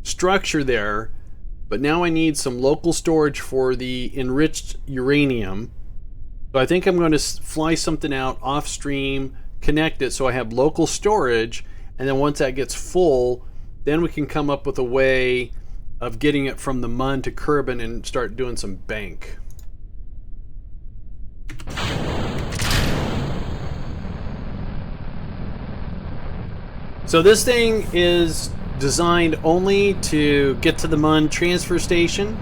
structure there, but now I need some local storage for the enriched uranium. So I think I'm going to fly something out off stream, connect it so I have local storage, And then once that gets full, then we can come up with a way of getting it from the Mun to Kerbin and start doing some bank. So this thing is designed only to get to the Mun transfer station,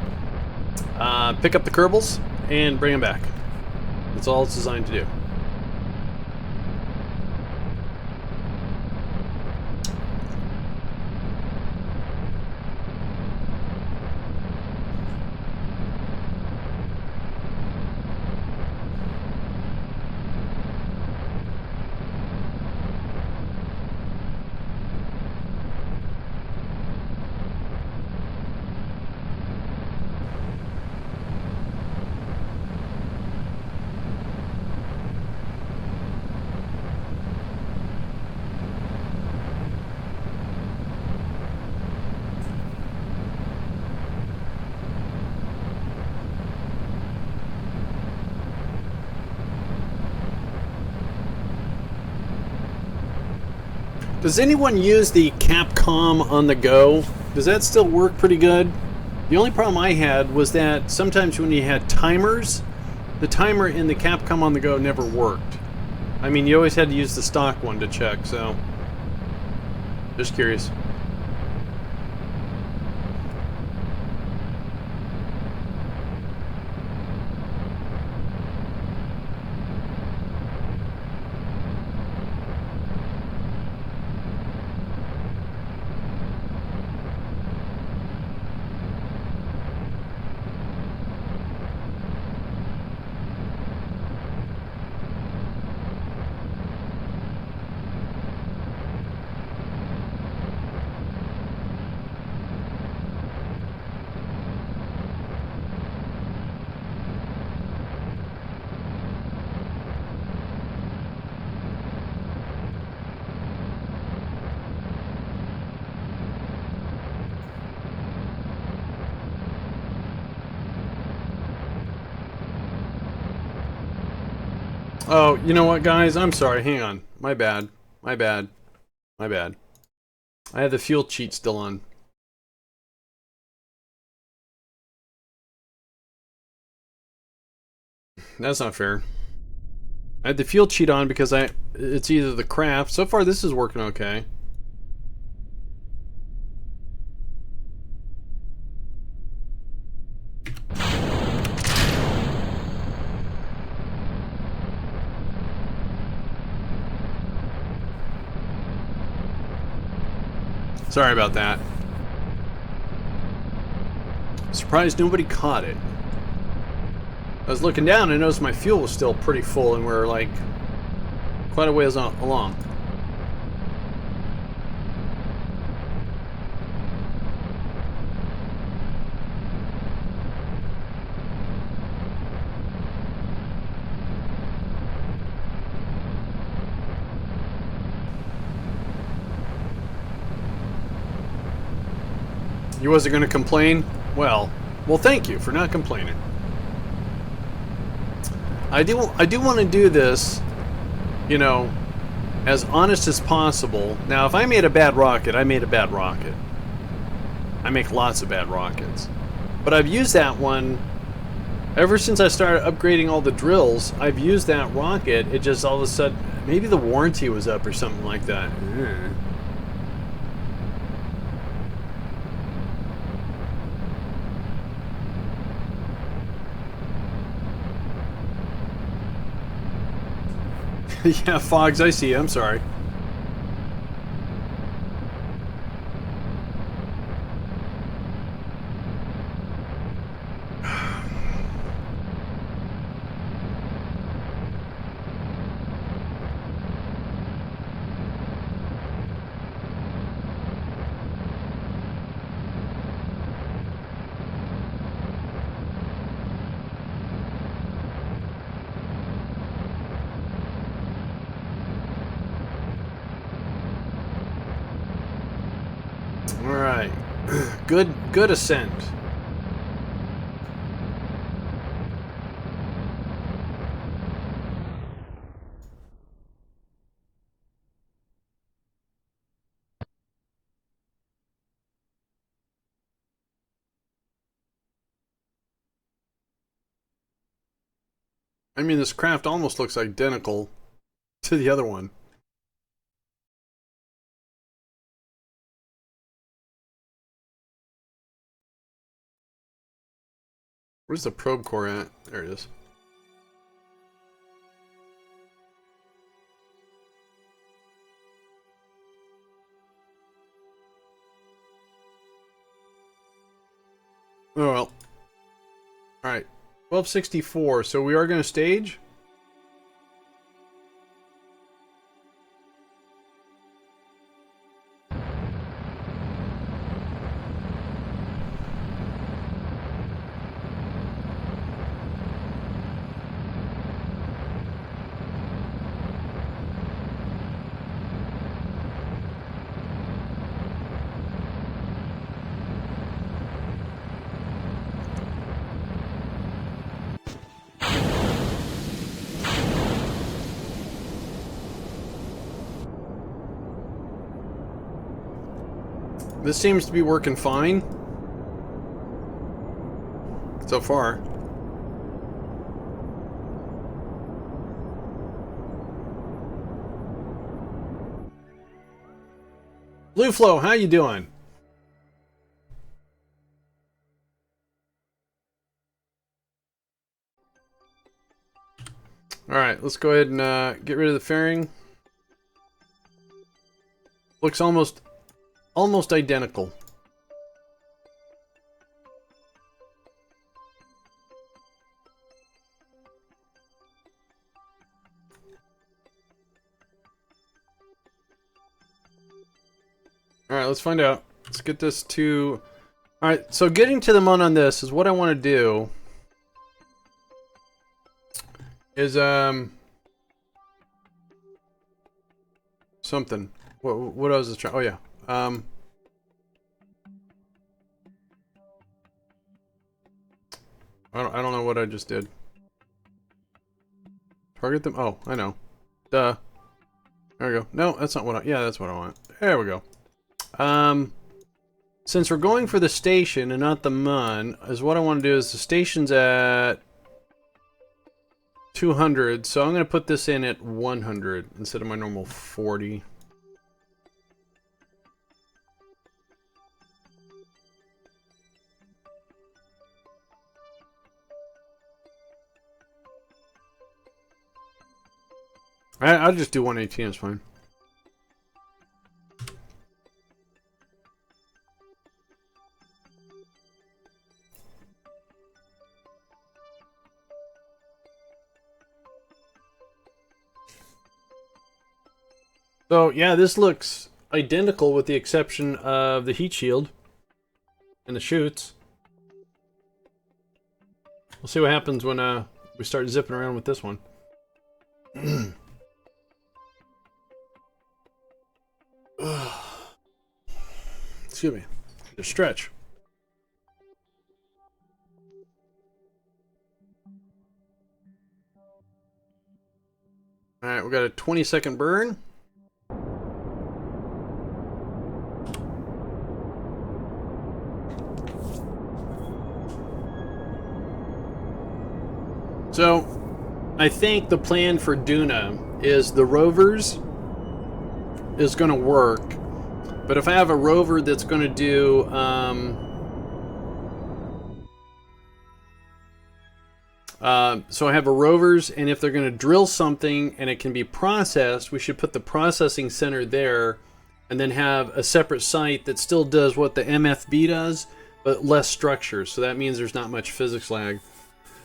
pick up the Kerbals, and bring them back. That's all it's designed to do. Does anyone use the Capcom on the go? Does that still work pretty good? The only problem I had was that sometimes when you had timers, the timer in the Capcom on the go never worked. I mean, you always had to use the stock one to check, so just curious. Oh, you know what, guys? I'm sorry. Hang on. My bad. My bad. My bad. I have the fuel cheat still on. That's not fair. I had the fuel cheat on because it's either the craft. So far, this is working okay. Sorry about that. Surprised nobody caught it. I was looking down and noticed my fuel was still pretty full and we're like quite a ways along. You wasn't going to complain? Well, thank you for not complaining. I do want to do this, you know, as honest as possible. Now, if I made a bad rocket, I made a bad rocket. I make lots of bad rockets. But I've used that one ever since I started upgrading all the drills. I've used that rocket. It just all of a sudden, maybe the warranty was up or something like that. Yeah, Fogs, I see you. I'm sorry. Alright. Good ascent. I mean, this craft almost looks identical to the other one. Where's the probe core at? There it is. Oh well. Alright. 1264. So we are going to stage? This seems to be working fine so far. Blue Flow, how you doing? All right, let's go ahead and get rid of the fairing. Looks almost identical. All right, let's find out. Let's get this to... All right, so getting to the Mun on this is what I want to do. Is something. What I was trying... Oh yeah. I don't know what I just did. Target them. Oh, I know. Duh. There we go. No, that's not what I... Yeah, that's what I want. There we go. Since we're going for the station and not the Mun, is what I want to do is the station's at 200, so I'm going to put this in at 100 instead of my normal 40. I'll just do 118, it's fine. So yeah, this looks identical with the exception of the heat shield and the chutes. We'll see what happens when we start zipping around with this one. Excuse me. Just stretch. Alright, we got a 20-second burn. So, I think the plan for Duna is the rovers is going to work, but if I have a rover that's going to do so I have a rovers, and if they're going to drill something and it can be processed, we should put the processing center there and then have a separate site that still does what the MFB does, but less structure. So that means there's not much physics lag.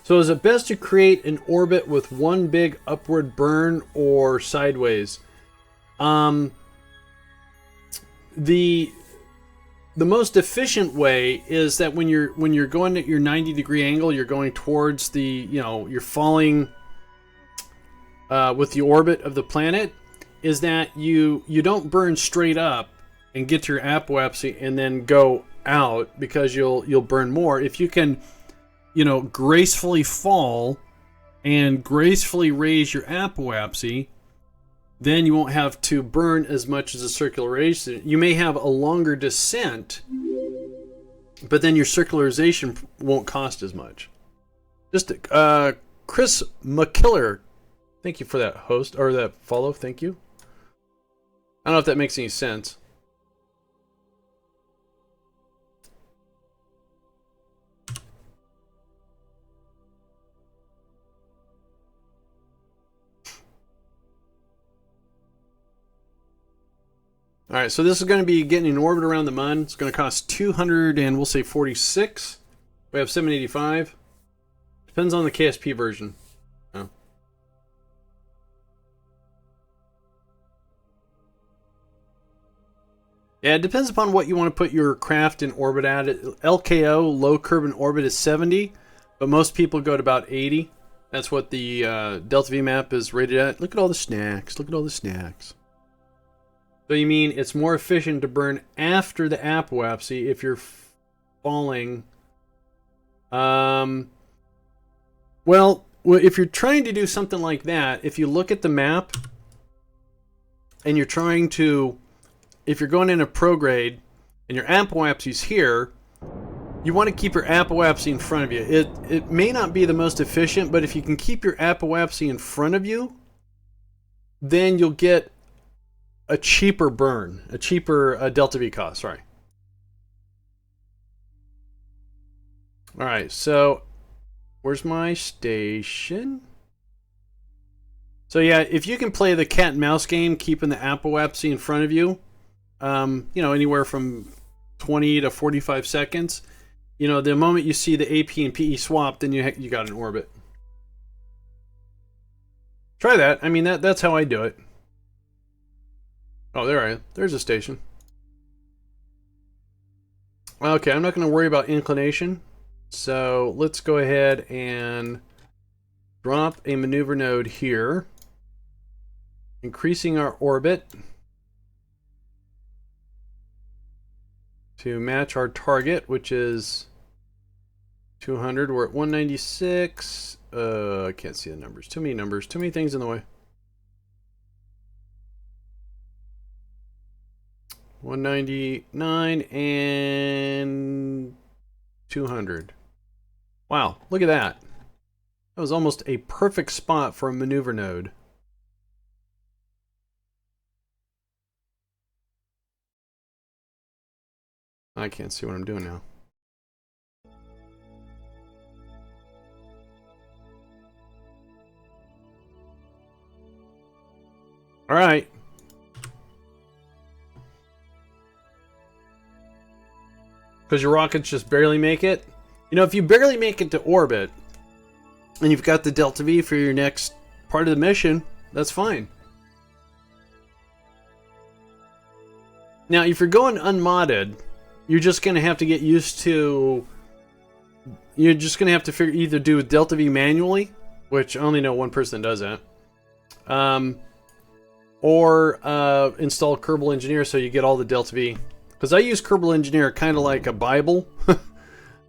So is it best to create an orbit with one big upward burn or sideways? The most efficient way is that when you're going at your 90-degree angle, you're going towards the, you're falling with the orbit of the planet, is that you don't burn straight up and get to your apoapsy and then go out, because you'll burn more. If you can, gracefully fall and gracefully raise your apoapsy, then you won't have to burn as much as a circularization. You may have a longer descent, but then your circularization won't cost as much. Just Chris McKiller, thank you for that host, or that follow, thank you. I don't know if that makes any sense. Alright, so this is going to be getting in orbit around the Mun. It's going to cost 200 and we'll say 46. We have 785. Depends on the KSP version. Oh. Yeah, it depends upon what you want to put your craft in orbit at. LKO, low Kerbin orbit, is 70, but most people go to about 80. That's what the Delta V map is rated at. Look at all the snacks. Look at all the snacks. So you mean it's more efficient to burn after the apoapsy if you're falling? Well, if you're trying to do something like that, if you look at the map and you're trying to, if you're going in a prograde and your apoapsy's here, you want to keep your apoapsy in front of you. It may not be the most efficient, but if you can keep your apoapsy in front of you, then you'll get a cheaper burn, a cheaper Delta V cost, sorry. Alright, so where's my station? So yeah, if you can play the cat and mouse game, keeping the apoapsy in front of you, you know, anywhere from 20 to 45 seconds, you know, the moment you see the AP and PE swap, then you got an orbit. Try that. I mean, that's how I do it. Oh, there's a station. Okay, I'm not going to worry about inclination. So let's go ahead and drop a maneuver node here, increasing our orbit to match our target, which is 200. We're at 196. I can't see the numbers. Too many numbers. Too many things in the way. 199 and 200. Wow, look at that. That was almost a perfect spot for a maneuver node. I can't see what I'm doing now. All right. Because your rockets just barely make it. You know, if you barely make it to orbit, and you've got the Delta V for your next part of the mission, that's fine. Now, if you're going unmodded, you're just going to have to get used to... You're just going to have to either do Delta V manually, which I only know one person that does that, or install Kerbal Engineer so you get all the Delta V. Because I use Kerbal Engineer kind of like a Bible.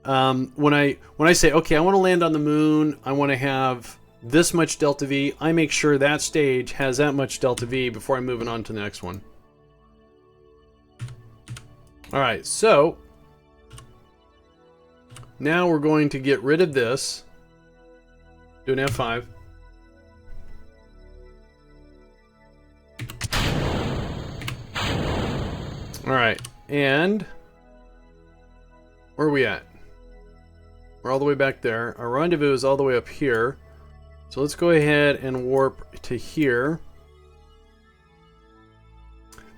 When I say, okay, I want to land on the moon, I want to have this much Delta V, I make sure that stage has that much Delta V before I'm moving on to the next one. Alright, so now we're going to get rid of this. Do an F5. Alright, and where are we at? We're all the way back there. Our rendezvous is all the way up here. So let's go ahead and warp to here.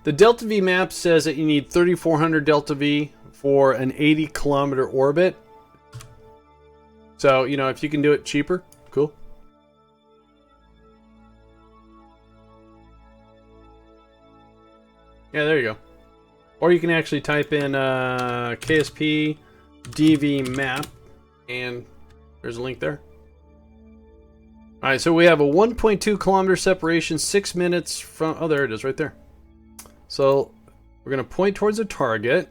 The Delta V map says that you need 3,400 Delta V for an 80-kilometer orbit. So, you know, if you can do it cheaper, cool. Yeah, there you go. Or you can actually type in KSP DV map, and there's a link there. Alright, so we have a 1.2 kilometer separation, 6 minutes from... Oh, there it is, right there. So, we're going to point towards a target.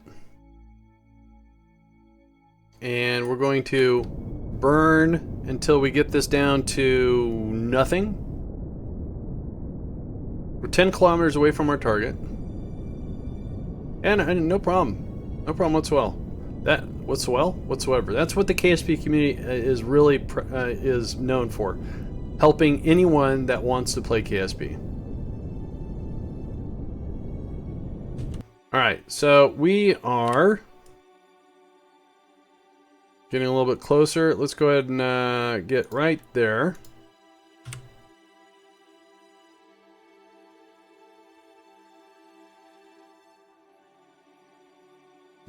And we're going to burn until we get this down to nothing. We're 10 kilometers away from our target. And no problem. No problem whatsoever. whatsoever. That's what the KSP community is really is known for, helping anyone that wants to play KSP. All right, so we are getting a little bit closer. Let's go ahead and get right there.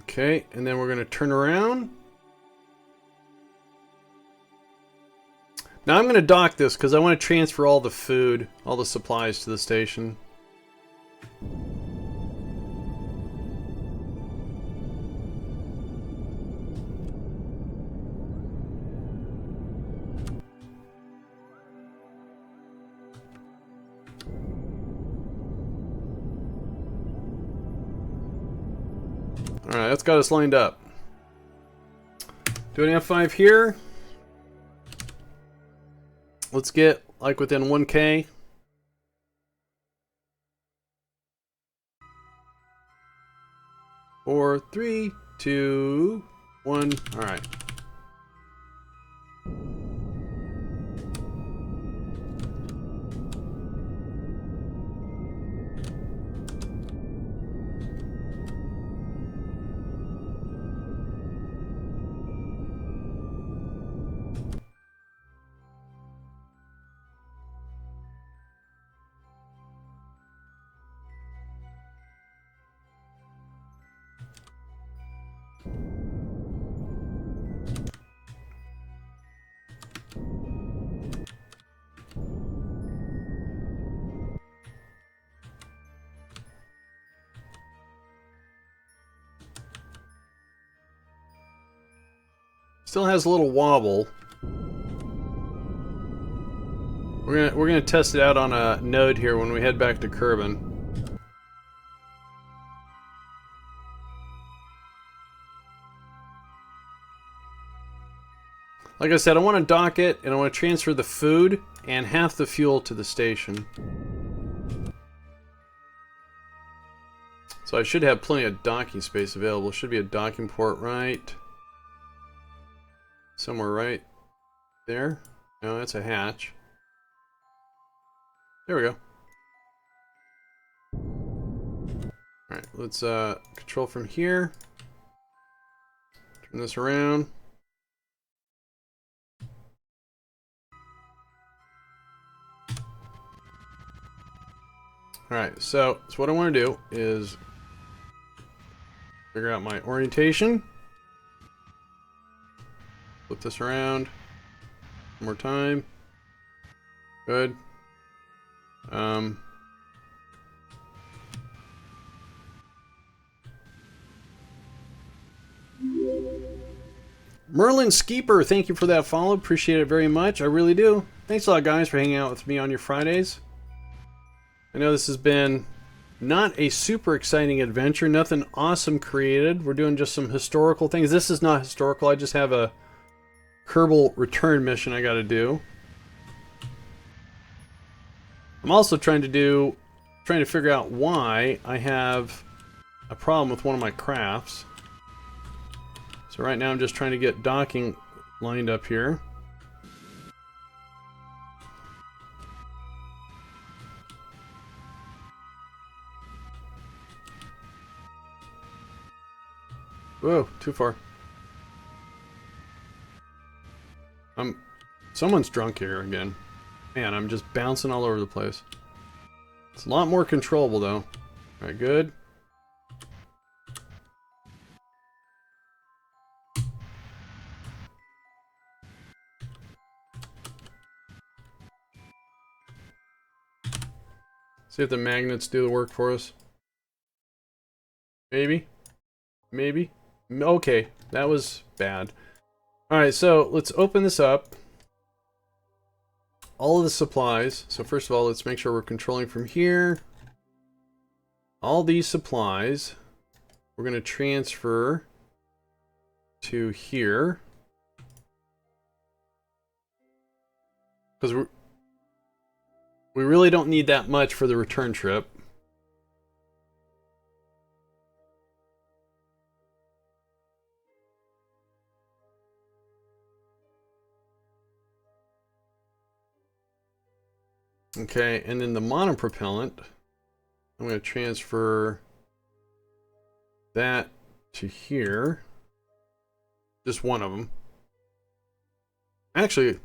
Okay, and then we're going to turn around. Now I'm going to dock this because I want to transfer all the food, all the supplies to the station. Alright, that's got us lined up. Do an F5 here. Let's get like within 1K. Four, 3, 2, 1. Alright. Still has a little wobble. We're gonna test it out on a node here when we head back to Kerbin. Like I said, I want to dock it and I want to transfer the food and half the fuel to the station. So I should have plenty of docking space available. Should be a docking port right somewhere right there. No, that's a hatch. There we go. Alright, let's control from here. Turn this around. Alright, so what I want to do is figure out my orientation. Flip this around. One more time. Good. Merlin Skeeper, thank you for that follow. Appreciate it very much. I really do. Thanks a lot, guys, for hanging out with me on your Fridays. I know this has been not a super exciting adventure. Nothing awesome created. We're doing just some historical things. This is not historical. I just have a Kerbal return mission I gotta do. I'm also trying to figure out why I have a problem with one of my crafts. So right now I'm just trying to get docking lined up here. Whoa, too far. Someone's drunk here again. Man, I'm just bouncing all over the place. It's a lot more controllable though. Alright, good. See if the magnets do the work for us. Maybe. Maybe. Okay, that was bad. Alright, so let's open this up. All of the supplies. So first of all, let's make sure we're controlling from here. All these supplies we're going to transfer to here. Because we really don't need that much for the return trip. Okay, and then the monopropellant, I'm going to transfer that to here. Just one of them. Actually,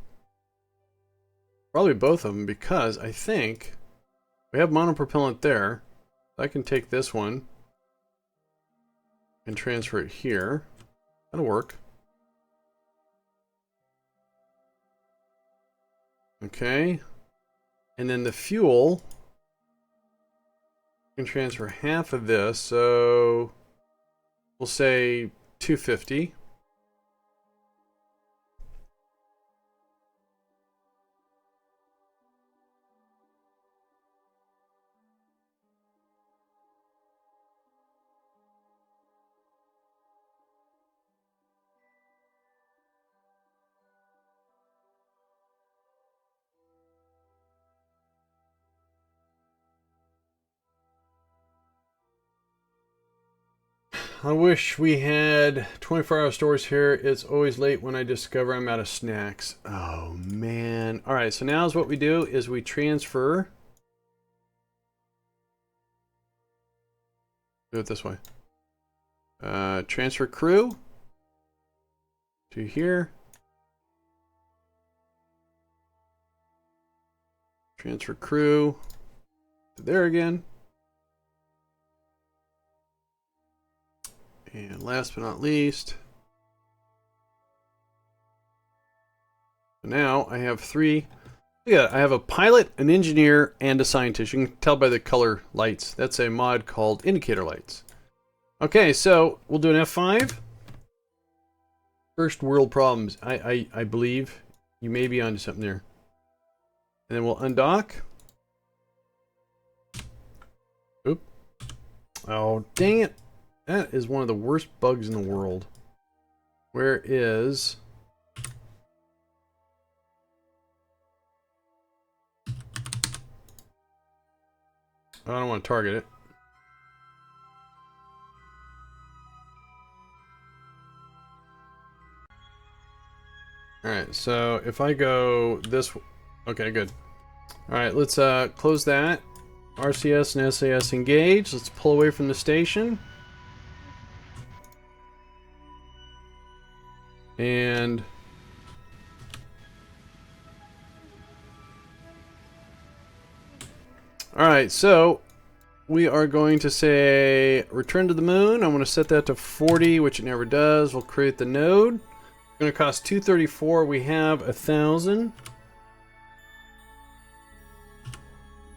probably both of them, because I think we have monopropellant there. I can take this one and transfer it here. That'll work. Okay. And then the fuel, I can transfer half of this, so we'll say 250. I wish we had 24-hour stores here. It's always late when I discover I'm out of snacks. Oh, man. All right, so now is what we do is we transfer. Do it this way. Transfer crew to here. Transfer crew to there again. And last but not least, now I have three. Yeah, I have a pilot, an engineer, and a scientist. You can tell by the color lights. That's a mod called indicator lights. Okay, so we'll do an F5. First world problems. I believe you may be onto something there. And then we'll undock. Oop. Oh, dang it. That is one of the worst bugs in the world. Where is... I don't want to target it. Alright, so if I go this... Okay, good. Alright, let's close that. RCS and SAS engage. Let's pull away from the station. And... Alright, so we are going to say return to the moon. I'm going to set that to 40, which it never does. We'll create the node. It's going to cost 234. We have 1,000.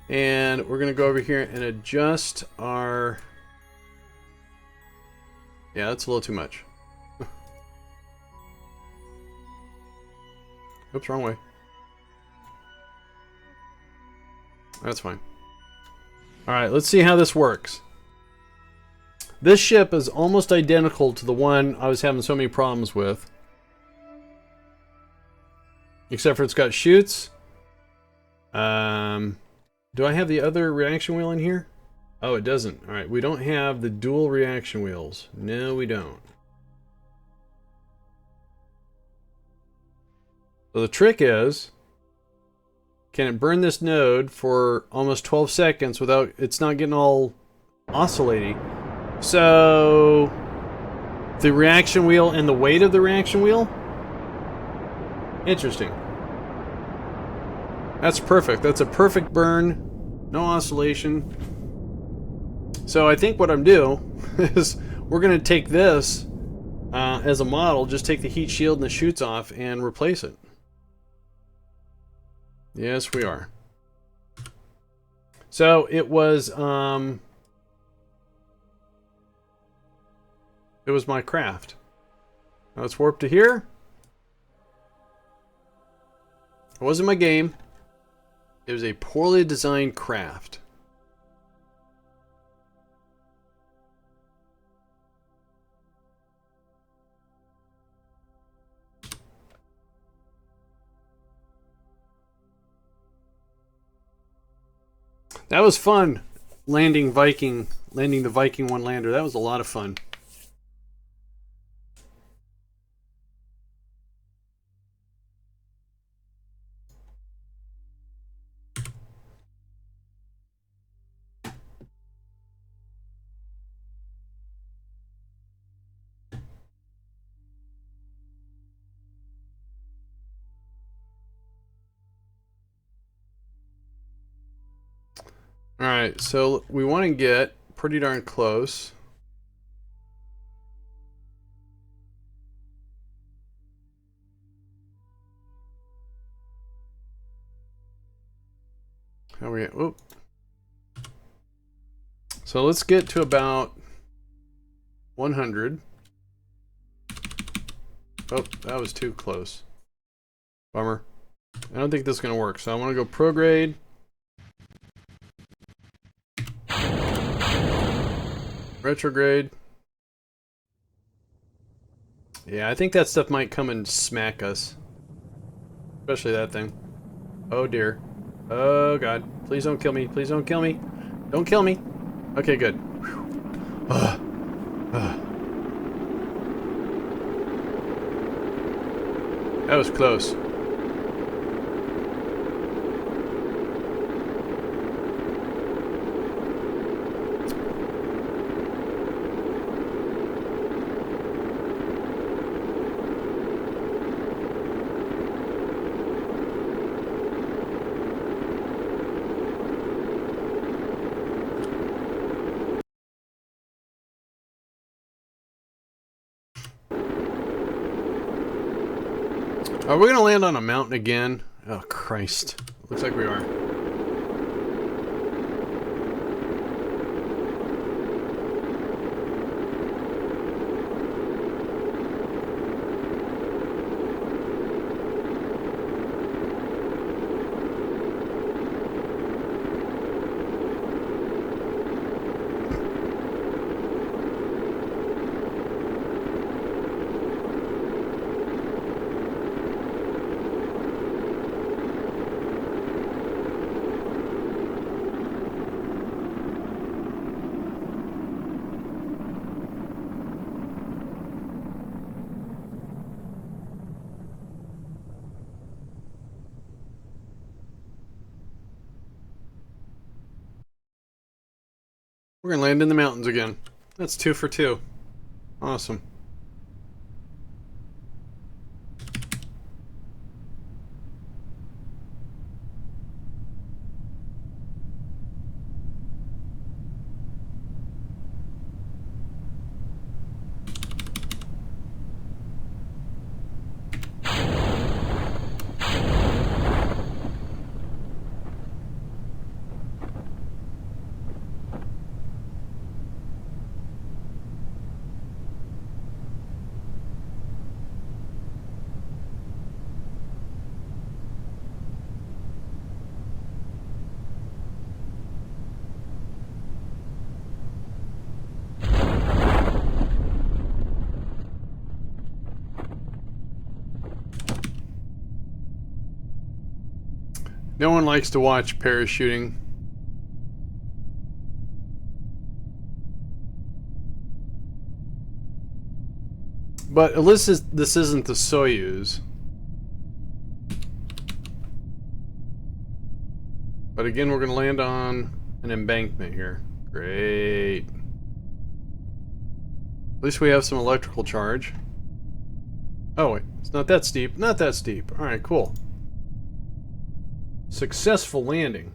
And we're going to go over here and adjust our... Yeah, that's a little too much. Oops, wrong way. That's fine. Alright, let's see how this works. This ship is almost identical to the one I was having so many problems with. Except for it's got chutes. Do I have the other reaction wheel in here? Oh, it doesn't. Alright, we don't have the dual reaction wheels. No, we don't. So the trick is, can it burn this node for almost 12 seconds without it's not getting all oscillating? So the reaction wheel and the weight of the reaction wheel? Interesting. That's perfect. That's a perfect burn. No oscillation. So I think what I'm doing is we're going to take this as a model, just take the heat shield and the chutes off and replace it. Yes, we are. So it was my craft. Now let's warp to here. It wasn't my game. It was a poorly designed craft. That was fun, landing the Viking 1 lander. That was a lot of fun. Alright, so we want to get pretty darn close. How we at? Whoop. So let's get to about 100. Oh, that was too close. Bummer. I don't think this is going to work, so I want to go prograde. Retrograde. Yeah, I think that stuff might come and smack us. Especially that thing. Oh dear. Oh god. Please don't kill me. Please don't kill me. Don't kill me. Okay, good. That was close. Are we gonna land on a mountain again? Oh Christ. Looks like we are. We're gonna land in the mountains again. That's 2 for 2. Awesome. No one likes to watch parachuting. But at least this isn't the Soyuz. But again, we're going to land on an embankment here. Great. At least we have some electrical charge. Oh wait, it's not that steep. Not that steep. Alright, cool. Successful landing.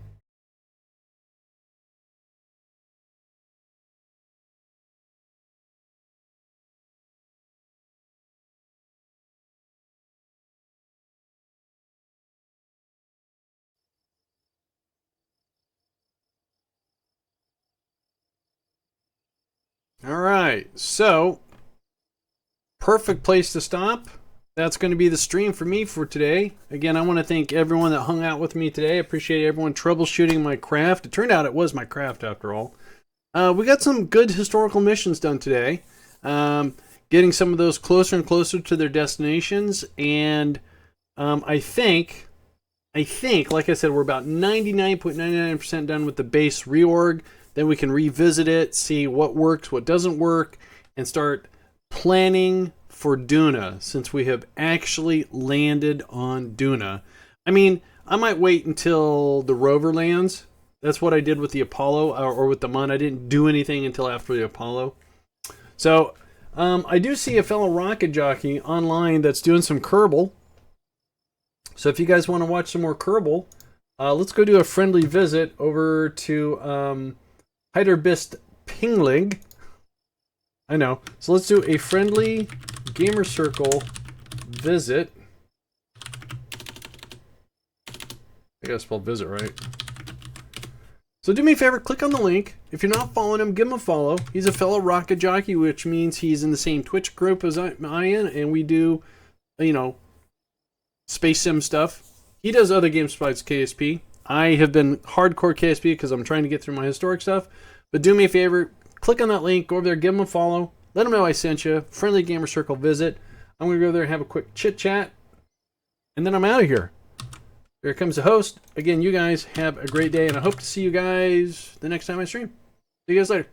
Alright, so perfect place to stop. That's going to be the stream for me for today. Again, I want to thank everyone that hung out with me today. I appreciate everyone troubleshooting my craft. It turned out it was my craft after all. We got some good historical missions done today. Getting some of those closer and closer to their destinations. And I think, like I said, we're about 99.99% done with the base reorg. Then we can revisit it, see what works, what doesn't work, and start planning for Duna, since we have actually landed on Duna. I mean, I might wait until the rover lands. That's what I did with the Apollo, or with the Mun. I didn't do anything until after the Apollo. So, I do see a fellow rocket jockey online that's doing some Kerbal. So if you guys want to watch some more Kerbal, Let's go do a friendly visit over to Hyderbist Pingling. I know. So let's do a friendly gamer circle visit. I gotta spell visit right. So do me a favor, click on the link. If you're not following him, give him a follow. He's a fellow rocket jockey, which means he's in the same Twitch group as I am, and we do, you know, space sim stuff. He does other games besides KSP. I have been hardcore KSP because I'm trying to get through my historic stuff. But do me a favor, click on that link, go over there, give him a follow. Let him know I sent you. Friendly Gamer Circle visit. I'm going to go there and have a quick chit-chat. And then I'm out of here. Here comes the host. Again, you guys have a great day, and I hope to see you guys the next time I stream. See you guys later.